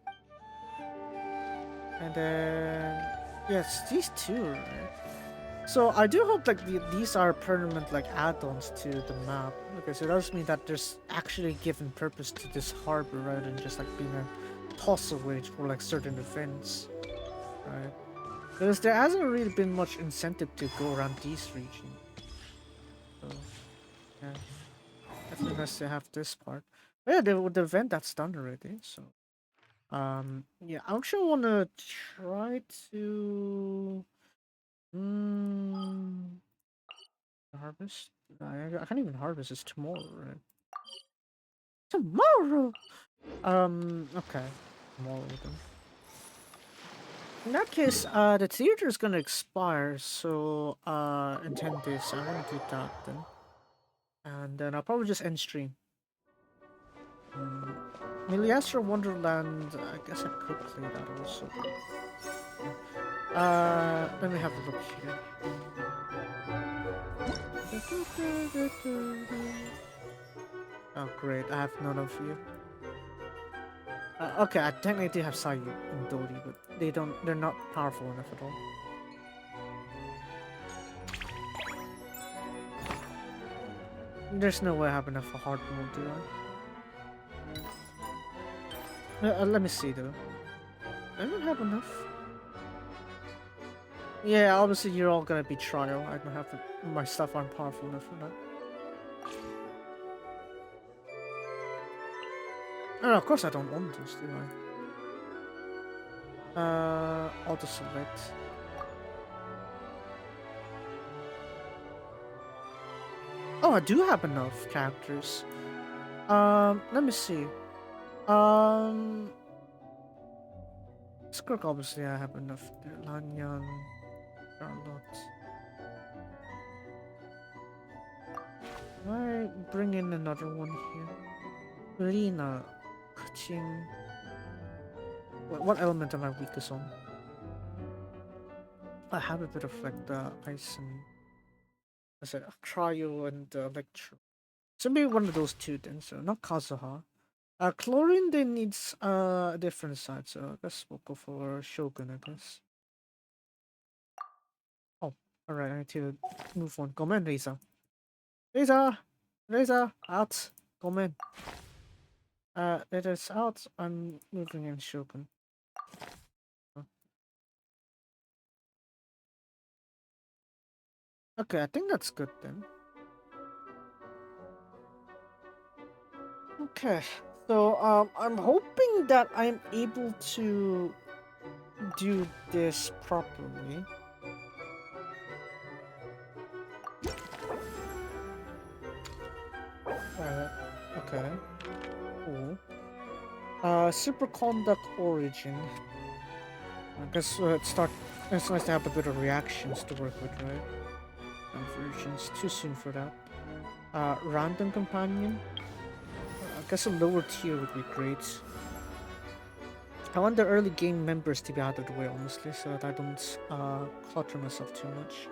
And then yes, these two, right? So I do hope like these are permanent like add-ons to the map, because it does mean that there's actually given purpose to this harbor rather than just like being a toss-away for like certain events, right? Because there hasn't really been much incentive to go around these regions. So yeah, definitely nice to have this part. But yeah, the event that's done already. So yeah, I actually want to try to harvest. I can't even harvest. It's tomorrow, right? Tomorrow. Okay, tomorrow then. In that case, the theater is gonna expire, so in 10 days, so I'm gonna do that then, and then I'll probably just end stream. Miliastra Wonderland, I guess I could play that also. Let me have a look here. Oh great, I have none of you. Okay, I technically do have Sayu and Dori, but they're not powerful enough at all. There's no way I have enough for hard mode, do I? Let me see though. I don't have enough. Yeah, obviously you're all gonna be trial. I don't have my stuff aren't powerful enough for that. Oh, of course I don't want this, do I? Auto select. Oh, I do have enough characters. Let me see. Skirk, obviously I have enough. Lanyan, Charlotte. I bring in another one here. Lina, Kaching. What element am I weakest on? I have a bit of like the ice and I said cryo and electro. So maybe one of those two then. So not Kazuha. Chlorine then needs a different side. So I guess we'll go for Shogun. I guess. Oh, all right. I need to move on. Come in, Reza. Reza, out. Come in. It is out. I'm moving in Shogun. Okay, I think that's good then. Okay, so I'm hoping that I'm able to do this properly. Okay. Cool. Superconduct origin. I guess it's nice to have a bit of reactions to work with, right? Conversions, too soon for that. Random companion. I guess a lower tier would be great. I want the early game members to be out of the way, honestly, so that I don't clutter myself too much.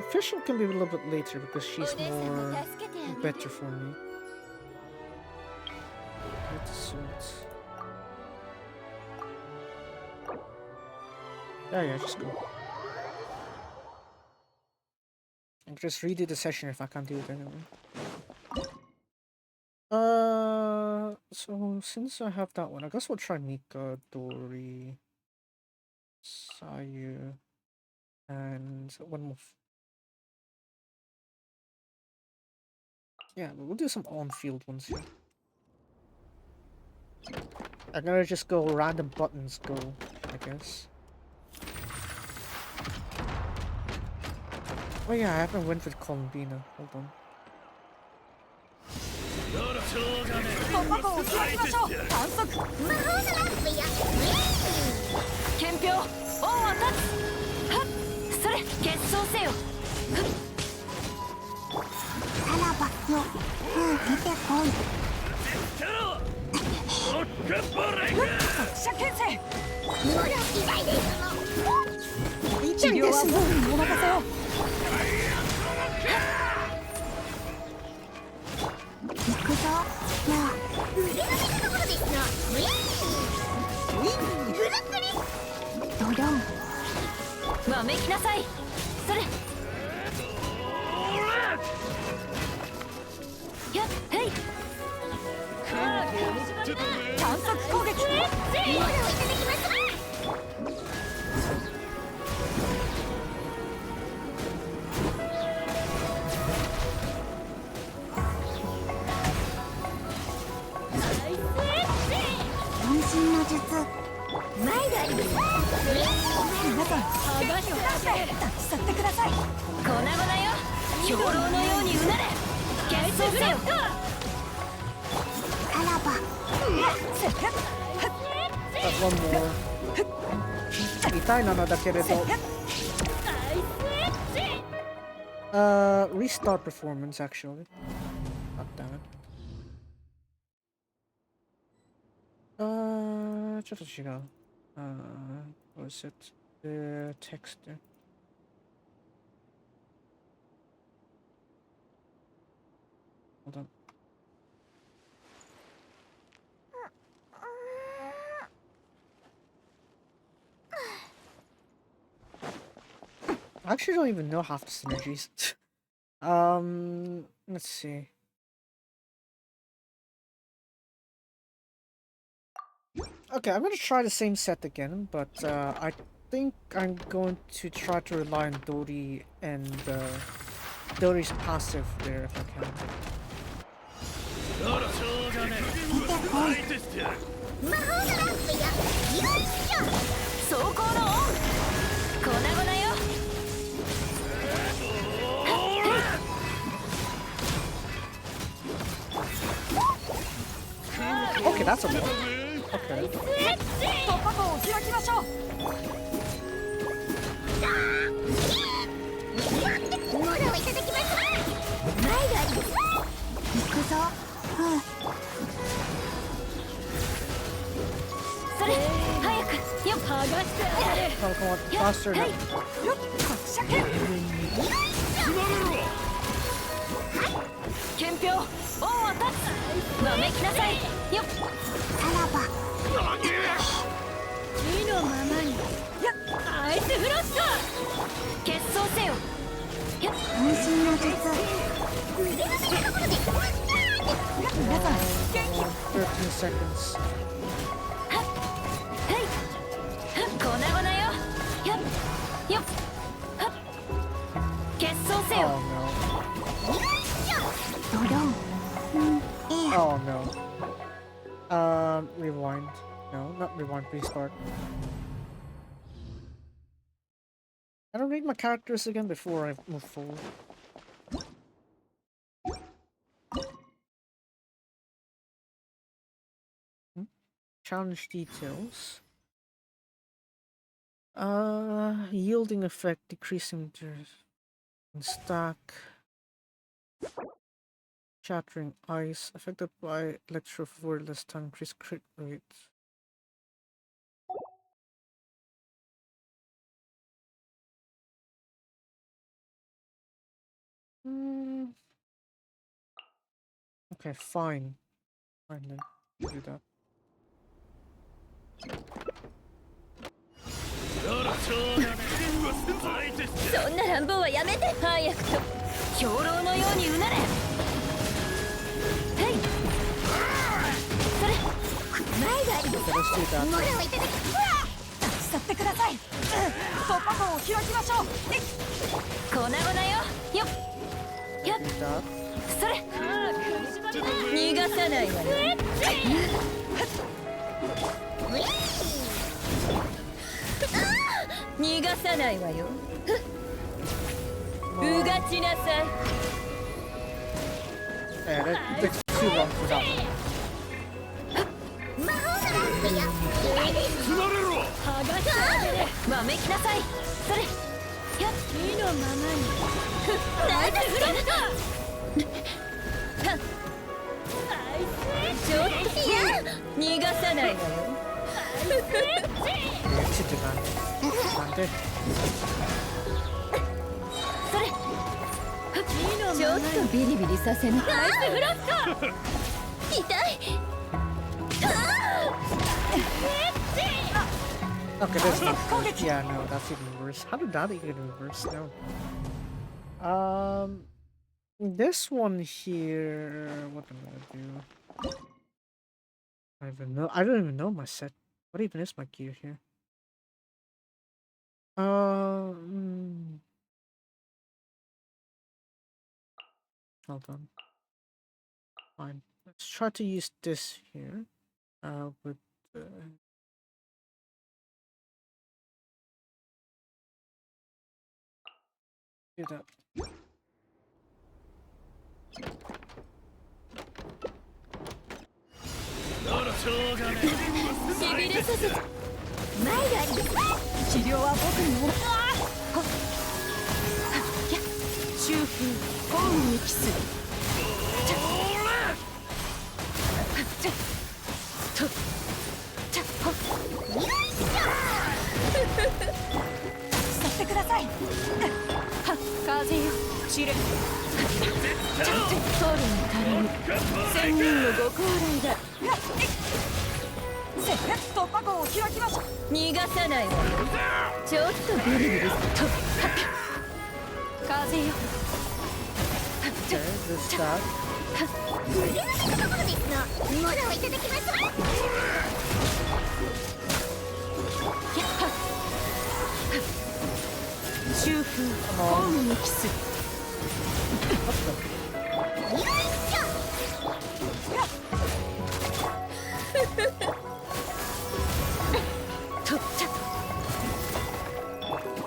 Official can be a little bit later because she's more better for me. Yeah, just go. I can just redo the session if I can't do it anyway. So since I have that one, I guess we'll try Mika, Dori, Sayu, and one more. Yeah, we'll do some on-field ones here. I'm gonna just go random buttons go, I guess. Oh yeah, I haven't went with Columbina. Hold on. 突破口を開きましょう。反則。憲兵、王は立つ。はっ、それ決勝せよ。さらばよ、出てこい。作者牽制。治療は僕にお任せを。行くぞ。もう腕の見せ所ですな。ウィーン。ぐるぐる。ドドン。わめきなさい。それやっへい観測攻撃。渾身の術前があります。皆さん剥がしを出して立ち去ってください。粉々よ、兵糧のようにうなれ。結束せよ。あらば One more. 痛い7だけれど。Restart performance actually. God damn it. ちょっと違う。What was it? The text there. Hold on. I actually don't even know half the synergies. Let's see. Okay, I'm gonna try the same set again, but I think I'm going to try to rely on Dori and Dori's passive there if I can. 魔法のランプよ。よいしょ。走行のオン。粉々よ。 Okay, that's a blow. Okay. 突破口を開きましょう。モロをいただきます。前があります。行くぞ。それ早くよ。剥がしてあげる。 Come on, come on, faster now. よっ発射剣。憲兵恩は立つ。わめきなさいよ。あらば意のままに。やっアイスフロスト。結晶せよ。やっ渾身の術腕の付け所で皆さん元気。 13 seconds. はい粉々よ。やっよっはっ結晶せよ。 Oh no. ドロン Oh no. Rewind. No, not rewind, restart. I don't read my characters again before I move forward. Challenge details. Yielding effect, decreasing stack. Shattering ice, affected by electro for less time, increased crit rate. Okay, fine. Fine then. Do that. そんな乱暴はやめて。早くと兵糧のようにうなれ。はいそれ前があります。 Okay, let's do that. モロをいただき立ち去ってください。突破口を開きましょう。粉々よ。よっやっ Do that. それ逃がさないわよ。逃がさないわよ。うがちなさい。 Yeah, that's too long for that one. 魔法のランプよ。剥がしてあげる。わめきなさい。それやっ意のままに。なんでフロスト。ちょっといや逃がさないわよ。 Exit man. Landed. それちょっとビリビリさせな。ナイスフロスト。痛い。Okay, that's not good. Yeah, no, that's even worse. How did that even reverse? No. This one here. What am I gonna do? I don't even know. I don't even know my set. What even is my gear here? Hold on. Fine. Let's try to use this here. With do that. しびれさせて前があり治療は僕にもはっや中風ホームにキスちゃちゃとちゃほっよいしょさせてくださいはっ風よ散れちゃんと通るに絡む千人のご高齢だ突破口を開きましょう逃がさないわよちょっとビリビリと風よ Okay, this that. 無料なところですが物をいただきます中風ホームにキスよいしょとっちゃ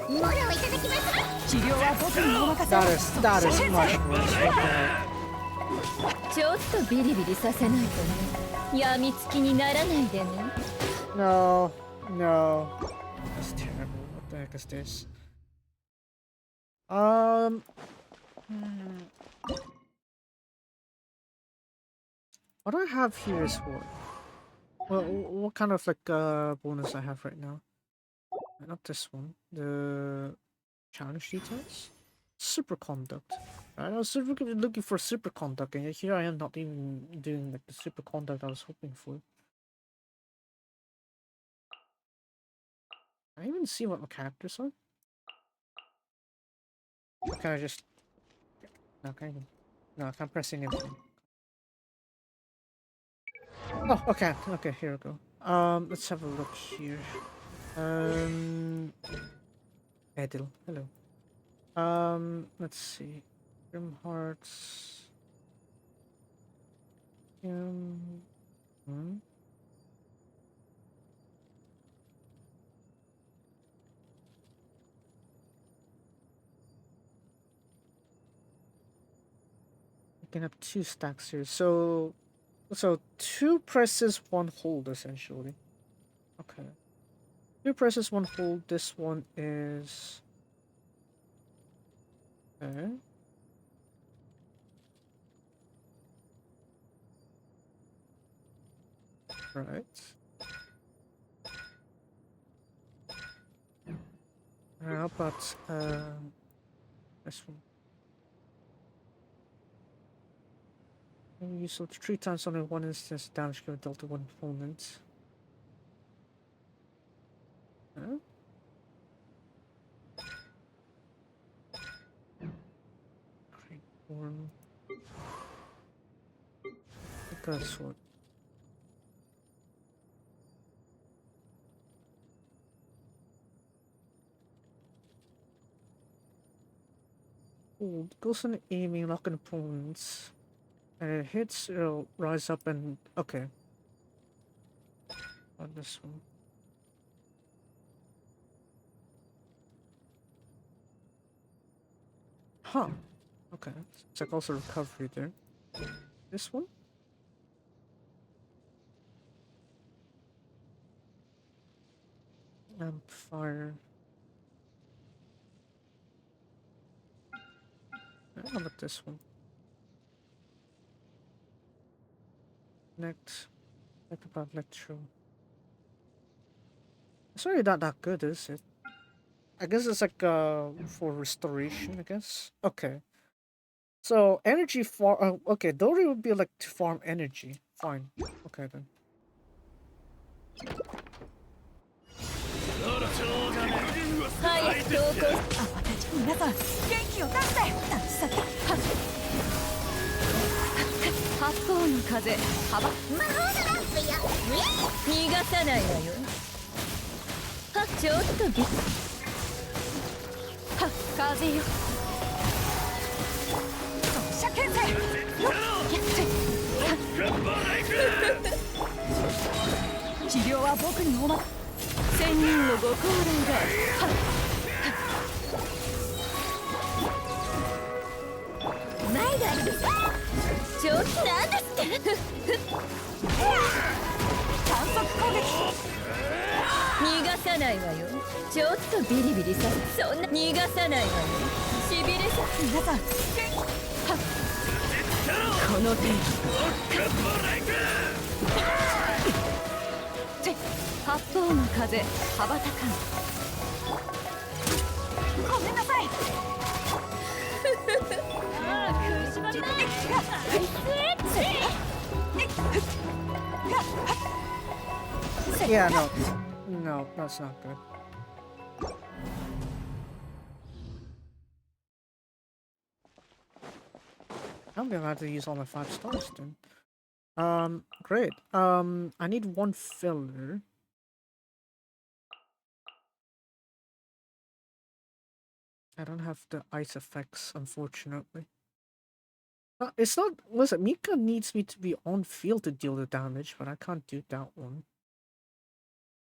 物をいただきます治療は僕にお任せ That is much worse. What the heck? ちょっとビリビリさせないとねやみつきにならないでね No, no. That's terrible. What the heck is this? What I have here is what? Well, what kind of like bonus I have right now? Not this one. The challenge details. Superconduct. Right, I was looking for superconduct, and here I am not even doing like the superconduct I was hoping for. Can I even see what my characters are? Or can I just... No, can't even... No, I can't press anything. Oh, okay, okay, here we go. Let's have a look here. Edil, hello. Let's see. Grim Hearts. I can have 2 stacks here. So 2 presses, 1 hold essentially. Okay. 2 presses, 1 hold. This one is okay. Right. How about this one? Use it 3 times on one instance damage given dealt to one opponent. Huh? One. That's what. Oh, goes on aiming, locking opponents. And it hits, it'll rise up and... Okay. On this one. Huh. Okay. It's like also recovery there. This one? Fire. How about this one? Next, like about electro. It's really not that good, is it? I guess it's like for restoration, I guess. Okay. So energy farm. Okay, Dory would be like to farm energy. Fine. Okay then. 投稿皆さん元気を出して八方の風幅魔法のランプよ。逃がさないわよ。ちょっと風よ。突射剣制治療は僕におま千人のご高齢だ。前がありです。ちょっとなんですって反則攻撃逃がさないわよ。ちょっとビリビリさそんな逃がさないわよ。しびれさ皆さんこの程度八方の風羽ばたかん。ごめんなさいYeah, no. No, that's not good. I'll be allowed to use all my 5 stars then. Great. I need 1 filler. I don't have the ice effects, unfortunately. It's not... Listen, Mika needs me to be on field to deal the damage, but I can't do that one.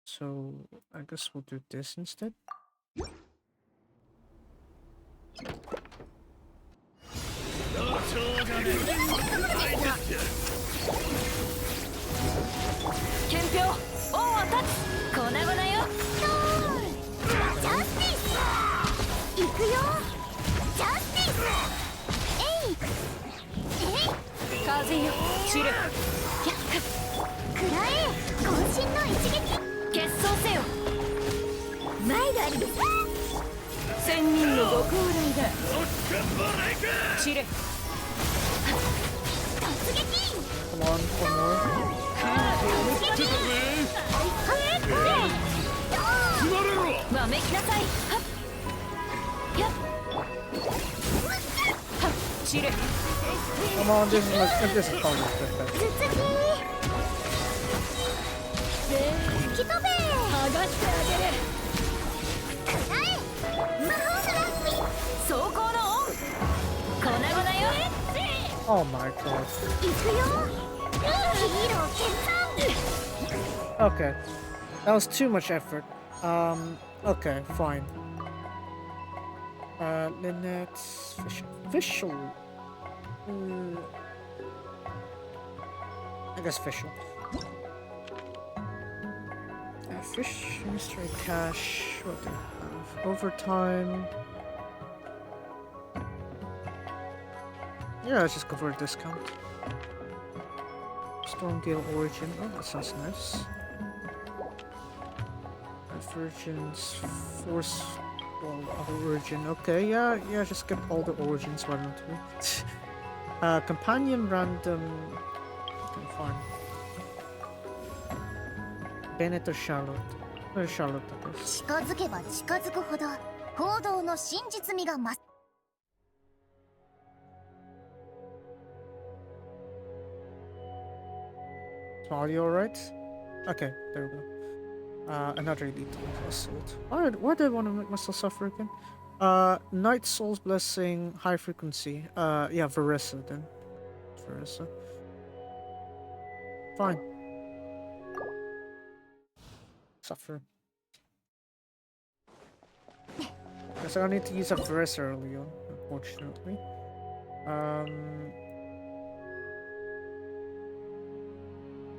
So, I guess we'll do this instead. Come on, one more. Come on, this is probably perfect. 吹き飛べ剥がしてあげる。くらえ魔法のランプよ。走行のオン粉々よ。 Oh my god. 行くよ。ヒーロー決断。 Okay. That was too much effort. Okay, fine. Lynette's official. I guess official. Fish, mystery cash. What do we have? Overtime. Yeah, let's just go for a discount. Stormgale Origin. Oh, that sounds nice. Virgins, Force, well, Origin. Okay, yeah, just get all the Origins, why don't we? Companion Random. Okay, fine. Bennett or Charlotte? Or Charlotte, I guess. 近づけば近づくほど報道の真実味が増す。 Audio alright? Okay, there we go. Another elite assault. Why do I want to make myself suffer again? Night Soul's Blessing, high frequency. Yeah, Verissa then. Verissa. Fine. Suffer. Guess I need to use a Verissa early on, unfortunately.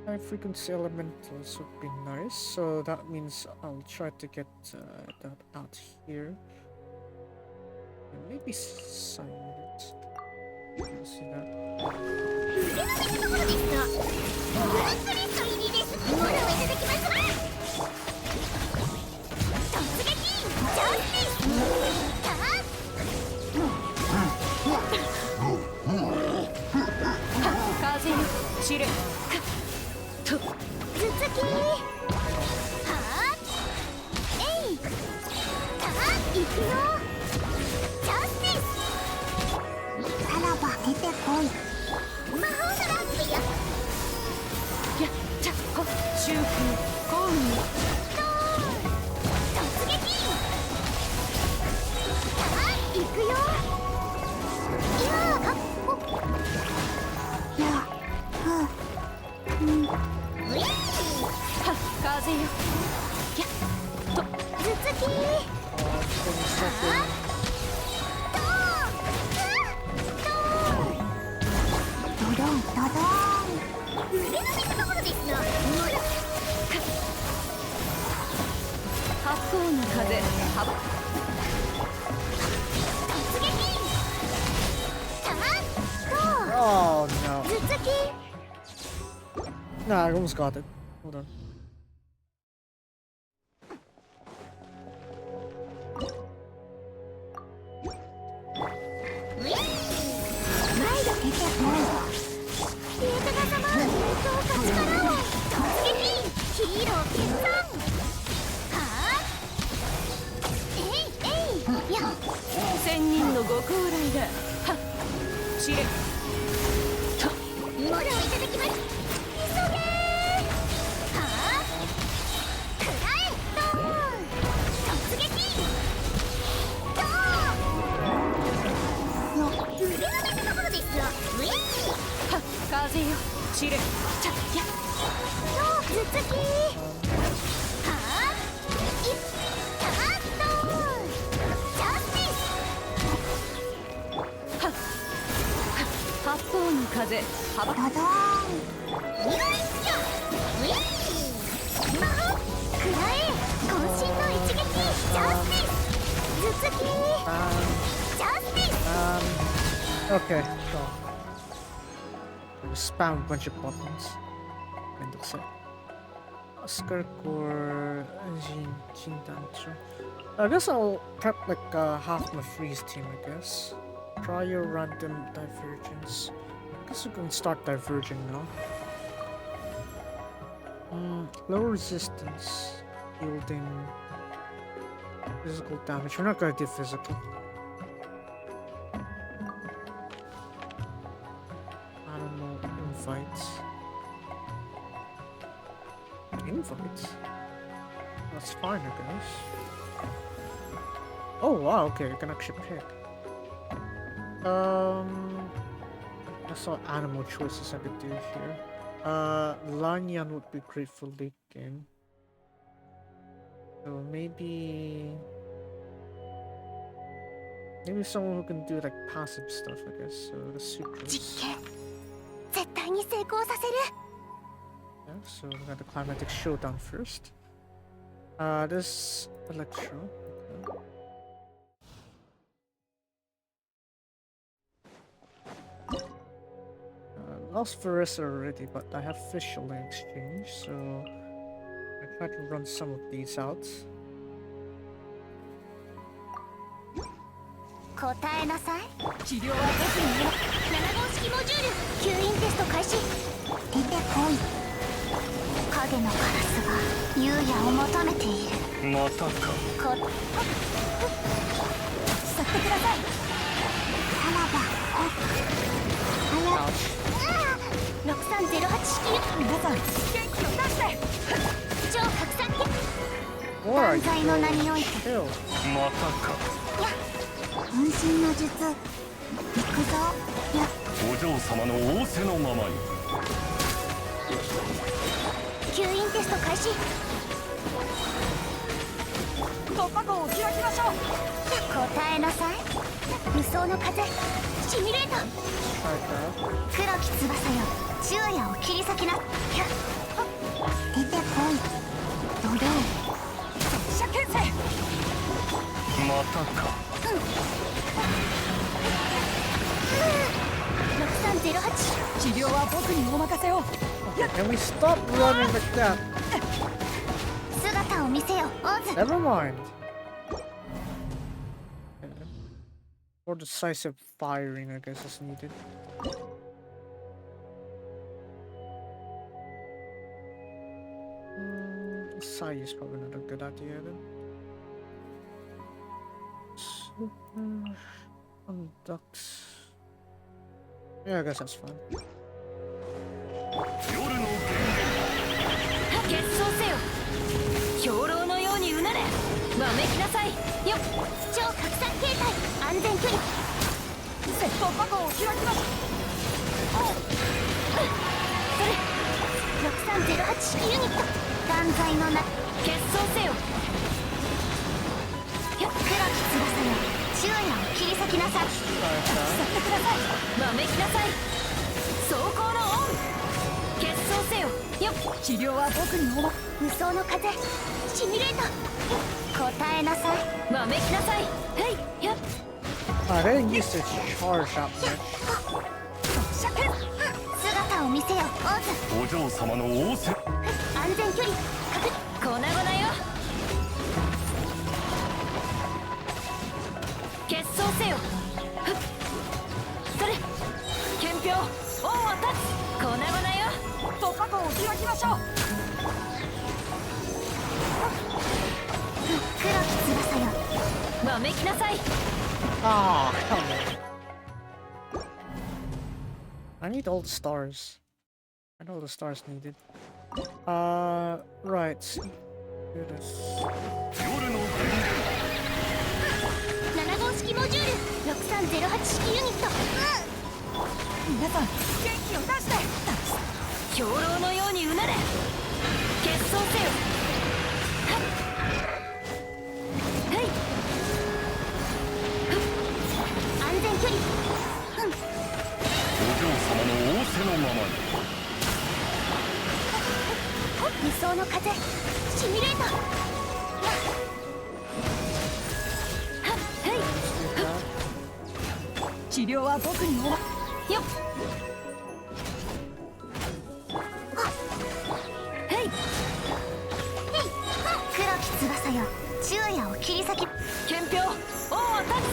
High frequency elementals would be nice, so that means I'll try to get that out here. And maybe silence. Let's see that. 行くよジャスティスさらば出てこい魔法のラッキーよやっちゃほ修復コウン突撃さあ行くよいやーいやウィーは風よやっと頭突きドドンドドン腕の見せ所ですなほら八方の風幅突撃さあ Oh no. 頭突き Nah, I almost got it. Hold on. 毎度出てこいデータガ様どうか力を突撃ヒーロー決断はあえいや千人のご高来だはっ知れモラをいただきます急げはあくらえドーン突撃ドーンの腕の見せ所ですよウィーはっ風よ知れちゃや頭突きはあいったドーンジャスティスはっ八方の風幅ドドーンよいしょウィー魔法くらえ渾身の一撃ジャスティス頭突きジャスティス Okay, so spam a bunch of buttons. And that's it. Oscar Core Jindancho. I guess I'll prep like half my freeze team, I guess. Try your random divergence. I guess we can start diverging now. Low resistance, yielding physical damage. We're not gonna do physical. I don't know, invites. Invites? That's fine, I guess. Oh wow, okay, you can actually pick. I saw animal choices I could do here. Lanyan would be great for late game. So maybe someone who can do like passive stuff, I guess. So the 実 sucrose. 験絶対に成功させる Yeah, so we got the climatic showdown first. This electro. Okay. Lost for Resleri already, but I have official in exchange, so I try to run some of these out. 答えなさい治療は僕によ7号式モジュール吸引テスト開始出てこい影のカラスが優也を求めているまたかこ去ってくださいさらば6308式皆さん元気を出して超拡散器 Or I 断罪の名において kill. またか分身の術行くぞやお嬢様の仰せのままに吸引テスト開始突破口を開きましょう答えなさい無双の風シミュレート Like that. 黒き翼よ昼夜を切り裂きな出てこいドドン射牽制またか6308治療は僕にお任せを Okay, can we stop running like that? 姿を見せよオズ Never mind. More decisive firing, I guess, is needed. Sai is probably not a good idea then. Conduct. Yeah, I guess that's fine. 夜の結晶せよ。兵糧のようにうなれ。わめきなさい。よっ。超拡散形態安全距離。窃盗箱を開きます。それ6308式ユニット断罪の名結晶せよ。黒き翼よ昼夜を切り裂きなさい。去ってください。わめきなさい。走行のオン。結晶せよ。よっ。治療は僕におま。無双の風シミュレート答えなさい。わめきなさい。はいやっ。 I didn't use to charge that much. 姿を見せよオーズ。お嬢様の仰せ。安全距離粉々よ。結晶せよ。ふっそれ憲兵王は立つ。粉々よ。突破口を開きましょう。黒き翼よわめきなさい。 Ah, come on. I need all the stars. I know the stars needed. Right. Do this. 夜の7号式モジュール6308式ユニット。皆さん元気を出して。兵糧のようにうなれ。結晶せよ。はっはい安全距離お嬢様の仰せのままに。無双の風シミュレート治療は僕におま。よっ。はい黒き翼よ昼夜を切り裂き。憲兵王は立つ。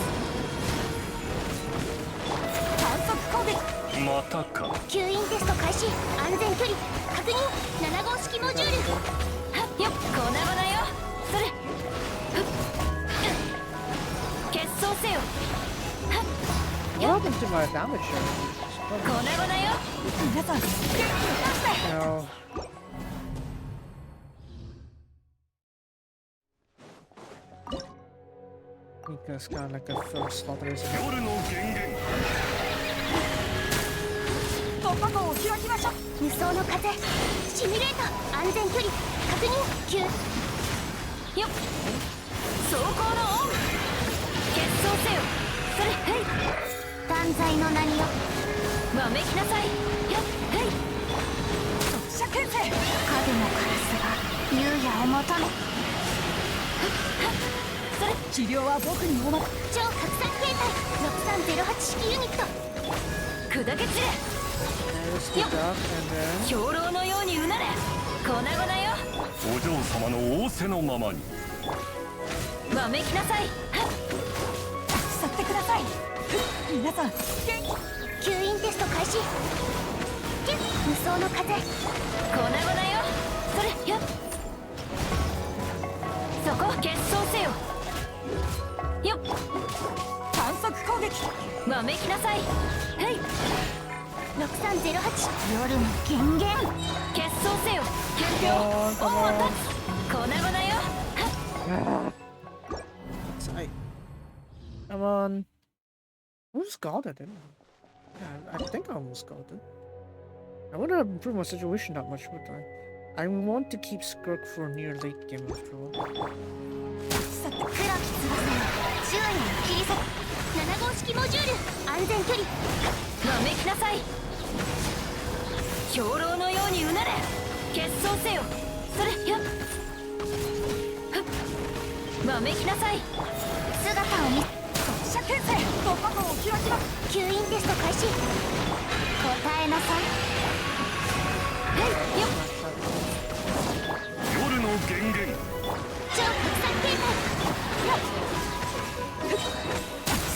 反則攻撃。またか。吸引テスト開始安全距離確認7号式モジュール。はっよっ。粉々よ。それふっ結晶せよ。 What happened to my damage? 粉々よ。皆さん元気を出して。 No. Mika's kind of like a first slaughter, isn't it? 夜の源源。突破口を開きましょう。無双の風シミュレート安全距離確認9。よっ。走行のオン。結晶せよ。それはい断罪の名によわめきなさい。よっはい突射牽制。影のカラスが優也を求めそれ治療は僕におま。超拡散形態6308式ユニット。砕け散れ。 Let's get that, and 兵糧のようにうなれ。粉々よ。お嬢様の仰せのままに。わめきなさい。はっ去ってください。皆さん元気。吸引テスト開始無双の風粉々よ。それよっ。そこ結晶せよ。よっ。反則攻撃。わめきなさい。はい6308夜の権限結晶せよ。憲兵王は立つ。粉々よ。はっ then come on. Who's guarded him? Yeah, I think I almost got it. I wouldn't have improved my situation that much, would I? I want to keep Skirk for a near late game after all. 黒き翼よ昼夜を切り裂き7号式モジュール安全距離わめきなさい。兵糧のようにうなれ。結晶せよ。それよっ。ふっわめきなさい。姿を見突射牽制。突破口を開きます。吸引テスト開始答えなさい。はいよっ。夜の源源。超拡散形態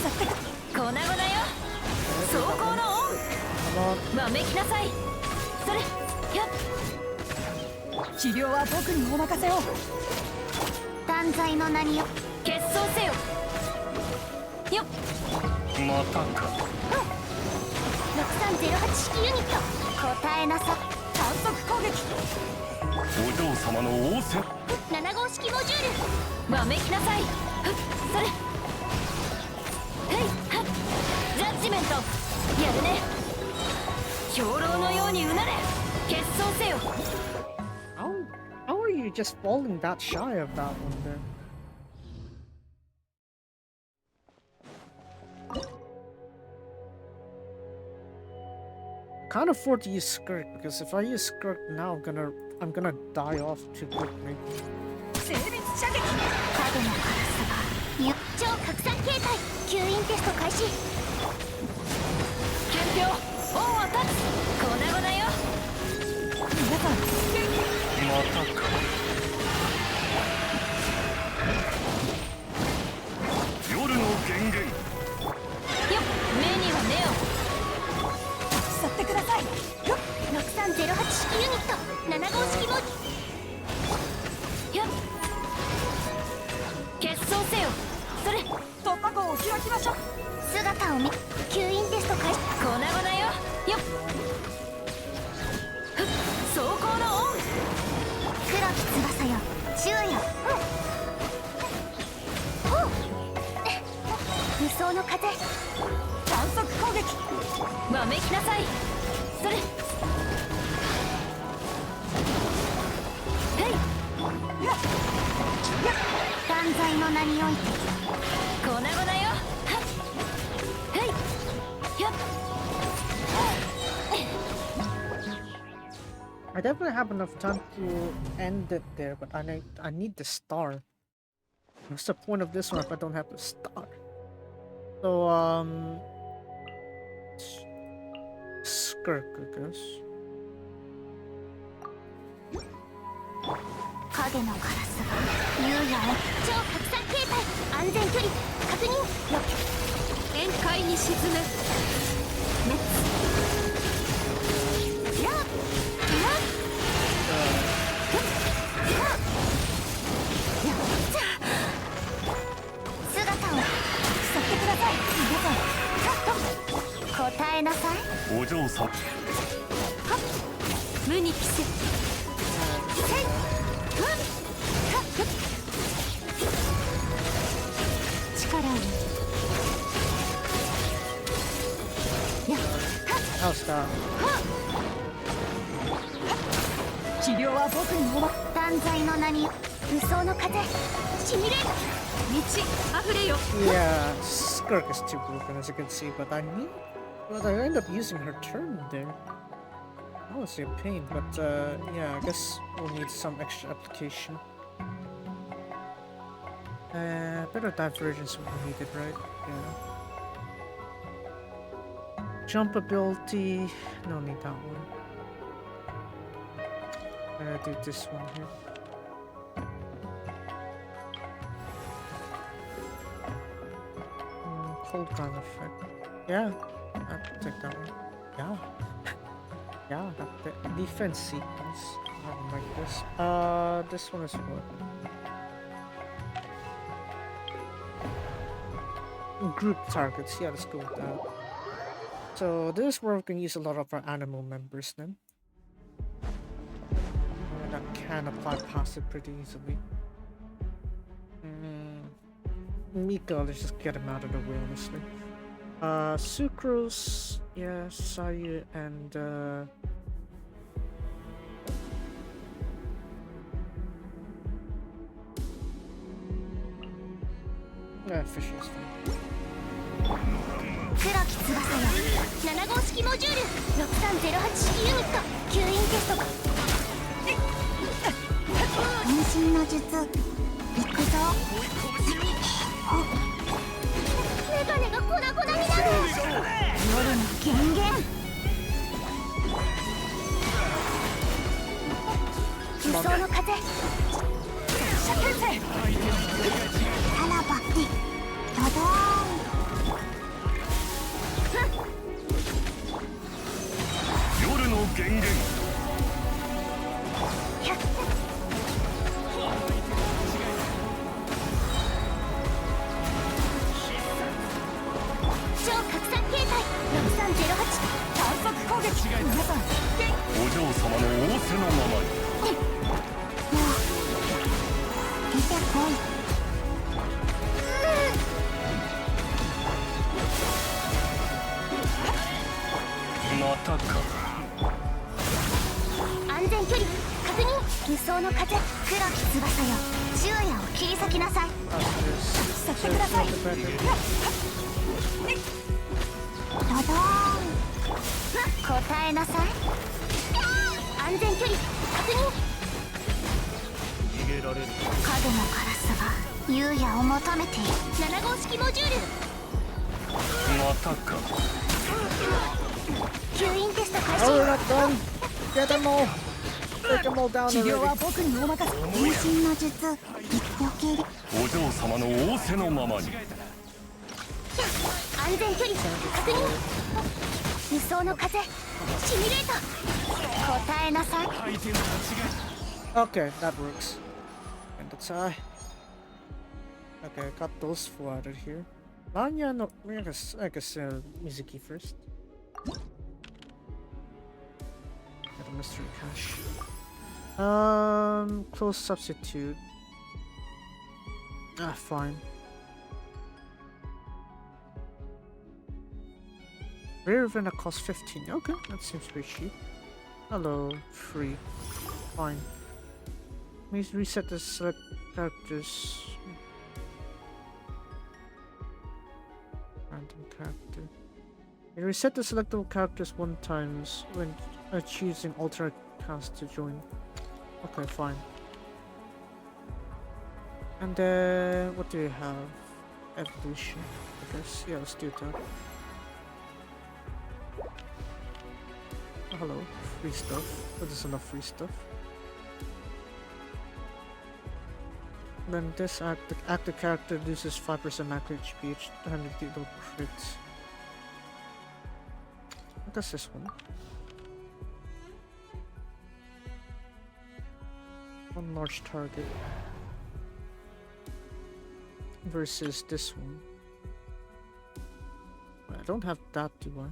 去ってく。粉々よ。走行のオン。 Come on. わめきなさい。それよっ。治療は僕にお任せを。断罪の名によ結晶せよ。よっまたか。6308式ユニット答えなさ。反則攻撃。お嬢様の仰せ。7号式モジュールわめきなさい。それ。はいはっ。ジャッジメント。やるね。兵糧のようにうなれ。決闘せよ。How are you just falling that shy of that one there? Can't afford to use skirt because if I use skirt now, I'm gonna die off too quickly. 精密射撃。影のカラスが超拡散形態吸引テスト開始。憲兵王は立つ。粉々よ。皆さんまたか。夜の権限。よっ目には目を。去ってください。よっ6308式ユニット7号式モよっ決闘せよ。それ突破口を開きましょう。姿を見吸引テスト開始。粉々よ。よっ走行のオン。黒き翼よ宙よ。ほう無双の風。反則攻撃。わめきなさい。それ。はいやっ断罪の名において粉々よ。はっはいやっ I definitely have enough time to end it there, but I need the star. What's the point of this one if I don't have the star? So skirt, I guess. 影のカラスが優雅へ超拡散形態安全距離確認よ。宴会に沈む。メッツ。ララ姿を去ってください。皆さん答えなさい。お嬢様。無に着せ。力を。やっ How's that? 治療は僕に終わっ。断罪の名に無双の風シミュレート。道あふれよ。 Yeah, skirt is too broken as you can see, but I end up using her turn there. Honestly, a pain, but yeah, I guess we'll need some extra application. Better divergence would be needed, right? Yeah. Jump ability, no need that one. Do this one here. Cold gun effect. Yeah, I'll take that one. Yeah. Yeah, the defense sequence. I don't like this. This one is what? Group targets. Yeah, let's go with that. So this is where we can use a lot of our animal members then. That can apply passive pretty easily. Miko, let's just get him out of the way, honestly. Sucrose, yeah, Sayu, and yeah, Fishy is fine. 黒き翼よ7号式モジュール6308式ユニット吸引テストが渾身の術いくぞ。メガネが粉々になる。夜の権限無双の風射天性タラバッキドドーン。夜の権限。安全距離確認。無双の風、黒き翼よ、昼夜を切り裂きなさい。After させてください。 this, ドドーン。答えなさい。安全距離確認。逃げられる。影のカラスが夕夜を求めている。7号式モジュール。またか。吸引テスト開始。 oh, we're not done. Get them all. Take them all down 治療は already. 僕にお任せ。変身の術避ける。お嬢様の仰せのままに。安全距離確認。無双の風、シミュレート。答えなさい。 Okay, that works. And that's high. Okay, I got those four out of here. Lanya, no, I guess Mizuki first. Got a mystery cache. Close substitute. Ah, fine. Rare event that costs 15. Okay, that seems pretty cheap. Hello, free. Fine. Please reset the select characters. Random character. You reset the selectable characters one times when choosing alternate cast to join. Okay, fine. And what do we have? Evolution, I guess. Yeah, let's do that. Oh, hello, free stuff. But there's enough free stuff. Then this active character loses 5% accurate HP each time you deal crits. What does this one? One large target versus this one. I don't have that, do I?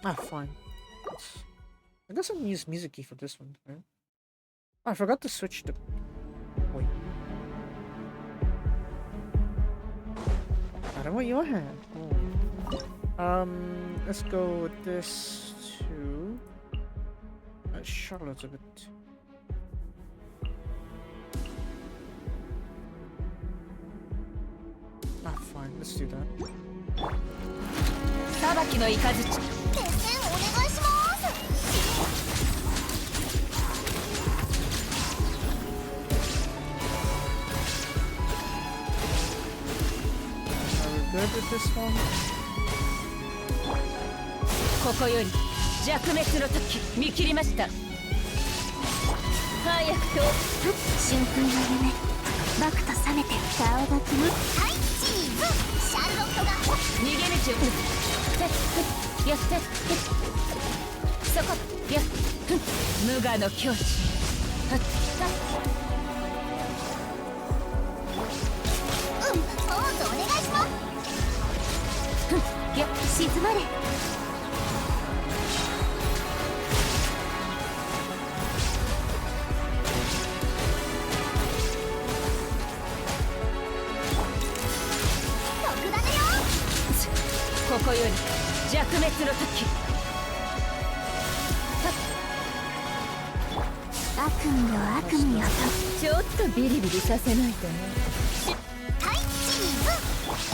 Ah, fine. I guess I'll use Mizuki for this one, right? Oh, I forgot to switch the... Wait. I don't want your hand. Oh. Let's go with this too. Charlotte's a bit... Ah, fine. Let's do that. 裁きの雷。決戦お願いします。 Are we good with this one? ここより弱滅の時見切りました。早くと春風の夢、バクと覚めて顔が決む。はいチーズ。シャーロットが逃げ道をやってそこや無我の境地。ポーズお願いします。や静まれ。特ダネよ。ここより弱滅の時。悪夢よ悪夢よと。ちょっとビリビリさせないとね。はいチーズ。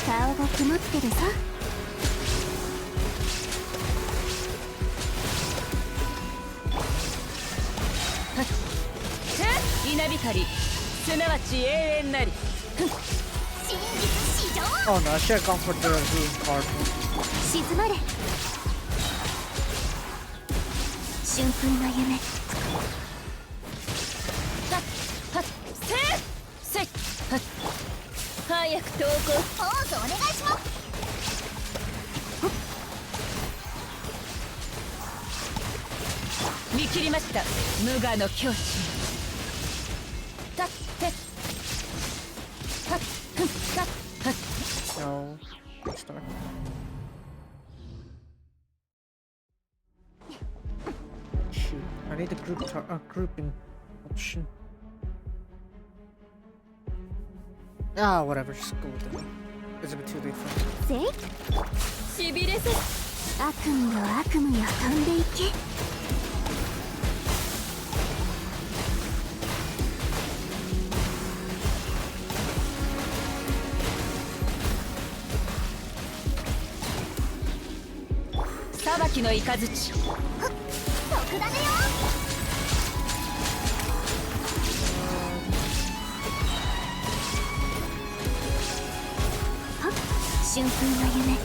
顔が曇ってるぞ。稲光すなわち永遠なり。真実史上。 Oh no, I should have gone for the green card. 静まれ。春風の夢。せい早く投稿。ポーズお願いします。見切りました無我の境地。たってたったったっ。 No. Start. Shoot. I need a grouping option. Ah, whatever. Just go with it. It's a bit too late for me. せいしびれさ悪夢よ悪夢よ飛んでいけ裁きの雷特ダネよ春風の夢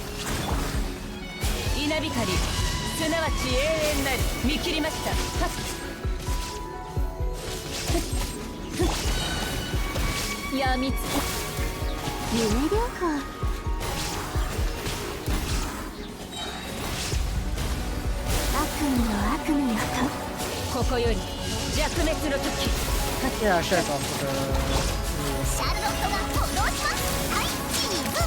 稲光すなわち永遠なる見切りましたやみつき夢療法悪夢よ悪夢よここより弱滅の時 Yeah, I should have gone for the. シャルロットが補導しますはいチーズ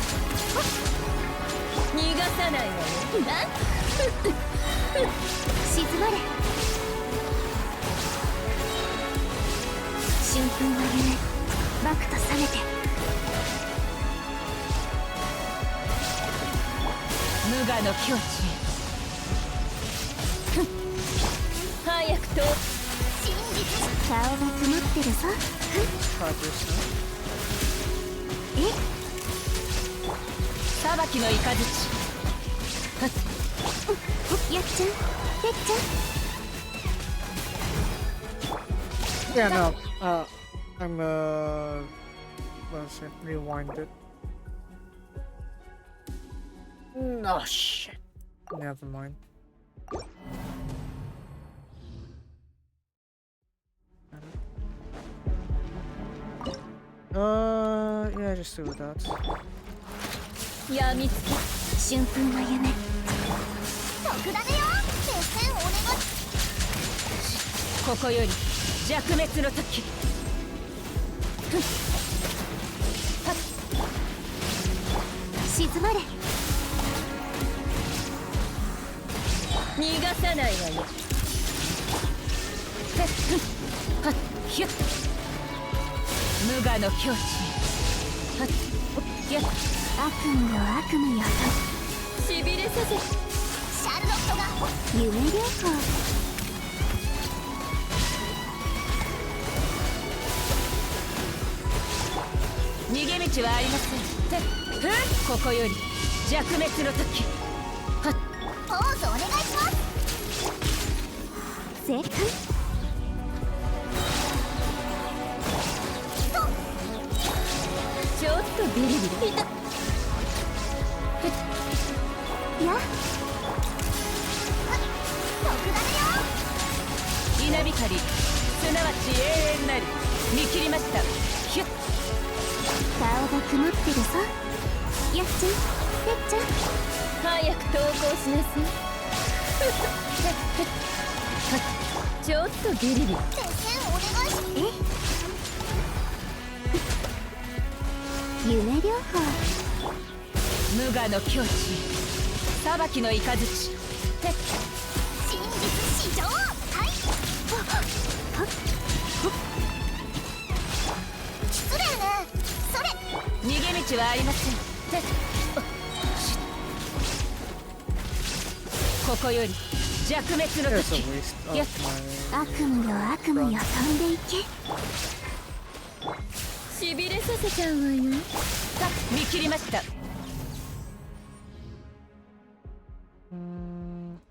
逃がさないわよ静まれ春風の夢バクと覚めて無我の境地へ早くと真実顔が曇ってるぞ Try this. 裁きの雷やっちゃんてっちゃん Yeah, no. I'm let's see, rewind it. No shit. Never mind. Yeah, just do that. やみつき春風の夢特ダネよ決戦お願いここより弱滅の時静まれ逃がさないわよひゅっ無我の境地へ悪夢よ悪夢よしびれさせシャルロットが夢療法逃げ道はありませんここより弱滅の時ポーズお願いします正解ちょっとビリビリや特ダネよ稲光すなわち永遠なる見切りましたひゅっ顔が曇ってるぞやっちゃんてっちゃん早く投稿しなさいちょっとビリビリ決戦お願いし夢療法無我の境地裁きの雷真実史上はい失礼ねそれ逃げ道はありませんここより弱滅の There's a 時 waste of や my. 悪夢よ悪夢よ飛んでいけしびれさせちゃうわよ見切りました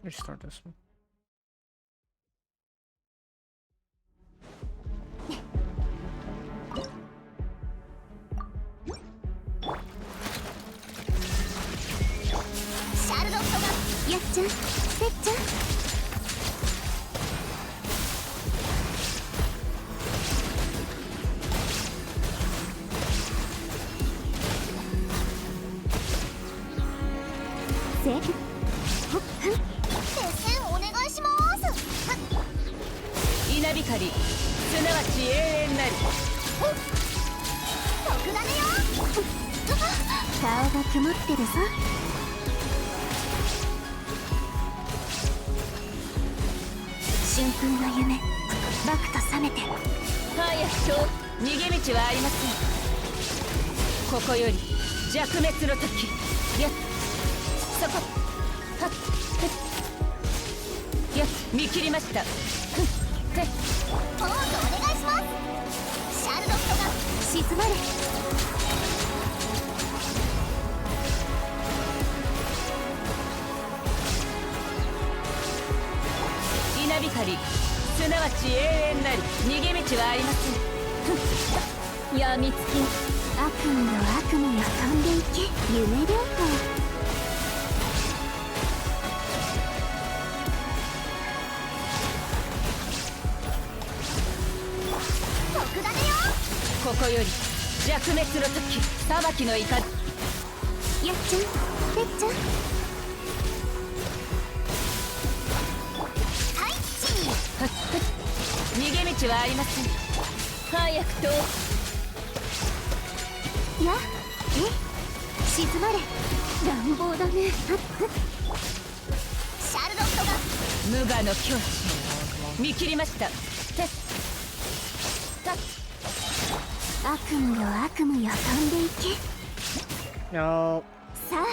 Let's start this one. シャルロットがやっちゃんてっちゃんせ決戦お願いします稲光すなわち永遠なる特ダネよ顔が曇ってるぞ春風の夢バクと覚めて早くと逃げ道はありませんここより弱滅の時。やっそこ。はっやっ見切りました。ふっへっポーズお願いします。シャルロットが静まれ。稲光、すなわち永遠なり逃げ道はありません。ふっやみつき。悪夢よ悪夢よ飛んでいけ。夢療法。特ダネよ。ここより弱滅の時、裁きの怒り。やっちゃん、てっちゃん。はいっち。はっはっ逃げ道はありません。早くと。やえ静まれ。乱暴だね。シャルロットが無我の境地見切りました。てった悪夢よ悪夢よ飛んでいけ。 No. さあ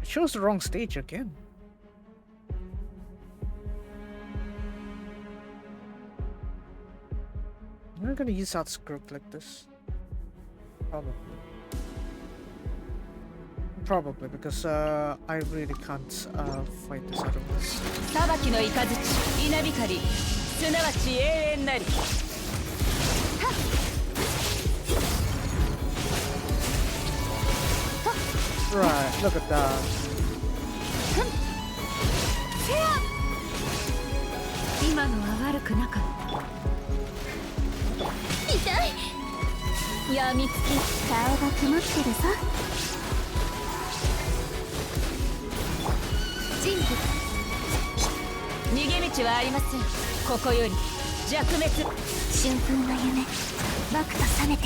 Chose the wrong stage again. I'm not gonna use that script like this. Probably because I really can't fight this out of this. 裁きの雷、稲光、すなわち永遠なり。 Right, look at that. 今のは悪くなかった。痛い。やみつき。顔が曇ってるぞ。人物。逃げ道はありません。ここより弱滅。春風の夢バクと覚めて。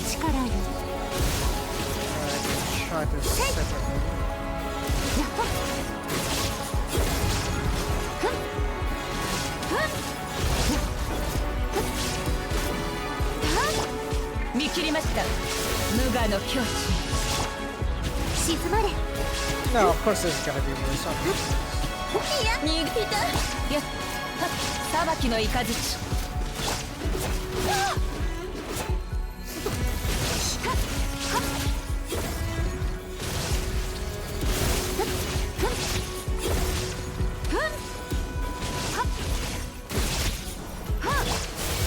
力よ。 Try to separately. やっほっ。ふんふん見切りました。無我の境地。静まれ。 No, of course this is gonna be really something. いや逃げた。やっはっ裁きの雷。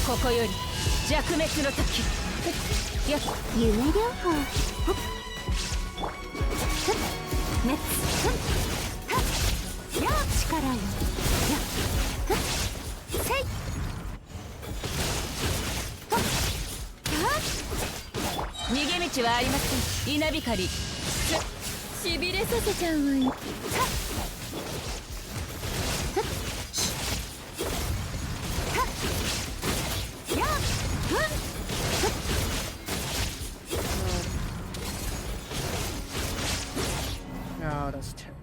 ここより弱滅の時。やっ夢療法。滅。や力よ。やせい。逃げ道はありません。稲光。しびれさせちゃうわよ。No, that's terrible.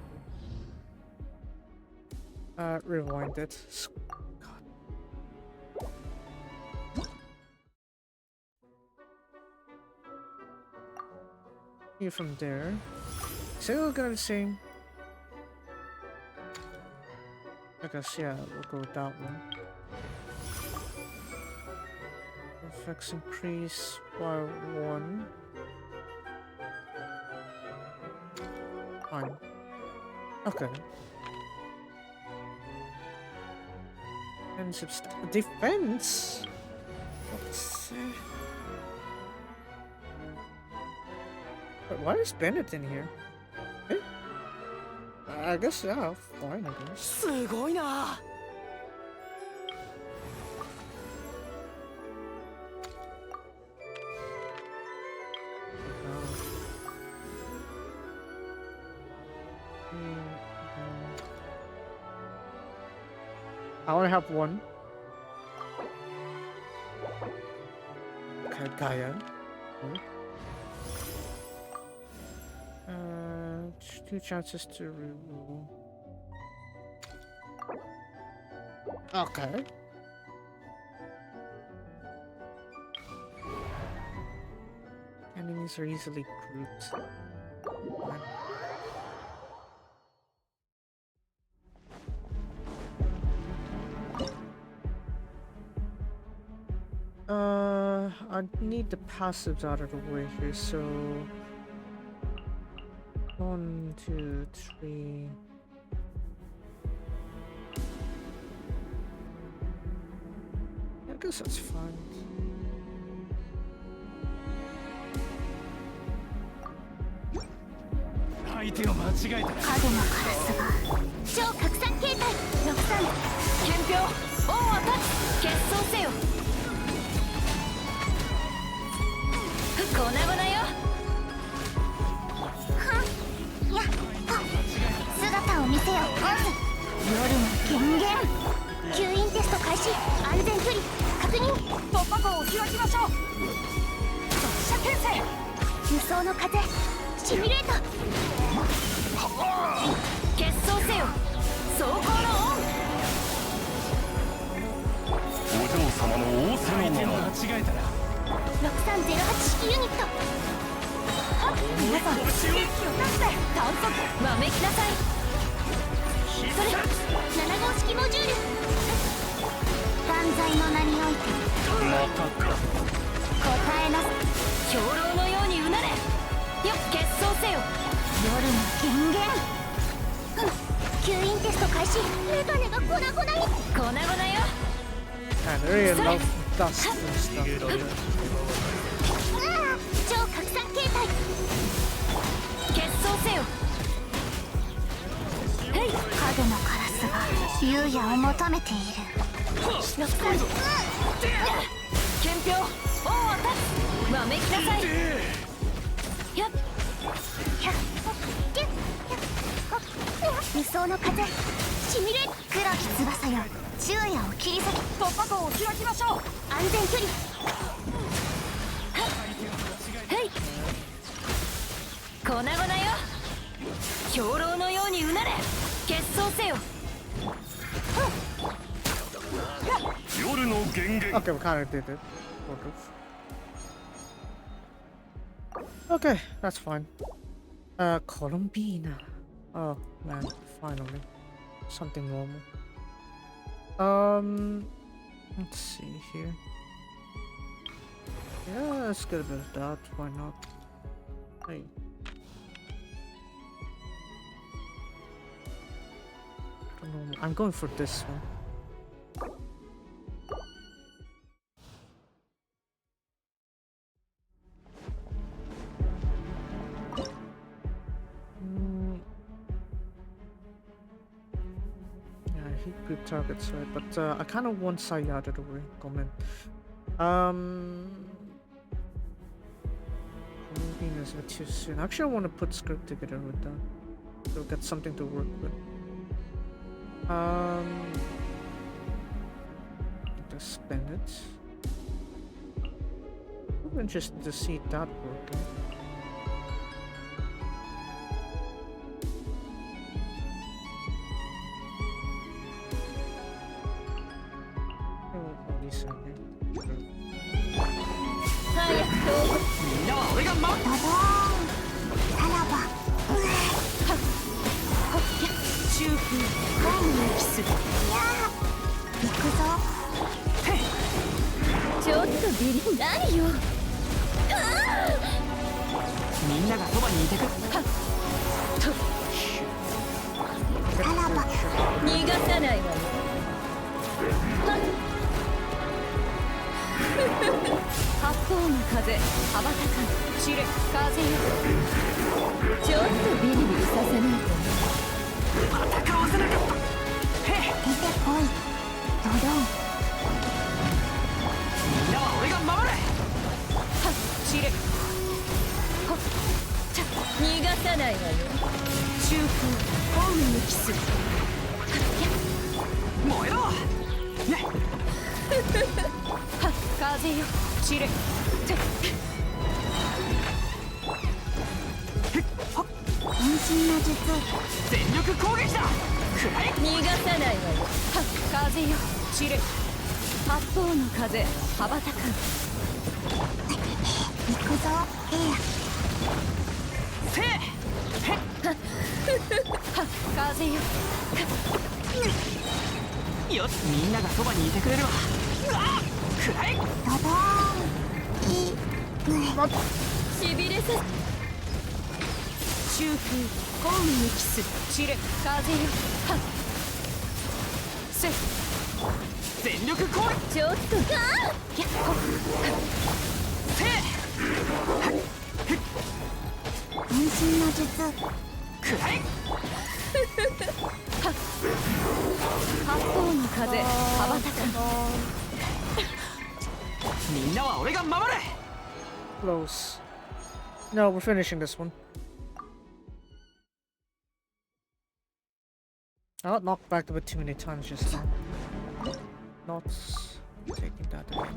Rewind it. God. You from there. So we're gonna be saying. I guess yeah, we'll go with that one. Effects increase by 1. Fine. Okay. And defense. What's But why is Bennett in here? Eh? I guess yeah, fine. I guess. すごいな。 I only have one. Okay, Gaia. 2 chances to reroll. Okay. Enemies are easily grouped. I need the passives out of the way here, so 1, 2, 3. I guess that's fine.影のカラスが超拡散形態63憲兵オンアタック決闘せよ粉々よはっやっは姿を見せよ夜の権限吸引テスト開始安全距離確認突破口を開きましょう突射牽制輸送の風シミュレート決闘せよ走行のオンお嬢様の仰せのまま間違えたら6308式ユニット皆さん元気を出して短足わめきなさいそれ7号式モジュール断罪の名においてまたか答えなす兵糧のようにうなれよ決闘せよ夜の権限吸引テスト開始メガネが粉々に粉々よ And I really love dust and stuff. 超拡散形態決闘せよへい影のカラスが優也を求めている憲兵オンアタックわめきなさいやっ輸送の風シミュレート黒き翼よ昼夜を切り裂き突破口を開きましょう安全距離はい粉々よ兵糧のようにうなれ決闘せよ夜の源言 Okay, we kind of did it. Okay, that's fine. Columbina. Oh man, finally. Something normal. Let's see here. Yeah, let's get a bit of that. Why not? Hey. I'm going for this one. Yeah, I hate group targets, right? But I kind of want Sai out of the way. Comment. Moving is a bit too soon. Actually, I want to put script together with that. So get something to work with. Just spend it. I'm interested to see that working. Oh, Lisa here. みんなは俺が待っさらば中風恋にキス行くぞちょっとビリ何よみんながそばにいてくさらば逃がさないわよ八方の風羽ばたかん知れ風よちょっとビリビリさせないと戦わせなかったへえ出てこいドドンみんなは俺が守れはっ知れほっちゃ逃がさないわよ中風本にキス燃えろねはっ風よ知れちょっ変身身の術。全力攻撃だ。くらえ。逃がさないわよ。は風よ散れ。八方の風羽ばたく。行くぞエせい。は風よ。よし、みんながそばにいてくれるわ。うわっ、くらえ。ア。ドドーン。しびれさ。周風幸運にキス散れ風よ。はっせ全力攻撃。ちょっとやっほせい。分身の術。くらえ。八方の風羽ばたく。みんなは俺が守れ。 Close. No, we're finishing this one. I got knocked back a bit too many times just now. Not taking that again.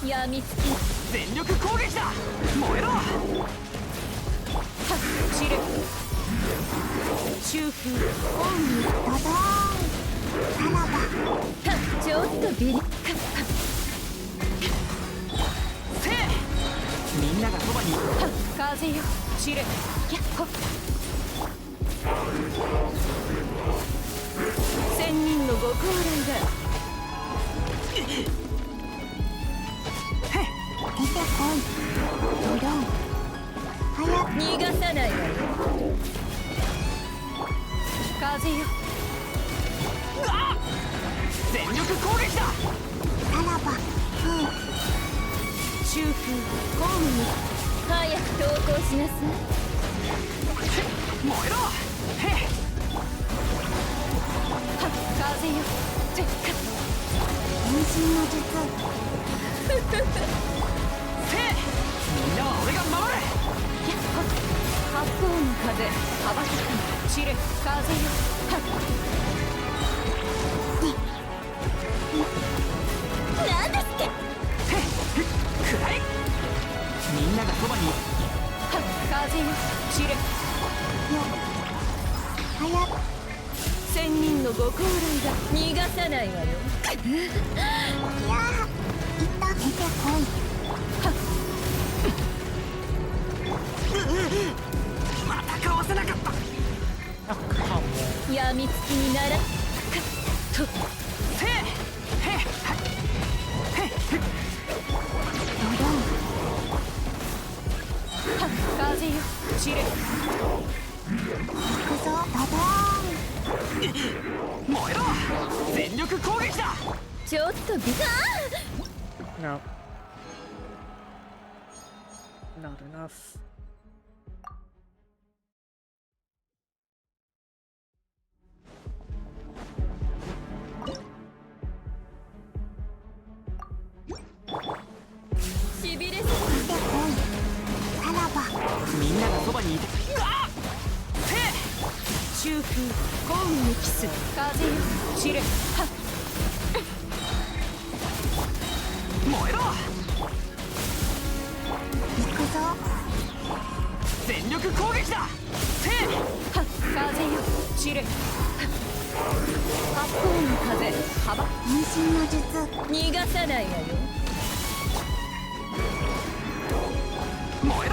やみつき全力攻撃だ。燃えろ。はっ散れ周風幸運にドドーン。さらば。はっちょっとビリッかせい。みんながそばに。はっ風よ散れやっほ千人のご高麗だ。出てこい。ドドン。早く。逃がさないわよ。風ようわっ、全力攻撃だ。さらば。周風幸運に早く投降しなさい。燃えろ。へっ。はっ風よせっか分身の術。せい。みんなは俺が守れ。やっほ八方の風羽ばたく散れ風よはっなんですって。くらえ。みんながそばに。はっ風よ散れ早く。千人のご高麗が逃がさないわよ。いやー。いった。出てこい。またかわせなかった。 Oh, come on. やみつきにならかっとせい。へっ。へっ。ドドン。はっ風よ散れ行くぞドドーン。燃えろ。全力攻撃だ。ちょっとビカ No. Not enough. Sa しびれさ出てこい。さらば。みんながそばにいて。うわっ。せい。周風幸運にキス風よ散れはっ燃えろ。行くぞ。全力攻撃だ。せい。はっ風よ散れはっ八方の風幅分身の術。逃がさないわよ。燃えろ。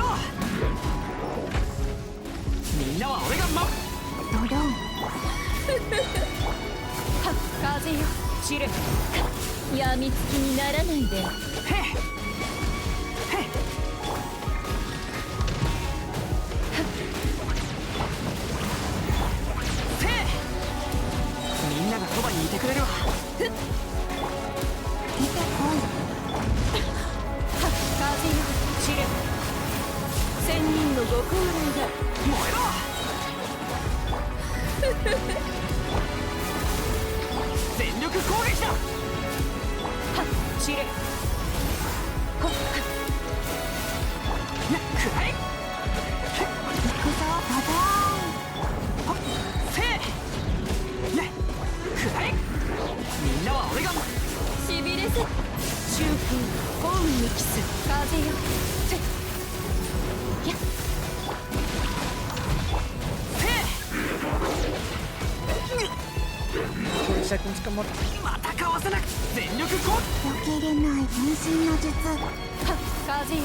みんなは俺がドドン。はっ風よ散れやみつきにならないで。へっ。せい。みんながそばにいてくれるわ。出てこい。はっ風よ散れ千人のご高麗が燃えろ。全力攻撃だ。はっ散れほっな、くらえ。行くぞドドーン。せい。ね、くらえ。みんなは俺が。しびれさ周風幸運にキス風よせや seconds come on. またかわせなく全力攻避けれない分身の術。風よ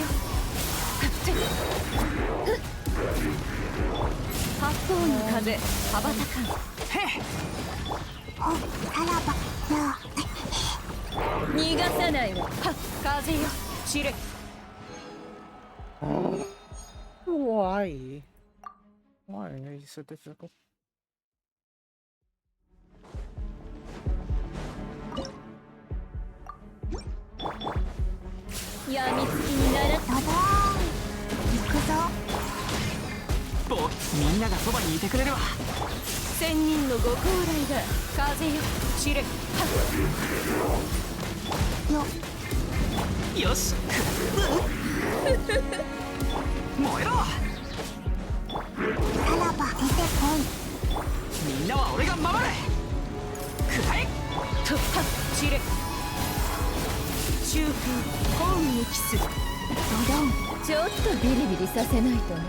八方の風羽ばたかんへお、さらば。な逃がさないわ風よ散れ Why? Why are you so difficult? Yami つきにならドドーン。行くぞ。ぼみんながそばにいてくれるわ千人のご高来だ風よ散れよし燃えろさらば出てこい。みんなは俺が守るくらえとは散れ中空本にキスドドン。ちょっとビリビリさせないとね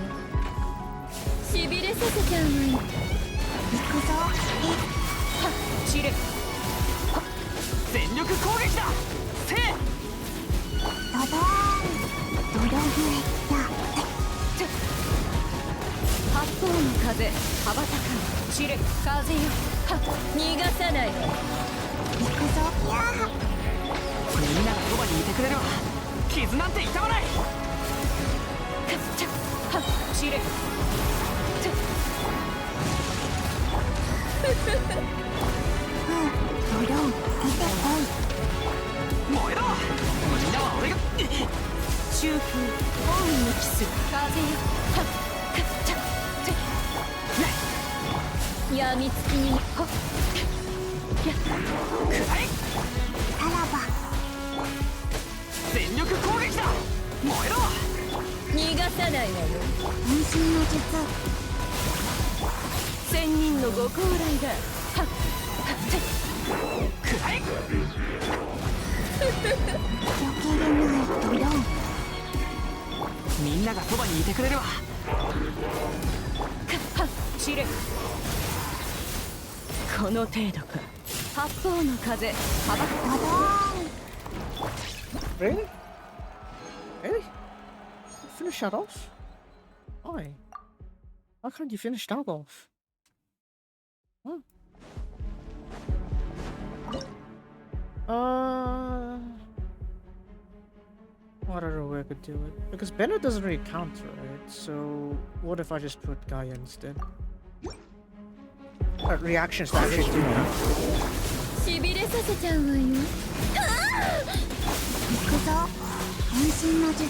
しびれさせちゃうのよ行くぞ。は散れ全力攻撃だせいドドーン。ドドグレッダ。八方の風羽ばたかん散れ風よは逃がさないわ行くぞ。やあ。みんながそばにいてくれるわ傷なんて痛まないは散れドドン。出てこい。燃えろみんなは俺が中空本にキス風よはやみつきにはやくらえさらば。全力攻撃だ燃えろ逃がさないわよ分身の術。千人のご高来だはっくらえ避けれないドドン。みんながそばにいてくれるわは散れこの程度か八方の風羽ばドドーン。 Really? Really? Finish that off? Why? How can't you finish that off? Huh? What other way I could do it? Because Bennett doesn't really counter, right? So what if I just put Gaia instead? Reactions to actually do that. しびれさせちゃうわよ行くぞ。分身の術。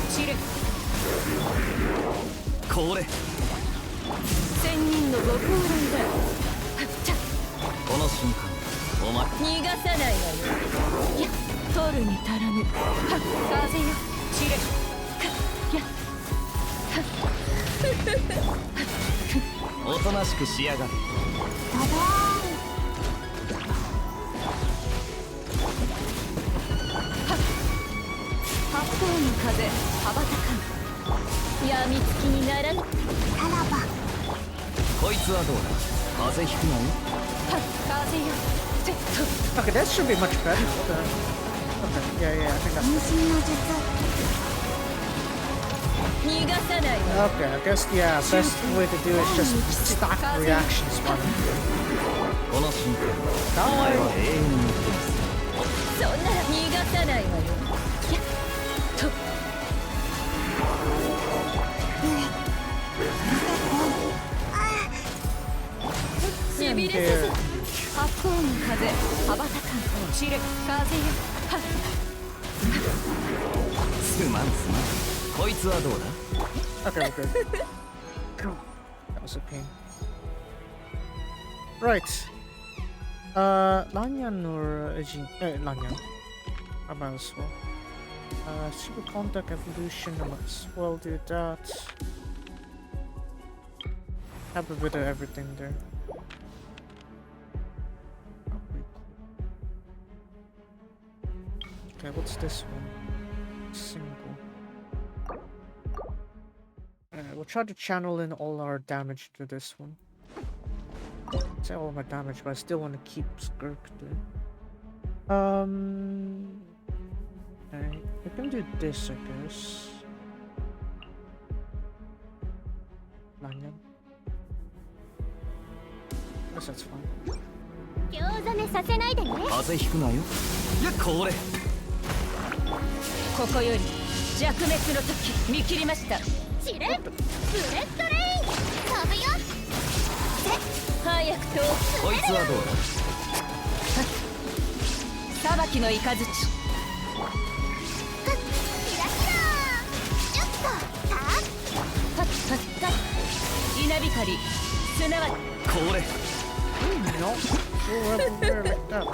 散れこれ千人のご高来だはっちゃこの瞬間お前逃がさないわよいや取るに足らぬはっ風よ散れやおとなしくしやがるドドーン。八方の風羽ばたかんやみつきにならぬはっさらば。こいつはどうだ風邪ひくの風よセット Okay, that should be much better. Okay, yeah, I think 分身の術。逃がさないわ Okay, I guess, yeah, best way to do it is just stack reactions, man. この瞬間お前は永遠にそんなら逃がさないわよやっとしびれさせ八方の風羽ばたかん散れ風よはっすまんこいつはどうだ Okay, we're good. That was a pain. Right. Lanyan or Jin? Lanyan. I might as well. Super Contact Evolution, I might as well do that. Have a bit of everything there. Oh, pretty cool. Okay, what's this one? Single. We'll try to channel in all our damage to this one. It's all my damage, but I still want to keep Skirk there. Okay, I can do this, I guess. Lanyan. Guess that's fine. 興ざめさせないでね。風邪ひくなよ。いやこれ。ここより弱滅の時見切りました。チレブレッドレイン飛ぶよ。早くとこいつはどうだ。裁きの雷。キラキラちょっとタッ稲光すなわちこれ。No. Oh, like that. よっ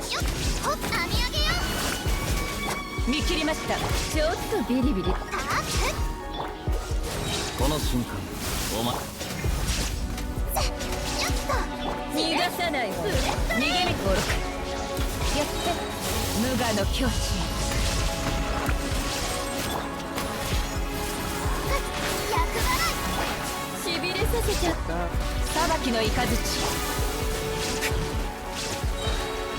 ほっ網上げよ。見切りました。ちょっとビリビリ。タッこの瞬間お前。ちょっと逃がさないわ。逃げ道登録。やって無我の境地へ。厄払い。しびれさせちゃった。裁きの雷。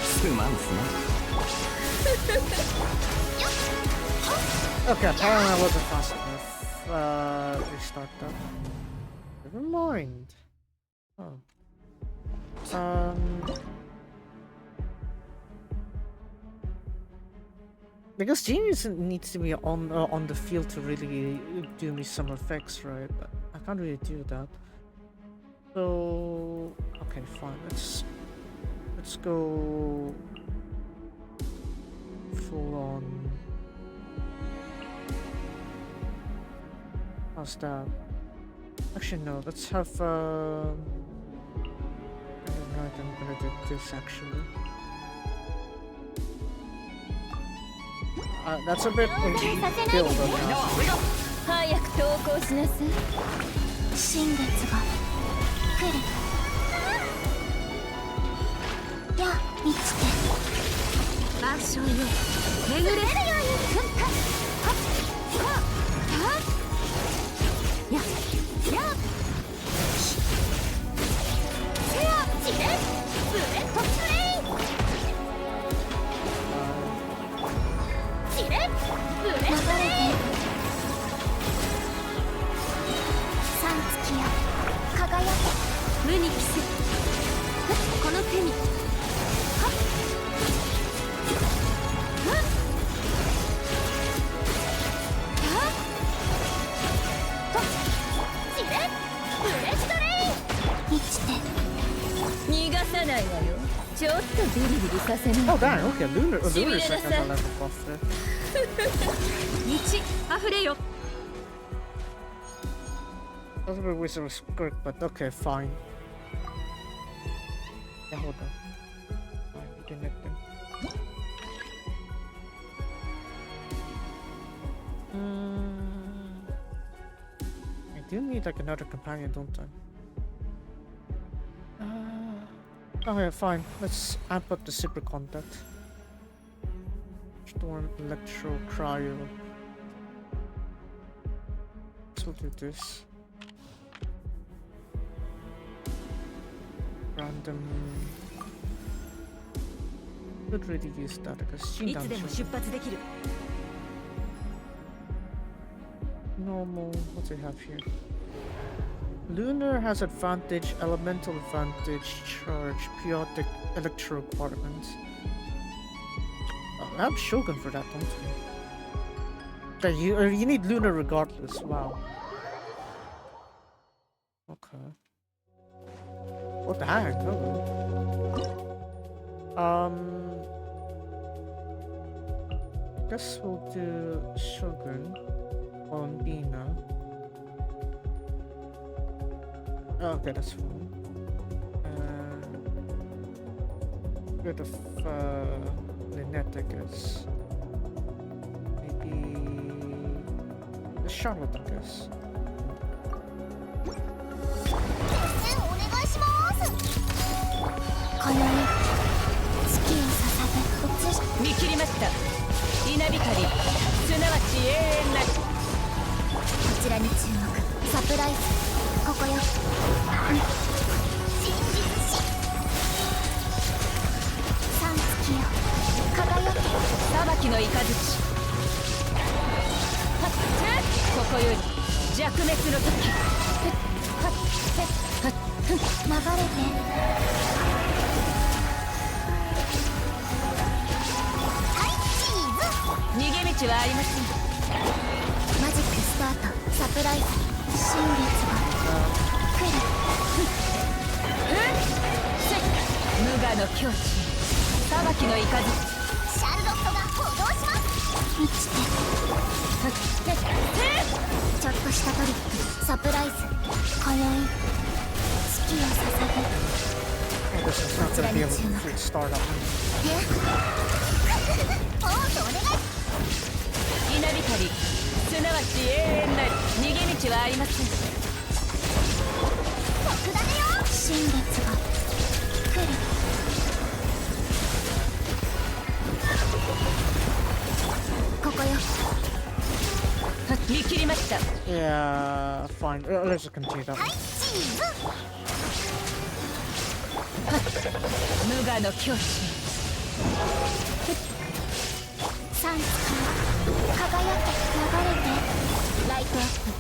すまんすな。 Okay, apparently I wasn't fast enough. Restart that. Never mind. Oh. Because Genius needs to be on the field to really do me some effects, right? But I can't really do that. So okay, fine. Let's go full on. How's that? Actually, no. Let's have. Right, I'm gonna do this actually. That's a bit build up now. 早く投稿しなさい。新月が来る。や満ちて万象よ巡れるように。ややせやちれブレッドプレイちれブレッドプレイ三月よ輝け無に帰すこの手に逃がさないわよ。ちょっとビリビリさせない。 Oh dang, okay, Lunar seconds are level buff there. 道あふれよ。 That's a bit wizard of Skirk, but okay, fine. Yeah, hold on. Fine, we can let them. I do need like another companion, don't I? Okay, fine. Let's amp up the super contact. Storm, Electro, Cryo. We'll do this. Random. Could really use that because she いつでも出発できる。 normal. What do we have here? Lunar has advantage, elemental advantage, charge, periodic electro requirements. Oh, I have Shogun for that, don't we? Okay, you need Lunar regardless. Wow. Okay. What the heck? Okay. Guess we'll do Shogun on Bina. Okay, that's fine. Rid of Lynette, I guess. Maybe Charlotte, I guess. お願いしますこの月を捧げ見切りました。稲光、すなわち永遠なり。こちらに注目サプライズここよ真実し流れてはいチーズ逃げ道はありません。マジックスタートサプライズ新月が来る無我の境地裁きの雷。シャルロットが補導します満ちてちょっとしたトリックサプライズ今宵月を捧ぐ Oh, this is not gonna be able to free start up. ポーズお願い稲光すなわち永遠なり逃げ道はありません。特ダネよ新月が来るここよ見切りました。 Yeah, fine. Let's just continue that はい one. チーズ無我の境地三月輝け流れてライトアップ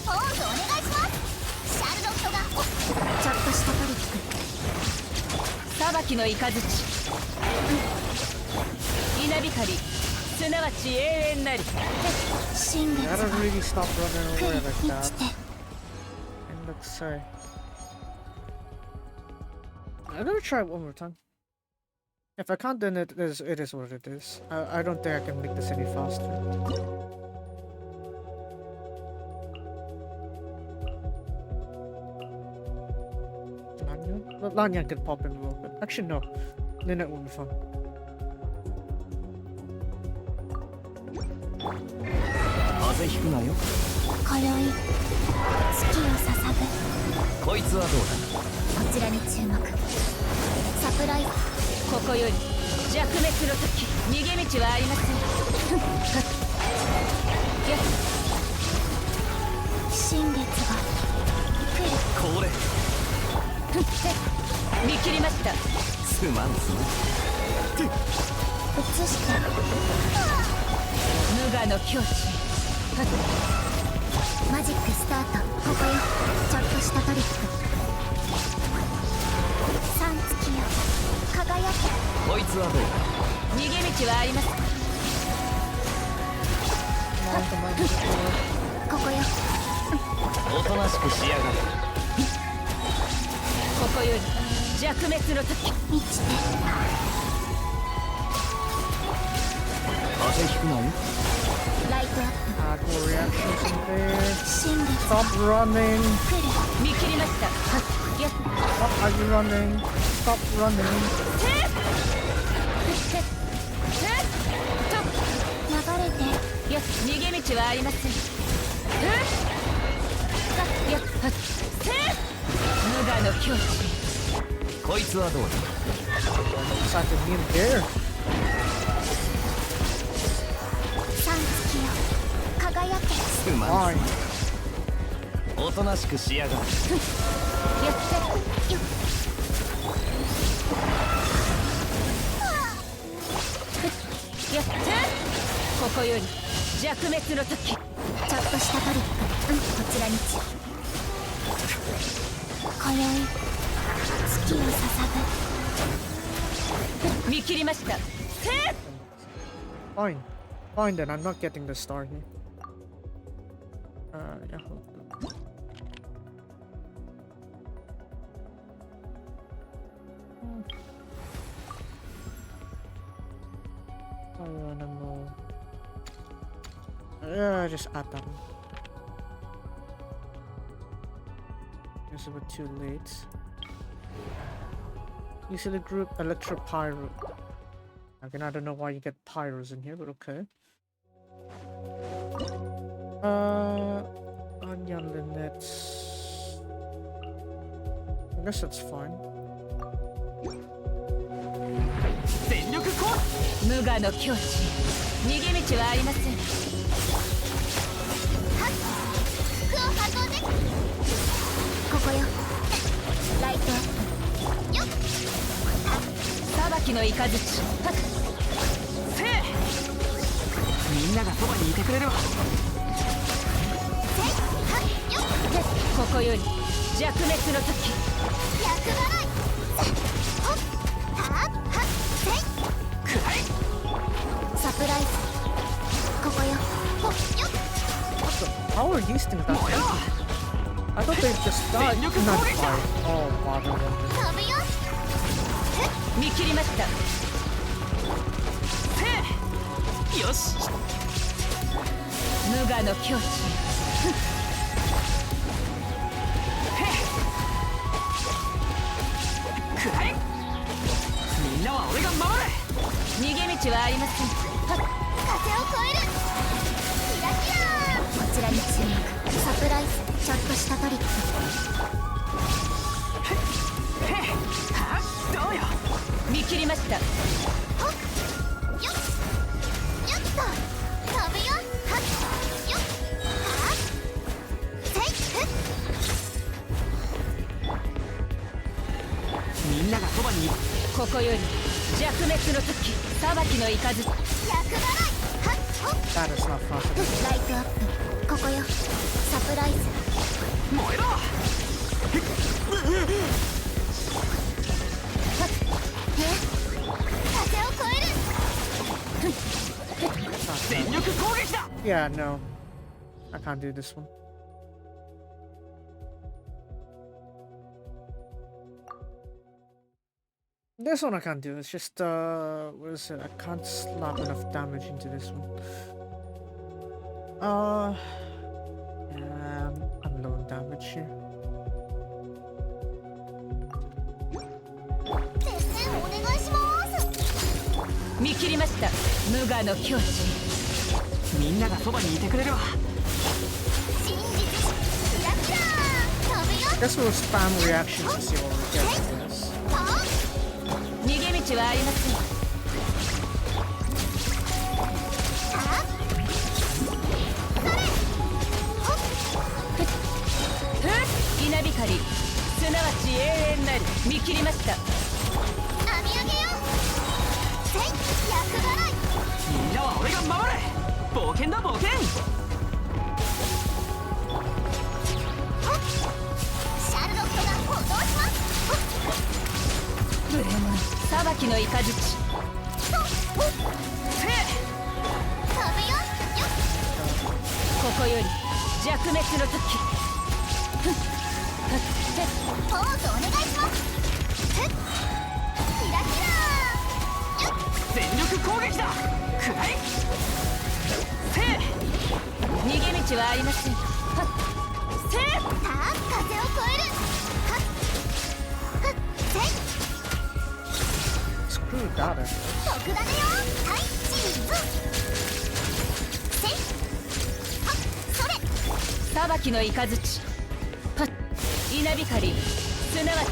ポーズお願いしますシャルロットがちょっとしたトリック裁きの雷。稲光すなわち永遠なり。新月 You が gotta really stop running 来 away る like 満 that. ちて And let's say. I'm gonna try it one more time. If I can't, then it is what it is. I don't think I can make this any faster. Lanyan? Lanyan can pop in a little bit. Actually, no. Then it will be fun. 風邪ひくなよ。今宵月を捧ぐこいつはどうこちらに注目サプライズここより弱滅の時逃げ道はありません。やっ新月が来るだ。これ見切りました。すまんす移して無我の境地マジックスタートここよちょっとしたトリック三月よ輝けこいつはどうだ。逃げ道はあります。ここよおとなしくしやがれ。ここより弱滅の時満ちて風邪ひくなよ。ライトアップ Cool reactions in there. 新月 Stop running. 来る見切りました。やっ Stop are you running? Stop running. 流れてやっ逃げ道はありません。やっ無我の境地こいつはどうだ。 Looks like a new there. 三月よ輝けすまん Fine. おとなしくしやがれ。やってよやってここより弱滅の時ちょっとしたトリックこちらに今宵月を捧見切りました。 Fine. Fine then, I'm not getting the star here. Yeah. Animal. Just add that one. Guess it was too late. Usually group Electro Pyro. Again, I don't know why you get pyros in here, but okay. Onion linnets. I guess that's fine. 全力コース。無我の境地逃げ道はありません。服を発動でここよライトアップよっ裁きの雷。せい。みんながそばにいてくれるわ。せいはっよっここより弱滅の時。厄払い。ほっはっはっせい。くらい。サプライズ。ここよ。ほっよっ。 How are these things that 燃えろ。 I thought they just died. Not died. Oh, bother them. 飛ぶよ。見切りました。せい。よし。無我の境地。くらい。みんなは俺が守る。逃げ道はありません。風を越える。キラキラー。こちらに注目。サプライズ。ちょっとしたトリック。はっどうよ。見切りました。ほっよっよっと飛ぶよ。はっよっはっせい。ふっ。みんながそばにいる。ここより弱滅の時。裁きの雷。厄払い。はっほっ。 That is not possible. ライトアップ。ここよ。サプライズ。燃えろ。風を越える。全力攻撃だ。 Yeah, no. I can't do this one. This one I can't do. It's just, what is it? I can't slap enough damage into this one. Yeah, I'm low on damage here. 先生お願いします。見切りました。無我の境地。みんながそばにいてくれるわ。真実キラキラー。飛ぶよ。 Guess we'll spam reactions to see what we get from this. 逃げ道はありません。稲光、すなわち永遠なる。見切りました。編み上げよ。せい。厄払い。みんなは俺が守る。冒険だ冒険。ほっ。シャルロットが補導します。ほっ。無礼者、裁きの雷。ほっ。ほっ。飛ぶよ。よっ。ここより弱滅の時。ポーズお願いします。ふっ。キラキラー。よっ。全力攻撃だ。くらい。逃げ道はありません。さあ風を越える。はっふっせい。 Screw that. 特ダネよ。はいチーズ。せい。はっそれ。裁きの雷。はっ稲光、すなわち。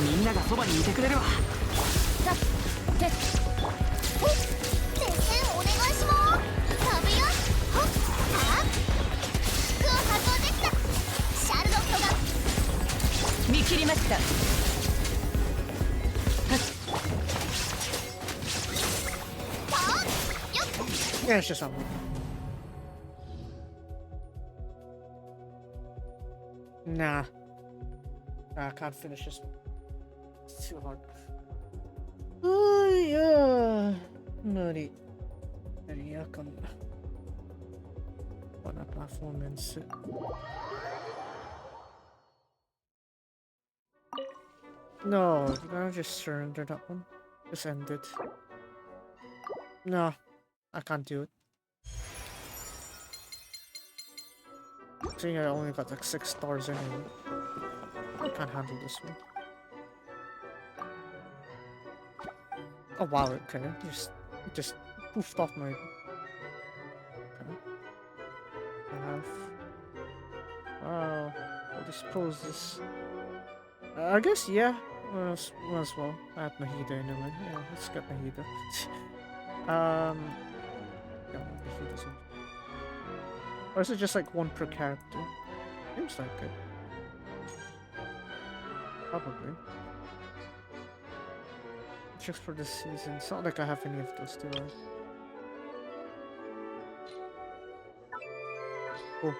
みんながそばにいてくれるわ。さてほっ。先生お願いします。飛ぶよ。ほっ。はっ服を運んできた。シャルロットが。見切りました。はっさあよっ。 Yeah, it's just something. Nah. I can't finish this one. It's too hard. Oh, yeah. Nari. Yakan. What a performance. No, did I just surrender that one? Just end it. No, I can't do it. Seeing I only got like 6 stars anyway. I can't handle this one. Oh wow, okay. Just poofed off my... Okay. I have... Wow. All these poses. I guess, yeah. Might as well. I have Mahida anyway. Yeah, let's get Mahida. Yeah, Mahida's one. Or is it just like one per character? Seems like it. Probably. Just for this season. It's not like I have any of those, do I? Oh.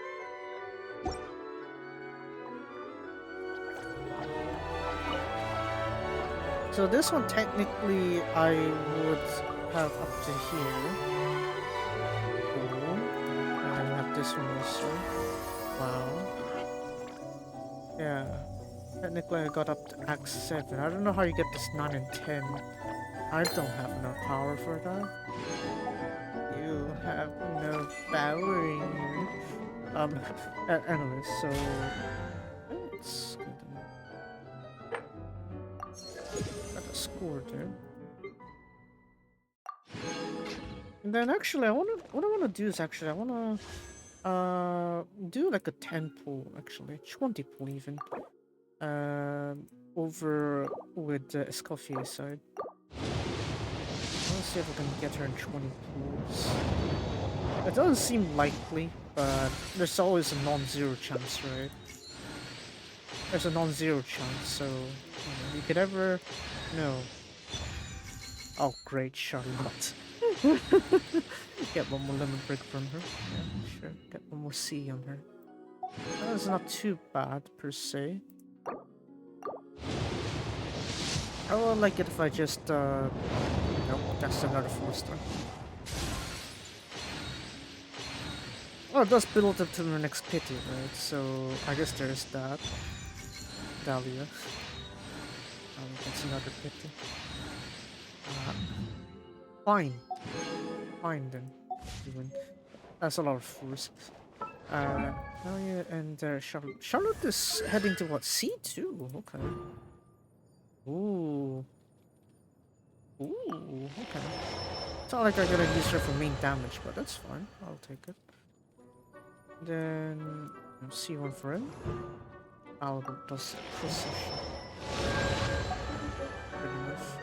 So this one technically I would have up to here. Cool. And then have this one also. Wow. Yeah. Technically I got up to Act 7. I don't know how you get this 9 and 10. I don't have enough power for that. You have no power in you. Anyway, so let's get got a score there. And then actually what I wanna do is actually I wanna do like a 10 pull actually, 20 pull even. Over with the Escoffier side. Let's see if we can get her in 20 pools. It doesn't seem likely, but there's always a non-zero chance, right? There's a non-zero chance, so you could ever know. Oh, great, Charlotte. Get one more lemon brick from her. Yeah, sure. Get one more C on her. That's not too bad per se. I would like it if I just nope, that's another 4-star. Oh, it does build up to the next pity, right? So I guess there's that. Dahlia. That's another pity. Fine. Fine then. Even. That's a lot of force. Dahlia and Charlotte. Charlotte is heading to what? C2? Okay. Ooh. Ooh, okay. It's not like I'm gonna use her for main damage, but that's fine. I'll take it. Then C1 for him. Valuable plus precision. Good enough.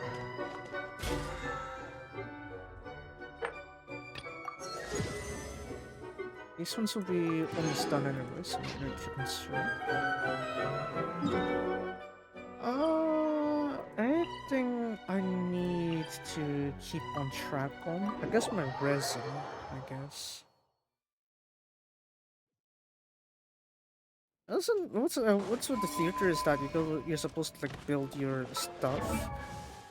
These ones will be almost done anyway, so I'm very concerned. Anything I need to keep on track on? I guess my resin, I guess. What's with the theater is that you're supposed to like build your stuff,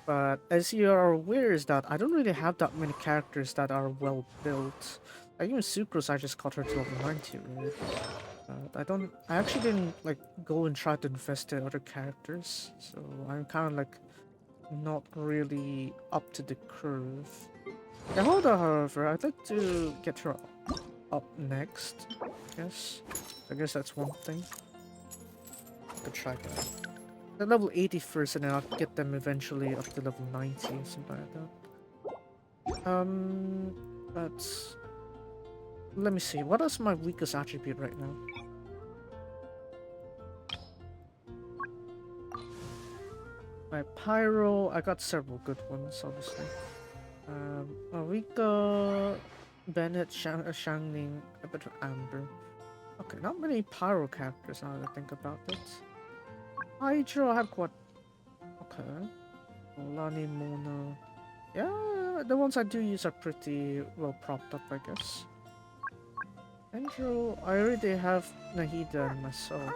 but as you are aware is that I don't really have that many characters that are well built. Like even Sucrose, I just got her to level 90, right? I actually didn't like go and try to invest in other characters, so I'm kind of like not really up to the curve. Yahoda, however, I'd like to get her up next. I guess that's one thing. I could try that. At level 80 first, and then I'll get them eventually up to level 90 or something like that. But let me see. What is my weakest attribute right now? My Pyro, I got several good ones, obviously. Marika, Bennett, Shangling, a bit of Amber. Okay, not many Pyro characters now that I think about it. Hydra, I have quite... Okay. Olani, Mona... Yeah, the ones I do use are pretty well propped up, I guess. Angel, I already have Nahida and myself.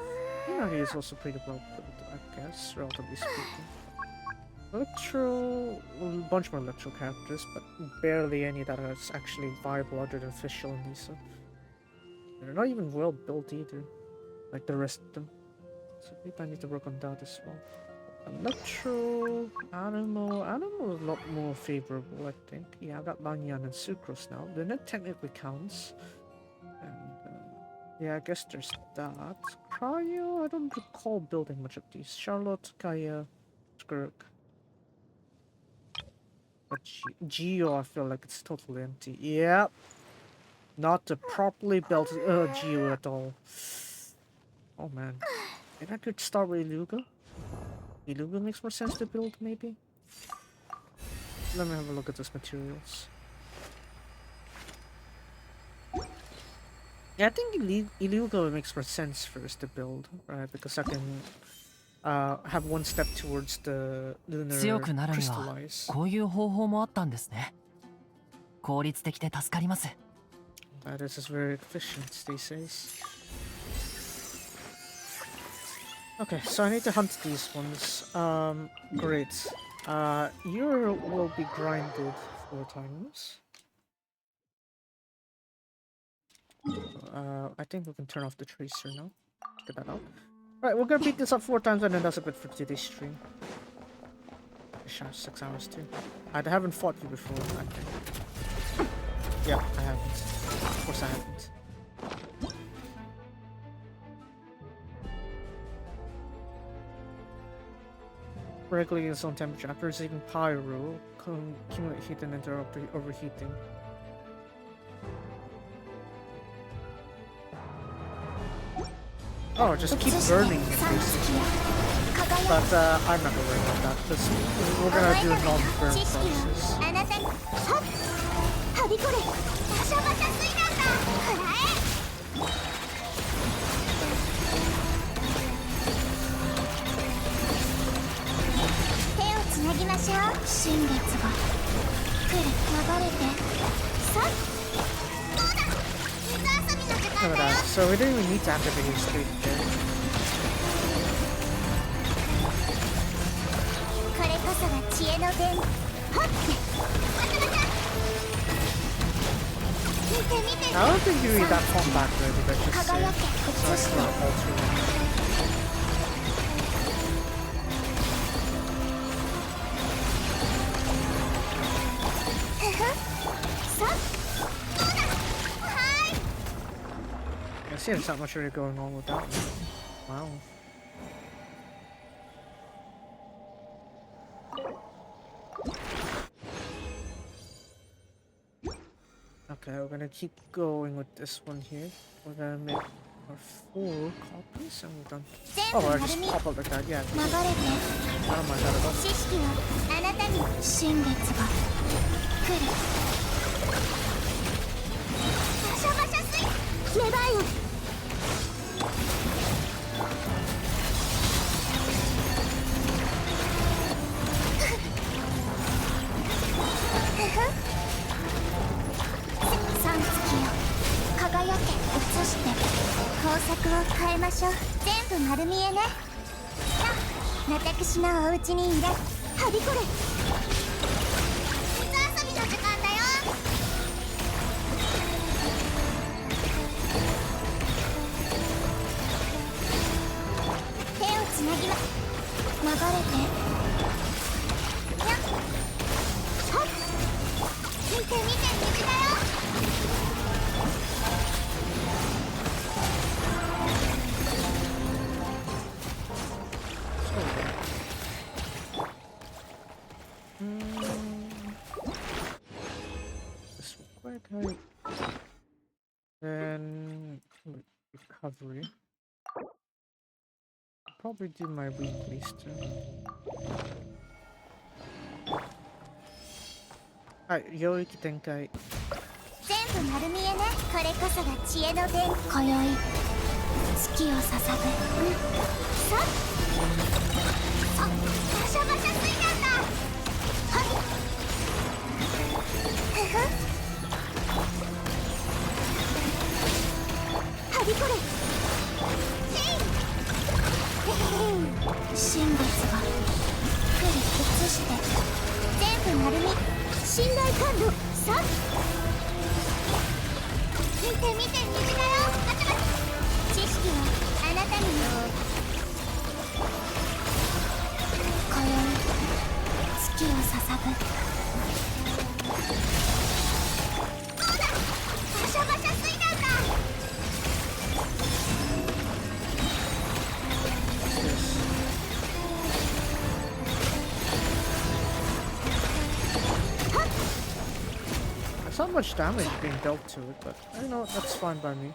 Nahida is also pretty well built, I guess, relatively speaking. Electro, a bunch more Electro characters, but barely any that are actually viable other than Fischl and Lisa. They're not even well built either, like the rest of them. So maybe I need to work on that as well. Electro, Animal is a lot more favorable, I think. Yeah, I got Lanyan and Sucrose now. The net technically counts. And yeah, I guess there's that. Cryo, I don't recall building much of these. Charlotte, Kaya, Skirk. But Geo, I feel like it's totally empty. Yep. Not a properly built Geo at all. Oh man. Maybe I could start with Iluga? Iluga makes more sense to build, maybe? Let me have a look at those materials. Yeah, I think Iluga makes more sense first to build, right? Because I can have one step towards the lunar 強くなるには crystallize. こういう方法もあったんですね。効率的で助かります。This is very efficient these days. Okay, so I need to hunt these ones. Great. Your will be grinded 4 times. I think we can turn off the tracer now. Get that out. Right, we're gonna beat this up 4 times and then that's a bit for today's stream. 6 hours too. I haven't fought you before, I think. Yeah, I haven't. Of course I haven't. Regulating its own temperature after receiving pyro, accumulate heat and interrupt overheating. Oh, just keep burning it basically. But I'm not gonna worry about that because we're gonna do a non-burn process. つなぎましょう。新月が来る。流れてさっどうだ。水遊びの時間だよ。 So we didn't even need to activate his state there. これこそが知恵の伝。はってわたわた見て見て。 I don't think you need that combat ready, but just 輝け so it's not altering. さっどうだ。はい。 I see there's not much really going on with that one. Wow. Okay, we're gonna keep going with this one here. We're gonna make our 4 copies and we're done. Oh, I just pop up like that, yeah. 流れて I don't mind that at all. 知識はあなたに新月が来る。バシャバシャスイ芽生えよ。三月よ輝け映して方策を変えましょう。全部丸見えね。さあ私のお家にいらはびこれ。水遊びの時間だよ。手をつなぎま流れてにゃっはっ見て見て虹だよ。This one quick, then recovery. Probably do my weeklies too. Alright, Yoiki Tenkai. 全部丸見えね。これこそが知恵の伝。今宵月を捧ぐ。さっバシャバシャ水なんだ。はいふふはびこれ。新月が来る。映して全部丸見信頼感度。さっ見て見て虹だよ。バチバチ知識はあなたに今宵月を捧ぐ。どうだバシャバシャ水なんだ。There's not much damage being dealt to it, but you know, that's fine by me.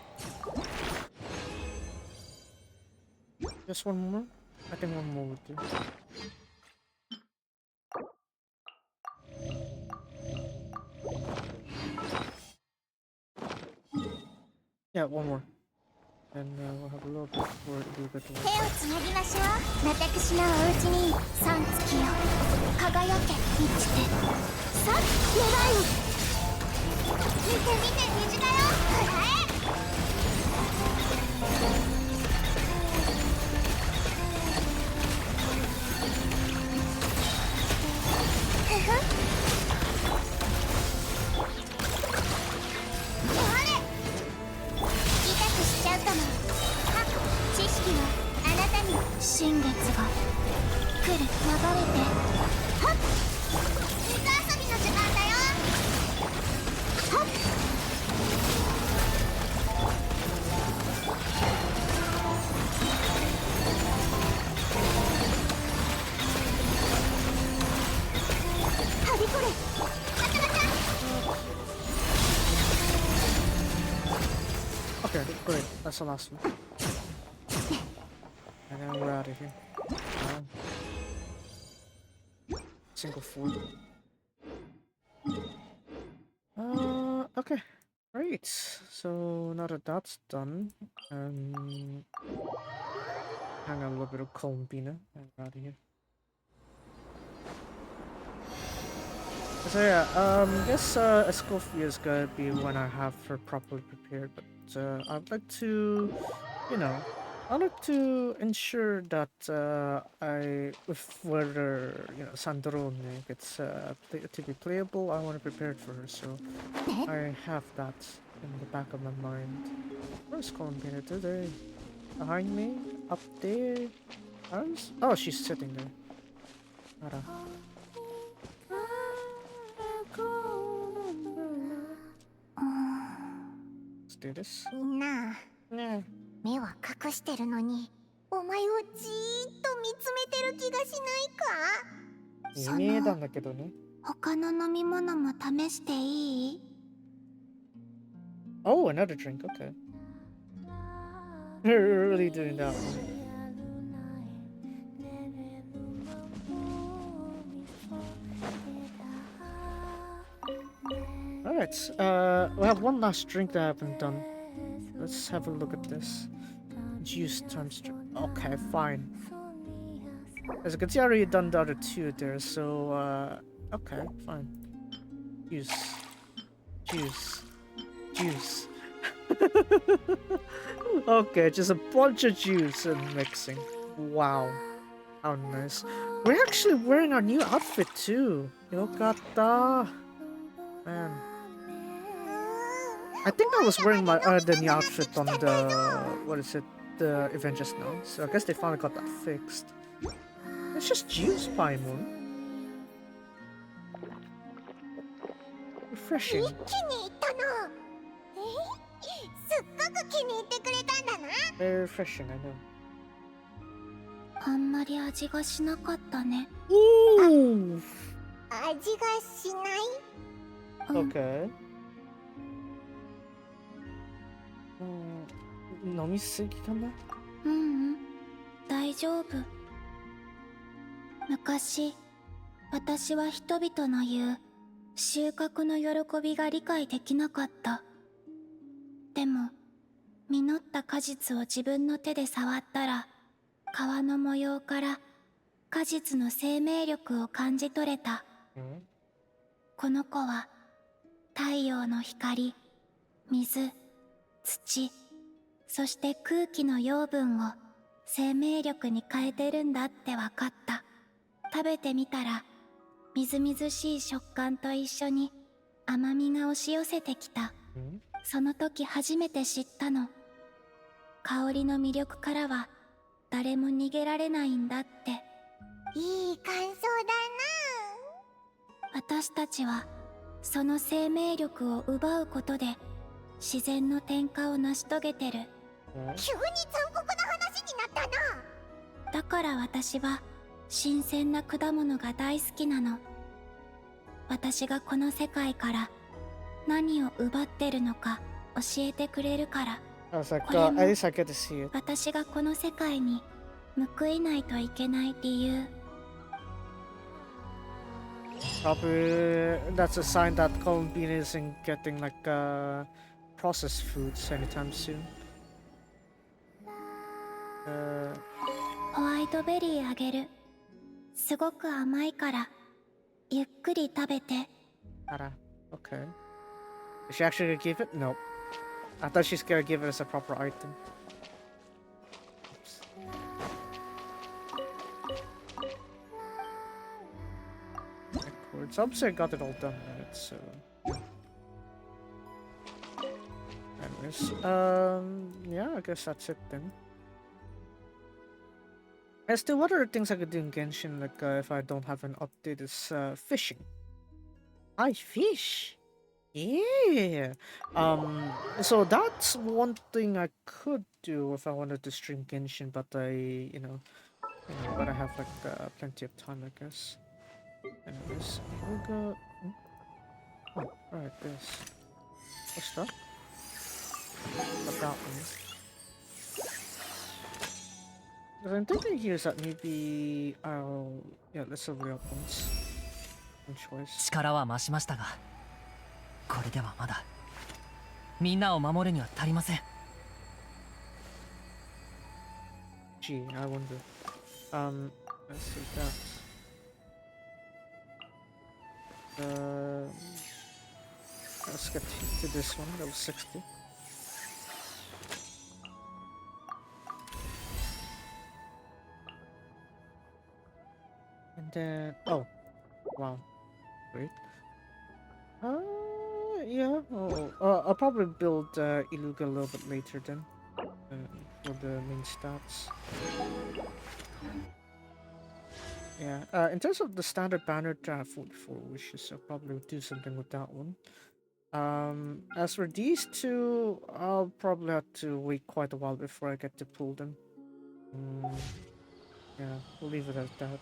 Just one more? I think one more would do. Yeah, one more. And we'll have a little bit before we get to 手をつなぎましょう。私のお家に三月よ輝け生きてさっ願いよ。見て見て虹だよ。ほらえ流れてはっ水遊びの時間だよ。はっはびこれバタバタ。 Okay, great. That's the last one. And then we're out of here. Single food. Okay. Great. So now that that's done, hang on a little bit of Columbina and we're out of here. So yeah, guess Escoffier is gonna be when I have her properly prepared, but I'd like to, I'd like to ensure that if whether Sandrone gets to be playable, I want to prepare it for her, so I have that in the back of my mind. Where's Columbina today? Behind me? Up there? Oh, she's sitting there. Ara. Let's do this. みんな Yeah. 目は隠してるのにお前をじーっと見つめてる気がしないか。そ見えたんのだけどね。他の飲み物も試していい？ Oh, another drink. Okay. You're really doing that one. Alright, we have one last drink that I haven't done. Let's have a look at this. Juice times drink. Okay, fine. As you can see, I already done the other two there, so, okay, fine. Juice. Juice. Juice. Okay, just a bunch of juice and mixing. Wow. How nice. We're actually wearing our new outfit too. Yokata. Man. I think I was wearing my the new outfit on the event just now. So I guess they finally got that fixed. It's just juice, Paimon. Refreshing. 一気にいったの。すっごく気に入ってくれたんだな。 Very refreshing, I know. あんまり味がしなかったね。 Ooh. 味がしない？ Okay. 飲みすぎかな？ううん、大丈夫。昔、私は人々の言う収穫の喜びが理解できなかった。でも、実った果実を自分の手で触ったら、皮の模様から果実の生命力を感じ取れた。この子は、太陽の光、水、土、そして空気の養分を生命力に変えてるんだってわかった。食べてみたら、みずみずしい食感と一緒に甘みが押し寄せてきた。その時初めて知ったの。香りの魅力からは誰も逃げられないんだって。いい感想だな。私たちはその生命力を奪うことで自然の転化を成し遂げてる。急に残酷な話になったな。だから私は新鮮な果物が大好きなの。私がこの世界から何を奪ってるのか教えてくれるから。I was like, これも at least I get to see it. 私がこの世界に報いないといけない理由。Probably that's a sign that Columbine isn't getting like processed foods anytime soon. ホワイトベリーあげる。すごく甘いからゆっくり食べて。Ara. Okay. Is she actually gonna give it? Nope. I thought she's gonna give it as a proper item. Oops. Backwards. Obviously I got it all done, right? So. Anyways, yeah, I guess that's it then. As to what other things I could do in Genshin, like if I don't have an update, is fishing. I fish. Yeah. So that's one thing I could do if I wanted to stream Genshin, but but I have like plenty of time, I guess. Anyways, we'll go. Oh, right, this. What's that? Got that one. What I'm thinking here is that maybe let's have real ones. No choice. 力は増しましたが、これではまだみんなを守るには足りません。Gee, I wonder. Let's see that. Let's get to this one. That was 60. And then, oh, wow, great. Yeah. I'll probably build Iluga a little bit later then, for the main stats. Yeah. In terms of the standard banner draft 44 wishes, I'll probably do something with that one. As for these two, I'll probably have to wait quite a while before I get to pull them. Yeah, we'll leave it at that.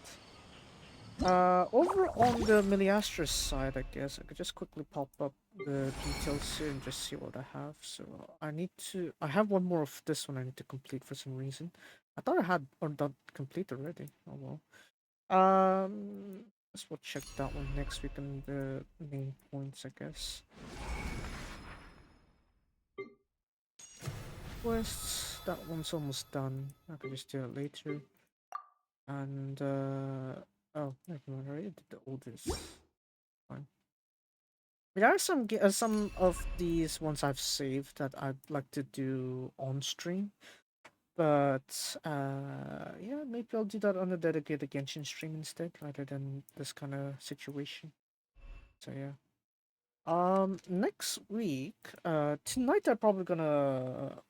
Over on the Miliastrus side, I guess I could just quickly pop up the details here and just see what I have. So I have one more of this one I need to complete for some reason. I thought I had or done complete already. Oh well. We'll check that one next week on the main points, I guess. Quests, that one's almost done. I could just do it later. And oh, never mind. I already did the oldest. Fine. There are some of these ones I've saved that I'd like to do on stream, but yeah, maybe I'll do that on a dedicated Genshin stream instead, rather than this kind of situation. So yeah. Next week, tonight I'm probably gonna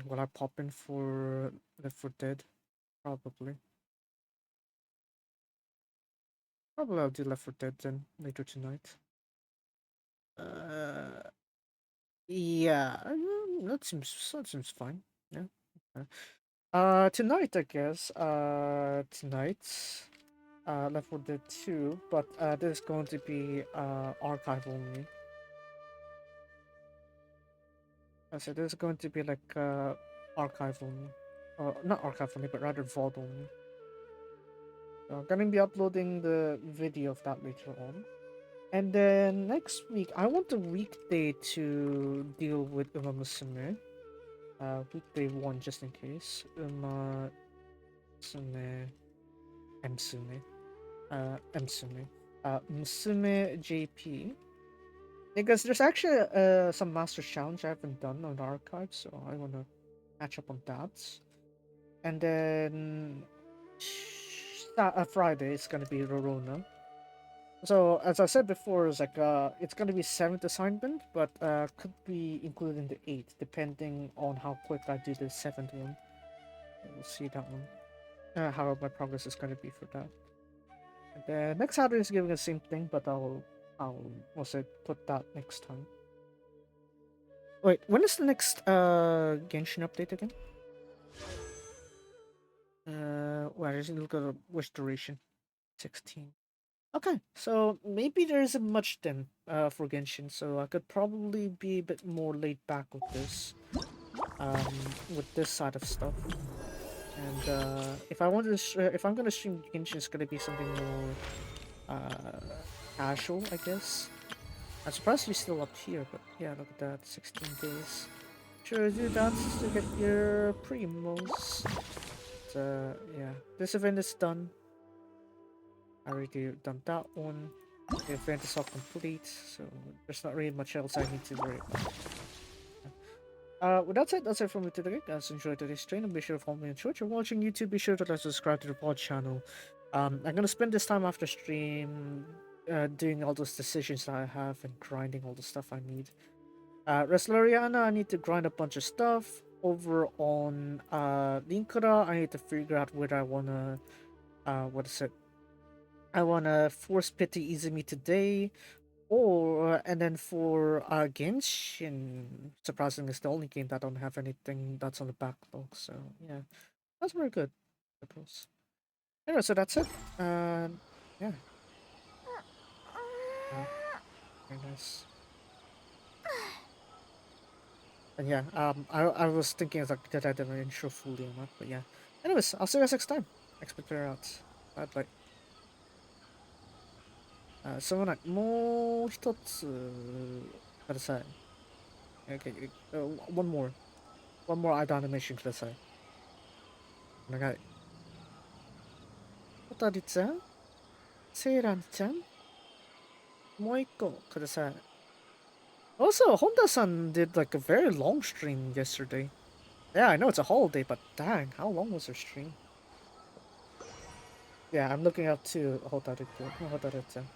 will I pop in for Left 4 Dead? Probably. Probably I'll do Left 4 Dead then later tonight. Yeah, that seems fine. Yeah. Okay. Tonight I guess. Tonight. Left 4 Dead 2, but this is going to be archive only. I said this is going to be like archive only. Not archive only, but rather VOD only. So I'm gonna be uploading the video of that later on. And then next week, I want a weekday to deal with Uma Musume. Weekday 1 just in case. Uma Musume Musume Musume JP. Because there's actually some Master Challenge I haven't done on the archive, so I want to catch up on that. And then Friday is gonna be Rorona. So as I said before, it's like it's gonna be 7th assignment, but could be included in the 8th depending on how quick I do the 7th one. We'll see that one. How my progress is gonna be for that. And then next Saturday is giving the same thing, but I'll also put that next time. Wait, when is the next Genshin update again? Where is it? Look at which duration? 16. Okay, so maybe there isn't much then for Genshin, so I could probably be a bit more laid back with this side of stuff. And if I'm gonna stream Genshin, it's gonna be something more casual, I guess. I'm surprised you're still up here, but yeah, look at that, 16 days. Sure, do that to get your primos. But, yeah, this event is done. I already done that one. The event is all complete, so there's not really much else I need to worry about. With that said, that's it from me today. Guys, enjoyed today's stream, and be sure to follow me on Twitch. If you're watching YouTube, be sure to subscribe to the pod channel. I'm gonna spend this time after stream doing all those decisions that I have and grinding all the stuff I need. Resleriana, I need to grind a bunch of stuff. over on Linkura, I need to figure out whether I wanna what is it? I wanna force pity Izumi today, or and then for Genshin, surprisingly, it's the only game that don't have anything that's on the backlog. So yeah, that's very good, I suppose. Anyway, so that's it. Yeah, very nice. And yeah, I was thinking like that I didn't intro fully or not, but yeah. Anyways, I'll see you guys next time. Expect her out. Bye bye. そのもう一つください。Okay, one more. One more idle animation ください。お願い。ホタルちゃんセイランちゃんもう一個ください。Also, Honda-san did like a very long stream yesterday. Yeah, I know it's a holiday, but dang, how long was her stream? Yeah, I'm looking up to Hotaru-chan.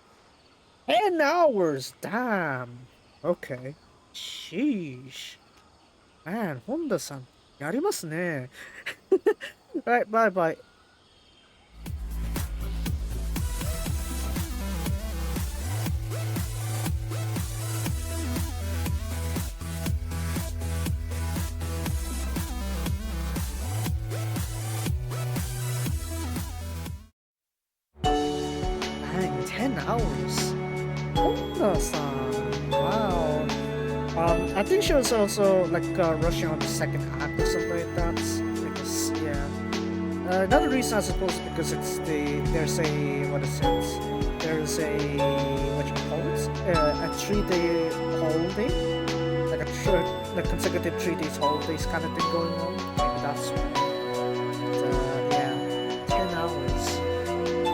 10 hours! Damn! Okay. Sheesh. Man, Honda-san, やりますね。Right, bye bye. Dang, 10 hours. Honda-san. Wow. I think she was also like rushing on the second act or something like that. Because yeah, another reason I suppose is because there's a what is it? There's a what you call it? A 3-day holiday, like like consecutive 3 days holidays kind of thing going on. Maybe that's why. But, yeah, 10 hours.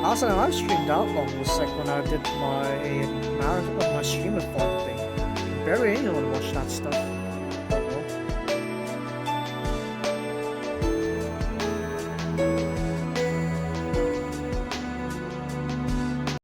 Last time I streamed that long was like when I did my marathon, my stream of thing. Barely anyone watched that stuff.